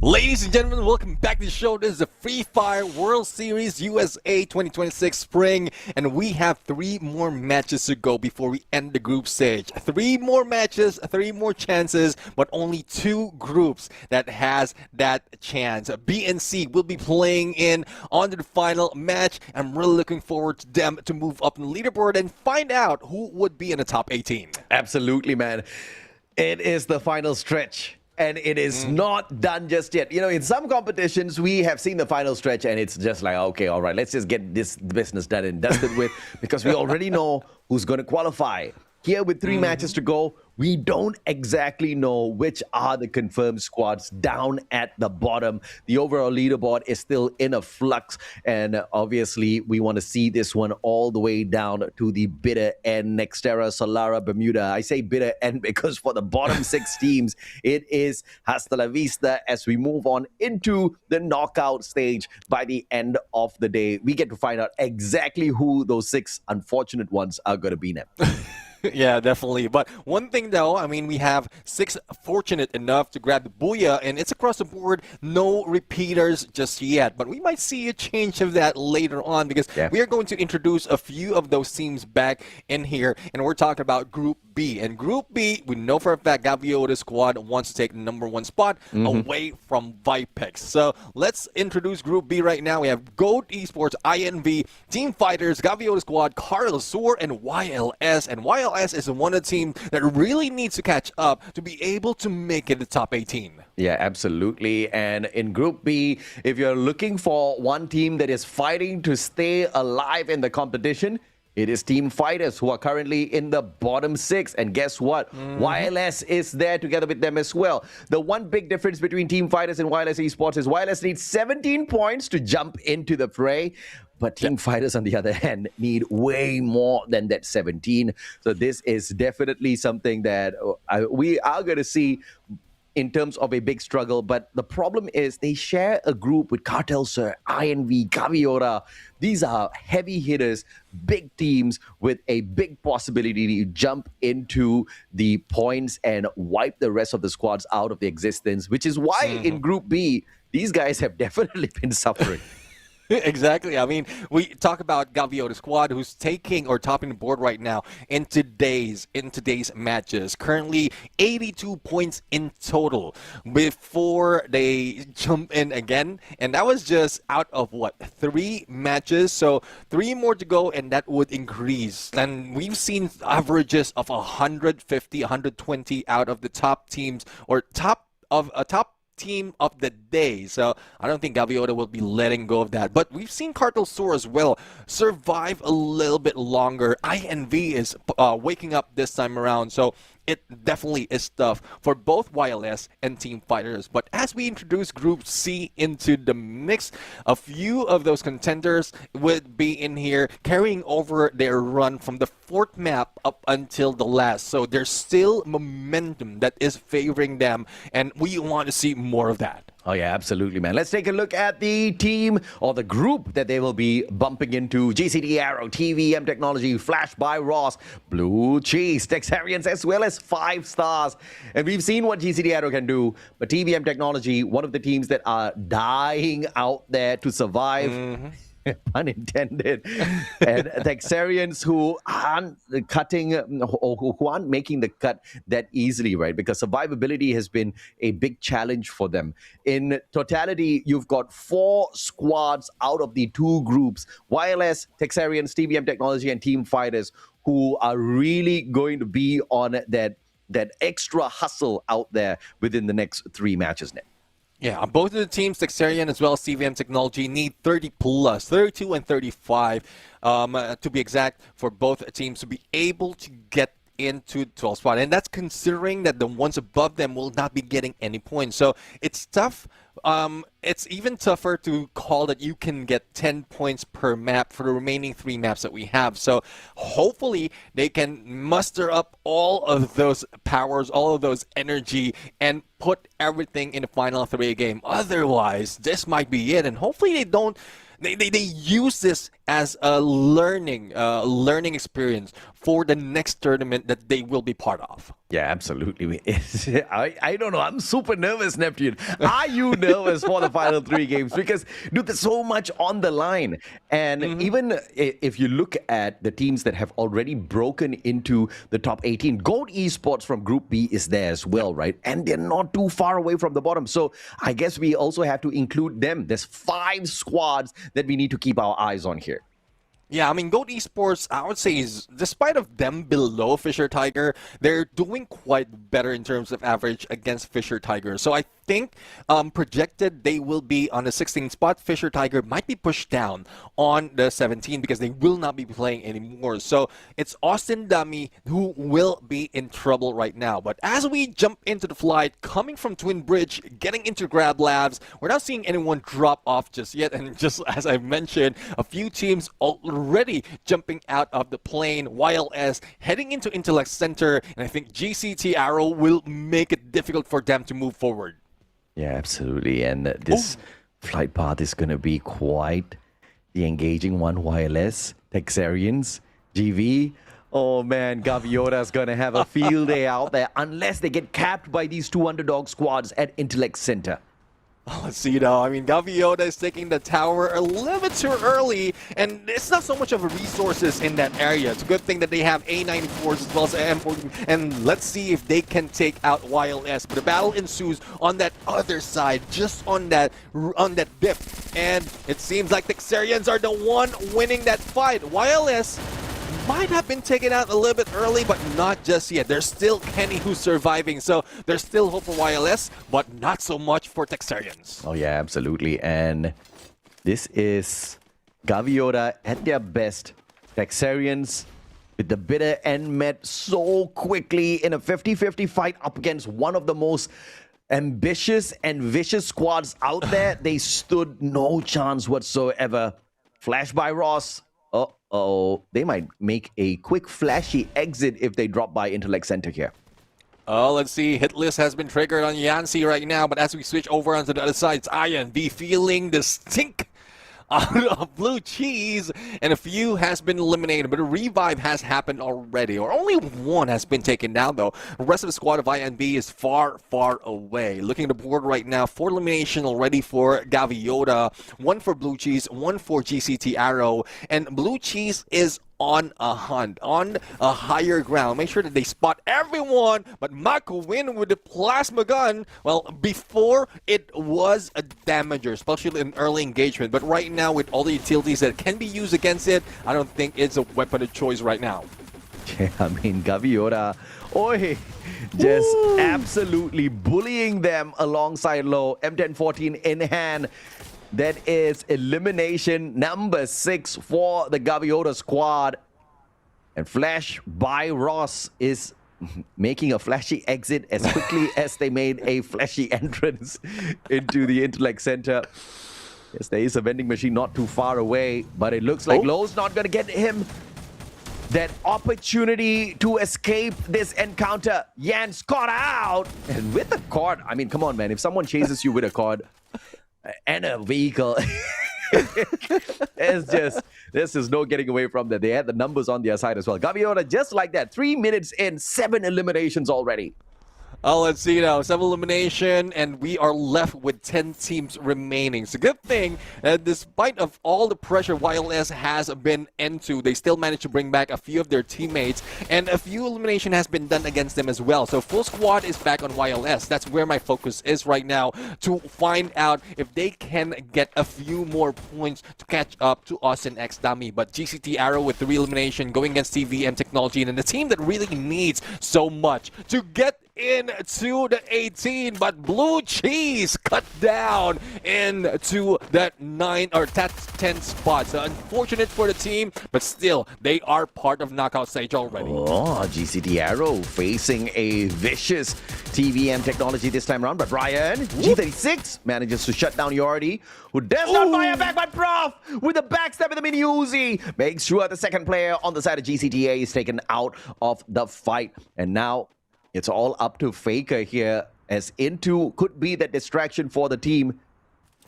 Ladies and gentlemen, welcome back to the show. This is the Free Fire World Series USA 2026 Spring, and we have 3 more matches to go before we end the group stage. 3 more matches, 3 more chances, but only 2 groups that has that chance. B and C will be playing in on the final match. I'm really looking forward to them to move up in the leaderboard and find out who would be in the top 18. Absolutely, man. It is the final stretch. And it is not done just yet. You know, in some competitions, we have seen the final stretch and it's just like, okay, all right, let's just get this business done and dusted with because we already know who's going to qualify. Here with 3 matches to go, we don't exactly know which are the confirmed squads down at the bottom. The overall leaderboard is still in a flux. And obviously, we want to see this one all the way down to the bitter end. Nextera, Solara, Bermuda. I say bitter end because for the bottom 6 teams, it is hasta la vista as we move on into the knockout stage. By the end of the day, we get to find out exactly who those 6 unfortunate ones are going to be now. Yeah, definitely. But one thing though, I mean, we have 6 fortunate enough to grab the Booyah, and it's across the board, no repeaters just yet. But we might see a change of that later on because we are going to introduce a few of those teams back in here, and we're talking about Group B. And Group B, we know for a fact Gaviota's squad wants to take the #1 spot away from Vipex. So let's introduce Group B right now. We have Goat Esports, INV, Team Fighters, Gaviota Squad, Carl Soar, and YLS. And YLS is one of the teams that really needs to catch up to be able to make it the top 18. Yeah, absolutely. And in Group B, if you're looking for one team that is fighting to stay alive in the competition, it is Team Fighters who are currently in the bottom 6. And guess what? YLS is there together with them as well. The one big difference between Team Fighters and YLS Esports is YLS needs 17 points to jump into the fray. But Team Fighters, on the other hand, need way more than that 17. So this is definitely something that we are going to see in terms of a big struggle. But the problem is they share a group with Cartel Sir, INV, Gaviota. These are heavy hitters, big teams with a big possibility to jump into the points and wipe the rest of the squads out of the existence, which is why in Group B, these guys have definitely been suffering. Exactly. I mean, we talk about Gaviota Squad, who's taking or topping the board right now in today's matches. Currently, 82 points in total before they jump in again, and that was just out of what 3 matches. So 3 more to go, and that would increase. And we've seen averages of 150, 120 out of the top teams or top team of the day. So I don't think Gaviota will be letting go of that. But we've seen Cartel Soar as well survive a little bit longer. INV is waking up this time around. So it definitely is tough for both YLS and Team Fighters. But as we introduce Group C into the mix, a few of those contenders would be in here carrying over their run from the fourth map up until the last. So there's still momentum that is favoring them, and we want to see more of that. Oh, yeah, absolutely, man. Let's take a look at the team or the group that they will be bumping into. GCT Arrow, TVM Technology, Flash by Ross, Blue Cheese, Texarians, as well as 5 stars. And we've seen what GCT Arrow can do, but TVM Technology, one of the teams that are dying out there to survive. Pun intended. And Texarians who aren't cutting or who aren't making the cut that easily, right? Because survivability has been a big challenge for them. In totality, you've got 4 squads out of the 2 groups, YLS, Texarians, TVM Technology, and Team Fighters, who are really going to be on that extra hustle out there within the next 3 matches now. Yeah, both of the teams, Texarian as well as CVM Technology, need 30 plus, 32 and 35 to be exact, for both teams to be able to get into 12 spot. And that's considering that the ones above them will not be getting any points. So it's tough. It's even tougher to call that you can get 10 points per map for the remaining 3 maps that we have. So hopefully they can muster up all of those powers, all of those energy, and put everything in the final 3 game. Otherwise, this might be it. And hopefully they don't. They use this as a learning experience for the next tournament that they will be part of. Yeah, absolutely. I don't know. I'm super nervous, Neptune. Are you nervous for the final 3 games? Because, dude, there's so much on the line. And even if you look at the teams that have already broken into the top 18, Gold Esports from Group B is there as well, right? And they're not too far away from the bottom. So I guess we also have to include them. There's 5 squads that we need to keep our eyes on here. Yeah, I mean, Gold Esports, I would say, is, despite of them below Fisher Tiger, they're doing quite better in terms of average against Fisher Tiger. So I think projected they will be on the 16th spot. Fisher Tiger might be pushed down on the 17 because they will not be playing anymore. So it's Austin Dummy who will be in trouble right now. But as we jump into the flight, coming from Twin Bridge, getting into Grab Labs, we're not seeing anyone drop off just yet. And just as I mentioned, a few teams already jumping out of the plane. YLS heading into Intellect Center, and I think GCT Arrow will make it difficult for them to move forward. Yeah, absolutely. And this flight path is going to be quite the engaging one. YLS, Texarians, GV. Oh man, Gaviota's going to have a field day out there unless they get capped by these 2 underdog squads at Intellect Center. Oh, let's see though. I mean, Gaviota is taking the tower a little bit too early, and it's not so much of a resources in that area. It's a good thing that they have A94s as well as M40, and let's see if they can take out YLS. But the battle ensues on that other side, just on that dip, and it seems like the Texarians are the one winning that fight. YLS might have been taken out a little bit early, but not just yet. There's still Kenny who's surviving, so there's still hope for YLS, but not so much for Texarians. Oh yeah, absolutely. And this is Gaviota at their best. Texarians with the bitter end met so quickly in a 50-50 fight up against one of the most ambitious and vicious squads out there. They stood no chance whatsoever. Flash by Ross. Uh-oh, they might make a quick flashy exit if they drop by Intellect Center here. Oh, let's see. Hit list has been triggered on Yancy right now, but as we switch over onto the other side, it's Ian be feeling the stink out of Blue Cheese, and a few has been eliminated, but a revive has happened already, or only one has been taken down though. The rest of the squad of INB is far away. Looking at the board right now, 4 elimination already for Gaviota, 1 for Blue Cheese, 1 for GCT Arrow, and Blue Cheese is on a hunt, on a higher ground. Make sure that they spot everyone, but Mako win with the plasma gun. Well, before it was a damager, especially in early engagement, but right now with all the utilities that can be used against it, I don't think it's a weapon of choice right now. Yeah, I mean, Gaviota, just absolutely bullying them alongside low. M1014 in hand. That is elimination number 6 for the Gaviota squad. And Flash by Ross is making a flashy exit as quickly as they made a flashy entrance into the Intellect Center. Yes, there is a vending machine not too far away, but it looks like Lowe's not going to get him that opportunity to escape this encounter. Jan's caught out, and with the cord, I mean, come on, man. If someone chases you with a cord and a vehicle, this is no getting away from that. They had the numbers on their side as well. Gaviota, just like that, 3 minutes in, 7 eliminations already. Oh, let's see now. 7 elimination, and we are left with 10 teams remaining. It's a good thing that despite of all the pressure YLS has been into, they still managed to bring back a few of their teammates, and a few elimination has been done against them as well. So full squad is back on YLS. That's where my focus is right now, to find out if they can get a few more points to catch up to us and X-Dummy. But GCT Arrow with 3 elimination going against TVM Technology, and the team that really needs so much to get into the 18, but Blue Cheese cut down into that 9 or that 10 spot. So unfortunate for the team, but still they are part of knockout stage already. Oh, GCT Arrow facing a vicious TVM Technology this time around, but Ryan G36 manages to shut down Yordi, who does not fire back, but Prof with a backstab in the mini Uzi makes sure the second player on the side of GCTA is taken out of the fight, and now it's all up to Faker here, as Into could be the distraction for the team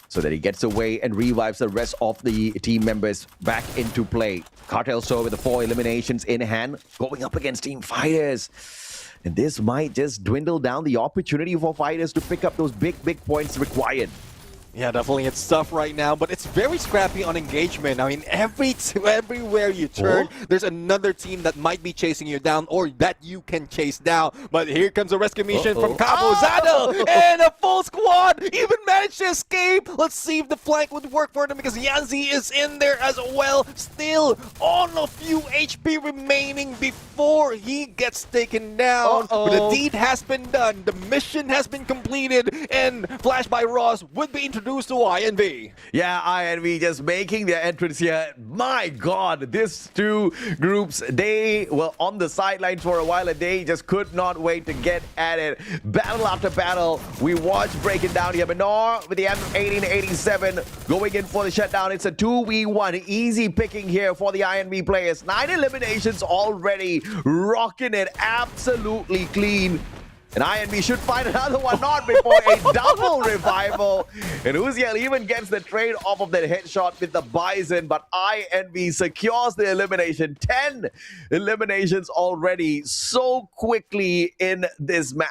so that he gets away and revives the rest of the team members back into play. Cartel Store with the 4 eliminations in hand, going up against Team Fighters. And this might just dwindle down the opportunity for Fighters to pick up those big points required. Yeah, definitely. It's tough right now, but it's very scrappy on engagement. I mean, everywhere you turn, there's another team that might be chasing you down or that you can chase down. But here comes a rescue mission from Cabozado, and a full squad even managed to escape. Let's see if the flank would work for them, because Yanzi is in there as well. Still on a few HP remaining before he gets taken down. But the deed has been done. The mission has been completed, and Flash by Ross would be introduced to INV. Yeah, INV just making their entrance here. My God, these two groups, they were on the sidelines for a while and they just could not wait to get at it. Battle after battle, we watched breaking down here. Menor with the M1887 going in for the shutdown. It's a 2v1. Easy picking here for the INV players. 9 eliminations already. Rocking it absolutely clean. And INV should find another one, not before a double revival. And Uziel even gets the trade off of that headshot with the Bison, but INV secures the elimination. 10 eliminations already so quickly in this map.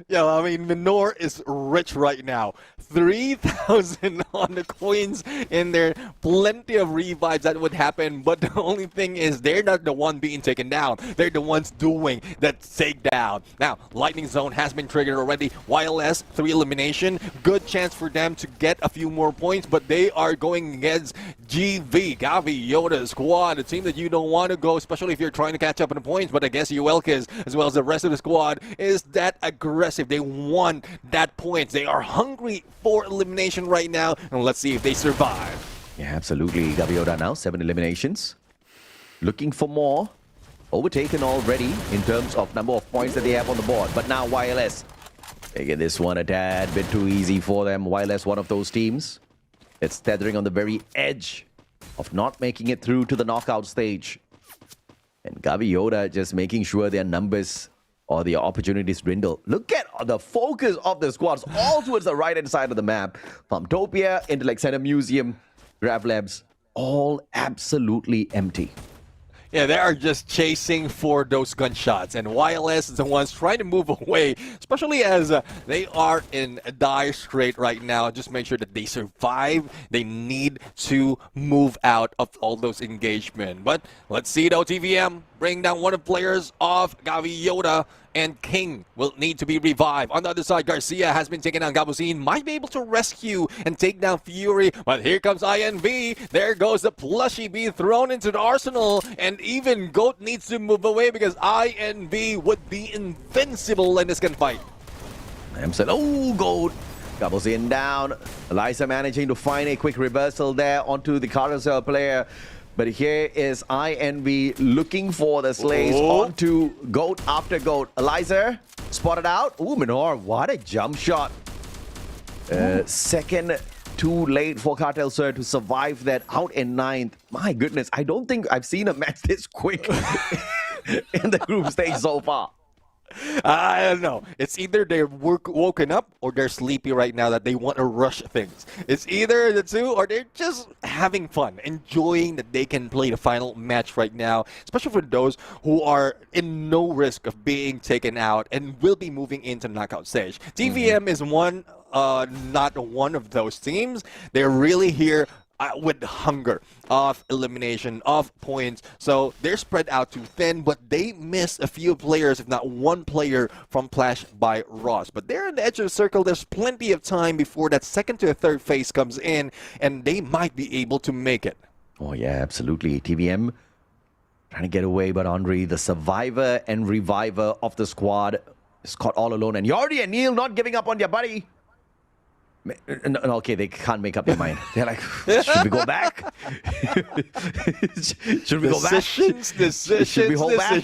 Yeah, I mean, Minor is rich right now. 3,000 on the coins in there. Plenty of revives that would happen, but the only thing is they're not the one being taken down. They're the ones doing that takedown. Now, Lightning Zone has been triggered already. YLS, 3 elimination. Good chance for them to get a few more points, but they are going against GV, Gavi, Yoda squad, a team that you don't want to go, especially if you're trying to catch up on the points. But I guess Uelkis, as well as the rest of the squad, is that aggressive. They want that points. They are hungry for elimination right now, and let's see if they survive. Yeah, absolutely. Gaviota now, 7 eliminations. Looking for more. Overtaken already in terms of number of points that they have on the board. But now YLS, they get this one a tad bit too easy for them. YLS, one of those teams that's tethering on the very edge of not making it through to the knockout stage. And Gaviota just making sure their numbers or the opportunities dwindle. Look at the focus of the squads all towards the right-hand side of the map. Pumptopia, Intellect Center Museum, Grab Labs, all absolutely empty. Yeah, they are just chasing for those gunshots, and YLS is the ones trying to move away, especially as they are in a dire strait right now. Just make sure that they survive. They need to move out of all those engagement. But let's see though, TVM bring down one of the players of Gaviota, and King will need to be revived. On the other side, Garcia has been taken down. Gabuzin might be able to rescue and take down Fury, but here comes INV. There goes the plushie being thrown into the arsenal, and even Goat needs to move away because INV would be invincible in this gunfight. Oh, Goat. Gabuzin down. Eliza managing to find a quick reversal there onto the carousel player. But here is INV looking for the slays onto goat after goat. Eliza spotted out. Ooh, Minor, what a jump shot. Second, too late for Cartel Sir to survive that out in ninth. My goodness, I don't think I've seen a match this quick in the group stage so far. I don't know. It's either they're woken up or they're sleepy right now that they want to rush things. It's either the two or they're just having fun, enjoying that they can play the final match right now, especially for those who are in no risk of being taken out and will be moving into knockout stage. TVM is not one of those teams. They're really here with hunger of elimination, of points. So they're spread out too thin, but they missed a few players, if not one player, from Flash by Ross. But they're on the edge of the circle. There's plenty of time before that second to third phase comes in, and they might be able to make it. Oh, yeah, absolutely. TVM trying to get away, but Andre, the survivor and reviver of the squad, is caught all alone. And Yardi and Neil not giving up on your buddy. No, okay, they can't make up their mind. They're like, should we go back? Should we go back? Should we hold back?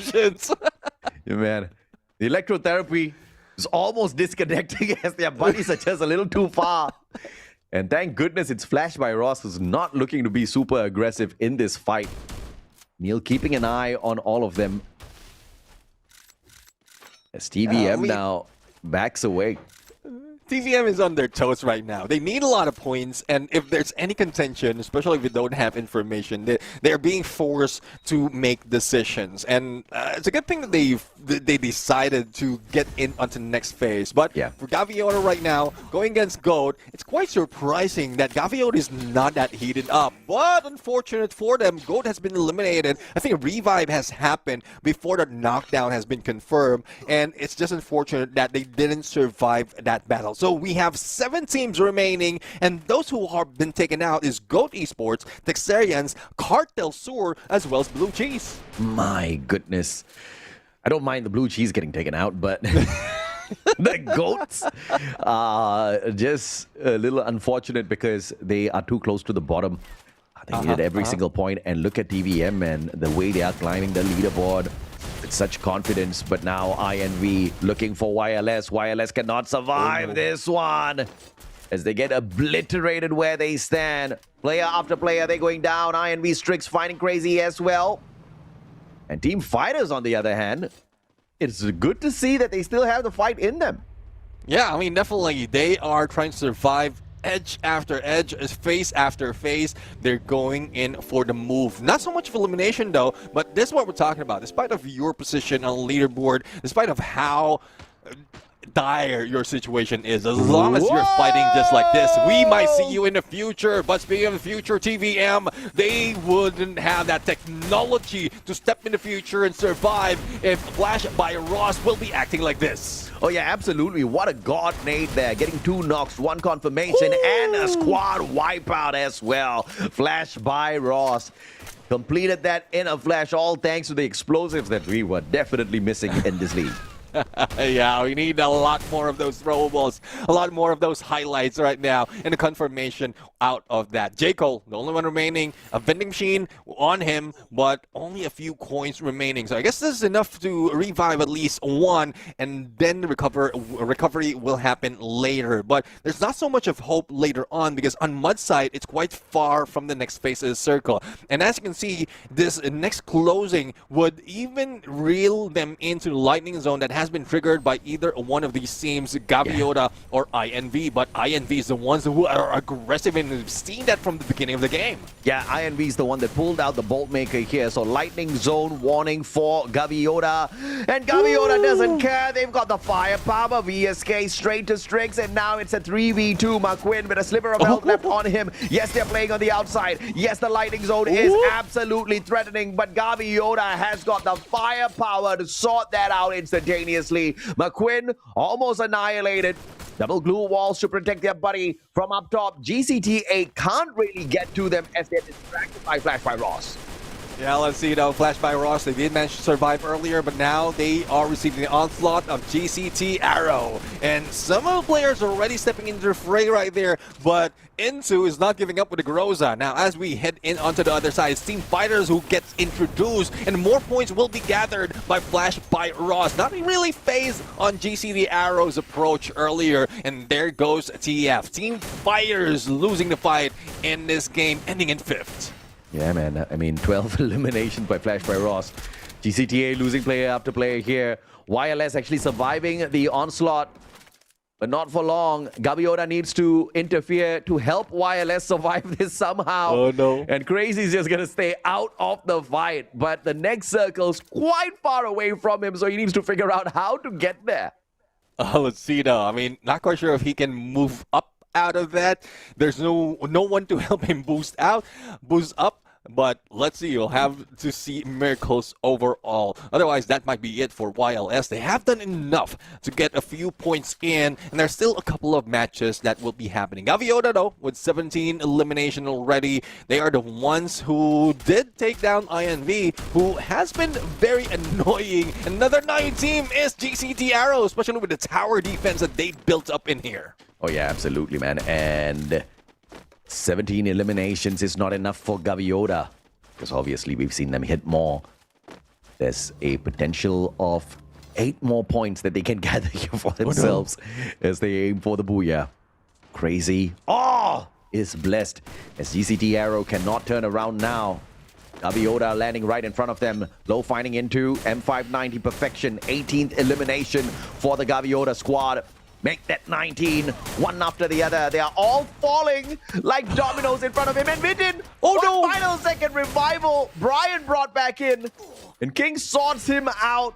Yeah, man. The electrotherapy is almost disconnecting as their buddies are just a little too far. And thank goodness it's Flash by Ross, who's not looking to be super aggressive in this fight. Neil keeping an eye on all of them. As TVM now backs away. TVM is on their toes right now. They need a lot of points, and if there's any contention, especially if we don't have information, they're being forced to make decisions. And it's a good thing that they decided to get in onto the next phase. But for Gaviota right now, going against Goat, it's quite surprising that Gaviota is not that heated up. But unfortunate for them, Goat has been eliminated. I think a revive has happened before the knockdown has been confirmed, and it's just unfortunate that they didn't survive that battle. So we have 7 teams remaining, and those who have been taken out is Goat Esports, Texarians, Cartel Sur, as well as Blue Cheese. My goodness. I don't mind the Blue Cheese getting taken out, but the Goats just a little unfortunate because they are too close to the bottom. They needed every single point, and look at TVM and the way they are climbing the leaderboard. With such confidence, but now INV looking for YLS. YLS cannot survive this one as they get obliterated where they stand. Player after player, they're going down. INV Strix finding crazy as well. And Team Fighters, on the other hand, it's good to see that they still have the fight in them. Yeah, I mean, definitely. They are trying to survive edge after edge, phase after phase. They're going in for the move. Not so much of elimination though, but this is what we're talking about. Despite of your position on the leaderboard, despite of how dire your situation is, as long as you're fighting just like this, we might see you in the future. But speaking of the future, TVM, they wouldn't have that technology to step in the future and survive if Flash by Ross will be acting like this. Oh yeah, absolutely. What a god nade there. Getting 2 knocks, 1 confirmation, and a squad wipeout as well. Flash by Ross. Completed that in a flash, all thanks to the explosives that we were definitely missing in this league. Yeah, we need a lot more of those throwables, a lot more of those highlights right now, and a confirmation out of that. J. Cole, the only one remaining, a vending machine on him, but only a few coins remaining. So I guess this is enough to revive at least 1, and then the recovery will happen later. But there's not so much of hope later on, because on Mud side, it's quite far from the next phase of the circle. And as you can see, this next closing would even reel them into the lightning zone that has been triggered by either one of these teams, Gaviota or INV. But INV is the ones who are aggressive, and we've seen that from the beginning of the game. Yeah, INV is the one that pulled out the bolt maker here. So lightning zone warning for Gaviota. And Gaviota doesn't care. They've got the firepower. VSK straight to Strix, and now it's a 3v2. McQuinn with a sliver of health left on him. Yes, they're playing on the outside. Yes, the lightning zone is absolutely threatening, but Gaviota has got the firepower to sort that out instantaneously. McQuinn almost annihilated. Double glue walls to protect their buddy from up top. GCTA can't really get to them as they're distracted by Flash by Ross. Yeah, let's see now. Flash by Ross. They did manage to survive earlier, but now they are receiving the onslaught of GCT Arrow. And some of the players are already stepping into the fray right there, but Insu is not giving up with the Groza. Now, as we head in onto the other side, it's Team Fighters who gets introduced, and more points will be gathered by Flash by Ross. Not really phased on GCT Arrow's approach earlier, and there goes TF. Team Fighters losing the fight in this game, ending in 5th. Yeah, man. I mean, 12 eliminations by Flash by Ross. GCTA losing player after player here. YLS actually surviving the onslaught, but not for long. Gaviota needs to interfere to help YLS survive this somehow. Oh, no. And Crazy's just going to stay out of the fight. But the next circle's quite far away from him, so he needs to figure out how to get there. Let's see now. I mean, not quite sure if he can move up out of that. There's no one to help him boost up. But let's see, you'll have to see miracles overall. Otherwise, that might be it for YLS. They have done enough to get a few points in, and there's still a couple of matches that will be happening. Gaviota, though, with 17 elimination already, they are the ones who did take down INV, who has been very annoying. Another 9 team is GCT Arrow, especially with the tower defense that they built up in here. Oh, yeah, absolutely, man. And 17 eliminations is not enough for Gaviota, because obviously we've seen them hit more. There's a potential of 8 more points that they can gather here for themselves as they aim for the Booyah. Crazy. Oh! Is blessed as GCT Arrow cannot turn around now. Gaviota landing right in front of them. Low finding into M590 perfection. 18th elimination for the Gaviota squad. Make that 19, one after the other. They are all falling like dominoes in front of him. And Vidin, final second revival. Brian brought back in. And King sorts him out.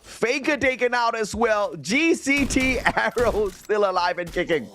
Faker taken out as well. GCT Arrow still alive and kicking.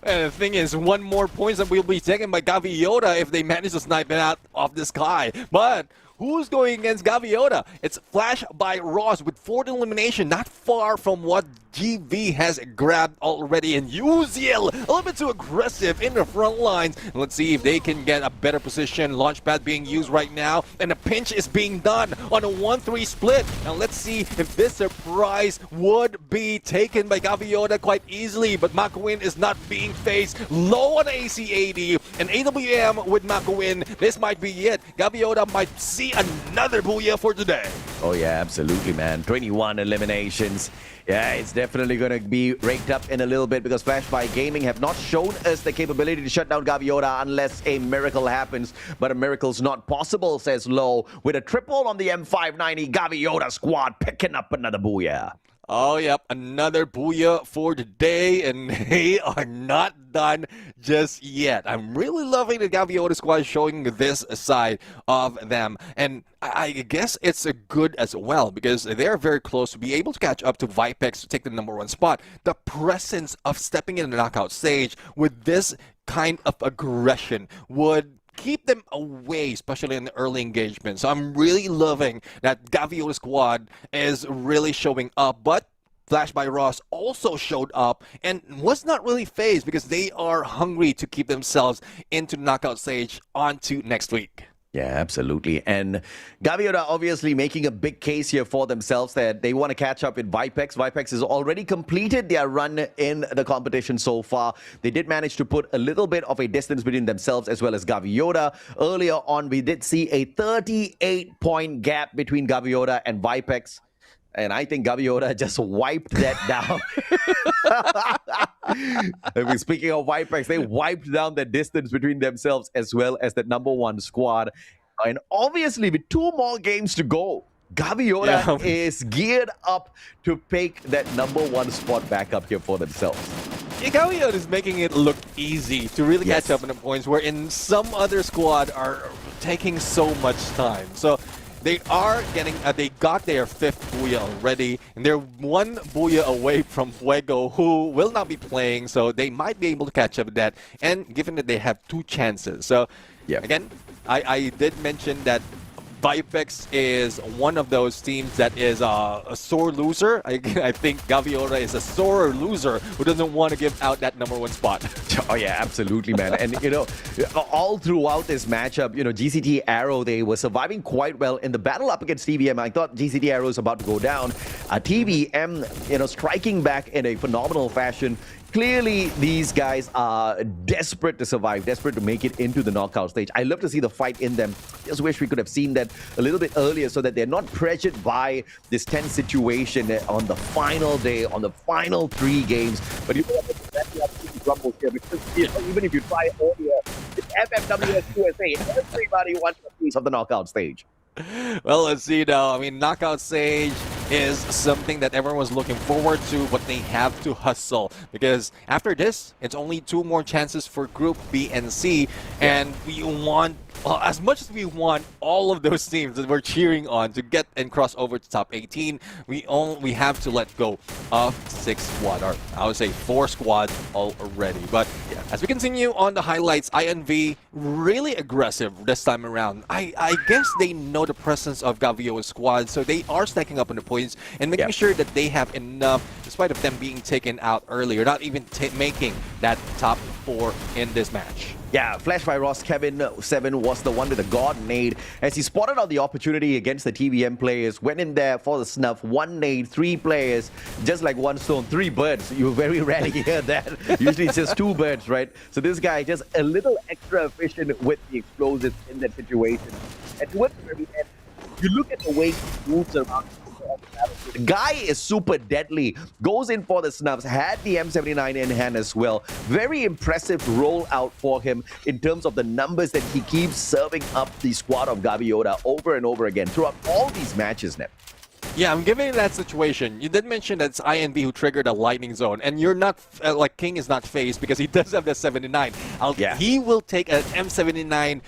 And the thing is, 1 more points that will be taken by Gaviota if they manage to snipe it out of the sky. But who's going against Gaviota? It's Flash by Ross with 4th elimination, not far from what GV has grabbed already. And Uziel, a little bit too aggressive in the front lines. Let's see if they can get a better position. Launchpad being used right now, and a pinch is being done on a 1-3 split. Now let's see if this surprise would be taken by Gaviota quite easily, but Makawin is not being faced. Low on AC80, and AWM with Makawin. This might be it. Gaviota might see another Booyah for today. Oh yeah, absolutely, man. 21 eliminations. Yeah, it's definitely going to be raked up in a little bit because Flash by Gaming have not shown us the capability to shut down Gaviota unless a miracle happens. But a miracle's not possible, says Low. With a triple on the M590, Gaviota squad picking up another Booyah. Oh, yep, another Booyah for today, and they are not done just yet. I'm really loving the Gaviota squad showing this side of them, and I guess it's a good as well because they're very close to be able to catch up to Vipex to take the #1 spot. The presence of stepping in the knockout stage with this kind of aggression would keep them away, especially in the early engagement. So I'm really loving that Gaviota squad is really showing up. But Flash by Ross also showed up and was not really phased because they are hungry to keep themselves into the knockout stage onto next week. Yeah, absolutely. And Gaviota obviously making a big case here for themselves that they want to catch up with Vipex. Vipex has already completed their run in the competition so far. They did manage to put a little bit of a distance between themselves as well as Gaviota. Earlier on, we did see a 38-point gap between Gaviota and Vipex. And I think Gaviota just wiped that down. I mean, speaking of Vipex, they wiped down the distance between themselves as well as the #1 squad. And obviously, with 2 more games to go, Gaviota is geared up to pick that #1 spot back up here for themselves. Yeah, Gaviota is making it look easy to really catch up in the points where in some other squad are taking so much time. So they are getting, they got their 5th Booyah already, and they're 1 Booyah away from Fuego, who will not be playing, so they might be able to catch up with that, and given that they have 2 chances. So, again, I did mention that Vipex is one of those teams that is a sore loser. I think Gaviota is a sore loser who doesn't want to give out that #1 spot. Oh yeah, absolutely, man. And all throughout this matchup, GCT Arrow, they were surviving quite well in the battle up against TVM. I thought GCT Arrow was about to go down. TVM, striking back in a phenomenal fashion. Clearly, these guys are desperate to survive, desperate to make it into the knockout stage. I love to see the fight in them. Just wish we could have seen that a little bit earlier so that they're not pressured by this tense situation on the final day, on the final 3 games. But you know what? That's the absolute grumble here because even if you try earlier, it's FFWS USA. Everybody wants a piece of the knockout stage. Well, let's see now. I mean, knockout stage is something that everyone was looking forward to, but they have to hustle because after this, it's only 2 more chances for Group B and C, and we want, well, as much as we want all of those teams that we're cheering on to get and cross over to top 18, we have to let go of 6 squad, or I would say 4 squads already. But as we continue on the highlights, INV really aggressive this time around. I guess they know the presence of Gavio's squad, so they are stacking up on the points and making sure that they have enough, despite of them being taken out earlier, not even making that top 4 in this match. Yeah, Flash by Ross Kevin 7 was the one with the God nade. As he spotted out the opportunity against the TVM players, went in there for the snuff, 1 nade, 3 players, just like 1 stone, 3 birds. You very rarely hear that. Usually it's just 2 birds, right? So this guy just a little extra efficient with the explosives in that situation. And towards the very end, you look at the way he moves around. The guy is super deadly. Goes in for the snuffs. Had the M79 in hand as well. Very impressive rollout for him in terms of the numbers that he keeps serving up the squad of Gaviota over and over again throughout all these matches, Nep. Yeah, I'm giving that situation. You did mention that it's INV who triggered a lightning zone, and you're not like King is not phased because he does have the 79. He will take an M79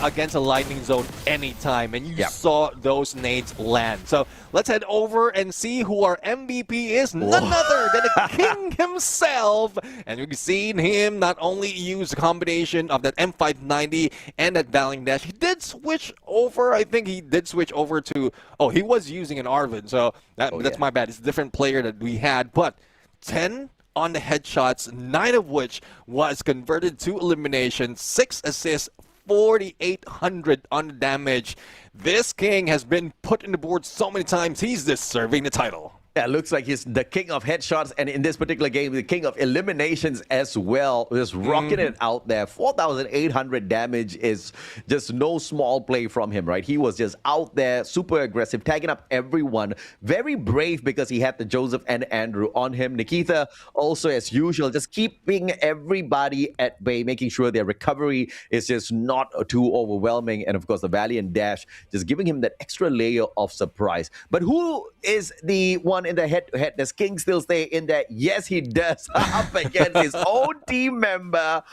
against a lightning zone anytime, and you saw those nades land. So let's head over and see who our MVP is. None other than the King himself, and we've seen him not only use a combination of that M590 and that Valiant Dash. He did switch over. I think he did switch over to. Oh, he was using an Arvin, so that's my bad. It's a different player that we had, but 10 on the headshots, 9 of which was converted to elimination, 6 assists, 4,800 on the damage. This King has been put in the board so many times, he's deserving the title. Yeah, looks like he's the king of headshots, and in this particular game, the king of eliminations as well. Just rocking it out there. 4,800 damage is just no small play from him, right? He was just out there, super aggressive, tagging up everyone. Very brave because he had the Joseph and Andrew on him. Nikita also, as usual, just keeping everybody at bay, making sure their recovery is just not too overwhelming. And of course, the Valiant Dash, just giving him that extra layer of surprise. But who is the one in the head-to-head? Does King still stay in there? Yes, he does. Up against his own team member.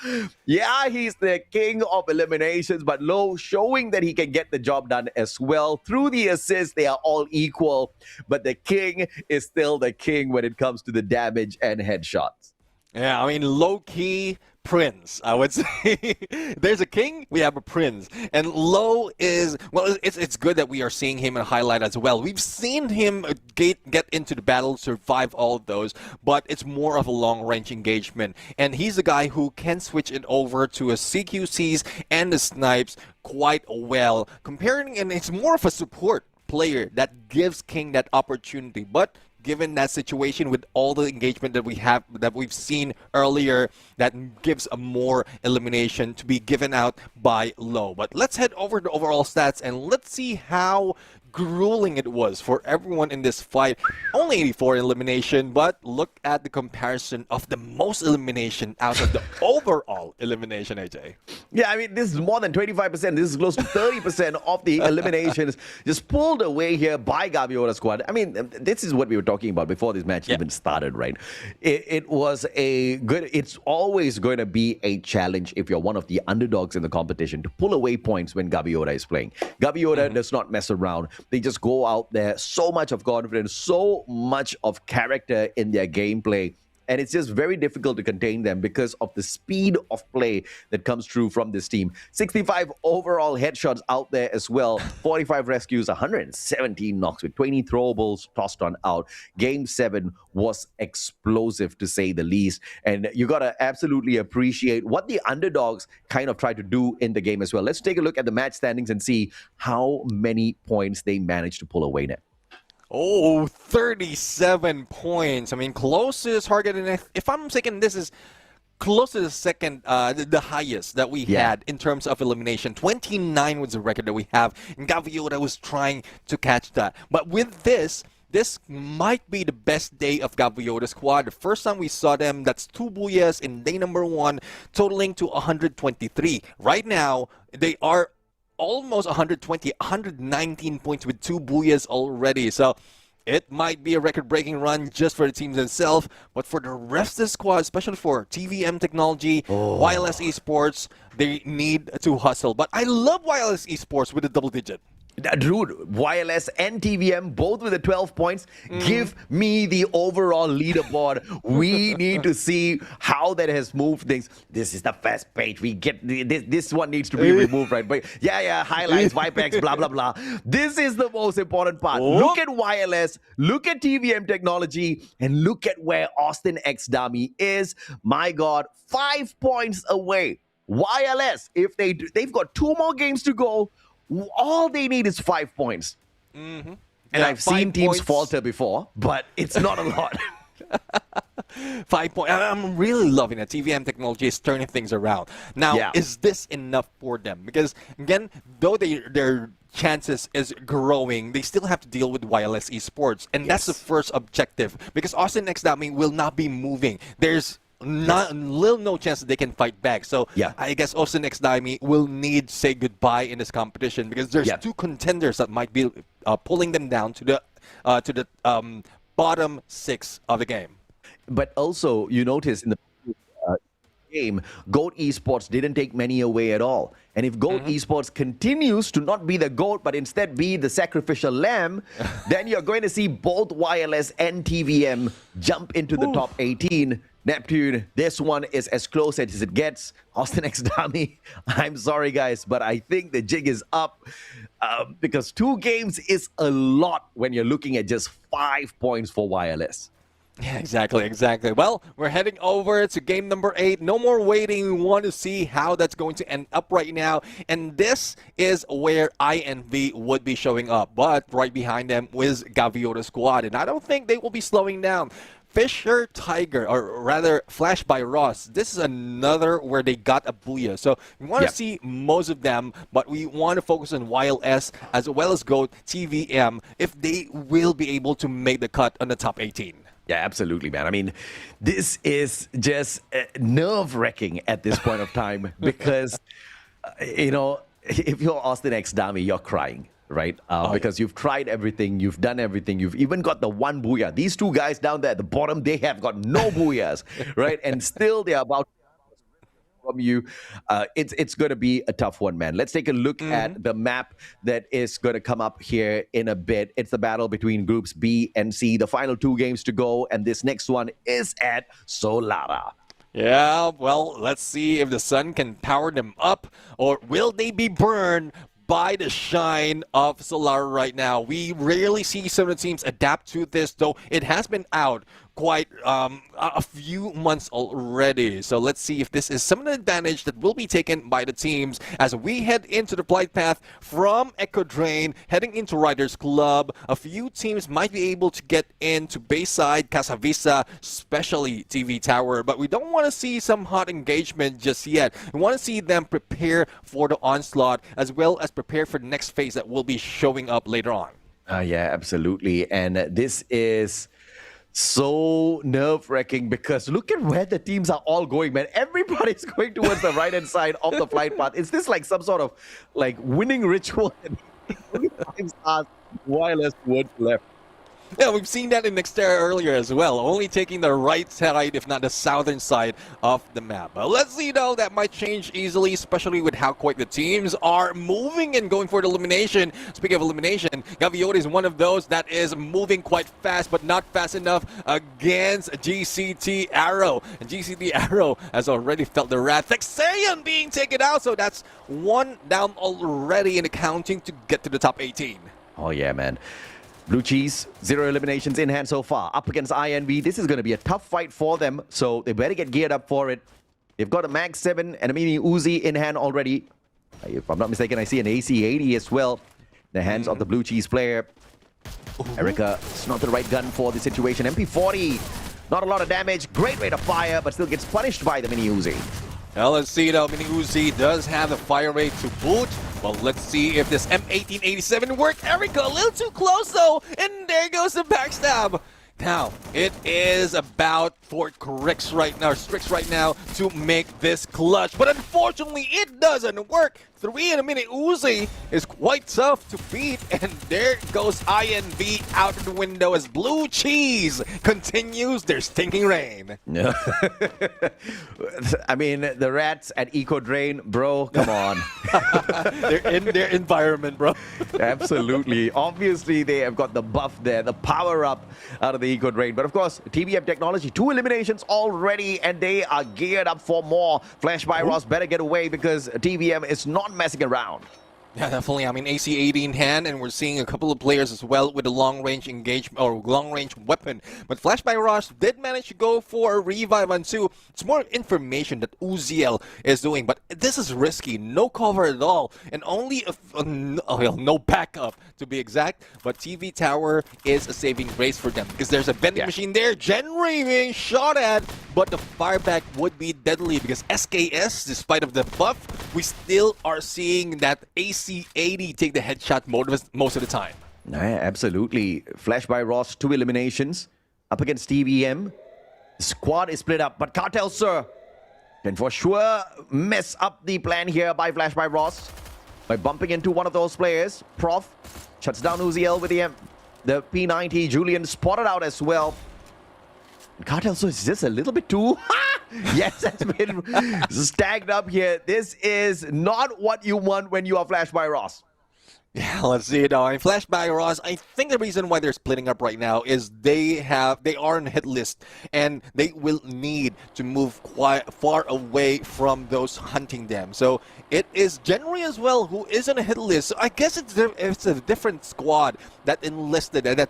Yeah, he's the king of eliminations, but Low showing that he can get the job done as well. Through the assists, they are all equal, but the king is still the king when it comes to the damage and headshots. Yeah, I mean, low-key prince, I would say. There's a king, we have a prince. And Low is, well, it's good that we are seeing him in highlight as well. We've seen him get into the battle, survive all of those, but it's more of a long-range engagement. And he's a guy who can switch it over to a CQCs and the snipes quite well. Comparing, and it's more of a support player that gives King that opportunity. But given that situation with all the engagement that we've seen earlier, that gives a more elimination to be given out by Low. But let's head over to overall stats and let's see how grueling it was for everyone in this fight. Only 84 elimination, but look at the comparison of the most elimination out of the overall elimination, AJ. Yeah, I mean, this is more than 25%. This is close to 30% of the eliminations just pulled away here by Gaviota squad. I mean, this is what we were talking about before this match even started, right? It was a good, it's always going to be a challenge if you're one of the underdogs in the competition to pull away points when Gaviota is playing. Gaviota does not mess around. They just go out there, so much of confidence, so much of character in their gameplay. and it's just very difficult to contain them because of the speed of play that comes through from this team. 65 overall headshots out there as well, 45 rescues, 117 knocks with 20 throwables tossed on out. Game 7 was explosive, to say the least, and you got to absolutely appreciate what the underdogs kind of tried to do in the game as well. Let's take a look at the match standings and see how many points they managed to pull away now. Oh, 37 points. I mean, closest target, and if I'm mistaken, this is close to the second, the highest that we had in terms of elimination. 29 was the record that we have, and Gaviota was trying to catch that. But with this might be the best day of Gaviota's squad. The first time we saw them, that's 2 booyahs in day number 1, totaling to 123. Right now, they are almost 120, 119 points with 2 booyahs already. So it might be a record-breaking run just for the teams themselves, but for the rest of the squad, especially for TVM Technology, Wireless Esports, they need to hustle. But I love Wireless Esports with a double digit. Dude, Wireless and TVM, both with the 12 points. Give me the overall leaderboard. We need to see how that has moved things. This is the first page. We get this one needs to be removed, right? But highlights, Vipex, blah, blah, blah. This is the most important part. Look at Wireless, look at TVM Technology, and look at where Austin X Dami is. My God, 5 points away. Wireless, if they've got 2 more games to go. All they need is 5 points. And I've seen teams falter before, but it's not a lot. 5 points. I'm really loving that TVM Technology is turning things around. Now, is this enough for them? Because, again, though their chances is growing, they still have to deal with Wireless Esports. And that's the first objective. Because Austin X Dami will not be moving. There's no chance that they can fight back. So I guess Austin X Dami will need to say goodbye in this competition because there's 2 contenders that might be pulling them down to the bottom 6 of the game. But also, you notice in the game, GOAT Esports didn't take many away at all. And if GOAT Esports continues to not be the GOAT, but instead be the sacrificial lamb, then you're going to see both Wireless and TVM jump into the top 18. Neptune, this one is as close as it gets. Austin X Dami, I'm sorry, guys, but I think the jig is up because 2 games is a lot when you're looking at just 5 points for Wireless. Yeah, exactly. Well, we're heading over to game number 8. No more waiting. We want to see how that's going to end up right now. And this is where INV would be showing up. But right behind them is Gaviota squad. And I don't think they will be slowing down. Fisher Tiger, or rather Flash by Ross, this is another where they got a booyah. So we want to see most of them, but we want to focus on YLS as well as GOAT TVM if they will be able to make the cut on the top 18. Yeah, absolutely, man. I mean, this is just nerve-wracking at this point of time because, if you're Austin X Dami, you're crying. Right? Because you've tried everything, you've done everything, you've even got the 1 booyah. These 2 guys down there at the bottom, they have got no booyahs, right? And still they're about from you. It's going to be a tough one, man. Let's take a look at the map that is going to come up here in a bit. It's the battle between groups B and C. The final 2 games to go, and this next one is at Solara. Yeah, well, let's see if the sun can power them up, or will they be burned by the shine of Solara right now. We rarely see some of the teams adapt to this, though it has been out quite a few months already. So let's see if this is some of the advantage that will be taken by the teams as we head into the flight path from Echo Drain, heading into Riders Club. A few teams might be able to get into Bayside, Casa Vista, especially TV Tower, but we don't want to see some hot engagement just yet. We want to see them prepare for the onslaught as well as prepare for the next phase that will be showing up later on. Yeah, absolutely. And this is so nerve-wracking because look at where the teams are all going, man. Everybody's going towards the right-hand side of the flight path. Is this like some sort of winning ritual? Only 5 stars, Wireless words left. Yeah, we've seen that in Xterra earlier as well, only taking the right side, if not the southern side of the map. But let's see though, that might change easily, especially with how quick the teams are moving and going for the elimination. Speaking of elimination, Gaviota is one of those that is moving quite fast, but not fast enough against GCT Arrow. And GCT Arrow has already felt the wrath. Thexarian being taken out, so that's one down already in the counting to get to the top 18. Oh yeah, man. Blue Cheese, 0 eliminations in hand so far. Up against INV, this is going to be a tough fight for them, so they better get geared up for it. They've got a Mag 7 and a Mini Uzi in hand already. If I'm not mistaken, I see an AC-80 as well in the hands of the Blue Cheese player. Erica, it's not the right gun for the situation. MP40, not a lot of damage. Great rate of fire, but still gets punished by the Mini Uzi. Well, let's see though, Mini Uzi does have a fire rate to boot. Well, let's see if this M1887 worked. Erica, a little too close though, and there goes the backstab. Now, it is about for Strix right now to make this clutch, but unfortunately, it doesn't work. 3 in a Mini Uzi is quite tough to beat, and there goes INV out the window as Blue Cheese continues their stinking reign. I mean, the rats at Eco Drain, bro, come on. They're in their environment, bro. Absolutely. Obviously, they have got the buff there, the power up out of the Eco Drain. But of course, TVM Technology, 2 eliminations already, and they are geared up for more. Flash by Ross better get away because TVM is not messing around. Yeah, definitely. I mean, AC-80 in hand, and we're seeing a couple of players as well with a long-range engagement or long-range weapon. But Flash by Ross did manage to go for a revive on 2. It's more information that Uziel is doing, but this is risky. No cover at all, and only no backup to be exact. But TV Tower is a saving grace for them because there's a vending machine there, Genry being shot at, but the fireback would be deadly because SKS, despite of the buff, we still are seeing that AC-80 take the headshot most of the time. Yeah, absolutely. Flash by Ross, 2 eliminations up against TVM. The squad is split up, but Cartel Sir can for sure mess up the plan here by Flash by Ross by bumping into one of those players. Prof shuts down Uziel with the P90. Julian spotted out as well. Cartel Sir is just a little bit too... Yes, that's been stacked up here. This is not what you want when you are Flash by Ross. Yeah, let's see it now. I mean, Flash by Ross, I think the reason why they're splitting up right now is they are on a hit list, and they will need to move quite far away from those hunting them. So it is Genry as well who is on a hit list. So I guess it's a different squad that enlisted and that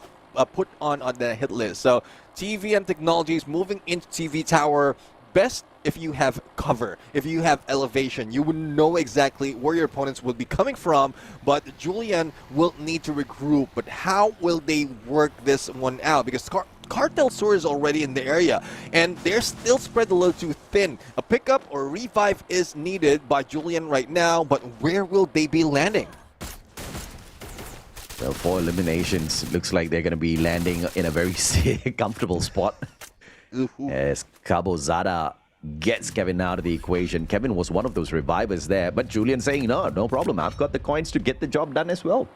put on the hit list. So TVM Technologies moving into TV Tower. Best if you have cover, if you have elevation, you would know exactly where your opponents will be coming from, but Julian will need to regroup. But how will they work this one out? Because Cartel Sur is already in the area, and they're still spread a little too thin. A pickup or revive is needed by Julian right now, but where will they be landing? Well, 4 eliminations. Looks like they're going to be landing in a very comfortable spot. As Cabo Zada gets Kevin out of the equation. Kevin was one of those revivers there, but Julian saying, no problem. I've got the coins to get the job done as well.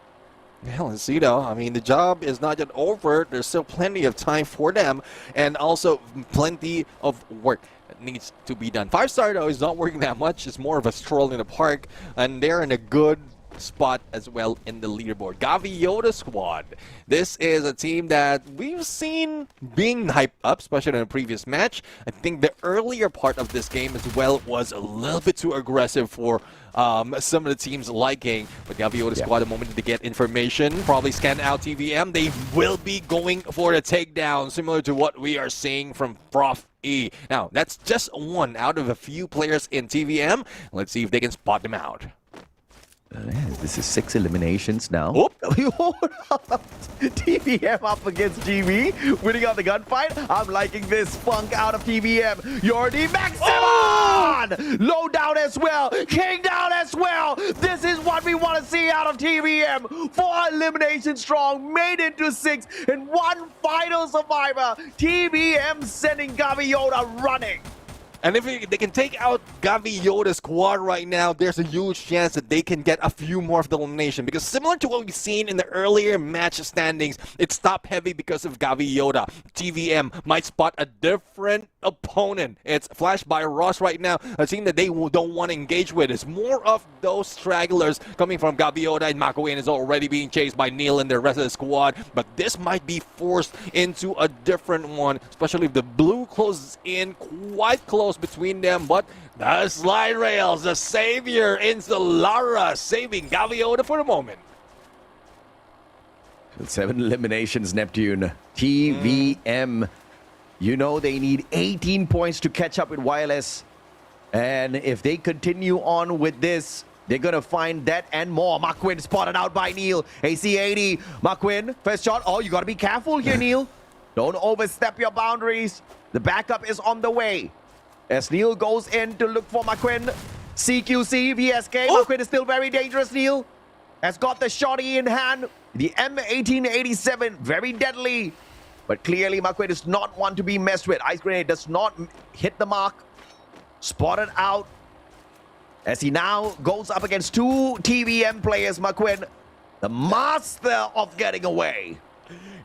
Yeah, let's see though. I mean, the job is not yet over. There's still plenty of time for them, and also plenty of work that needs to be done. 5-star though is not working that much. It's more of a stroll in the park, and they're in a good spot as well in the leaderboard. Gaviota squad. This is a team that we've seen being hyped up, especially in a previous match. I think the earlier part of this game as well was a little bit too aggressive for some of the teams liking. But Gaviota squad, the moment they get information, probably scan out TVM, they will be going for the takedown, similar to what we are seeing from Prof E. Now, that's just one out of a few players in TVM. Let's see if they can spot them out. This is 6 eliminations now. TVM up against GB, winning out the gunfight. I'm liking this funk out of TVM. Yordi Maximon! Low down as well, King down as well. This is what we want to see out of TVM. 4 eliminations strong, made into 6, and 1 final survivor. TVM sending Gaviota running. And if they can take out Gaviota's squad right now, there's a huge chance that they can get a few more of the elimination. Because similar to what we've seen in the earlier match standings, it's top heavy because of Gaviota. TVM might spot a different opponent. It's flashed by Ross right now, a team that they don't want to engage with. It's more of those stragglers coming from Gaviota, and Makoin is already being chased by Neil and the rest of the squad. But this might be forced into a different one, especially if the blue closes in quite close between them. But the slide rails, the savior in Solara, saving Gaviota for the moment. 7 eliminations, Neptune. TVM, you know they need 18 points to catch up with YLS. And if they continue on with this, they're going to find that and more. Makwin spotted out by Neil. AC80. Makwin, first shot. Oh, you got to be careful here, Neil. Don't overstep your boundaries. The backup is on the way. As Neil goes in to look for Makwin. CQC, VSK. Oh. Makwin is still very dangerous, Neil. Has got the shotty in hand. The M1887, very deadly. But clearly, Makwin is not one to be messed with. Ice Grenade does not hit the mark. Spotted out. As he now goes up against 2 TVM players, Makwin, the master of getting away.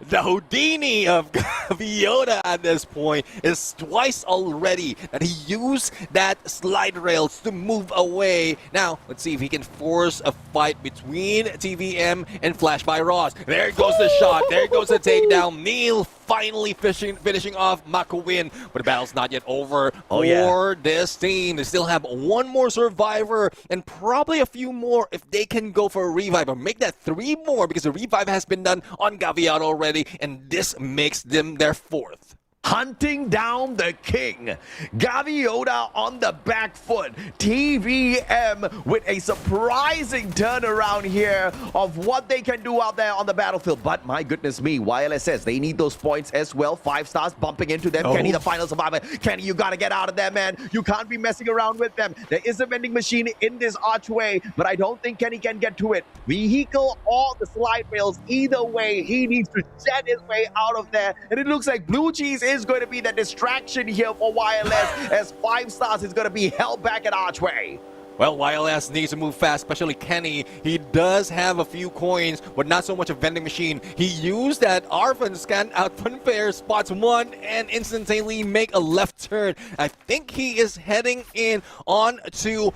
The Houdini of Gaviota at this point is twice already that he used that slide rails to move away. Now, let's see if he can force a fight between TVM and Flash by Ross. There goes the shot. There goes the takedown. Neil finally finishing off Makuwin. But the battle's not yet over for this team. They still have one more survivor and probably a few more if they can go for a revive or make that 3 more, because the revive has been done on Gaviota already, and this makes them their 4th. Hunting down the king. Gaviota on the back foot. TVM with a surprising turnaround here of what they can do out there on the battlefield. But my goodness me, YLSS, they need those points as well. 5 stars bumping into them. Kenny, the final survivor. Kenny, you gotta get out of there, man. You can't be messing around with them. There is a vending machine in this archway, but I don't think Kenny can get to it. Vehicle or the slide rails, either way, he needs to jet his way out of there. And it looks like Blue Cheese is going to be the distraction here for YLS, as 5 stars is going to be held back at Archway. Well, YLS needs to move fast, especially Kenny. He does have a few coins, but not so much a vending machine. He used that Arfan to scan out Funfair, spots 1, and instantaneously make a left turn. I think he is heading in on to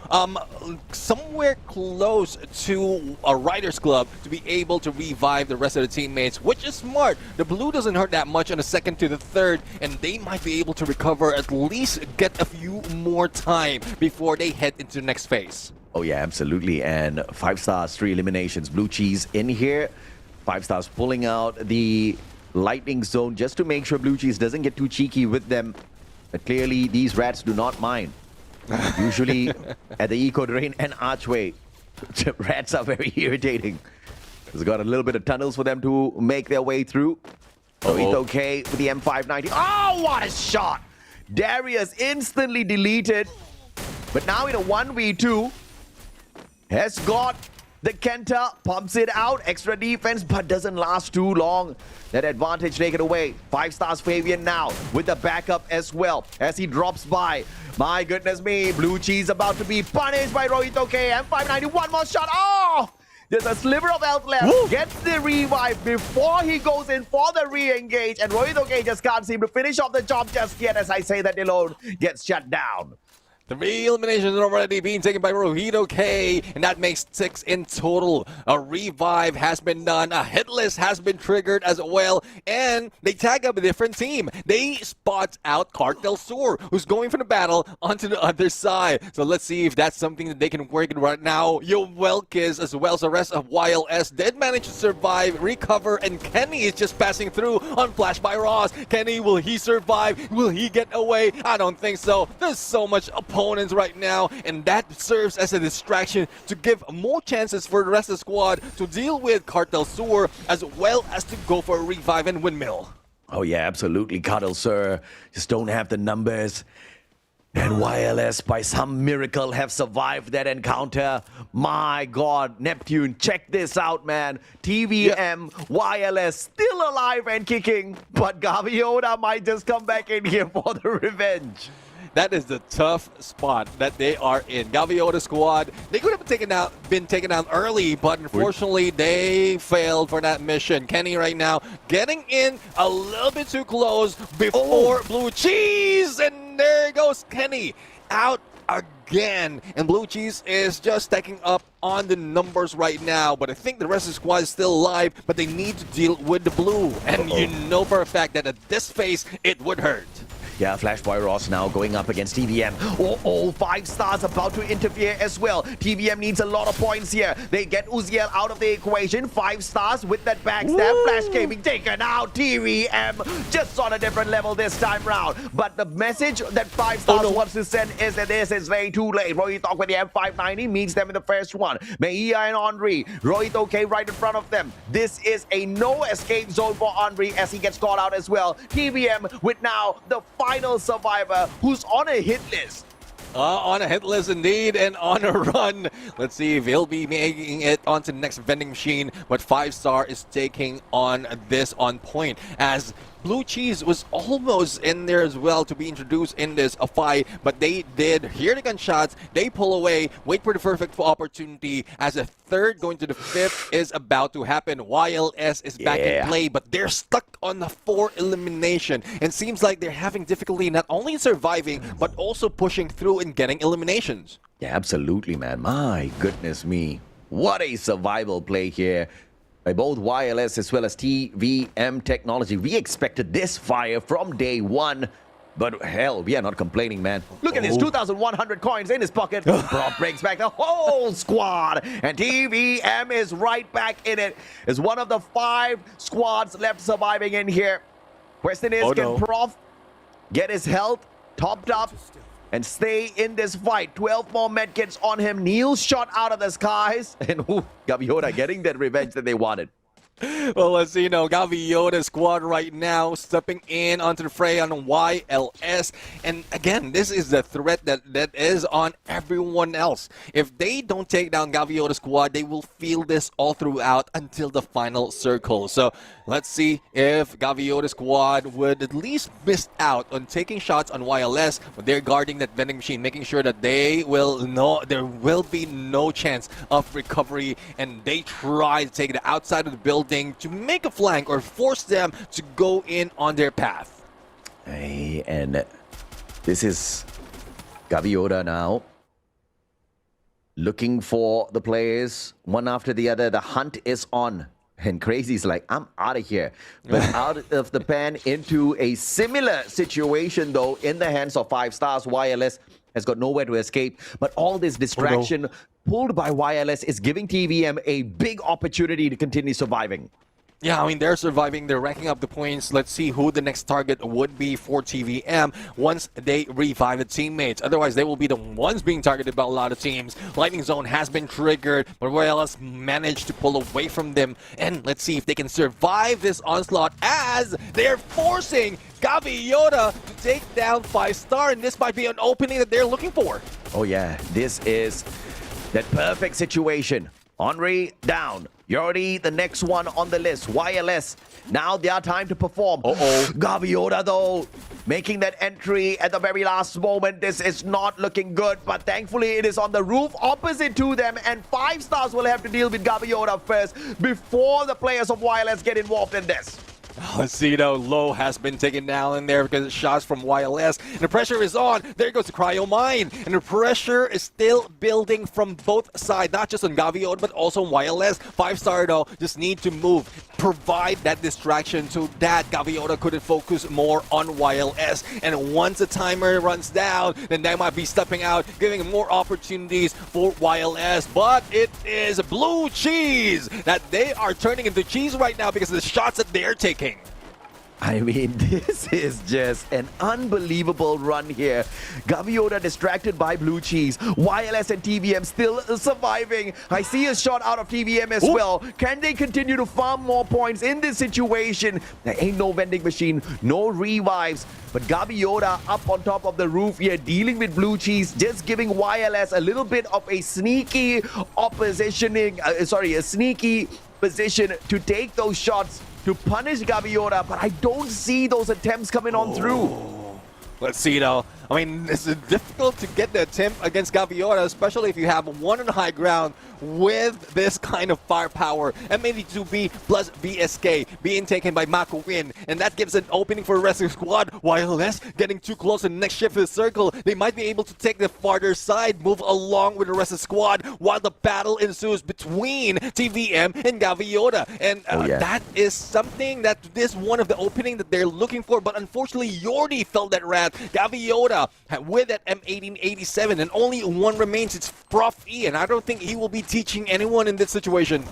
somewhere close to a Riders Club to be able to revive the rest of the teammates, which is smart. The blue doesn't hurt that much on the 2nd to the 3rd, and they might be able to recover, at least get a few more time before they head into the next phase. Oh yeah, absolutely. And 5 stars, 3 eliminations. Blue Cheese in here. 5 stars pulling out the lightning zone just to make sure Blue Cheese doesn't get too cheeky with them. But clearly these rats do not mind. Usually at the Eco Drain and Archway, rats are very irritating. There's got a little bit of tunnels for them to make their way through. Oh, it's okay with the M590. Oh, what a shot! Darius instantly deleted. But now in a 1v2, has got the Kenta, pumps it out, extra defense, but doesn't last too long. That advantage taken away. 5 stars Fabian now with the backup as well as he drops by. My goodness me, Blue Cheese about to be punished by Rohito K. M590, one more shot. Oh! There's a sliver of health left. Woo! Gets the revive before he goes in for the re-engage, and Rohito K just can't seem to finish off the job just yet, as I say that Delone gets shut down. 3 eliminations already being taken by Rohito K, and that makes 6 in total. A revive has been done, a hit list has been triggered as well, and they tag up a different team. They spot out Cartel Sur, who's going for the battle onto the other side. So let's see if that's something that they can work in right now. Yoelkis, as well as the rest of YLS, did manage to survive, recover, and Kenny is just passing through on Flash by Ross. Kenny, will he survive? Will he get away? I don't think so. There's so much opponents right now, and that serves as a distraction to give more chances for the rest of the squad to deal with Cartel Sur, as well as to go for a revive and windmill. Oh yeah, absolutely. Cartel Sur just don't have the numbers. And YLS, by some miracle, have survived that encounter. My God, Neptune, check this out, man. TVM, YLS, still alive and kicking, but Gaviota might just come back in here for the revenge. That is the tough spot that they are in. Gaviota squad, they could have been taken out early, but unfortunately they failed for that mission. Kenny right now getting in a little bit too close before Blue Cheese, and there goes Kenny out again. And Blue Cheese is just stacking up on the numbers right now, but I think the rest of the squad is still alive, but they need to deal with the blue. And you know for a fact that at this phase, it would hurt. Yeah, Flashboy Ross now going up against TVM. Oh, 5 stars about to interfere as well. TVM needs a lot of points here. They get Uziel out of the equation. 5 stars with that backstab. Flash Gaming taken out. TVM just on a different level this time round. But the message that 5 stars wants to send is that this is way too late. Rohito with the M590 meets them in the first one. Mejia and Henri. Rohito came right in front of them. This is a no escape zone for Henri as he gets caught out as well. TVM with now the final survivor who's on a hit list. On a hit list indeed, and on a run. Let's see if he'll be making it onto the next vending machine. But 5 star is taking on this on point as Blue Cheese was almost in there as well to be introduced in this fight, but they did hear the gunshots, they pull away, wait for the perfect opportunity as a third going to the 5th is about to happen. YLS is back in play, but they're stuck on the 4 elimination, and seems like they're having difficulty not only surviving, but also pushing through and getting eliminations. Yeah, absolutely, man. My goodness me. What a survival play here by both YLS as well as TVM Technology. We expected this fire from day one, but hell, we are not complaining, man. Look at this, 2,100 coins in his pocket. Brock brings back the whole squad, and TVM is right back in it. Is one of the 5 squads left surviving in here. Question is, can Prof get his health topped up and stay in this fight? 12 more medkits on him. Neil shot out of the skies. And Gaviota getting that revenge that they wanted. Well, let's see, Gaviota squad right now stepping in onto the fray on YLS. And again, this is the threat that is on everyone else. If they don't take down Gaviota squad, they will feel this all throughout until the final circle. So let's see if Gaviota squad would at least miss out on taking shots on YLS, but they're guarding that vending machine, making sure that they will know there will be no chance of recovery, and they try to take it outside of the building to make a flank or force them to go in on their path. Hey, and this is Gaviota now looking for the players one after the other. The hunt is on, and Crazy's like, I'm out of here. But out of the pen into a similar situation though in the hands of 5 stars. YLS has got nowhere to escape, but all this distraction pulled by YLS is giving TVM a big opportunity to continue surviving. Yeah, I mean, they're surviving, they're racking up the points. Let's see who the next target would be for TVM once they revive the teammates. Otherwise, they will be the ones being targeted by a lot of teams. Lightning Zone has been triggered, but YLS managed to pull away from them. And let's see if they can survive this onslaught as they're forcing Gaviota to take down 5 star. And this might be an opening that they're looking for. Oh yeah, this is that perfect situation. Henri down. You're already the next one on the list. YLS, now their time to perform. Gaviota, though, making that entry at the very last moment. This is not looking good, but thankfully it is on the roof opposite to them, and 5 stars will have to deal with Gaviota first before the players of YLS get involved in this. Let's see, Low has been taken down in there because it's shots from YLS. And the pressure is on. There goes the Cryo Mine. And the pressure is still building from both sides, not just on Gaviota, but also on YLS. 5 star, though, just need to move. Provide that distraction so that Gaviota couldn't focus more on YLS. And once the timer runs down, then they might be stepping out, giving more opportunities for YLS. But it is Blue Cheese that they are turning into cheese right now because of the shots that they're taking. I mean, this is just an unbelievable run here. Gaviota distracted by Blue Cheese. YLS and TVM still surviving. I see a shot out of TVM as well. Can they continue to farm more points in this situation? There ain't no vending machine, no revives. But Gaviota up on top of the roof here, dealing with Blue Cheese, just giving YLS a little bit of a sneaky a sneaky position to take those shots to punish Gaviota, but I don't see those attempts coming on through. Let's see though. I mean, it's difficult to get the attempt against Gaviota, especially if you have one on the high ground with this kind of firepower. M82B plus BSK being taken by Mako Win, and that gives an opening for the rest of the squad. YLS getting too close to the next shift of the circle. They might be able to take the farther side, move along with the rest of the squad while the battle ensues between TVM and Gaviota. And that is something that is one of the opening that they're looking for, but unfortunately Yordi felt that rat. Gaviota with that M1887, and only one remains. It's Prof E, and I don't think he will be teaching anyone in this situation.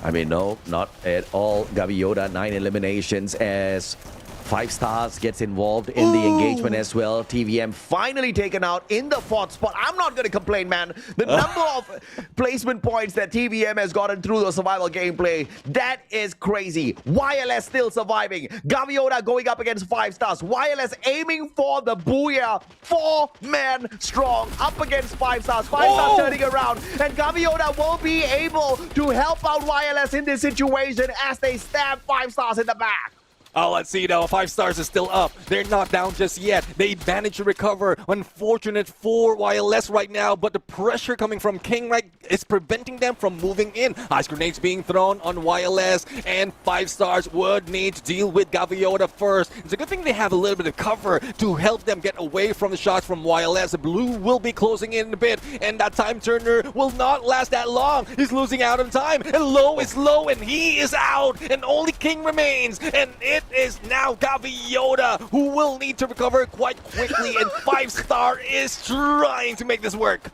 I mean, no, not at all. Gaviota, 9 eliminations as 5 Stars gets involved in the engagement as well. TVM finally taken out in the 4th spot. I'm not going to complain, man. The number of placement points that TVM has gotten through the survival gameplay, that is crazy. YLS still surviving. Gaviota going up against 5 Stars. YLS aiming for the Booyah. 4-man strong up against 5 Stars. 5 Stars turning around. And Gaviota will be able to help out YLS in this situation as they stab 5 Stars in the back. Oh, let's see though. 5 Stars is still up. They're not down just yet. They managed to recover. Unfortunate for YLS right now, but the pressure coming from King right is preventing them from moving in. Ice grenades being thrown on YLS, and 5 Stars would need to deal with Gaviota first. It's a good thing they have a little bit of cover to help them get away from the shots from YLS. The blue will be closing in a bit, and that time turner will not last that long. He's losing out on time, and low is low, and he is out, and only King remains, and it is now Gaviota who will need to recover quite quickly, and 5 Star is trying to make this work.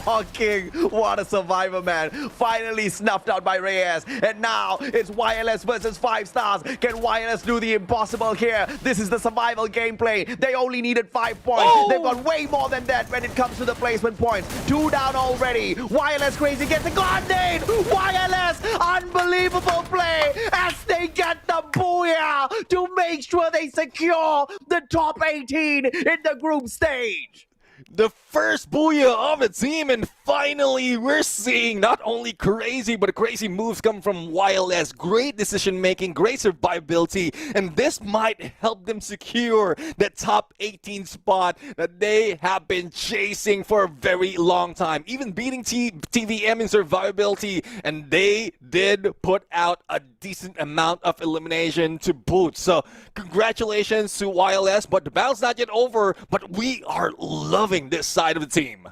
Oh, King, what a survivor, man. Finally snuffed out by Reyes. And now it's YLS versus 5 Stars. Can YLS do the impossible here? This is the survival gameplay. They only needed 5 points. They've got way more than that when it comes to the placement points. 2 down already. YLS crazy gets the Grenade. YLS, unbelievable play as they get the Booyah to make sure they secure the top 18 in the group stage. The first Booyah of the team, and finally we're seeing not only crazy, but crazy moves come from YLS. Great decision making, great survivability, and this might help them secure the top 18 spot that they have been chasing for a very long time. Even beating TVM in survivability, and they did put out a decent amount of elimination to boot. So congratulations to YLS, but the battle's not yet over, but we are loving this side of the team.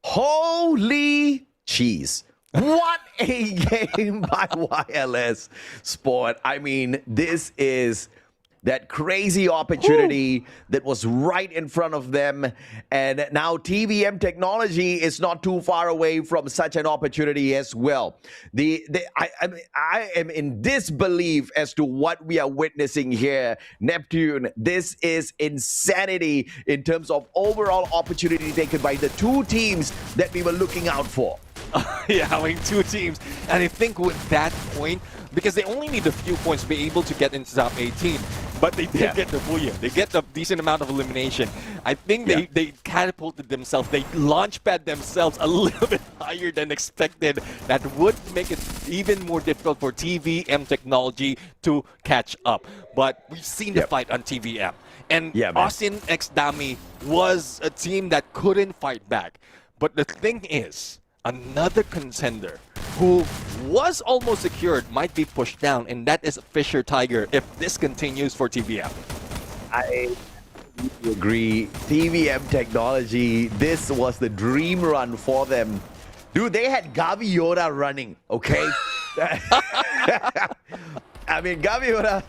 Holy cheese. What a game by YLS Sport. I mean, this is that crazy opportunity that was right in front of them. And now TVM Technology is not too far away from such an opportunity as well. I am in disbelief as to what we are witnessing here. Neptune, this is insanity in terms of overall opportunity taken by the 2 teams that we were looking out for. Yeah, I mean, 2 teams. And I think with that point, because they only need a few points to be able to get into top 18, but they did get the Booyah. They get a decent amount of elimination. I think they catapulted themselves. They launchpad themselves a little bit higher than expected. That would make it even more difficult for TVM Technology to catch up. But we've seen the fight on TVM. And Austin X Dami was a team that couldn't fight back. But the thing is, another contender who was almost secured might be pushed down, and that is Fisher Tiger if this continues for TVM. I agree. TVM Technology, this was the dream run for them. Dude, they had Gaviota running, okay? I mean, Gaviota,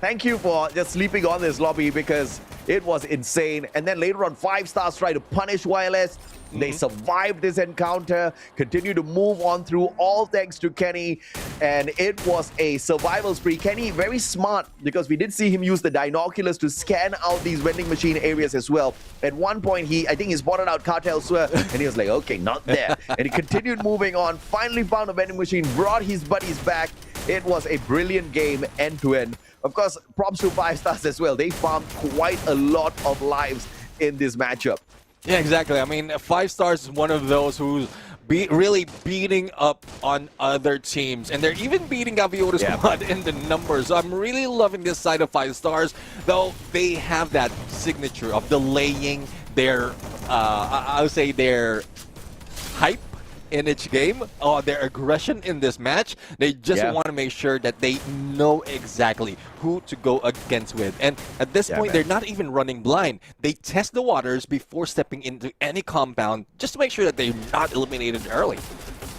thank you for just sleeping on this lobby because it was insane. And then later on, 5 Stars try to punish YLS. They survived this encounter, continue to move on through, all thanks to Kenny. And it was a survival spree. Kenny, very smart, because we did see him use the binoculars to scan out these vending machine areas as well. At one point, I think he spotted out Cartel Swear, and he was like, okay, not there. And he continued moving on, finally found a vending machine, brought his buddies back. It was a brilliant game end to end. Of course, props to 5 Stars as well. They farmed quite a lot of lives in this matchup. Yeah, exactly. I mean, 5 Stars is one of those who's really beating up on other teams, and they're even beating Gaviota's squad in the numbers. So I'm really loving this side of 5 stars, though they have that signature of delaying their, I would say their hype in each game, or their aggression in this match. They just want to make sure that they know exactly who to go against with. And at this point, they're not even running blind. They test the waters before stepping into any compound just to make sure that they're not eliminated early.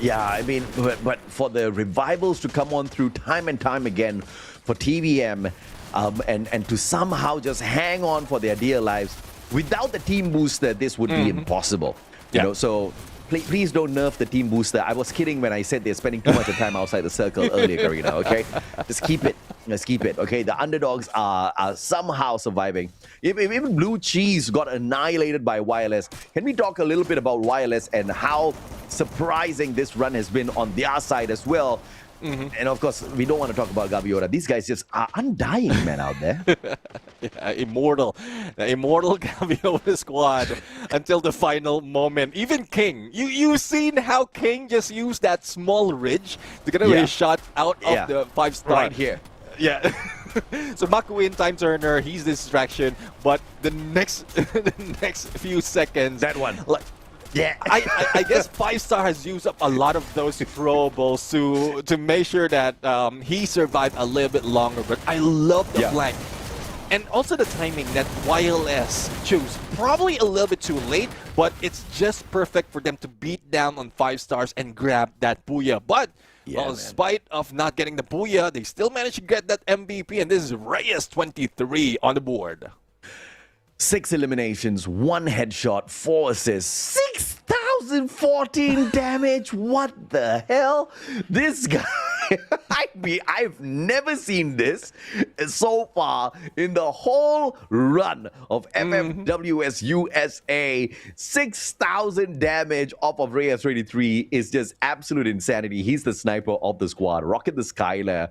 Yeah, I mean, but for the revivals to come on through time and time again for TVM and to somehow just hang on for their dear lives, without the team booster, this would be impossible. You know, so please don't nerf the team booster. I was kidding when I said they're spending too much time outside the circle earlier, Karina, okay? Just keep it. Let's keep it, okay? The underdogs are somehow surviving. Even Blue Cheese got annihilated by Wireless. Can we talk a little bit about Wireless and how surprising this run has been on their side as well? And of course, we don't want to talk about Gaviota. These guys just are undying, man, out there. Immortal. The immortal Gaviota squad until the final moment. Even King. You've seen how King just used that small ridge to get away a shot out of the 5-star. Right here. Yeah. So Makuin, time turner, he's the distraction. But the next few seconds. That one. Yeah, I guess 5-star has used up a lot of those throwables to make sure that he survived a little bit longer. But I love the flank. And also the timing that YLS chose. Probably a little bit too late, but it's just perfect for them to beat down on 5 stars and grab that booyah. But well, in spite of not getting the booyah, they still managed to get that MVP. And this is Reyes 23 on the board. 6 eliminations, 1 headshot, 4 assists, 6,014 damage. What the hell? This guy, I've never seen this so far in the whole run of FFWS USA. 6,000 damage off of Reyes 23 is just absolute insanity. He's the sniper of the squad, rocking the Skylar.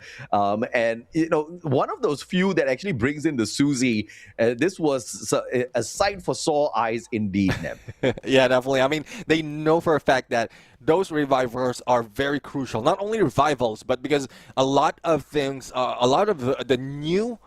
And, you know, one of those few that actually brings in the Susie. This was a sight for sore eyes indeed, Neb. Yeah, definitely. I mean, they know for a fact that those revivals are very crucial. Not only revivals, but because a lot of things, a lot of the new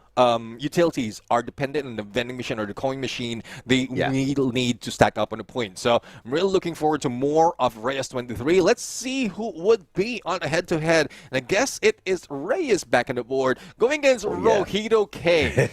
utilities are dependent on the vending machine or the coin machine. They need to stack up on the point. So I'm really looking forward to more of Reyes 23. Let's see who would be on a head-to-head. And I guess it is Reyes back on the board going against Rohito K.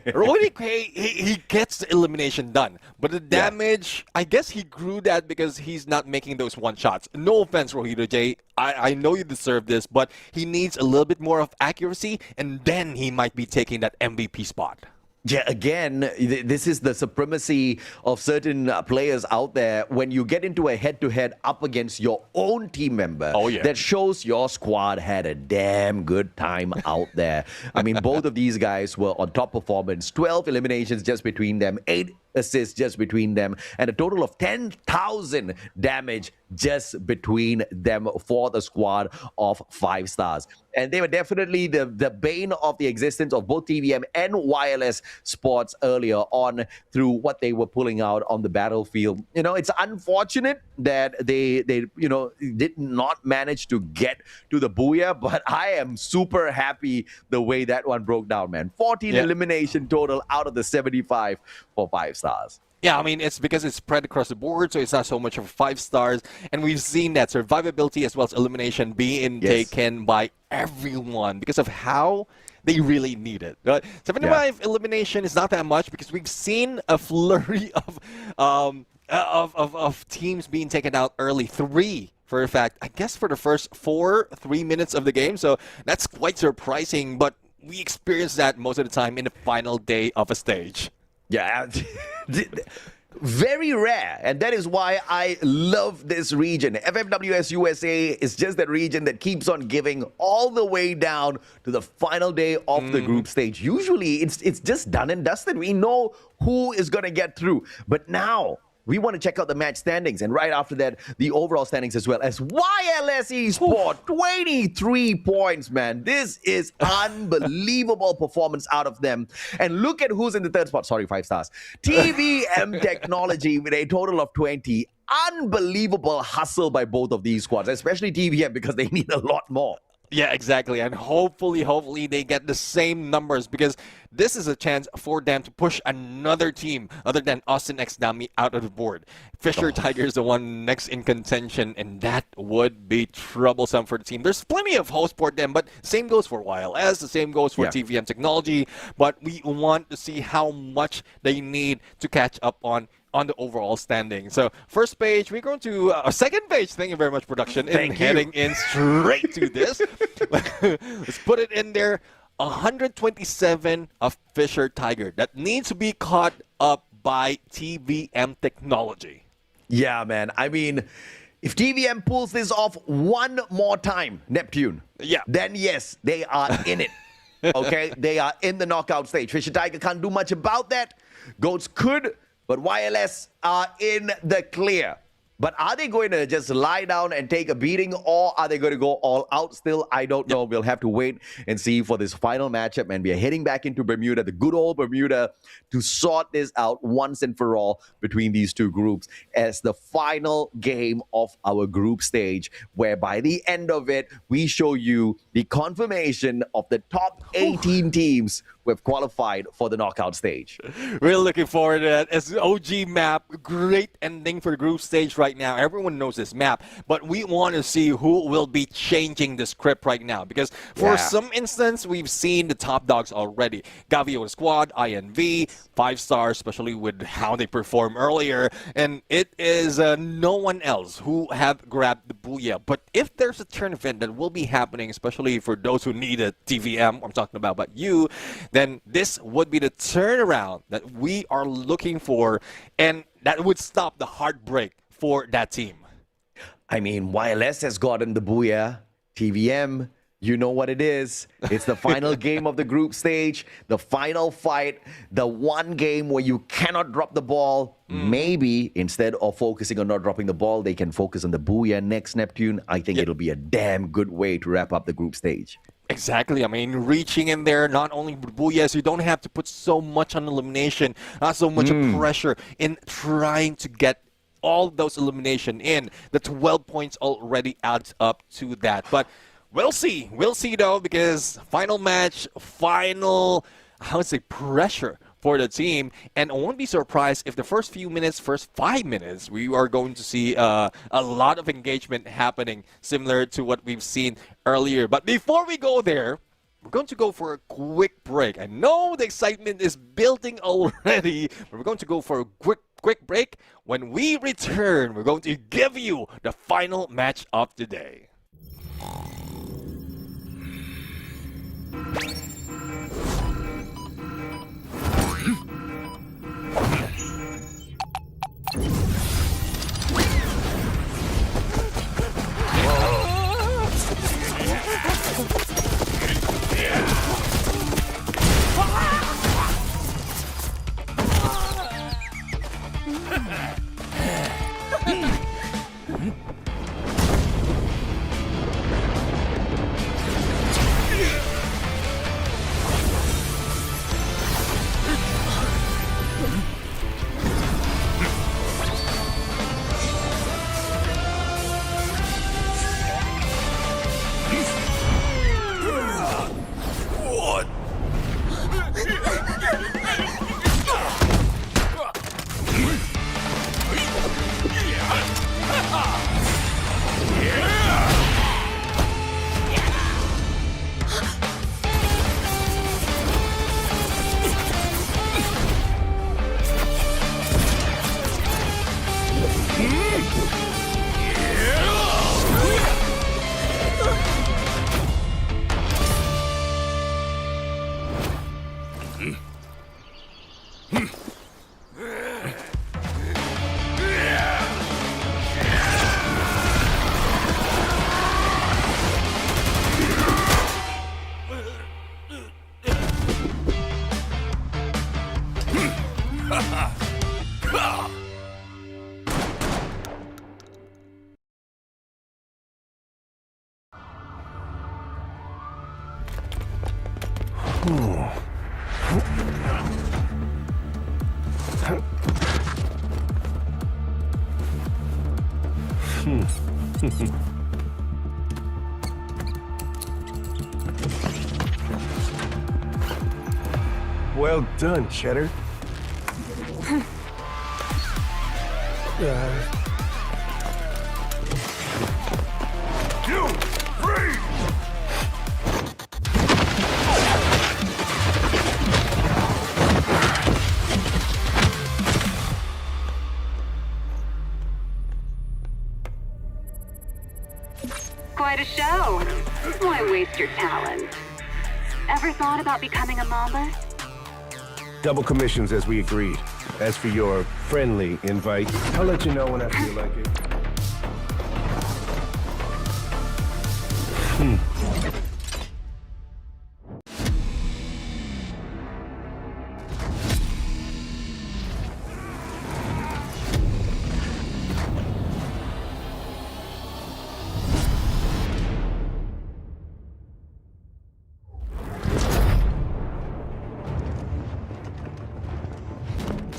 Rohito K, he gets the elimination done. But the damage, I guess he grew that because he's not making those one-shots. No offense, Rohito K. I know you deserve this, but he needs a little bit more of accuracy, and then he might be taking that MVP spot. Yeah, again, this is the supremacy of certain players out there. When you get into a head-to-head up against your own team member, that shows your squad had a damn good time out there. I mean, both of these guys were on top performance. 12 eliminations just between them, 8 assists just between them, and a total of 10,000 damage just between them for the squad of 5 stars. And they were definitely the bane of the existence of both TVM and Wireless Sports earlier on through what they were pulling out on the battlefield. You know, it's unfortunate that they you know, did not manage to get to the booyah, but I am super happy the way that one broke down, man. 14 elimination total out of the 75 for 5 stars. Yeah, I mean, it's because it's spread across the board, so it's not so much of 5 stars. And we've seen that survivability as well as elimination being taken by everyone because of how they really need it. 75 elimination is not that much because we've seen a flurry of teams being taken out early. 3 for a fact, I guess, for the first 3 minutes of the game. So that's quite surprising, but we experience that most of the time in the final day of a stage. Yeah, very rare, and that is why I love this region. FFWS USA is just that region that keeps on giving all the way down to the final day of the group stage. Usually, it's just done and dusted. We know who is going to get through, but now we want to check out the match standings, and right after that, the overall standings as well as YLS Esports, 23 points, man. This is unbelievable performance out of them. And look at who's in the third spot. Sorry, 5 stars. TVM Technology with a total of 20. unbelievable hustle by both of these squads, especially TVM, because they need a lot more. Yeah, exactly. And hopefully they get the same numbers, because this is a chance for them to push another team other than Austin X Dami out of the board. Fisher Tiger is the one next in contention, and that would be troublesome for the team. There's plenty of hosts for them, but same goes for YLS, the same goes for TVM Technology, but we want to see how much they need to catch up on the overall standing. So first page, we're going to second page. Thank you very much, production. Heading in straight to this. Let's put it in there. 127 of Fisher Tiger that needs to be caught up by TVM Technology. Yeah, man. I mean, if TVM pulls this off one more time, Neptune, then yes, they are in it. Okay, they are in the knockout stage. Fisher Tiger can't do much about that. Goats could, but YLS are in the clear. But are they going to just lie down and take a beating, or are they going to go all out still? I don't know. We'll have to wait and see for this final matchup. And we are heading back into Bermuda, the good old Bermuda, to sort this out once and for all between these two groups as the final game of our group stage, where by the end of it, we show you the confirmation of the top 18 teams who have qualified for the knockout stage. Really looking forward to that. As OG map, great ending for the group stage right now. Everyone knows this map, but we want to see who will be changing the script right now, because for some instance, we've seen the top dogs already. Gavio Squad, INV, 5 stars, especially with how they performed earlier, and it is no one else who have grabbed the booyah. But if there's a turn event that will be happening, especially for those who need a TVM, I'm talking about but you, then this would be the turnaround that we are looking for, and that would stop the heartbreak for that team. I mean, YLS has gotten the booyah. TVM, you know what it is. It's the final game of the group stage, the final fight, the one game where you cannot drop the ball. Maybe instead of focusing on not dropping the ball, they can focus on the booyah next, Neptune. I think it'll be a damn good way to wrap up the group stage. Exactly. I mean, reaching in there, not only booyahs, you don't have to put so much on elimination, not so much pressure in trying to get all those elimination in. The 12 points already adds up to that. But we'll see. We'll see, though, because final match, final, I would say, pressure for the team. And I won't be surprised if the first 5 minutes, we are going to see a lot of engagement happening, similar to what we've seen earlier. But before we go there, we're going to go for a quick break. I know the excitement is building already, but we're going to go for a quick break. When we return, we're going to give you the final match of the day. Well done, Cheddar. You free! Quite a show. Why waste your talent? Ever thought about becoming a mamba? Double commissions as we agreed. As for your friendly invite, I'll let you know when I feel like it.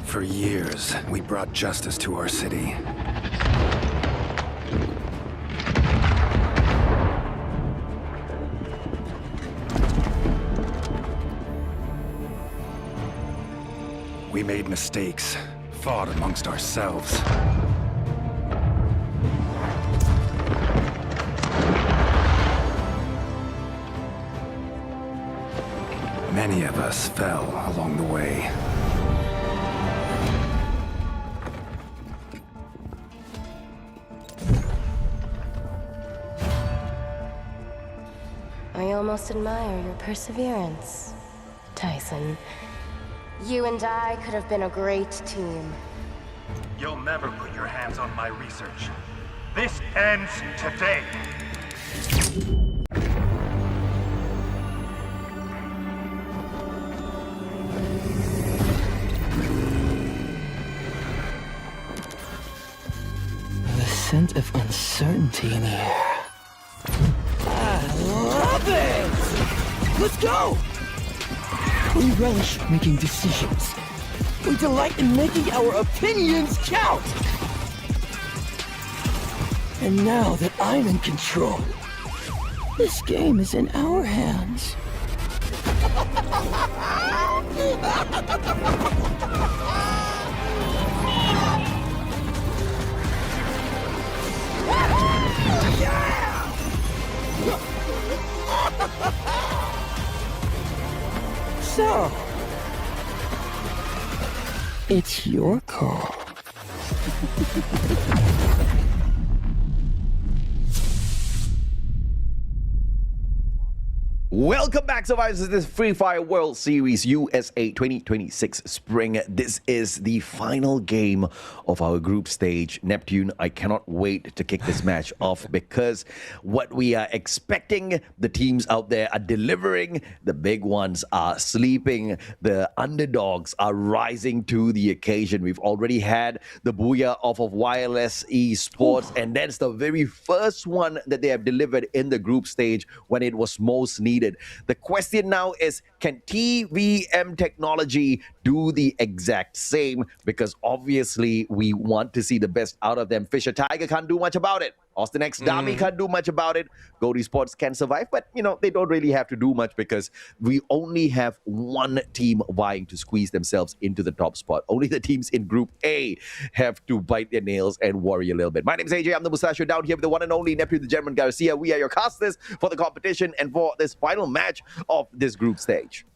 For years, we brought justice to our city. We made mistakes, fought amongst ourselves. Many of us fell along the way. I almost admire your perseverance, Tyson. You and I could have been a great team. You'll never put your hands on my research. This ends today. The scent of uncertainty in the air. I love it! Let's go! We relish making decisions. We delight in making our opinions count! And now that I'm in control, this game is in our hands. So, it's your call. Welcome back, survivors, to this Free Fire World Series USA 2026 Spring. This is the final game of our group stage. Neptune, I cannot wait to kick this match off because what we are expecting, the teams out there are delivering, the big ones are sleeping, the underdogs are rising to the occasion. We've already had the booyah off of Wireless Esports, and that's the very first one that they have delivered in the group stage when it was most needed. The question now is, can TVM Technology do the exact same? Because obviously we want to see the best out of them. Fisher Tiger can't do much about it. Austin X Dami can't do much about it. Go Esports can survive, but they don't really have to do much because we only have one team vying to squeeze themselves into the top spot. Only the teams in Group A have to bite their nails and worry a little bit. My name is AJ. I'm the Mustachio, down here with the one and only Neptune the German Garcia. We are your casters for the competition and for this final match of this group stage.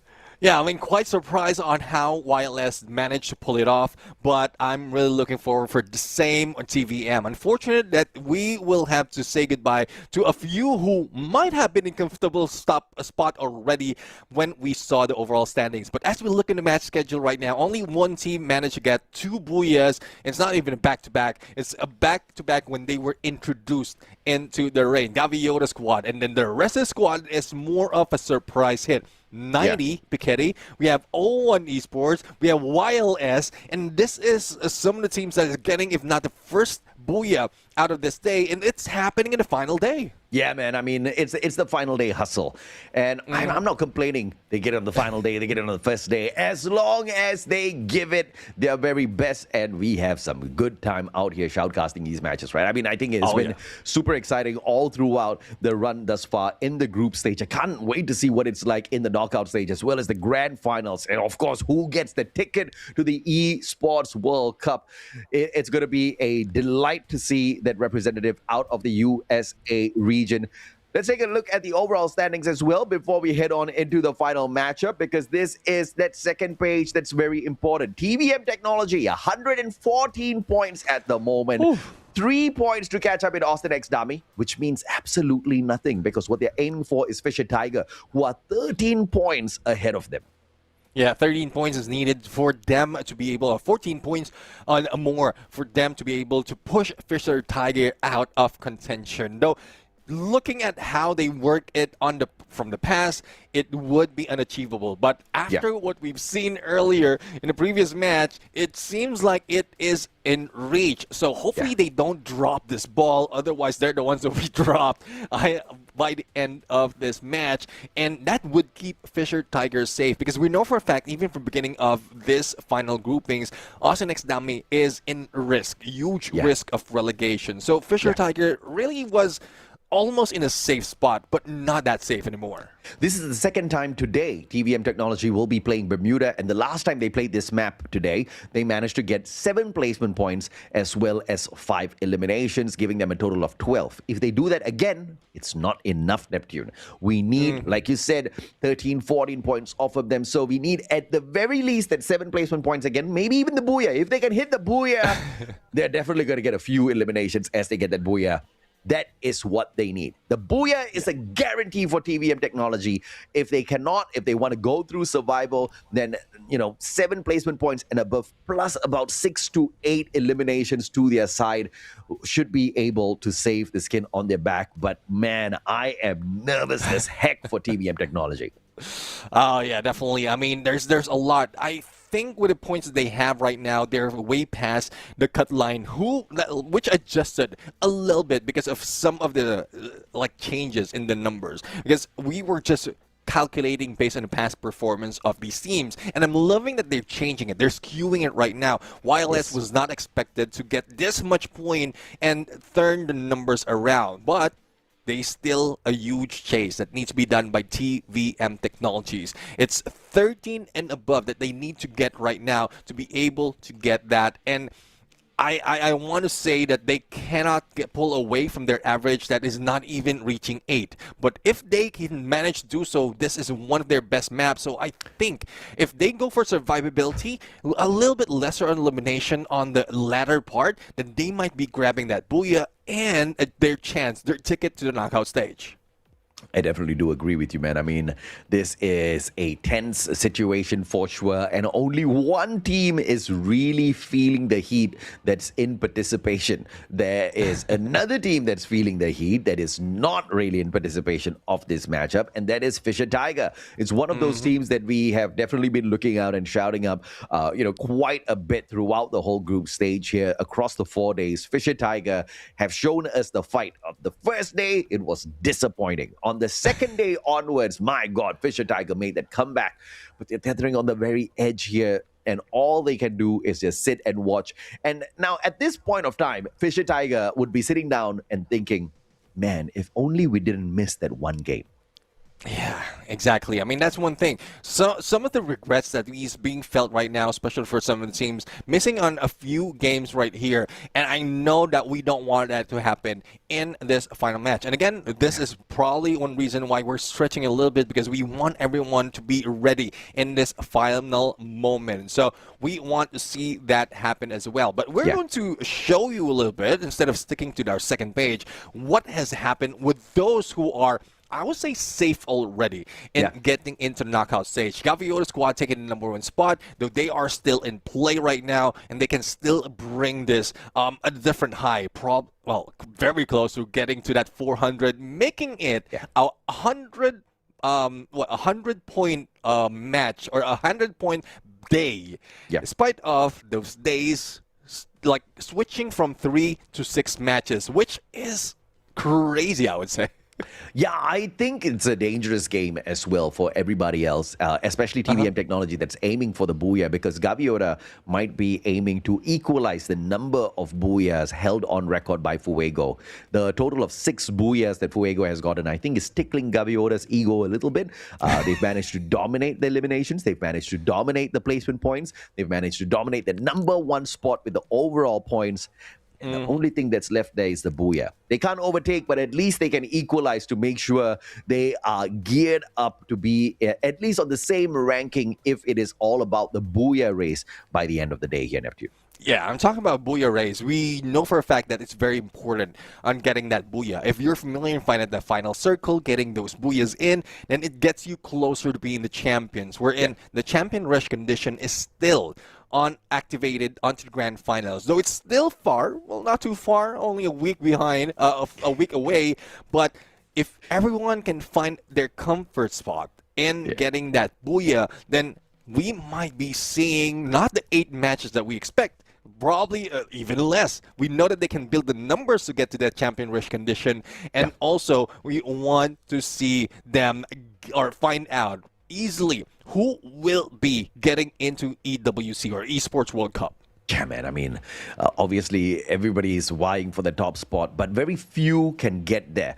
Yeah, I mean, quite surprised on how Wireless managed to pull it off, but I'm really looking forward for the same on TVM. Unfortunate that we will have to say goodbye to a few who might have been in comfortable spot already when we saw the overall standings. But as we look in the match schedule right now, only one team managed to get 2 booyahs. It's not even a back-to-back. It's a back-to-back when they were introduced into the rain. Gavi Yoda squad, and then the rest of the squad is more of a surprise hit. 90 Piketty, we have 01 Esports, we have YLS, and this is some of the teams that are getting, if not the first booyah out of this day, and it's happening in the final day. Yeah, man. I mean, it's the final day hustle, and I'm not complaining. They get it on the final day, they get it on the first day. As long as they give it their very best, and we have some good time out here shoutcasting these matches, right? I mean, I think it's been super exciting all throughout the run thus far in the group stage. I can't wait to see what it's like in the knockout stage, as well as the grand finals, and of course, who gets the ticket to the Esports World Cup. It's going to be a delight to see that representative out of the USA region. Let's take a look at the overall standings as well before we head on into the final matchup, because this is that second page that's very important. TVM Technology, 114 points at the moment. Oof. 3 points to catch up in Austin X Dummy, which means absolutely nothing, because what they're aiming for is Fisher Tiger, who are 13 points ahead of them. Yeah, 13 points is needed for them to be able, 14 points on more for them to be able to push Fisher Tiger out of contention. Though, looking at how they work it from the past, it would be unachievable. But after what we've seen earlier in the previous match, it seems like it is in reach. So hopefully they don't drop this ball. Otherwise, they're the ones that we dropped by the end of this match. And that would keep Fisher Tiger safe. Because we know for a fact, even from the beginning of this final groupings, Austin X Dami is in risk. Huge risk of relegation. So Fisher Tiger really was almost in a safe spot, but not that safe anymore. This is the second time today TVM Technology will be playing Bermuda, and the last time they played this map today, they managed to get 7 placement points as well as 5 eliminations, giving them a total of 12. If they do that again, it's not enough, Neptune. We need, like you said, 13, 14 points off of them, so we need at the very least that 7 placement points again, maybe even the Booyah. If they can hit the Booyah, they're definitely going to get a few eliminations as they get that Booyah. That is what they need. The Booyah is a guarantee for TVM Technology. If they want to go through survival, then, 7 placement points and above, plus about 6 to 8 eliminations to their side, should be able to save the skin on their back. But man, I am nervous as heck for TVM Technology. Oh, yeah, definitely. I mean, there's a lot. I think with the points that they have right now, they're way past the cut line, which adjusted a little bit because of some of the changes in the numbers. Because we were just calculating based on the past performance of these teams, and I'm loving that they're changing it. They're skewing it right now. YLS was not expected to get this much point and turn the numbers around, but there's still a huge chase that needs to be done by TVM Technologies. It's 13 and above that they need to get right now to be able to get that. And I want to say that they cannot pull away from their average that is not even reaching 8. But if they can manage to do so, this is one of their best maps. So I think if they go for survivability, a little bit lesser on elimination on the latter part, then they might be grabbing that Booyah and their ticket to the knockout stage. I definitely do agree with you, man. I mean, this is a tense situation for sure, and only one team is really feeling the heat that's in participation. There is another team that's feeling the heat that is not really in participation of this matchup, and that is Fisher Tiger. It's one of those teams that we have definitely been looking out and shouting up, quite a bit throughout the whole group stage here across the 4 days. Fisher Tiger have shown us the fight. Of the first day, it was disappointing. On the second day onwards, my God, Fisher Tiger made that comeback. But they're tethering on the very edge here, and all they can do is just sit and watch. And now, at this point of time, Fisher Tiger would be sitting down and thinking, man, if only we didn't miss that one game. Yeah, exactly. I mean, that's one thing. So some of the regrets that is being felt right now, especially for some of the teams, missing on a few games right here. And I know that we don't want that to happen in this final match. And again, this is probably one reason why we're stretching a little bit, because we want everyone to be ready in this final moment. So we want to see that happen as well. But we're going to show you a little bit, instead of sticking to our second page, what has happened with those who are, I would say, safe already in getting into the knockout stage. Gaviola squad taking the #1 spot, though they are still in play right now, and they can still bring this a different high. Very close to getting to that 400, making it a 100 point match, or a 100-point day. Despite of those days, like switching from 3 to 6 matches, which is crazy, I would say. Yeah, I think it's a dangerous game as well for everybody else, especially TVM Technology that's aiming for the Booyah, because Gaviota might be aiming to equalize the number of Booyahs held on record by Fuego. The total of 6 Booyahs that Fuego has gotten, I think, is tickling Gaviota's ego a little bit. They've managed to dominate the eliminations. They've managed to dominate the placement points. They've managed to dominate the number 1 spot with the overall points. And the only thing that's left there is the Booyah. They can't overtake, but at least they can equalize to make sure they are geared up to be at least on the same ranking if it is all about the Booyah race by the end of the day here, Neptune. Yeah, I'm talking about Booyah race. We know for a fact that it's very important on getting that Booyah. If you're familiar and find at the final circle, getting those Booyahs in, then it gets you closer to being the champions. Wherein the champion rush condition is still activated onto the grand finals. Though it's still far, well, not too far, only a week behind, a week away. But if everyone can find their comfort spot in getting that Booyah, then we might be seeing not the 8 matches that we expect, probably even less. We know that they can build the numbers to get to that champion rush condition, and also we want to see them or find out easily who will be getting into EWC or Esports World Cup. Yeah, man. I mean, obviously, everybody is vying for the top spot, but very few can get there.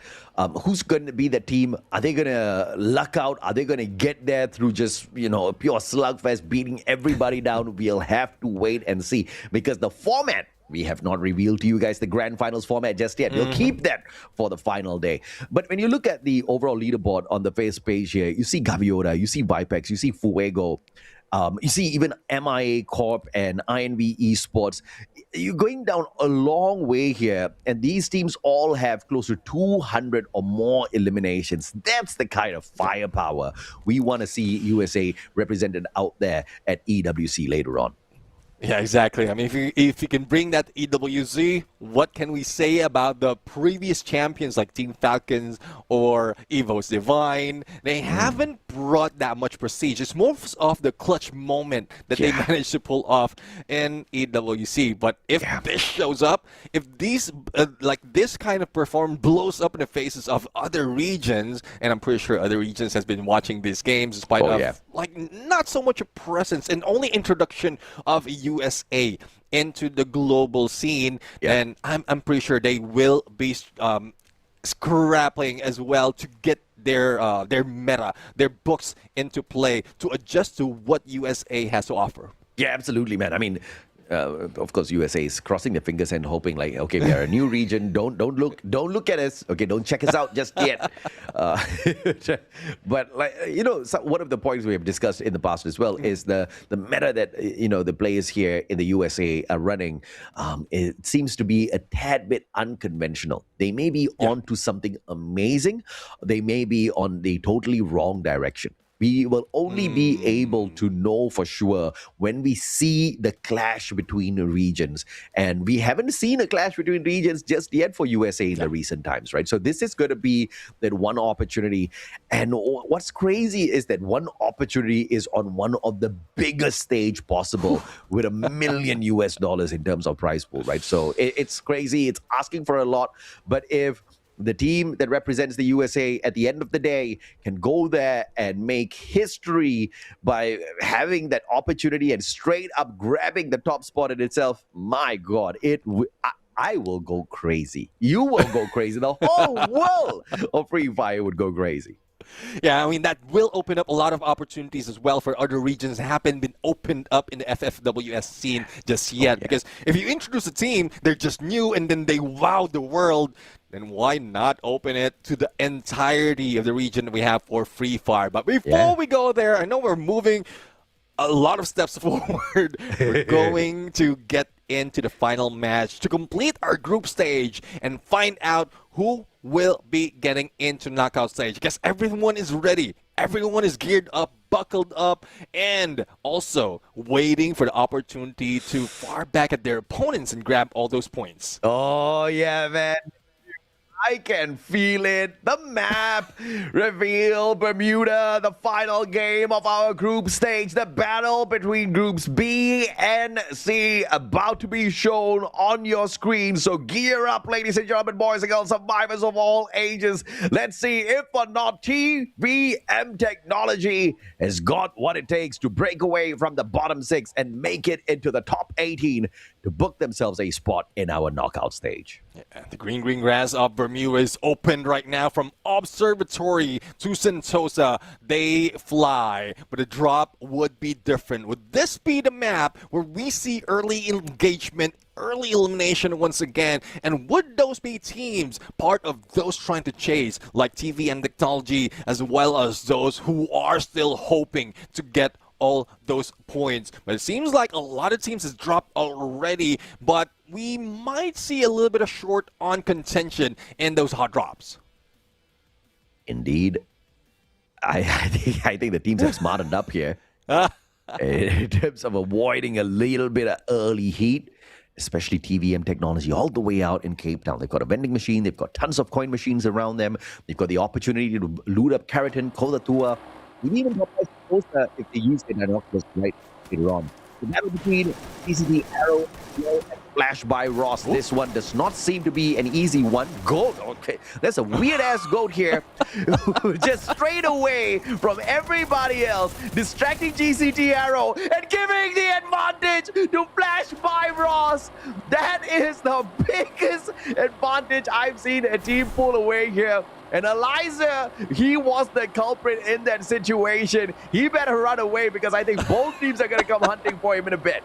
Who's going to be the team? Are they going to luck out? Are they going to get there through just, a pure slugfest, beating everybody down? We'll have to wait and see, because the format, we have not revealed to you guys the grand finals format just yet. We'll keep that for the final day. But when you look at the overall leaderboard on the face page here, you see Gaviota, you see Vipex, you see Fuego, you see even MIA Corp and INV Esports. You're going down a long way here, and these teams all have close to 200 or more eliminations. That's the kind of firepower we want to see USA represented out there at EWC later on. Yeah, exactly. I mean, if you can bring that EWZ, what can we say about the previous champions like Team Falcons or Evo's Divine? They haven't brought that much prestige. It's more of the clutch moment that they managed to pull off in EWC. But if this shows up, if these like this kind of performance blows up in the faces of other regions, and I'm pretty sure other regions has been watching these games despite like not so much a presence and only introduction of USA into the global scene, and I'm pretty sure they will be scrapping as well to get their meta, their books into play to adjust to what USA has to offer. Yeah, absolutely, man. I mean, of course, USA is crossing their fingers and hoping, like, okay, we are a new region. Don't look at us. Okay, don't check us out just yet. But like one of the points we have discussed in the past as well is the meta that the players here in the USA are running. It seems to be a tad bit unconventional. They may be onto something amazing. They may be on the totally wrong direction. We will only be able to know for sure when we see the clash between the regions. And we haven't seen a clash between regions just yet for USA in the recent times, right? So this is going to be that one opportunity. And what's crazy is that one opportunity is on one of the biggest stage possible with $1 million in terms of prize pool, right? So it's crazy. It's asking for a lot. But if the team that represents the USA at the end of the day can go there and make history by having that opportunity and straight up grabbing the top spot in itself, my God, I will go crazy. You will go crazy. The whole world of Free Fire would go crazy. Yeah, I mean, that will open up a lot of opportunities as well for other regions that haven't been opened up in the FFWS scene just yet. Because if you introduce a team, they're just new and then they wow the world, then why not open it to the entirety of the region that we have for Free Fire? But before we go there, I know we're moving a lot of steps forward. We're going to get into the final match to complete our group stage and find out who will be getting into knockout stage. Because everyone is ready. Everyone is geared up, buckled up, and also waiting for the opportunity to far back at their opponents and grab all those points. Oh, yeah, man. I can feel it. The map reveal Bermuda, the final game of our group stage. The battle between groups B and C about to be shown on your screen. So gear up, ladies and gentlemen, boys and girls, survivors of all ages. Let's see if or not TVM Technology has got what it takes to break away from the bottom 6 and make it into the top 18 to book themselves a spot in our knockout stage. Yeah, the green grass of Bermuda is open right now from Observatory to Sentosa. They fly, but the drop would be different. Would this be the map where we see early engagement, early elimination once again? And would those be teams part of those trying to chase, like TVM Technology, as well as those who are still hoping to get all those points? But it seems like a lot of teams has dropped already, but we might see a little bit of short on contention in those hot drops. Indeed. I think the teams have smartened up here in terms of avoiding a little bit of early heat, especially TVM Technology all the way out in Cape Town. They've got a vending machine. They've got tons of coin machines around them. They've got the opportunity to loot up Keratin, Kolatua, and even Tosa if they use the binoculars right later on. The battle between CCD Arrow and Flash by Ross. This one does not seem to be an easy one. Goat, okay. There's a weird-ass goat here. Just straight away from everybody else, distracting GCT Arrow and giving the advantage to Flash by Ross. That is the biggest advantage I've seen a team pull away here. And Eliza, he was the culprit in that situation. He better run away because I think both teams are going to come hunting for him in a bit.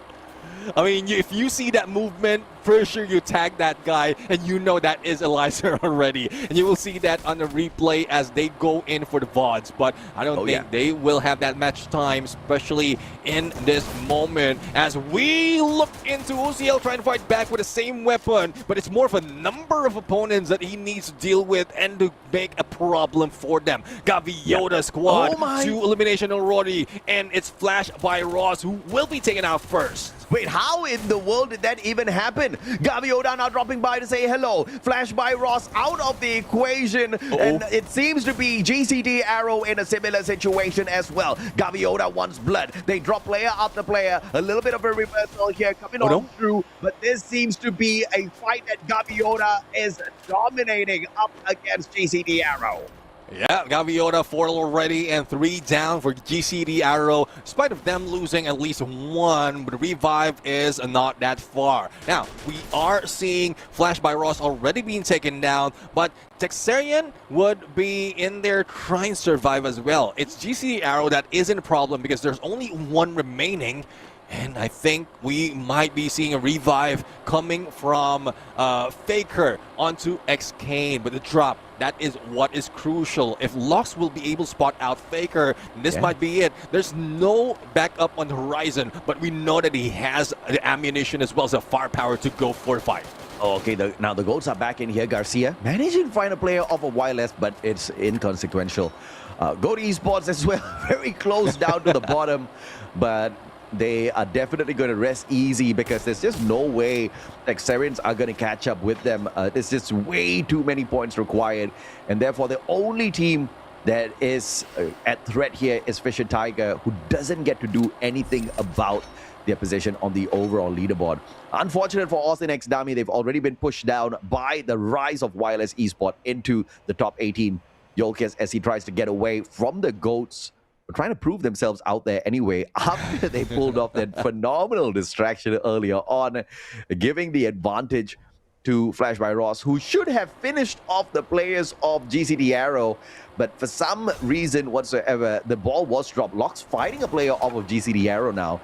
I mean, if you see that movement, for sure you tag that guy and you know that is Eliza already. And you will see that on the replay as they go in for the VODs. But I don't think they will have that match time, especially in this moment. As we look into OCL trying to fight back with the same weapon, but it's more of a number of opponents that he needs to deal with and to make a problem for them. Gaviota squad to elimination already, and it's Flash by Ross who will be taken out first. Wait, how in the world did that even happen? Gaviota now dropping by to say hello. Flash by Ross out of the equation. And it seems to be GCD Arrow in a similar situation as well. Gaviota wants blood. They drop player after player. A little bit of a reversal here coming on through. But this seems to be a fight that Gaviota is dominating up against GCD Arrow. Yeah, Gaviota 4 already and 3 down for GCD Arrow. Despite of them losing at least 1, but the revive is not that far. Now, we are seeing Flash by Ross already being taken down, but Texarian would be in there trying to survive as well. It's GCD Arrow that isn't a problem because there's only 1 remaining. And I think we might be seeing a revive coming from Faker onto X-Kane. But the drop, that is what is crucial. If Lux will be able to spot out Faker, this might be it. There's no backup on the horizon, but we know that he has the ammunition as well as the firepower to go for the fight. Okay, now the goals are back in here. Garcia managing to find a player off of wireless, but it's inconsequential. Go to Esports as well. Very close down to the bottom, but they are definitely going to rest easy because there's just no way Texarians are going to catch up with them. There's just way too many points required, and therefore the only team that is at threat here is Fisher Tiger, who doesn't get to do anything about their position on the overall leaderboard. Unfortunate for Austin X Dami, they've already been pushed down by the rise of Wireless Esport into the top 18. Yolkes, as he tries to get away from the GOATs, trying to prove themselves out there anyway after they pulled off that phenomenal distraction earlier on, giving the advantage to Flash by Ross, who should have finished off the players of GCD Arrow, but for some reason whatsoever, the ball was dropped. Locks fighting a player off of GCD Arrow now,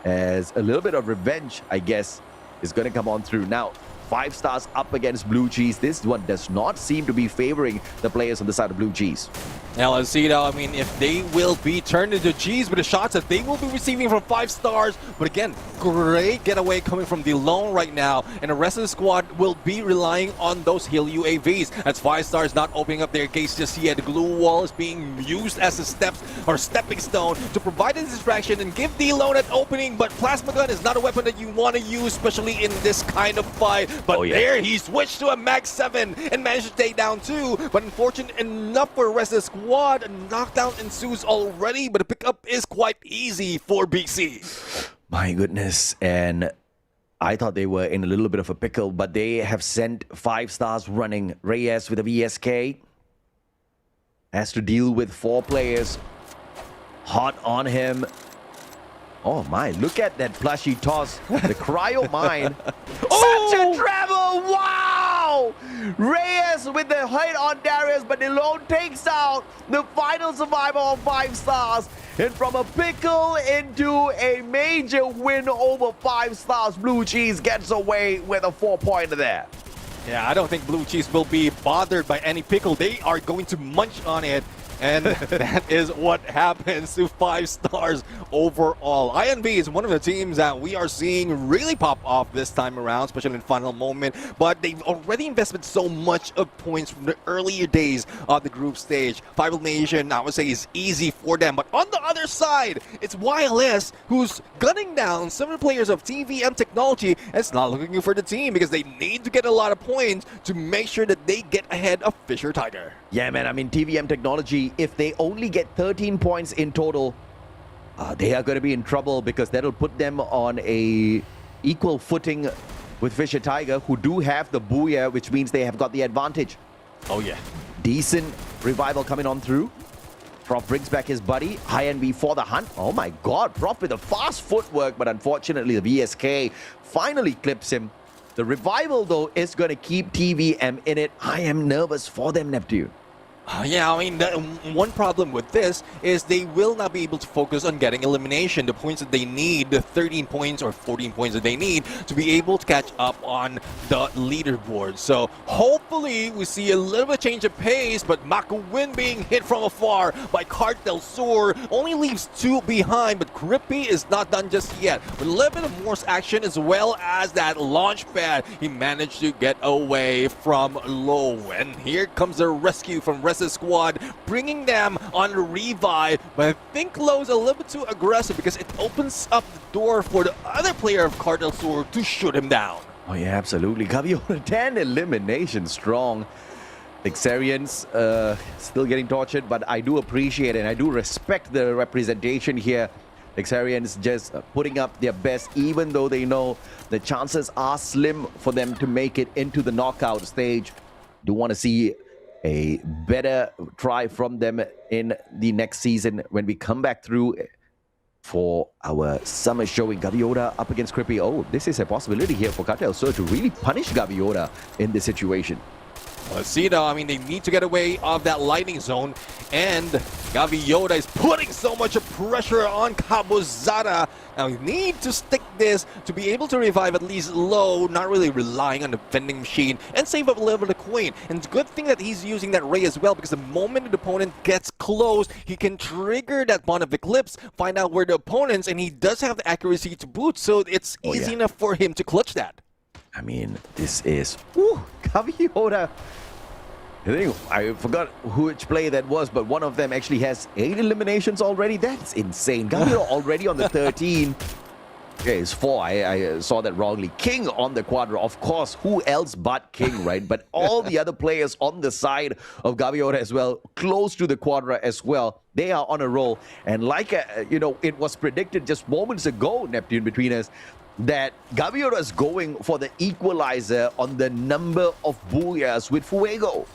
as a little bit of revenge, I guess, is going to come on through. Now, 5 stars up against Blue Cheese. This one does not seem to be favoring the players on the side of Blue Cheese. Now, let's see though. I mean, if they will be turned into G's with the shots that they will be receiving from 5 stars. But again, great getaway coming from the lone right now. And the rest of the squad will be relying on those heal UAVs. As 5 stars not opening up their gates just yet. The glue wall is being used as a stepping stone to provide a distraction and give the lone an opening. But plasma gun is not a weapon that you want to use, especially in this kind of fight. But there he switched to a Mag 7 and managed to take down 2. But unfortunate enough for the rest of the squad, a knockdown ensues already, but the pickup is quite easy for BC. My goodness, and I thought they were in a little bit of a pickle, but they have sent 5 stars running. Reyes with a VSK has to deal with 4 players hot on him. Oh my, look at that plushy toss. The cryo mine. Such a travel! Wow! Reyes with the hit on Darius, but Delone takes out the final survivor of 5 stars. And from a pickle into a major win over 5 stars, Blue Cheese gets away with a 4-pointer there. Yeah, I don't think Blue Cheese will be bothered by any pickle. They are going to munch on it. And that is what happens to 5 stars overall. INV is one of the teams that we are seeing really pop off this time around, especially in the final moment. But they've already invested so much of points from the earlier days of the group stage. 5 elimination, I would say, is easy for them. But on the other side, it's YLS who's gunning down some of the players of TVM Technology. And it's not looking for the team because they need to get a lot of points to make sure that they get ahead of Fisher Tiger. Yeah, man, I mean, TVM Technology, if they only get 13 points in total, they are going to be in trouble because that'll put them on a equal footing with Fisher Tiger, who do have the Booyah, which means they have got the advantage. Oh, yeah. Decent revival coming on through. Prof brings back his buddy. INV for the hunt. Oh my God, Prof with a fast footwork, but unfortunately the VSK finally clips him. The revival, though, is going to keep TVM in it. I am nervous for them, Neptune. Yeah, I mean, the one problem with this is they will not be able to focus on getting elimination, the points that they need, the 13 points or 14 points that they need to be able to catch up on the leaderboard. So hopefully we see a little bit of change of pace, but Makuwin being hit from afar by Cartel Sur only leaves 2 behind, but Crippy is not done just yet. With a little bit of Morse action as well as that launch pad, he managed to get away from Low. And here comes the rescue from rest of the squad, bringing them on revive. But I think Low's a little bit too aggressive because it opens up the door for the other player of Cartel Sur to shoot him down. Oh yeah, absolutely. Gaviota 10 elimination strong. Xarians still getting tortured, but I do appreciate it and I do respect the representation here. Xarians just putting up their best, even though they know the chances are slim for them to make it into the knockout stage. Do want to see a better try from them in the next season when we come back through for our summer showing. Gaviota up against Crippy. Oh, this is a possibility here for Cartel Sur to really punish Gaviota in this situation. Let's see though, I mean, they need to get away of that lightning zone, and Gaviota is putting so much pressure on Kabuzada. Now we need to stick this to be able to revive at least Low, not really relying on the vending machine, and save up a little bit of coin. And it's a good thing that he's using that ray as well, because the moment the opponent gets close, he can trigger that Bond of Eclipse, find out where the opponents, and he does have the accuracy to boot, so it's easy enough for him to clutch that. I mean, this is... Gaviota. I forgot which play that was, but one of them actually has 8 eliminations already. That's insane. Gaviota already on the 13. Okay, it's 4. I saw that wrongly. King on the Quadra. Of course, who else but King, right? But all the other players on the side of Gaviota as well, close to the Quadra as well. They are on a roll. And like, it was predicted just moments ago, Neptune, between us, that Gaviota is going for the equalizer on the number of Booyahs with Fuego.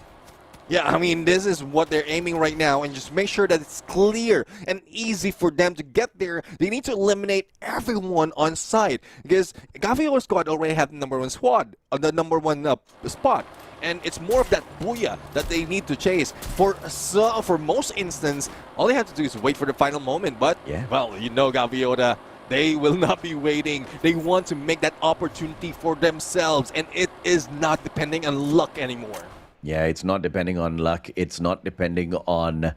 Yeah, I mean, this is what they're aiming right now, and just make sure that it's clear and easy for them to get there. They need to eliminate everyone on site, because Gaviota's squad already have the number 1 squad, the number 1 spot. And it's more of that booyah that they need to chase. For most instances, all they have to do is wait for the final moment. But, well, Gaviota, they will not be waiting. They want to make that opportunity for themselves, and it is not depending on luck anymore. Yeah, it's not depending on luck. It's not depending on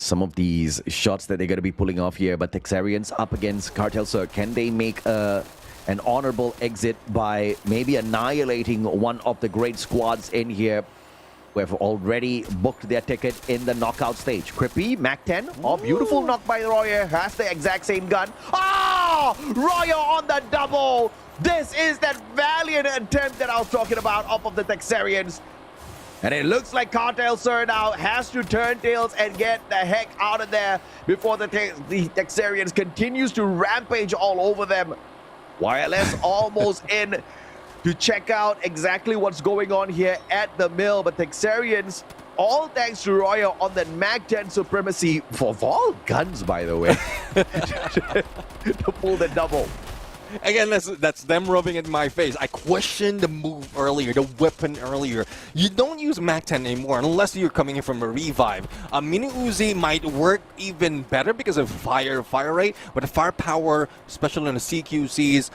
some of these shots that they're going to be pulling off here. But Texarians up against Cartel Sur. Can they make an honorable exit by maybe annihilating one of the great squads in here who have already booked their ticket in the knockout stage? Crippy, Mac 10. Oh, beautiful knock by Royer. Has the exact same gun. Oh! Royer on the double. This is that valiant attempt that I was talking about off of the Texarians. And it looks like Cartel Sir now has to turn tails and get the heck out of there before the Texarians continues to rampage all over them. YLS almost in to check out exactly what's going on here at the mill. But Texarians, all thanks to Royer on the Mag 10 supremacy for all guns, by the way, to pull the double. Again, that's them rubbing it in my face. I questioned the move earlier, the weapon earlier. You don't use Mac 10 anymore unless you're coming in from a revive. A Mini Uzi might work even better because of fire rate, but the firepower, especially on the CQCs,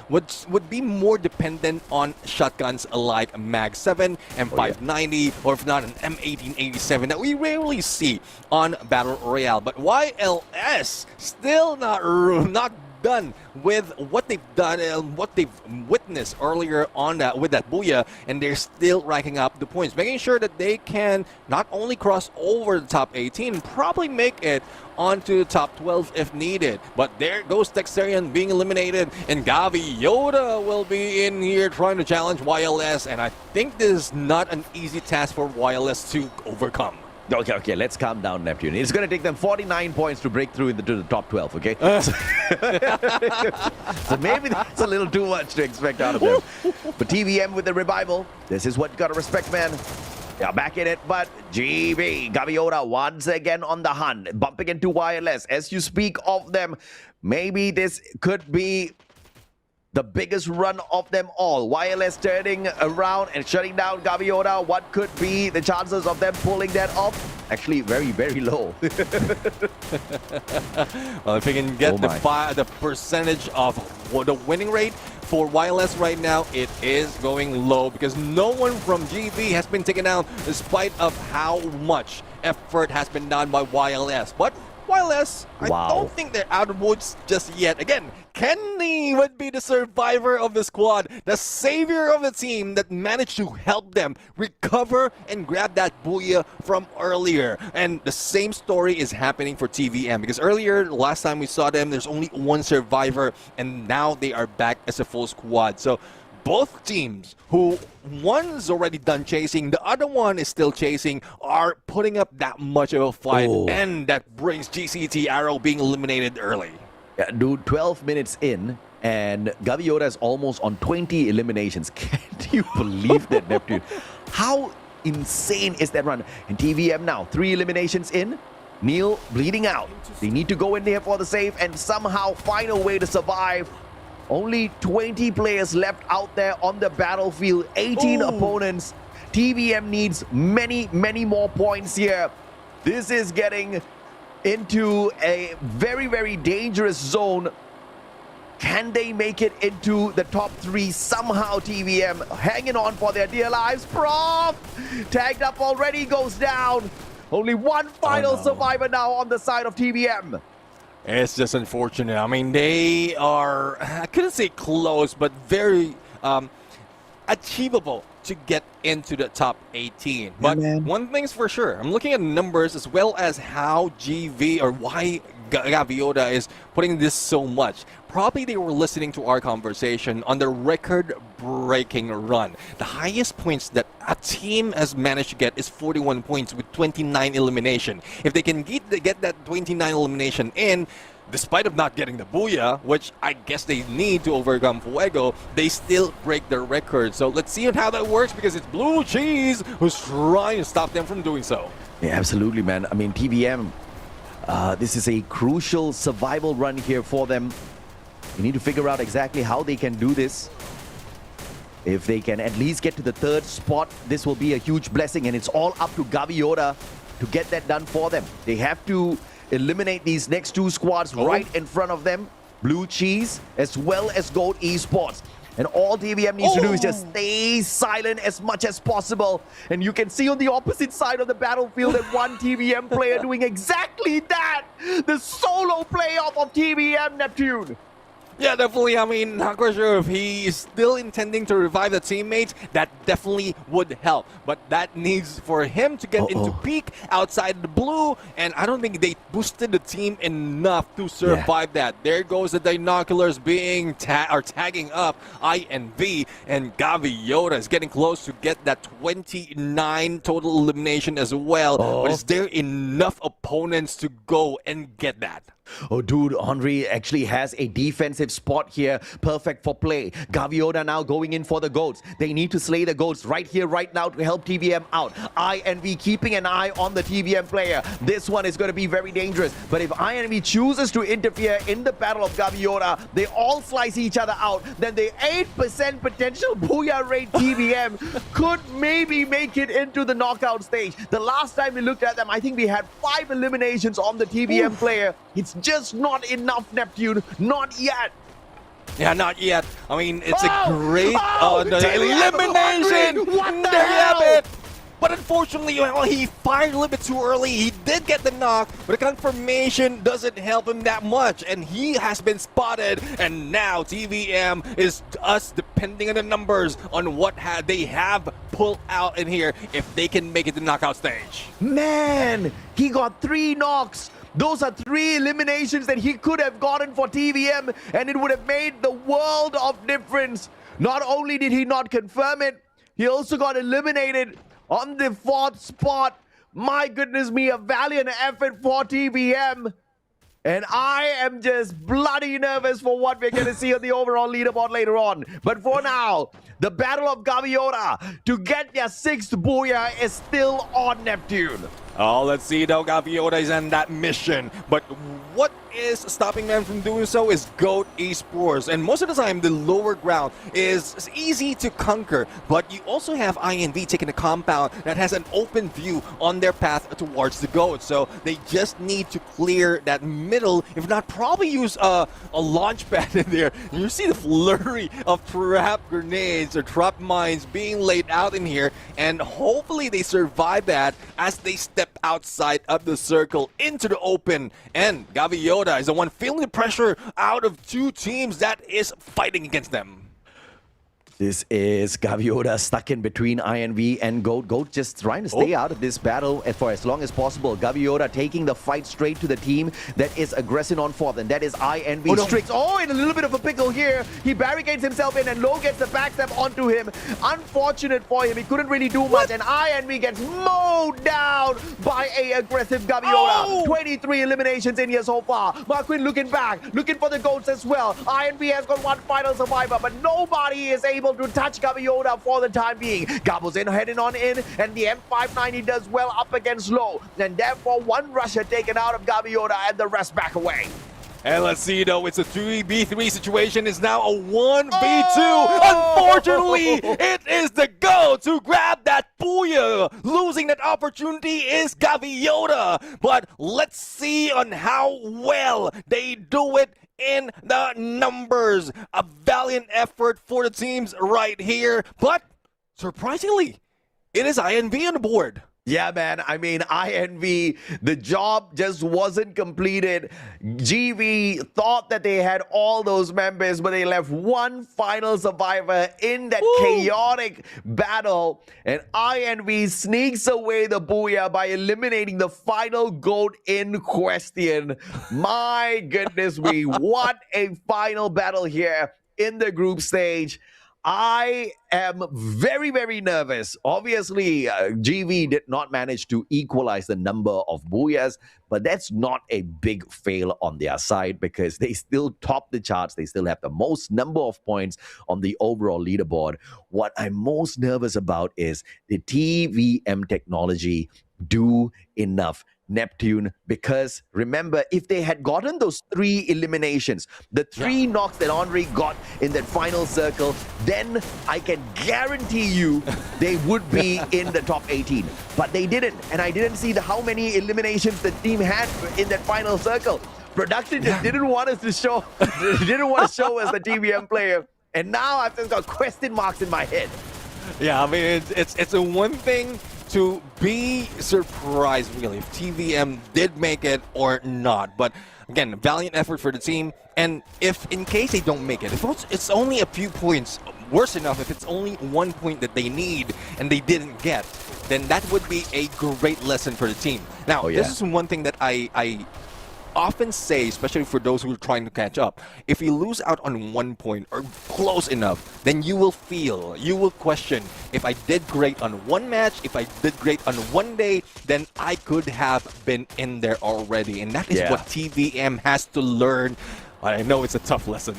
would be more dependent on shotguns like Mag 7, M590, or if not an M1887 that we rarely see on Battle Royale. But YLS still not done with what they've done and what they've witnessed earlier on that with that booyah, and they're still racking up the points, making sure that they can not only cross over the top 18, probably make it onto the top 12 if needed. But there goes Texarian being eliminated, and Gavi Yoda will be in here trying to challenge YLS, and I think this is not an easy task for YLS to overcome. Okay, let's calm down, Neptune. It's going to take them 49 points to break through into the top 12, okay? So maybe that's a little too much to expect out of them. But TVM with the revival, this is what you got to respect, man. Yeah, back in it, but GB, Gaviota once again on the hunt, bumping into YLS. As you speak of them, maybe this could be the biggest run of them all. YLS turning around and shutting down Gaviota. What could be the chances of them pulling that off? Actually, very, very low. Well, if we can get the percentage of the winning rate for YLS right now, it is going low because no one from GB has been taken down despite of how much effort has been done by YLS. But YLS, I don't think they're out of the woods just yet. Again, Kenny would be the survivor of the squad, the savior of the team that managed to help them recover and grab that booyah from earlier. And the same story is happening for TVM because earlier, last time we saw them, there's only one survivor, and now they are back as a full squad. So both teams, who one's already done chasing, the other one is still chasing, are putting up that much of a fight, and that brings GCT Arrow being eliminated early. Yeah, dude, 12 minutes in, and Gaviota is almost on 20 eliminations. Can you believe that, Neptune? How insane is that run? And TVM now, 3 eliminations in. Neil bleeding out. They need to go in there for the save and somehow find a way to survive. Only 20 players left out there on the battlefield, 18 opponents. TVM needs many, many more points here. This is getting into a very, very dangerous zone. Can they make it into the top 3 somehow? TVM hanging on for their dear lives. Prof tagged up already, goes down. Only one final survivor now on the side of TVM. It's just unfortunate. I mean, they are, I couldn't say close, but very achievable to get into the top 18. But one thing's for sure, I'm looking at numbers as well as how GV or why Gaviota is putting this so much. Probably they were listening to our conversation on the record-breaking run. The highest points that a team has managed to get is 41 points with 29 elimination. If they can get that 29 elimination in, despite of not getting the booyah, which I guess they need to overcome Fuego, they still break their record. So let's see how that works because it's Blue Cheese who's trying to stop them from doing so. Yeah, absolutely, man. I mean, TVM, this is a crucial survival run here for them. You need to figure out exactly how they can do this. If they can at least get to the 3rd spot, this will be a huge blessing, and it's all up to Gaviota to get that done for them. They have to eliminate these next 2 squads right in front of them, Blue Cheese as well as Gold Esports. And all TVM needs to do is just stay silent as much as possible. And you can see on the opposite side of the battlefield that one TVM player doing exactly that. The solo playoff of TVM, Neptune. Yeah, definitely. I mean, not quite sure if he is still intending to revive the teammates. That definitely would help. But that needs for him to get into peak outside the blue. And I don't think they boosted the team enough to survive that. There goes the binoculars being tagging up INV. And Gaviota is getting close to get that 29 total elimination as well. But is there enough opponents to go and get that? Oh, dude, Henry actually has a defensive spot here. Perfect for play. Gaviota now going in for the goats. They need to slay the goats right here, right now to help TVM out. INV keeping an eye on the TVM player. This one is going to be very dangerous. But if INV chooses to interfere in the battle of Gaviota, they all slice each other out. Then the 8% potential booyah rate TVM could maybe make it into the knockout stage. The last time we looked at them, I think we had 5 eliminations on the TVM player. It's just not enough, Neptune. Not yet. Yeah, not yet. I mean, it's a great elimination. What the there you have hell? it. But unfortunately, well, he fired a little bit too early. He did get the knock, but the confirmation doesn't help him that much. And he has been spotted. And now TVM is us depending on the numbers on what they have pulled out in here if they can make it to the knockout stage. Man, he got 3 knocks. Those are 3 eliminations that he could have gotten for TVM, and it would have made the world of difference. Not only did he not confirm it, he also got eliminated on the 4th spot. My goodness me, a valiant effort for TVM. And I am just bloody nervous for what we're going to see on the overall leaderboard later on. But for now, the Battle of Gaviota to get their 6th booyah is still on Neptune. Oh, let's see though. Gaviota is on that mission. But what is stopping them from doing so is GOAT Esports. And most of the time, the lower ground is easy to conquer. But you also have INV taking a compound that has an open view on their path towards the GOAT. So they just need to clear that middle. If not, probably use a launch pad in there. You see the flurry of trap grenades or trap mines being laid out in here. And hopefully they survive that as they step outside of the circle into the open. And Gaviota is the one feeling the pressure out of 2 teams that is fighting against them. This is Gaviota stuck in between INV and GOAT. GOAT just trying to stay out of this battle for as long as possible. Gaviota taking the fight straight to the team that is aggressing on 4th, and that is INV. Strix. Oh, in a little bit of a pickle here. He barricades himself in, and Low gets the backstep onto him. Unfortunate for him. He couldn't really do much, and INV gets mowed down by a aggressive Gaviota. 23 eliminations in here so far. Marquin looking back, looking for the GOATs as well. INV has got 1 final survivor, but nobody is able to touch Gaviota for the time being. Gabo's in, heading on in, and the M590 does well up against Low. And therefore, 1 rusher taken out of Gaviota and the rest back away. And let's see though, it's a 3v3 situation. It's now a 1v2. Unfortunately, it is the GOAT to grab that booyah. Losing that opportunity is Gaviota. But let's see on how well they do it in the numbers. A valiant effort for the teams right here. But surprisingly, it is INV on the board. Yeah, man. I mean, INV, the job just wasn't completed. GV thought that they had all those members, but they left 1 final survivor in that chaotic battle. And INV sneaks away the booyah by eliminating the final GOAT in question. My goodness me, what a final battle here in the group stage. I am very, very nervous. Obviously, GV did not manage to equalize the number of booyahs, but that's not a big fail on their side because they still top the charts. They still have the most number of points on the overall leaderboard. What I'm most nervous about is the TVM technology do enough. Neptune, because remember, if they had gotten those 3 eliminations, the 3 knocks that Henry got in that final circle, then I can guarantee you they would be in the top 18. But they didn't, and I didn't see how many eliminations the team had in that final circle. Production just didn't want us to show, didn't want to show us the TVM player, and now I've just got question marks in my head. Yeah, I mean, it's a one thing to be surprised, really, if TVM did make it or not. But again, valiant effort for the team. And if in case they don't make it, if it's only a few points, worse enough, if it's only 1 point that they need and they didn't get, then that would be a great lesson for the team. Now, this is one thing that I often say, especially for those who are trying to catch up, if you lose out on 1 point or close enough, then you will question, if I did great on one match, if I did great on one day, then I could have been in there already. And that is what TVM has to learn. I know it's a tough lesson.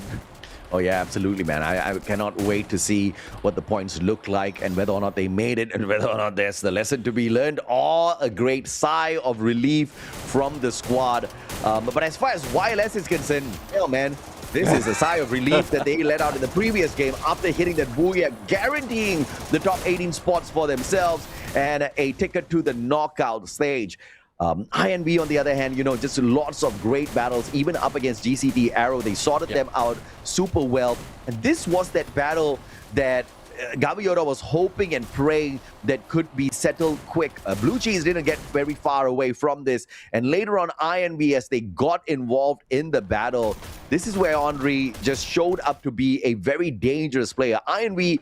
Oh yeah, absolutely, man. I cannot wait to see what the points look like and whether or not they made it and whether or not there's the lesson to be learned or a great sigh of relief from the squad. But as far as YLS is concerned, hell, man, this is a sigh of relief that they let out in the previous game after hitting that booyah, guaranteeing the top 18 spots for themselves and a ticket to the knockout stage. INB, on the other hand, just lots of great battles, even up against GCT Arrow. They sorted them out super well. And this was that battle that Gaviota was hoping and praying that could be settled quick. Blue Cheese didn't get very far away from this. And later on, INB, as they got involved in the battle, this is where Andre just showed up to be a very dangerous player. INB,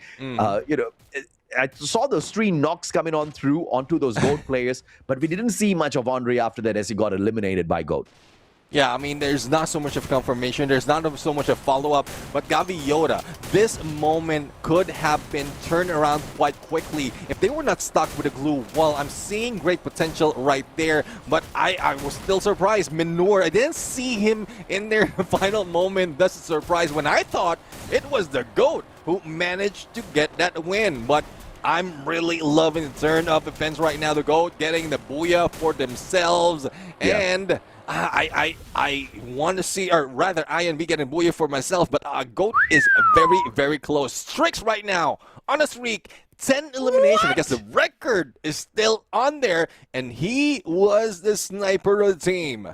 I saw those 3 knocks coming on through onto those GOAT players, but we didn't see much of Andre after that as he got eliminated by GOAT. Yeah, I mean, there's not so much of confirmation. There's not so much of follow-up. But Gaviota, this moment could have been turned around quite quickly if they were not stuck with a glue wall. I'm seeing great potential right there, but I was still surprised. Minor, I didn't see him in their final moment. That's a surprise when I thought it was the GOAT who managed to get that win. But I'm really loving the turn of events right now. The GOAT getting the booyah for themselves. And I want to see, or rather, INB getting booyah for myself, but GOAT is very, very close. Strix right now on a streak, 10 elimination because the record is still on there, and he was the sniper of the team.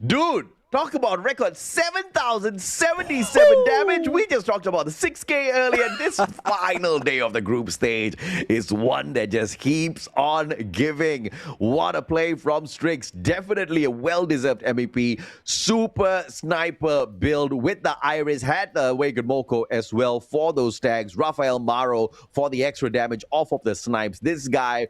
Dude, talk about record, 7,077 damage. We just talked about the 6K earlier. This final day of the group stage is one that just keeps on giving. What a play from Strix. Definitely a well-deserved MVP. Super sniper build with the Iris. Had the Awakened Moko as well for those tags. Rafael Maro for the extra damage off of the snipes. This guy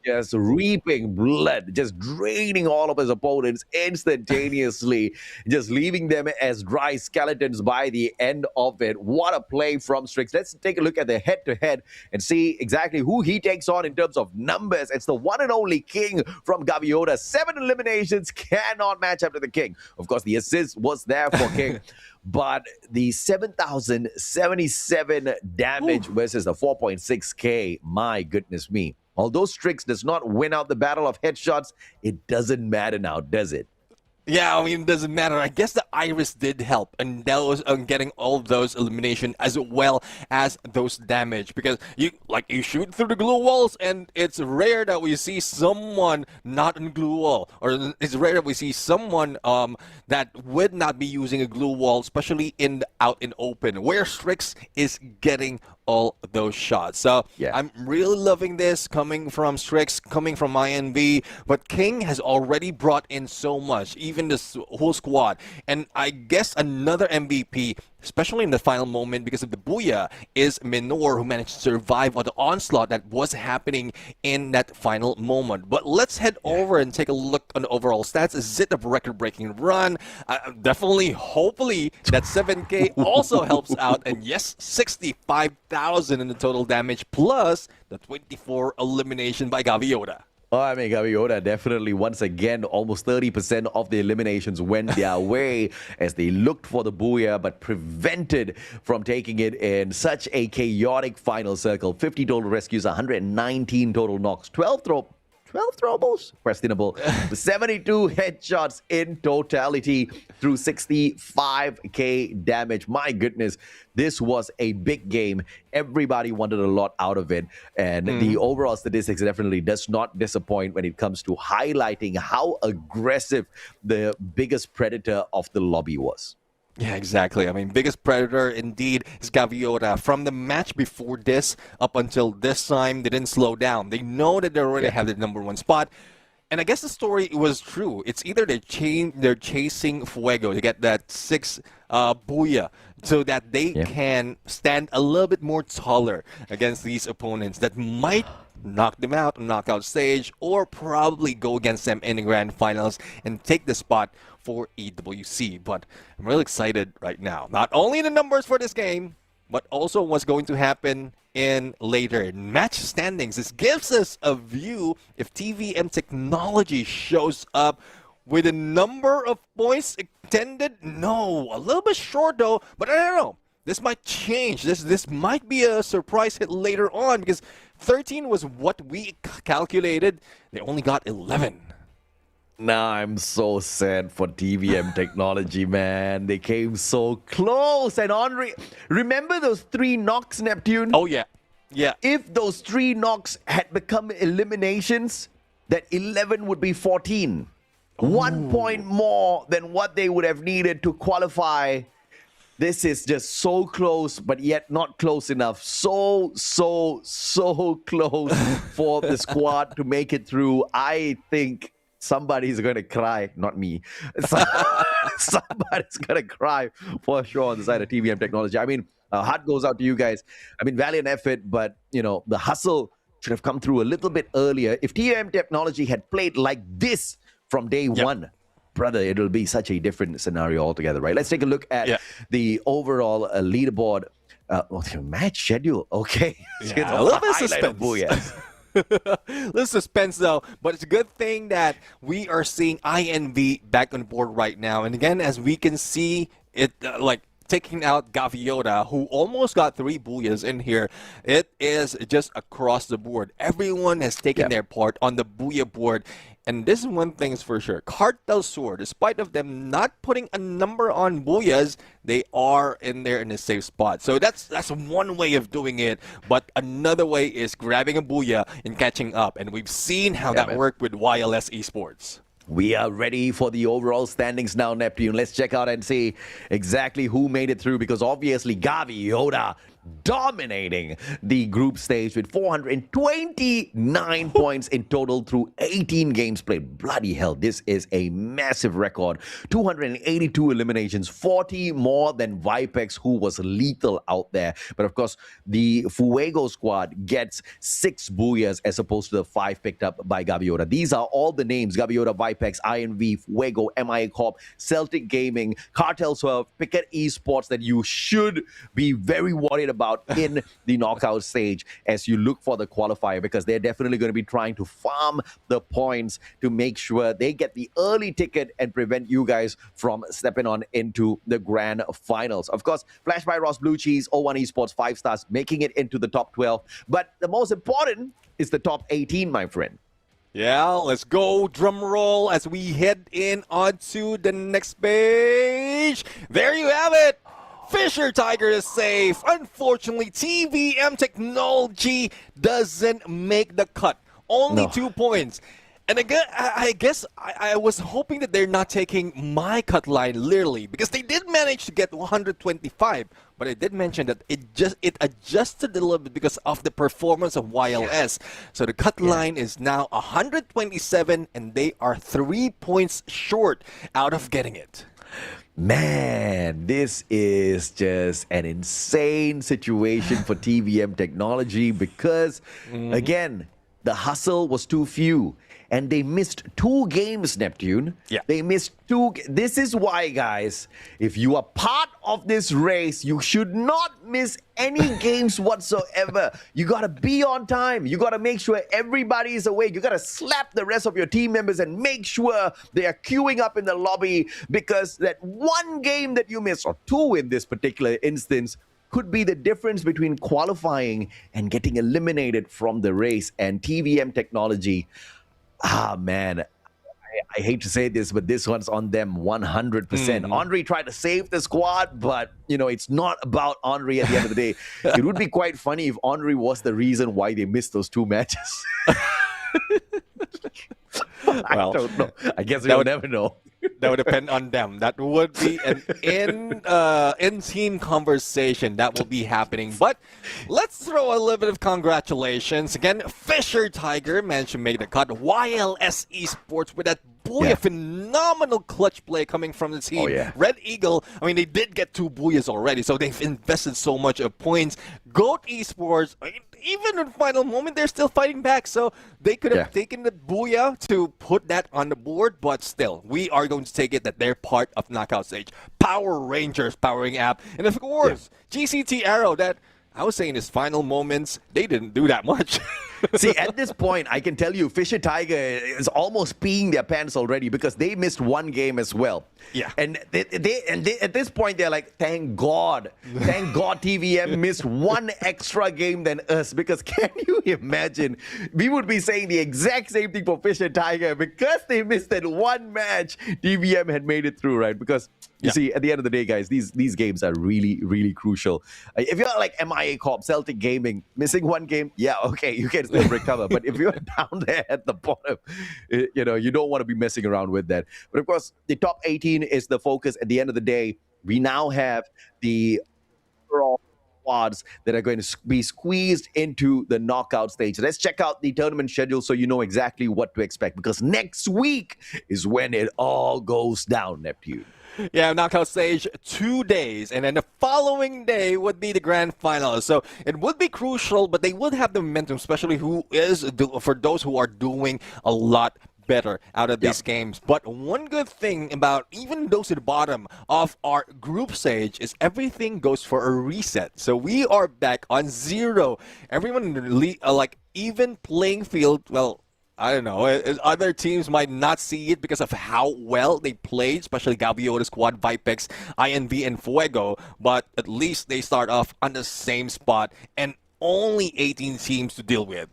just reaping blood, just draining all of his opponents instantaneously, just leaving them as dry skeletons by the end of it. What a play from Strix. Let's take a look at the head-to-head and see exactly who he takes on in terms of numbers. It's the one and only King from Gaviota. 7 eliminations, cannot match up to the King. Of course, the assist was there for King. But the 7,077 damage versus the 4.6K, my goodness me. Although Strix does not win out the battle of headshots, it doesn't matter now, does it? Yeah, I mean, it doesn't matter. I guess the Iris did help, and that was getting all those elimination as well as those damage, because you shoot through the glue walls, and it's rare that we see someone not in glue wall, or it's rare that we see someone that would not be using a glue wall, especially out in open, where Strix is getting all those shots. So I'm really loving this coming from Strix, coming from INV, but King has already brought in so much, even this whole squad. And I guess another MVP, especially in the final moment because of the booyah, is Minor, who managed to survive on the onslaught that was happening in that final moment. But let's head over and take a look on the overall stats. Is it a record-breaking run? Definitely, hopefully, that 7K also helps out. And yes, 65,000 in the total damage, plus the 24 elimination by Gaviota. Oh, I mean, Gaviota definitely, once again, almost 30% of the eliminations went their way as they looked for the booyah, but prevented from taking it in such a chaotic final circle. 50 total rescues, 119 total knocks, 12 throwables? Questionable. 72 headshots in totality through 65k damage. My goodness, this was a big game. Everybody wanted a lot out of it. And the overall statistics definitely does not disappoint when it comes to highlighting how aggressive the biggest predator of the lobby was. Yeah, exactly. I mean, biggest predator indeed is Gaviota. From the match before this up until this time, they didn't slow down. They know that they already have the #1 spot. And I guess the story was true. It's either they're chasing Fuego to get that 6 Booyah so that they can stand a little bit more taller against these opponents that might knock them out on knockout stage or probably go against them in the grand finals and take the spot for EWC. But I'm really excited right now. Not only the numbers for this game, but also what's going to happen in later match standings. This gives us a view if TVM technology shows up with a number of points extended. No, a little bit short though, but I don't know. This might change. This might be a surprise hit later on because 13 was what we calculated. They only got 11. Now I'm so sad for TVM technology, man. They came so close. And Andre, remember those 3 knocks, Neptune? Oh, yeah. Yeah. If those 3 knocks had become eliminations, that 11 would be 14. Ooh. 1 point more than what they would have needed to qualify. This is just so close, but yet not close enough. So close for the squad to make it through. I think somebody's going to cry. Not me. Somebody's going to cry for sure on the side of TVM technology. I mean, heart goes out to you guys. I mean, valiant effort, but, you know, the hustle should have come through a little bit earlier. If TVM technology had played like this from day one, brother, it'll be such a different scenario altogether, right? Let's take a look at the overall leaderboard. Match schedule. Okay. Yeah, a little bit suspense. Little suspense though, but it's a good thing that we are seeing INV back on board right now. And again, as we can see, it taking out Gaviota, who almost got 3 Booyahs in here. It is just across the board. Everyone has taken their part on the Booyah board. And this is one thing is for sure. Cartel Sur, despite of them not putting a number on Booyahs, they are in there in a safe spot. So that's one way of doing it. But another way is grabbing a Booyah and catching up. And we've seen how that worked with YLS Esports. We are ready for the overall standings now, Neptune. Let's check out and see exactly who made it through, because obviously Gaviota dominating the group stage with 429 points in total through 18 games played. Bloody hell, this is a massive record. 282 eliminations, 40 more than Vipex, who was lethal out there. But of course, the Fuego squad gets 6 Booyahs as opposed to the 5 picked up by Gaviota. These are all the names: Gaviota, Vipex, INV, Fuego, MIA Corp, Celtic Gaming, Cartel Swerve, Picket Esports that you should be very worried about in the knockout stage as you look for the qualifier, because they're definitely going to be trying to farm the points to make sure they get the early ticket and prevent you guys from stepping on into the grand finals. Of course, Flash by Ross Blue Cheese, O1 Esports 5 stars, making it into the top 12. But the most important is the top 18, my friend. Yeah, let's go. Drum roll as we head in onto the next page. There you have it. Fisher Tiger is safe. Unfortunately, TVM technology doesn't make the cut. Only 2 points. And again, I guess I was hoping that they're not taking my cut line literally, because they did manage to get 125. But I did mention that it adjusted a little bit because of the performance of YLS. So the cut line is now 127, and they are 3 points short out of getting it. Man, this is just an insane situation for TVM technology because, again, the hustle was too few. And they missed 2 games, Neptune. Yeah. They missed 2. This is why, guys, if you are part of this race, you should not miss any games whatsoever. You got to be on time. You got to make sure everybody is awake. You got to slap the rest of your team members and make sure they are queuing up in the lobby, because that 1 game that you miss, or 2 in this particular instance, could be the difference between qualifying and getting eliminated from the race. And TVM technology, man, I hate to say this, but this one's on them 100%. Andre tried to save the squad, but, you know, it's not about Andre at the end of the day. It would be quite funny if Andre was the reason why they missed those 2 matches. I don't know. I guess we'll never know. That would depend on them. That would be an in-team conversation that will be happening. But let's throw a little bit of congratulations. Again, Fisher Tiger managed to make the cut. YLS Esports with that Booyah, phenomenal clutch play coming from the team. Oh, yeah. Red Eagle, I mean, they did get 2 Booyahs already, so they've invested so much of points. Goat Esports, even in the final moment, they're still fighting back, so they could have taken the Booyah to put that on the board, but still, we are going to take it that they're part of knockout stage. Power Rangers powering up, and of course, GCT Arrow, that I was saying in his final moments, they didn't do that much. See, at this point, I can tell you, Fisher Tiger is almost peeing their pants already because they missed 1 game as well. Yeah. And they at this point, they're like, thank God TVM missed 1 extra game than us, because can you imagine? We would be saying the exact same thing for Fisher Tiger because they missed that 1 match. TVM had made it through, right? Because you see, at the end of the day, guys, these games are really, really crucial. If you're like MIA Corp, Celtic Gaming, missing 1 game, yeah, okay, you can still recover. But if you're down there at the bottom, you don't want to be messing around with that. But of course, the top 18 is the focus. At the end of the day, we now have the overall squads that are going to be squeezed into the knockout stage. Let's check out the tournament schedule so you know exactly what to expect, because next week is when it all goes down, Neptune. Yeah, knockout stage 2 days, and then the following day would be the grand final. So it would be crucial, but they would have the momentum, especially for those who are doing a lot better out of these games. But one good thing about even those at the bottom of our group stage is everything goes for a reset. So we are back on 0. Everyone like even playing field. Well, I don't know. Other teams might not see it because of how well they played, especially Gaviota Squad, Vipex, INV, and Fuego. But at least they start off on the same spot and only 18 teams to deal with.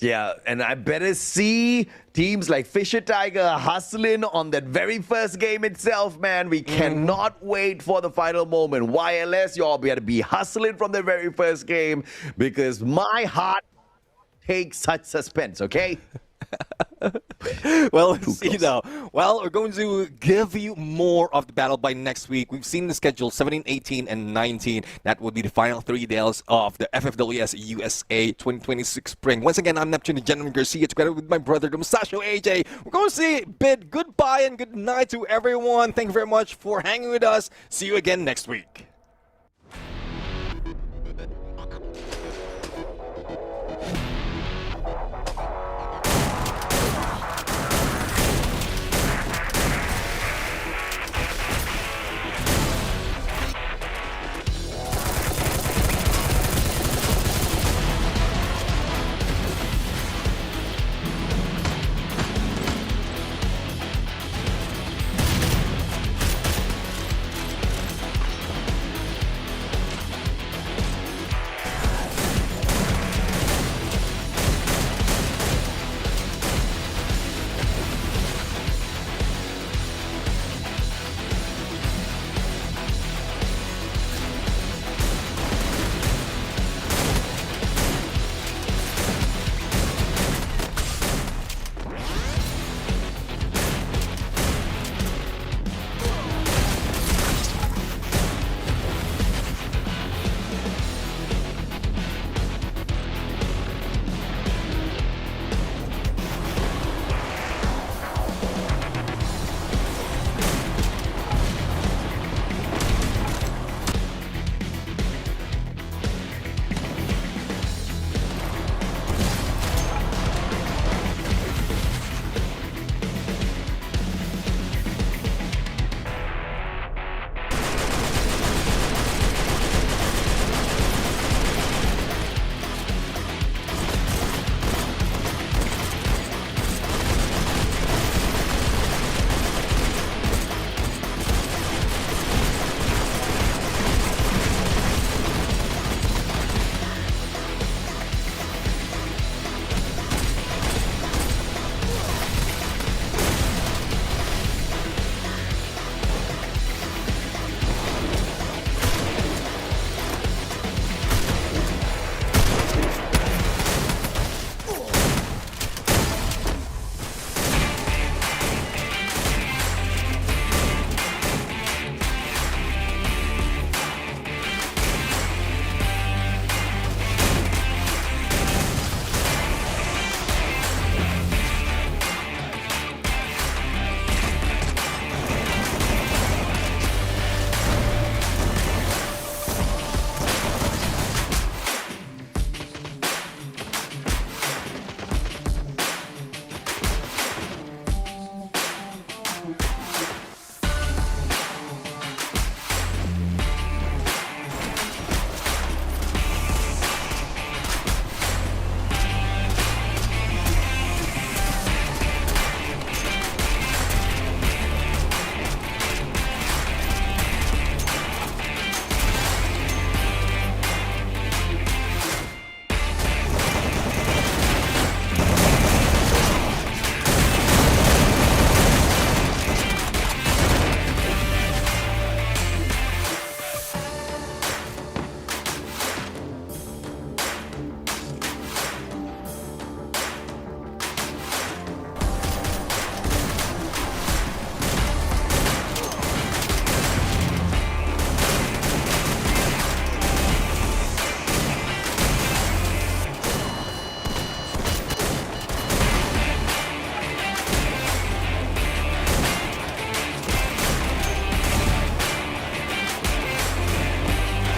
Yeah, and I better see teams like Fisher Tiger hustling on that very first game itself, man. We cannot wait for the final moment. YLS, y'all better be hustling from the very first game, because my heart takes such suspense, okay? Well, see now. Well, we're going to give you more of the battle by next week. We've seen the schedule 17, 18, and 19. That will be the final 3 days of the FFWS USA 2026 Spring. Once again, I'm Neptune, the Gentleman Garcia, together with my brother, the Musashi AJ. We're going to say bid goodbye and good night to everyone. Thank you very much for hanging with us. See you again next week.